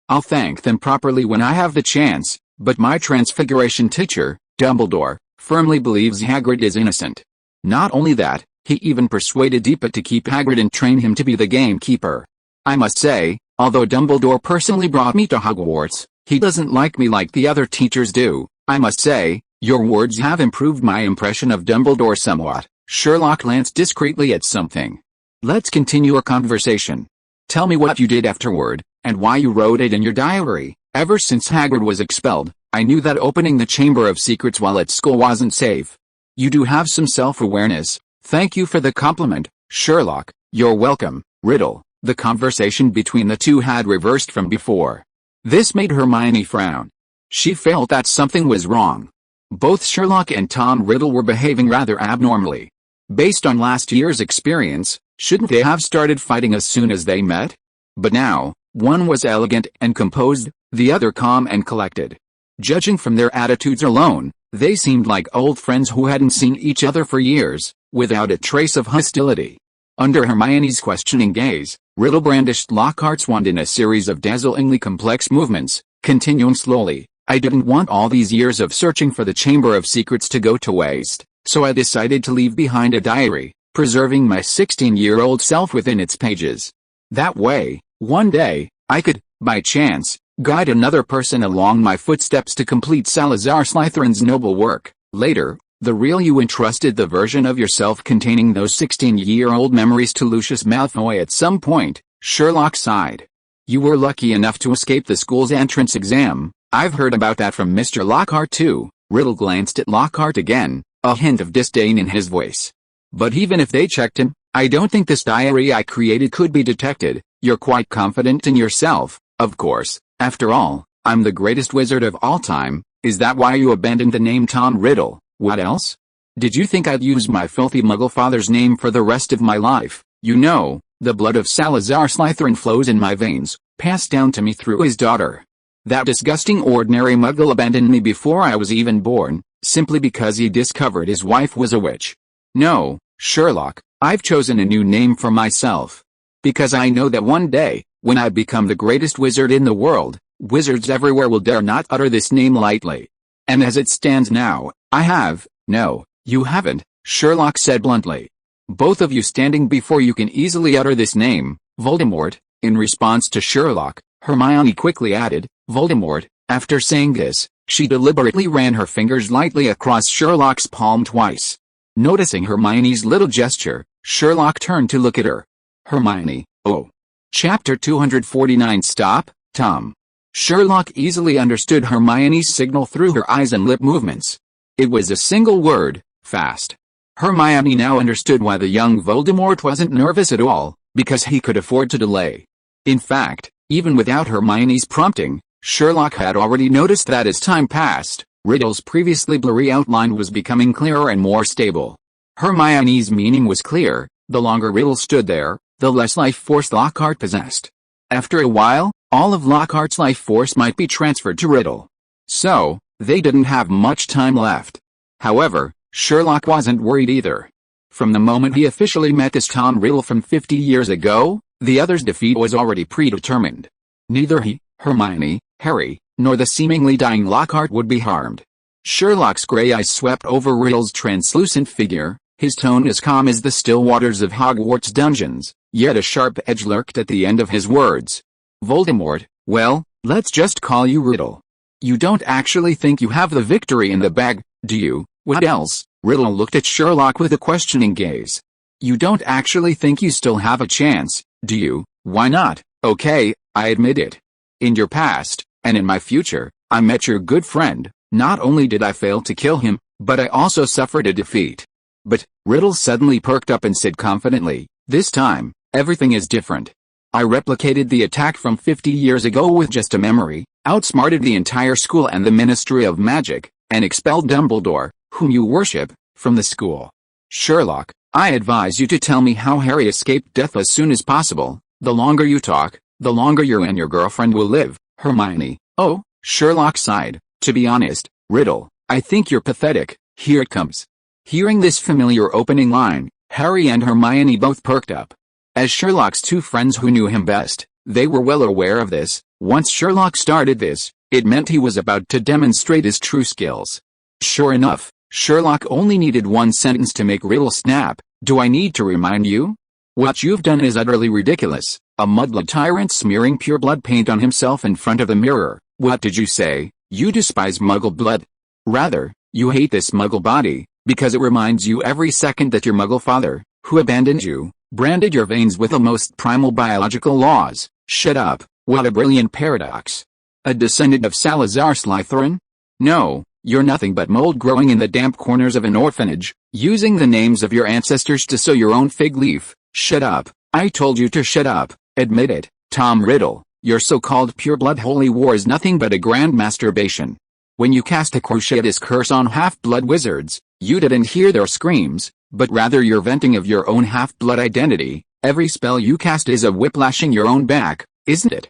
I'll thank them properly when I have the chance, but my Transfiguration teacher, Dumbledore, firmly believes Hagrid is innocent. Not only that, he even persuaded Dippet to keep Hagrid and train him to be the gamekeeper. I must say, although Dumbledore personally brought me to Hogwarts, he doesn't like me like the other teachers do. I must say, your words have improved my impression of Dumbledore somewhat. Sherlock glanced discreetly at something. Let's continue our conversation. Tell me what you did afterward, and why you wrote it in your diary. Ever since Hagrid was expelled, I knew that opening the Chamber of Secrets while at school wasn't safe. You do have some self-awareness. Thank you for the compliment, Sherlock. You're welcome, Riddle. The conversation between the two had reversed from before. This made Hermione frown. She felt that something was wrong. Both Sherlock and Tom Riddle were behaving rather abnormally. Based on last year's experience, shouldn't they have started fighting as soon as they met? But now, one was elegant and composed, the other calm and collected. Judging from their attitudes alone, they seemed like old friends who hadn't seen each other for years, without a trace of hostility. Under Hermione's questioning gaze, Riddle brandished Lockhart's wand in a series of dazzlingly complex movements, continuing slowly. I didn't want all these years of searching for the Chamber of Secrets to go to waste, so I decided to leave behind a diary, preserving my 16-year-old self within its pages. That way, one day, I could, by chance, guide another person along my footsteps to complete Salazar Slytherin's noble work. Later, the real you entrusted the version of yourself containing those 16-year-old memories to Lucius Malfoy at some point, Sherlock sighed. You were lucky enough to escape the school's entrance exam. I've heard about that from Mr. Lockhart too. Riddle glanced at Lockhart again, a hint of disdain in his voice. But even if they checked him, I don't think this diary I created could be detected. You're quite confident in yourself, of course. After all, I'm the greatest wizard of all time. Is that why you abandoned the name Tom Riddle? What else? Did you think I'd use my filthy muggle father's name for the rest of my life? You know, the blood of Salazar Slytherin flows in my veins, passed down to me through his daughter. That disgusting ordinary muggle abandoned me before I was even born, simply because he discovered his wife was a witch. No, Sherlock, I've chosen a new name for myself. Because I know that one day, when I become the greatest wizard in the world, wizards everywhere will dare not utter this name lightly. And as it stands now, I have. No, you haven't, Sherlock said bluntly. Both of you standing before you can easily utter this name, Voldemort. In response to Sherlock, Hermione quickly added, Voldemort. After saying this, she deliberately ran her fingers lightly across Sherlock's palm twice. Noticing Hermione's little gesture, Sherlock turned to look at her. Hermione, oh. Chapter 249 Stop, Tom. Sherlock easily understood Hermione's signal through her eyes and lip movements. It was a single word, fast. Hermione now understood why the young Voldemort wasn't nervous at all, because he could afford to delay. In fact, even without Hermione's prompting, Sherlock had already noticed that as time passed, Riddle's previously blurry outline was becoming clearer and more stable. Hermione's meaning was clear. The longer Riddle stood there, the less life force Lockhart possessed. After a while, all of Lockhart's life force might be transferred to Riddle. So, they didn't have much time left. However, Sherlock wasn't worried either. From the moment he officially met this Tom Riddle from 50 years ago, the other's defeat was already predetermined. Neither he, Hermione, Harry, nor the seemingly dying Lockhart would be harmed. Sherlock's gray eyes swept over Riddle's translucent figure, his tone as calm as the still waters of Hogwarts dungeons, yet a sharp edge lurked at the end of his words. Voldemort, well, let's just call you Riddle. You don't actually think you have the victory in the bag, do you? What else? Riddle looked at Sherlock with a questioning gaze. You don't actually think you still have a chance, do you? Why not? Okay, I admit it. In your past, and in my future, I met your good friend. Not only did I fail to kill him, but I also suffered a defeat. But, Riddle suddenly perked up and said confidently, this time, everything is different. I replicated the attack from 50 years ago with just a memory, outsmarted the entire school and the Ministry of Magic, and expelled Dumbledore, whom you worship, from the school. Sherlock, I advise you to tell me how Harry escaped death as soon as possible. The longer you talk, the longer you and your girlfriend will live. Hermione, oh, Sherlock sighed. To be honest, Riddle, I think you're pathetic. Here it comes. Hearing this familiar opening line, Harry and Hermione both perked up. As Sherlock's two friends who knew him best, they were well aware of this. Once Sherlock started this, it meant he was about to demonstrate his true skills. Sure enough, Sherlock only needed one sentence to make Riddle snap. Do I need to remind you? What you've done is utterly ridiculous. A mudblood tyrant smearing pure blood paint on himself in front of the mirror. What did you say? You despise muggle blood. Rather, you hate this muggle body. Because it reminds you every second that your Muggle father, who abandoned you, branded your veins with the most primal biological laws. Shut up, what a brilliant paradox. A descendant of Salazar Slytherin? No, you're nothing but mold growing in the damp corners of an orphanage, using the names of your ancestors to sow your own fig leaf. Shut up, I told you to shut up, admit it, Tom Riddle. Your so-called pure-blood holy war is nothing but a grand masturbation. When you cast a Cruciatus curse on half-blood wizards, you didn't hear their screams, but rather your venting of your own half-blood identity. Every spell you cast is a whiplashing your own back, isn't it?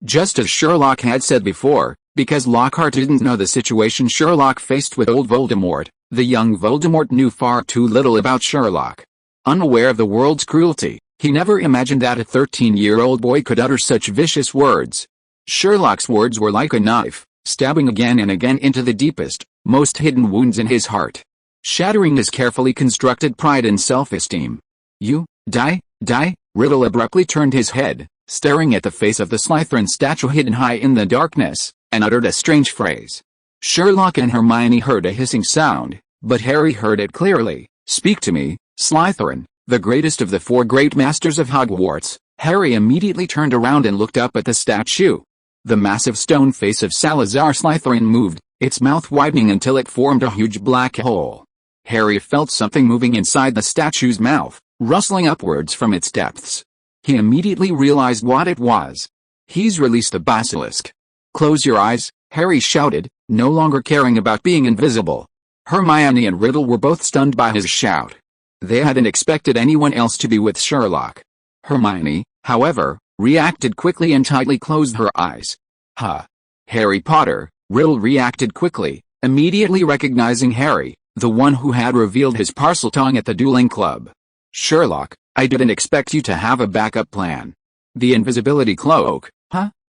Just as Sherlock had said before, because Lockhart didn't know the situation Sherlock faced with old Voldemort, the young Voldemort knew far too little about Sherlock. Unaware of the world's cruelty, he never imagined that a 13-year-old boy could utter such vicious words. Sherlock's words were like a knife, stabbing again and again into the deepest, most hidden wounds in his heart, shattering his carefully constructed pride and self-esteem. You, die? Riddle abruptly turned his head, staring at the face of the Slytherin statue hidden high in the darkness, and uttered a strange phrase. Sherlock and Hermione heard a hissing sound, but Harry heard it clearly. Speak to me, Slytherin, the greatest of the four great masters of Hogwarts. Harry immediately turned around and looked up at the statue. The massive stone face of Salazar Slytherin moved, its mouth widening until it formed a huge black hole. Harry felt something moving inside the statue's mouth, rustling upwards from its depths. He immediately realized what it was. He's released the basilisk. Close your eyes, Harry shouted, no longer caring about being invisible. Hermione and Riddle were both stunned by his shout. They hadn't expected anyone else to be with Sherlock. Hermione, however, reacted quickly and tightly closed her eyes. Harry Potter, Riddle reacted quickly, immediately recognizing Harry, the one who had revealed his parseltongue at the dueling club. Sherlock, I didn't expect you to have a backup plan. The invisibility cloak,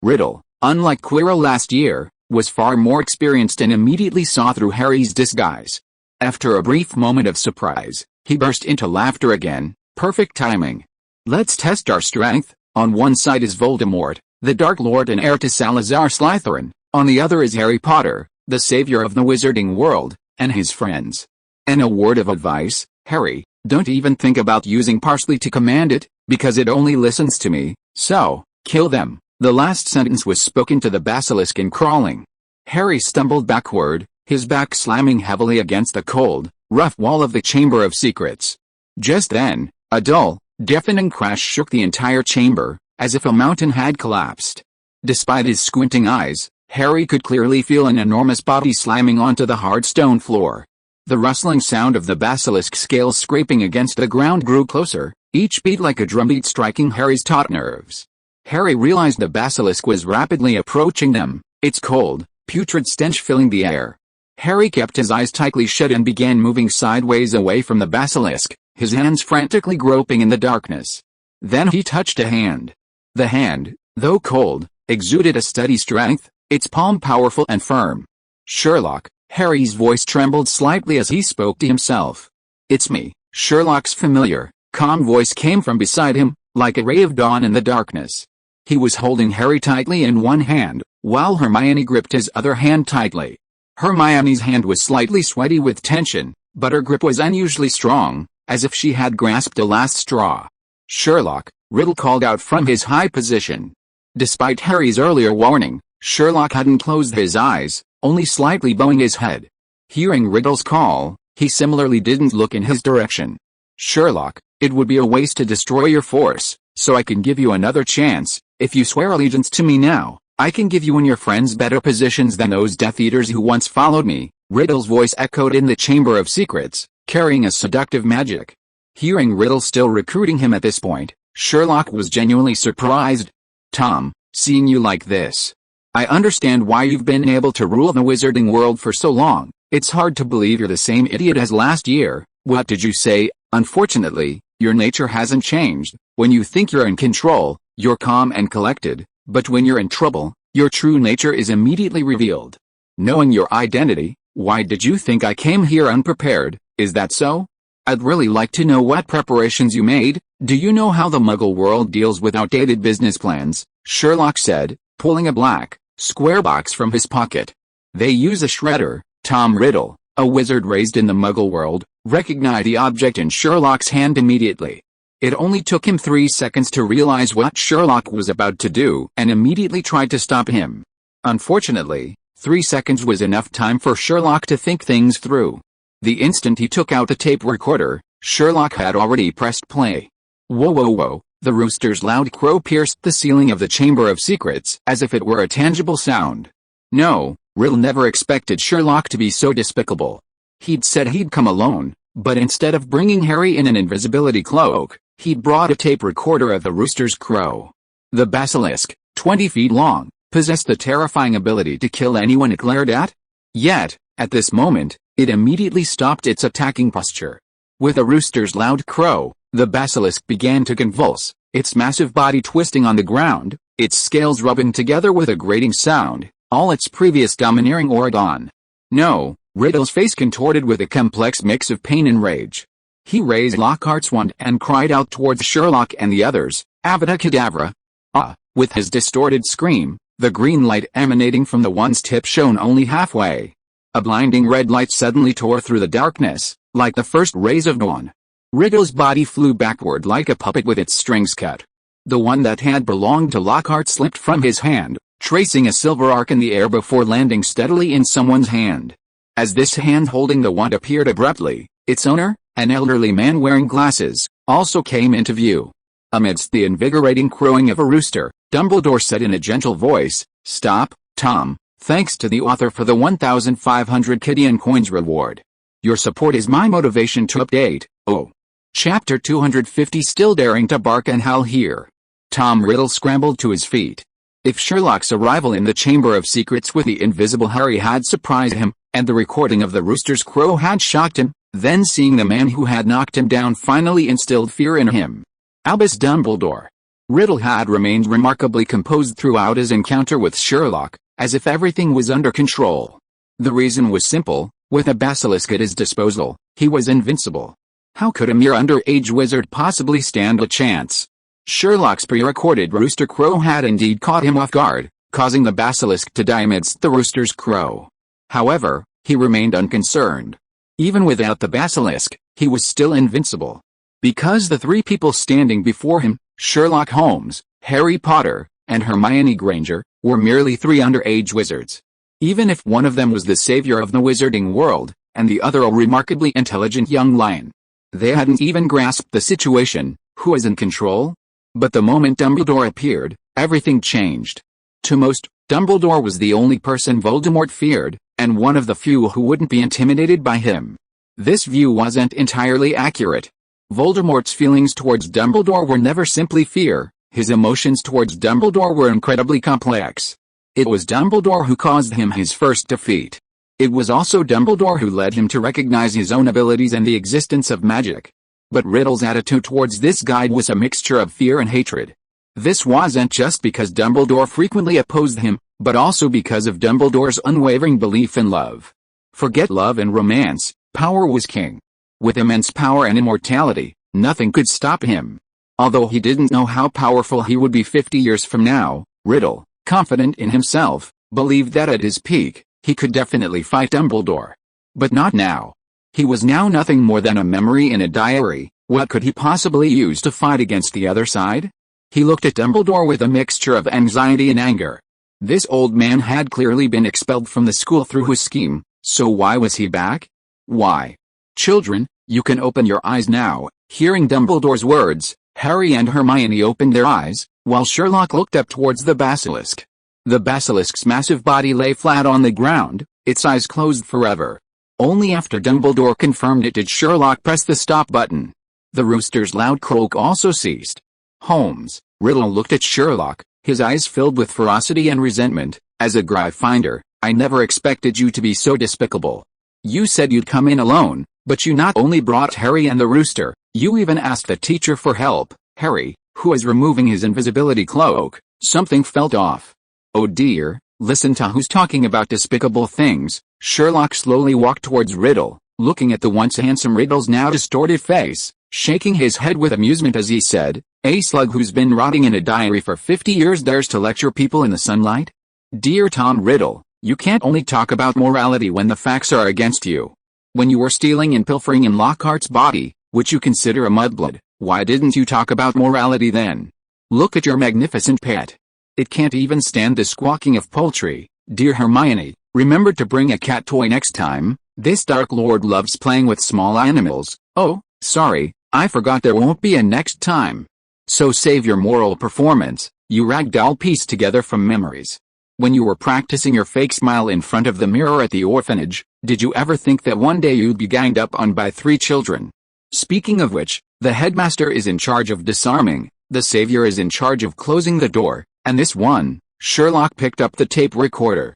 Riddle, unlike Quirrell last year, was far more experienced and immediately saw through Harry's disguise. After a brief moment of surprise, he burst into laughter again. Perfect timing. Let's test our strength. On one side is Voldemort, the Dark Lord and heir to Salazar Slytherin. On the other is Harry Potter, the savior of the wizarding world, and his friends. And a word of advice, Harry, don't even think about using parsley to command it, because it only listens to me, so, kill them. The last sentence was spoken to the basilisk in crawling. Harry stumbled backward, his back slamming heavily against the cold, rough wall of the Chamber of Secrets. Just then, a dull, deafening crash shook the entire chamber, as if a mountain had collapsed. Despite his squinting eyes, Harry could clearly feel an enormous body slamming onto the hard stone floor. The rustling sound of the basilisk scales scraping against the ground grew closer, each beat like a drumbeat striking Harry's taut nerves. Harry realized the basilisk was rapidly approaching them, its cold, putrid stench filling the air. Harry kept his eyes tightly shut and began moving sideways away from the basilisk, his hands frantically groping in the darkness. Then he touched a hand. The hand, though cold, exuded a steady strength, its palm powerful and firm. Sherlock, Harry's voice trembled slightly as he spoke to himself. It's me. Sherlock's familiar, calm voice came from beside him, like a ray of dawn in the darkness. He was holding Harry tightly in one hand, while Hermione gripped his other hand tightly. Hermione's hand was slightly sweaty with tension, but her grip was unusually strong, as if she had grasped a last straw. Sherlock, Riddle called out from his high position. Despite Harry's earlier warning, Sherlock hadn't closed his eyes, only slightly bowing his head. Hearing Riddle's call, he similarly didn't look in his direction. Sherlock, it would be a waste to destroy your force, so I can give you another chance. If you swear allegiance to me now, I can give you and your friends better positions than those Death Eaters who once followed me. Riddle's voice echoed in the Chamber of Secrets, carrying a seductive magic. Hearing Riddle still recruiting him at this point, Sherlock was genuinely surprised. Tom, seeing you like this. I understand why you've been able to rule the wizarding world for so long. It's hard to believe you're the same idiot as last year. What did you say? Unfortunately, your nature hasn't changed. When you think you're in control, you're calm and collected, but when you're in trouble, your true nature is immediately revealed. Knowing your identity, why did you think I came here unprepared? Is that so? I'd really like to know what preparations you made. Do you know how the Muggle world deals with outdated business plans? Sherlock said, pulling a black, square box from his pocket. They use a shredder, Tom Riddle. A wizard raised in the Muggle world recognized the object in Sherlock's hand immediately. It only took him 3 seconds to realize what Sherlock was about to do and immediately tried to stop him. Unfortunately, 3 seconds was enough time for Sherlock to think things through. The instant he took out the tape recorder, Sherlock had already pressed play. Whoa whoa whoa, the rooster's loud crow pierced the ceiling of the Chamber of Secrets as if it were a tangible sound. No, Riddle never expected Sherlock to be so despicable. He'd said he'd come alone, but instead of bringing Harry in an invisibility cloak, he'd brought a tape recorder of the rooster's crow. The basilisk, 20 feet long, possessed the terrifying ability to kill anyone it glared at. Yet, at this moment, it immediately stopped its attacking posture. With the rooster's loud crow, the basilisk began to convulse, its massive body twisting on the ground, its scales rubbing together with a grating sound, all its previous domineering aura gone. No, Riddle's face contorted with a complex mix of pain and rage. He raised Lockhart's wand and cried out towards Sherlock and the others, Avada Kedavra! Ah! With his distorted scream, the green light emanating from the wand's tip shone only halfway. A blinding red light suddenly tore through the darkness, like the first rays of dawn. Riddle's body flew backward like a puppet with its strings cut. The wand that had belonged to Lockhart slipped from his hand, tracing a silver arc in the air before landing steadily in someone's hand. As this hand holding the wand appeared abruptly, its owner, an elderly man wearing glasses, also came into view. Amidst the invigorating crowing of a rooster, Dumbledore said in a gentle voice, "Stop, Tom, thanks to the author for the 1,500 Kidian coins reward. Your support is my motivation to update." Oh. Chapter 250 Still daring to bark and howl here. Tom Riddle scrambled to his feet. If Sherlock's arrival in the Chamber of Secrets with the invisible Harry had surprised him, and the recording of the rooster's crow had shocked him, then seeing the man who had knocked him down finally instilled fear in him. Albus Dumbledore. Riddle had remained remarkably composed throughout his encounter with Sherlock, as if everything was under control. The reason was simple: with a basilisk at his disposal, he was invincible. How could a mere underage wizard possibly stand a chance? Sherlock's pre-recorded rooster crow had indeed caught him off guard, causing the basilisk to die amidst the rooster's crow. However, he remained unconcerned. Even without the basilisk, he was still invincible. Because the three people standing before him, Sherlock Holmes, Harry Potter, and Hermione Granger, were merely three underage wizards. Even if one of them was the savior of the wizarding world, and the other a remarkably intelligent young lion, they hadn't even grasped the situation. Who was in control? But the moment Dumbledore appeared, everything changed. To most, Dumbledore was the only person Voldemort feared, and one of the few who wouldn't be intimidated by him. This view wasn't entirely accurate. Voldemort's feelings towards Dumbledore were never simply fear. His emotions towards Dumbledore were incredibly complex. It was Dumbledore who caused him his first defeat. It was also Dumbledore who led him to recognize his own abilities and the existence of magic. But Riddle's attitude towards this guide was a mixture of fear and hatred. This wasn't just because Dumbledore frequently opposed him, but also because of Dumbledore's unwavering belief in love. Forget love and romance, power was king. With immense power and immortality, nothing could stop him. Although he didn't know how powerful he would be 50 years from now, Riddle, confident in himself, believed that at his peak, he could definitely fight Dumbledore. But not now. He was now nothing more than a memory in a diary. What could he possibly use to fight against the other side? He looked at Dumbledore with a mixture of anxiety and anger. This old man had clearly been expelled from the school through his scheme, so why was he back? Why? Children, you can open your eyes now. Hearing Dumbledore's words, Harry and Hermione opened their eyes, while Sherlock looked up towards the basilisk. The basilisk's massive body lay flat on the ground, its eyes closed forever. Only after Dumbledore confirmed it did Sherlock press the stop button. The rooster's loud croak also ceased. Holmes, Riddle looked at Sherlock, his eyes filled with ferocity and resentment. As a Gryffindor, I never expected you to be so despicable. You said you'd come in alone, but you not only brought Harry and the rooster, you even asked the teacher for help. Harry, who was removing his invisibility cloak, something felt off. Oh dear, listen to who's talking about despicable things. Sherlock slowly walked towards Riddle, looking at the once handsome Riddle's now distorted face, shaking his head with amusement as he said, "A slug who's been rotting in a diary for 50 years dares to lecture people in the sunlight? Dear Tom Riddle, you can't only talk about morality when the facts are against you. When you were stealing and pilfering in Lockhart's body, which you consider a mudblood, why didn't you talk about morality then? Look at your magnificent pet. It can't even stand the squawking of poultry. Dear Hermione, remember to bring a cat toy next time. This Dark Lord loves playing with small animals. Oh, sorry, I forgot there won't be a next time. So save your moral performance, you ragdoll piece together from memories. When you were practicing your fake smile in front of the mirror at the orphanage, did you ever think that one day you'd be ganged up on by 3 children? Speaking of which, the headmaster is in charge of disarming, the savior is in charge of closing the door, and this one, Sherlock picked up the tape recorder.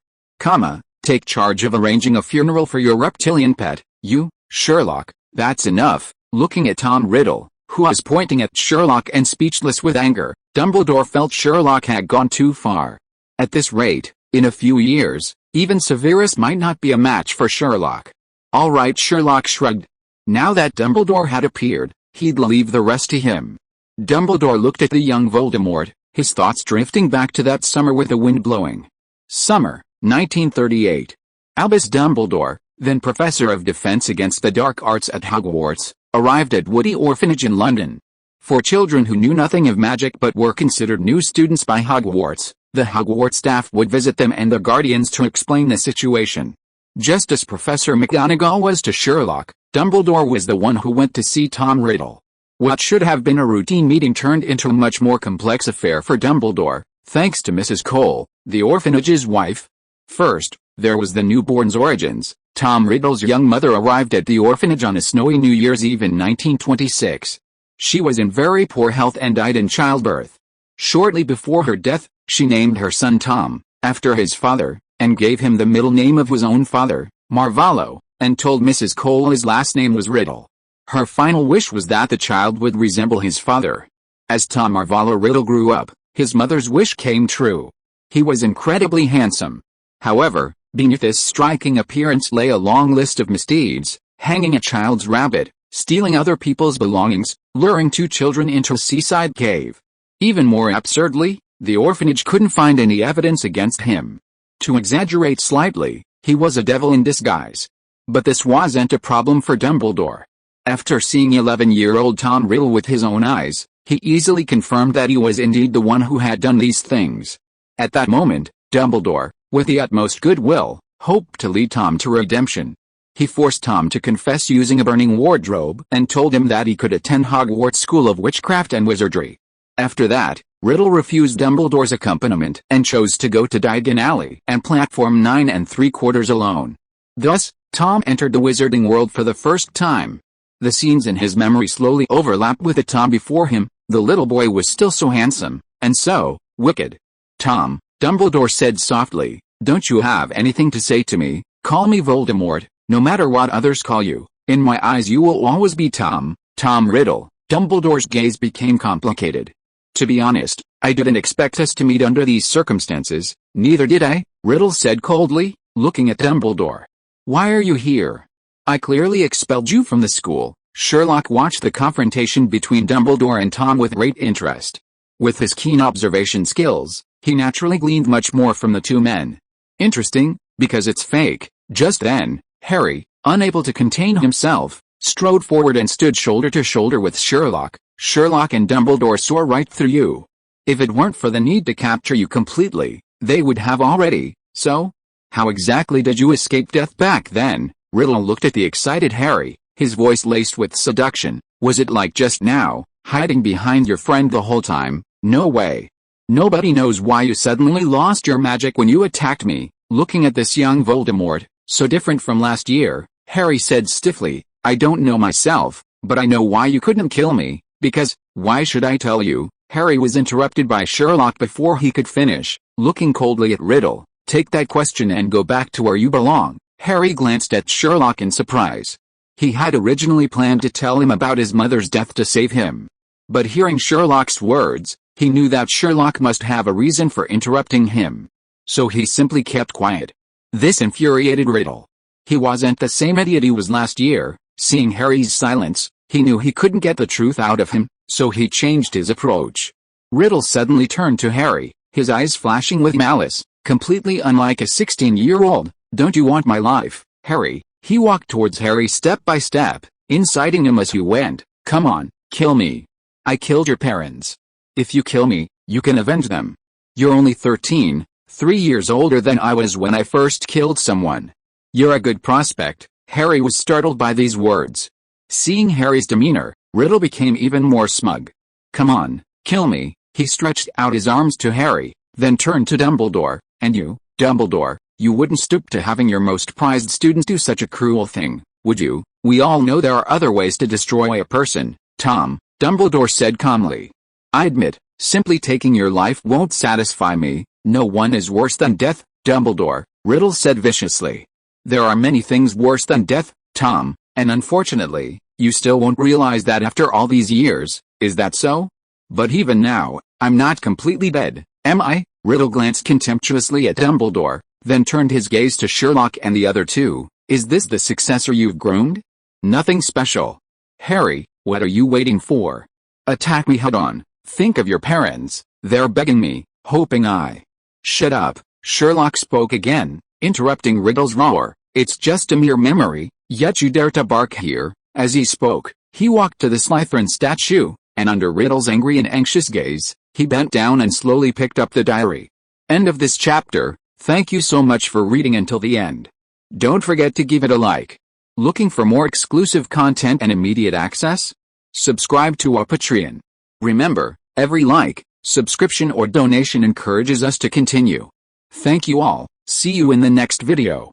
Take charge of arranging a funeral for your reptilian pet, you, Sherlock, that's enough. Looking at Tom Riddle, who was pointing at Sherlock and speechless with anger, Dumbledore felt Sherlock had gone too far. At this rate, in a few years, even Severus might not be a match for Sherlock. All right, Sherlock shrugged. Now that Dumbledore had appeared, he'd leave the rest to him. Dumbledore looked at the young Voldemort, his thoughts drifting back to that summer with the wind blowing. Summer, 1938. Albus Dumbledore, then Professor of Defense Against the Dark Arts at Hogwarts, arrived at Woody Orphanage in London. For children who knew nothing of magic but were considered new students by Hogwarts, the Hogwarts staff would visit them and their guardians to explain the situation. Just as Professor McGonagall was to Sherlock, Dumbledore was the one who went to see Tom Riddle. What should have been a routine meeting turned into a much more complex affair for Dumbledore, thanks to Mrs. Cole, the orphanage's wife. First, there was the newborn's origins. Tom Riddle's young mother arrived at the orphanage on a snowy New Year's Eve in 1926. She was in very poor health and died in childbirth. Shortly before her death, she named her son Tom, after his father, and gave him the middle name of his own father, Marvolo, and told Mrs. Cole his last name was Riddle. Her final wish was that the child would resemble his father. As Tom Marvolo Riddle grew up, his mother's wish came true. He was incredibly handsome. However, beneath this striking appearance lay a long list of misdeeds: hanging a child's rabbit, stealing other people's belongings, luring 2 children into a seaside cave. Even more absurdly, the orphanage couldn't find any evidence against him. To exaggerate slightly, he was a devil in disguise. But this wasn't a problem for Dumbledore. After seeing 11-year-old Tom Riddle with his own eyes, he easily confirmed that he was indeed the one who had done these things. At that moment, Dumbledore, with the utmost goodwill, hoped to lead Tom to redemption. He forced Tom to confess using a burning wardrobe and told him that he could attend Hogwarts School of Witchcraft and Wizardry. After that, Riddle refused Dumbledore's accompaniment and chose to go to Diagon Alley and platform 9 3/4 alone. Thus, Tom entered the wizarding world for the first time. The scenes in his memory slowly overlapped with the Tom before him. The little boy was still so handsome, and so wicked. Tom, Dumbledore said softly, don't you have anything to say to me? Call me Voldemort, no matter what others call you. In my eyes you will always be Tom Riddle. Dumbledore's gaze became complicated. To be honest, I didn't expect us to meet under these circumstances. Neither did I, Riddle said coldly, looking at Dumbledore. Why are you here? I clearly expelled you from the school. Sherlock watched the confrontation between Dumbledore and Tom with great interest. With his keen observation skills, he naturally gleaned much more from the 2 men. Interesting, because it's fake. Just then, Harry, unable to contain himself, strode forward and stood shoulder to shoulder with Sherlock. Sherlock and Dumbledore saw right through you. If it weren't for the need to capture you completely, they would have already. So? How exactly did you escape death back then? Riddle looked at the excited Harry, his voice laced with seduction. Was it like just now, hiding behind your friend the whole time? No way. Nobody knows why you suddenly lost your magic when you attacked me. Looking at this young Voldemort, so different from last year, Harry said stiffly, I don't know myself, but I know why you couldn't kill me. Because, why should I tell you? Harry was interrupted by Sherlock before he could finish, looking coldly at Riddle. Take that question and go back to where you belong. Harry glanced at Sherlock in surprise. He had originally planned to tell him about his mother's death to save him. But hearing Sherlock's words, he knew that Sherlock must have a reason for interrupting him. So he simply kept quiet. This infuriated Riddle. He wasn't the same idiot he was last year. Seeing Harry's silence, he knew he couldn't get the truth out of him, so he changed his approach. Riddle suddenly turned to Harry, his eyes flashing with malice, completely unlike a 16-year-old. Don't you want my life, Harry? He walked towards Harry step by step, inciting him as he went. Come on, kill me. I killed your parents. If you kill me, you can avenge them. You're only 13, 3 years older than I was when I first killed someone. You're a good prospect. Harry was startled by these words. Seeing Harry's demeanor, Riddle became even more smug. Come on, kill me. He stretched out his arms to Harry, then turned to Dumbledore. And you, Dumbledore, you wouldn't stoop to having your most prized student do such a cruel thing, would you? We all know there are other ways to destroy a person, Tom, Dumbledore said calmly. I admit, simply taking your life won't satisfy me. No one is worse than death, Dumbledore, Riddle said viciously. There are many things worse than death, Tom, and unfortunately, you still won't realize that after all these years. Is that so? But even now, I'm not completely dead, am I? Riddle glanced contemptuously at Dumbledore, then turned his gaze to Sherlock and the other two. Is this the successor you've groomed? Nothing special. Harry, what are you waiting for? Attack me head-on. Think of your parents. They're begging me, hoping I... Shut up, Sherlock spoke again, interrupting Riddle's roar. It's just a mere memory, yet you dare to bark here. As he spoke, he walked to the Slytherin statue, and under Riddle's angry and anxious gaze, he bent down and slowly picked up the diary. End of this chapter. Thank you so much for reading until the end. Don't forget to give it a like. Looking for more exclusive content and immediate access? Subscribe to our Patreon. Remember, every like, subscription or donation encourages us to continue. Thank you all. See you in the next video.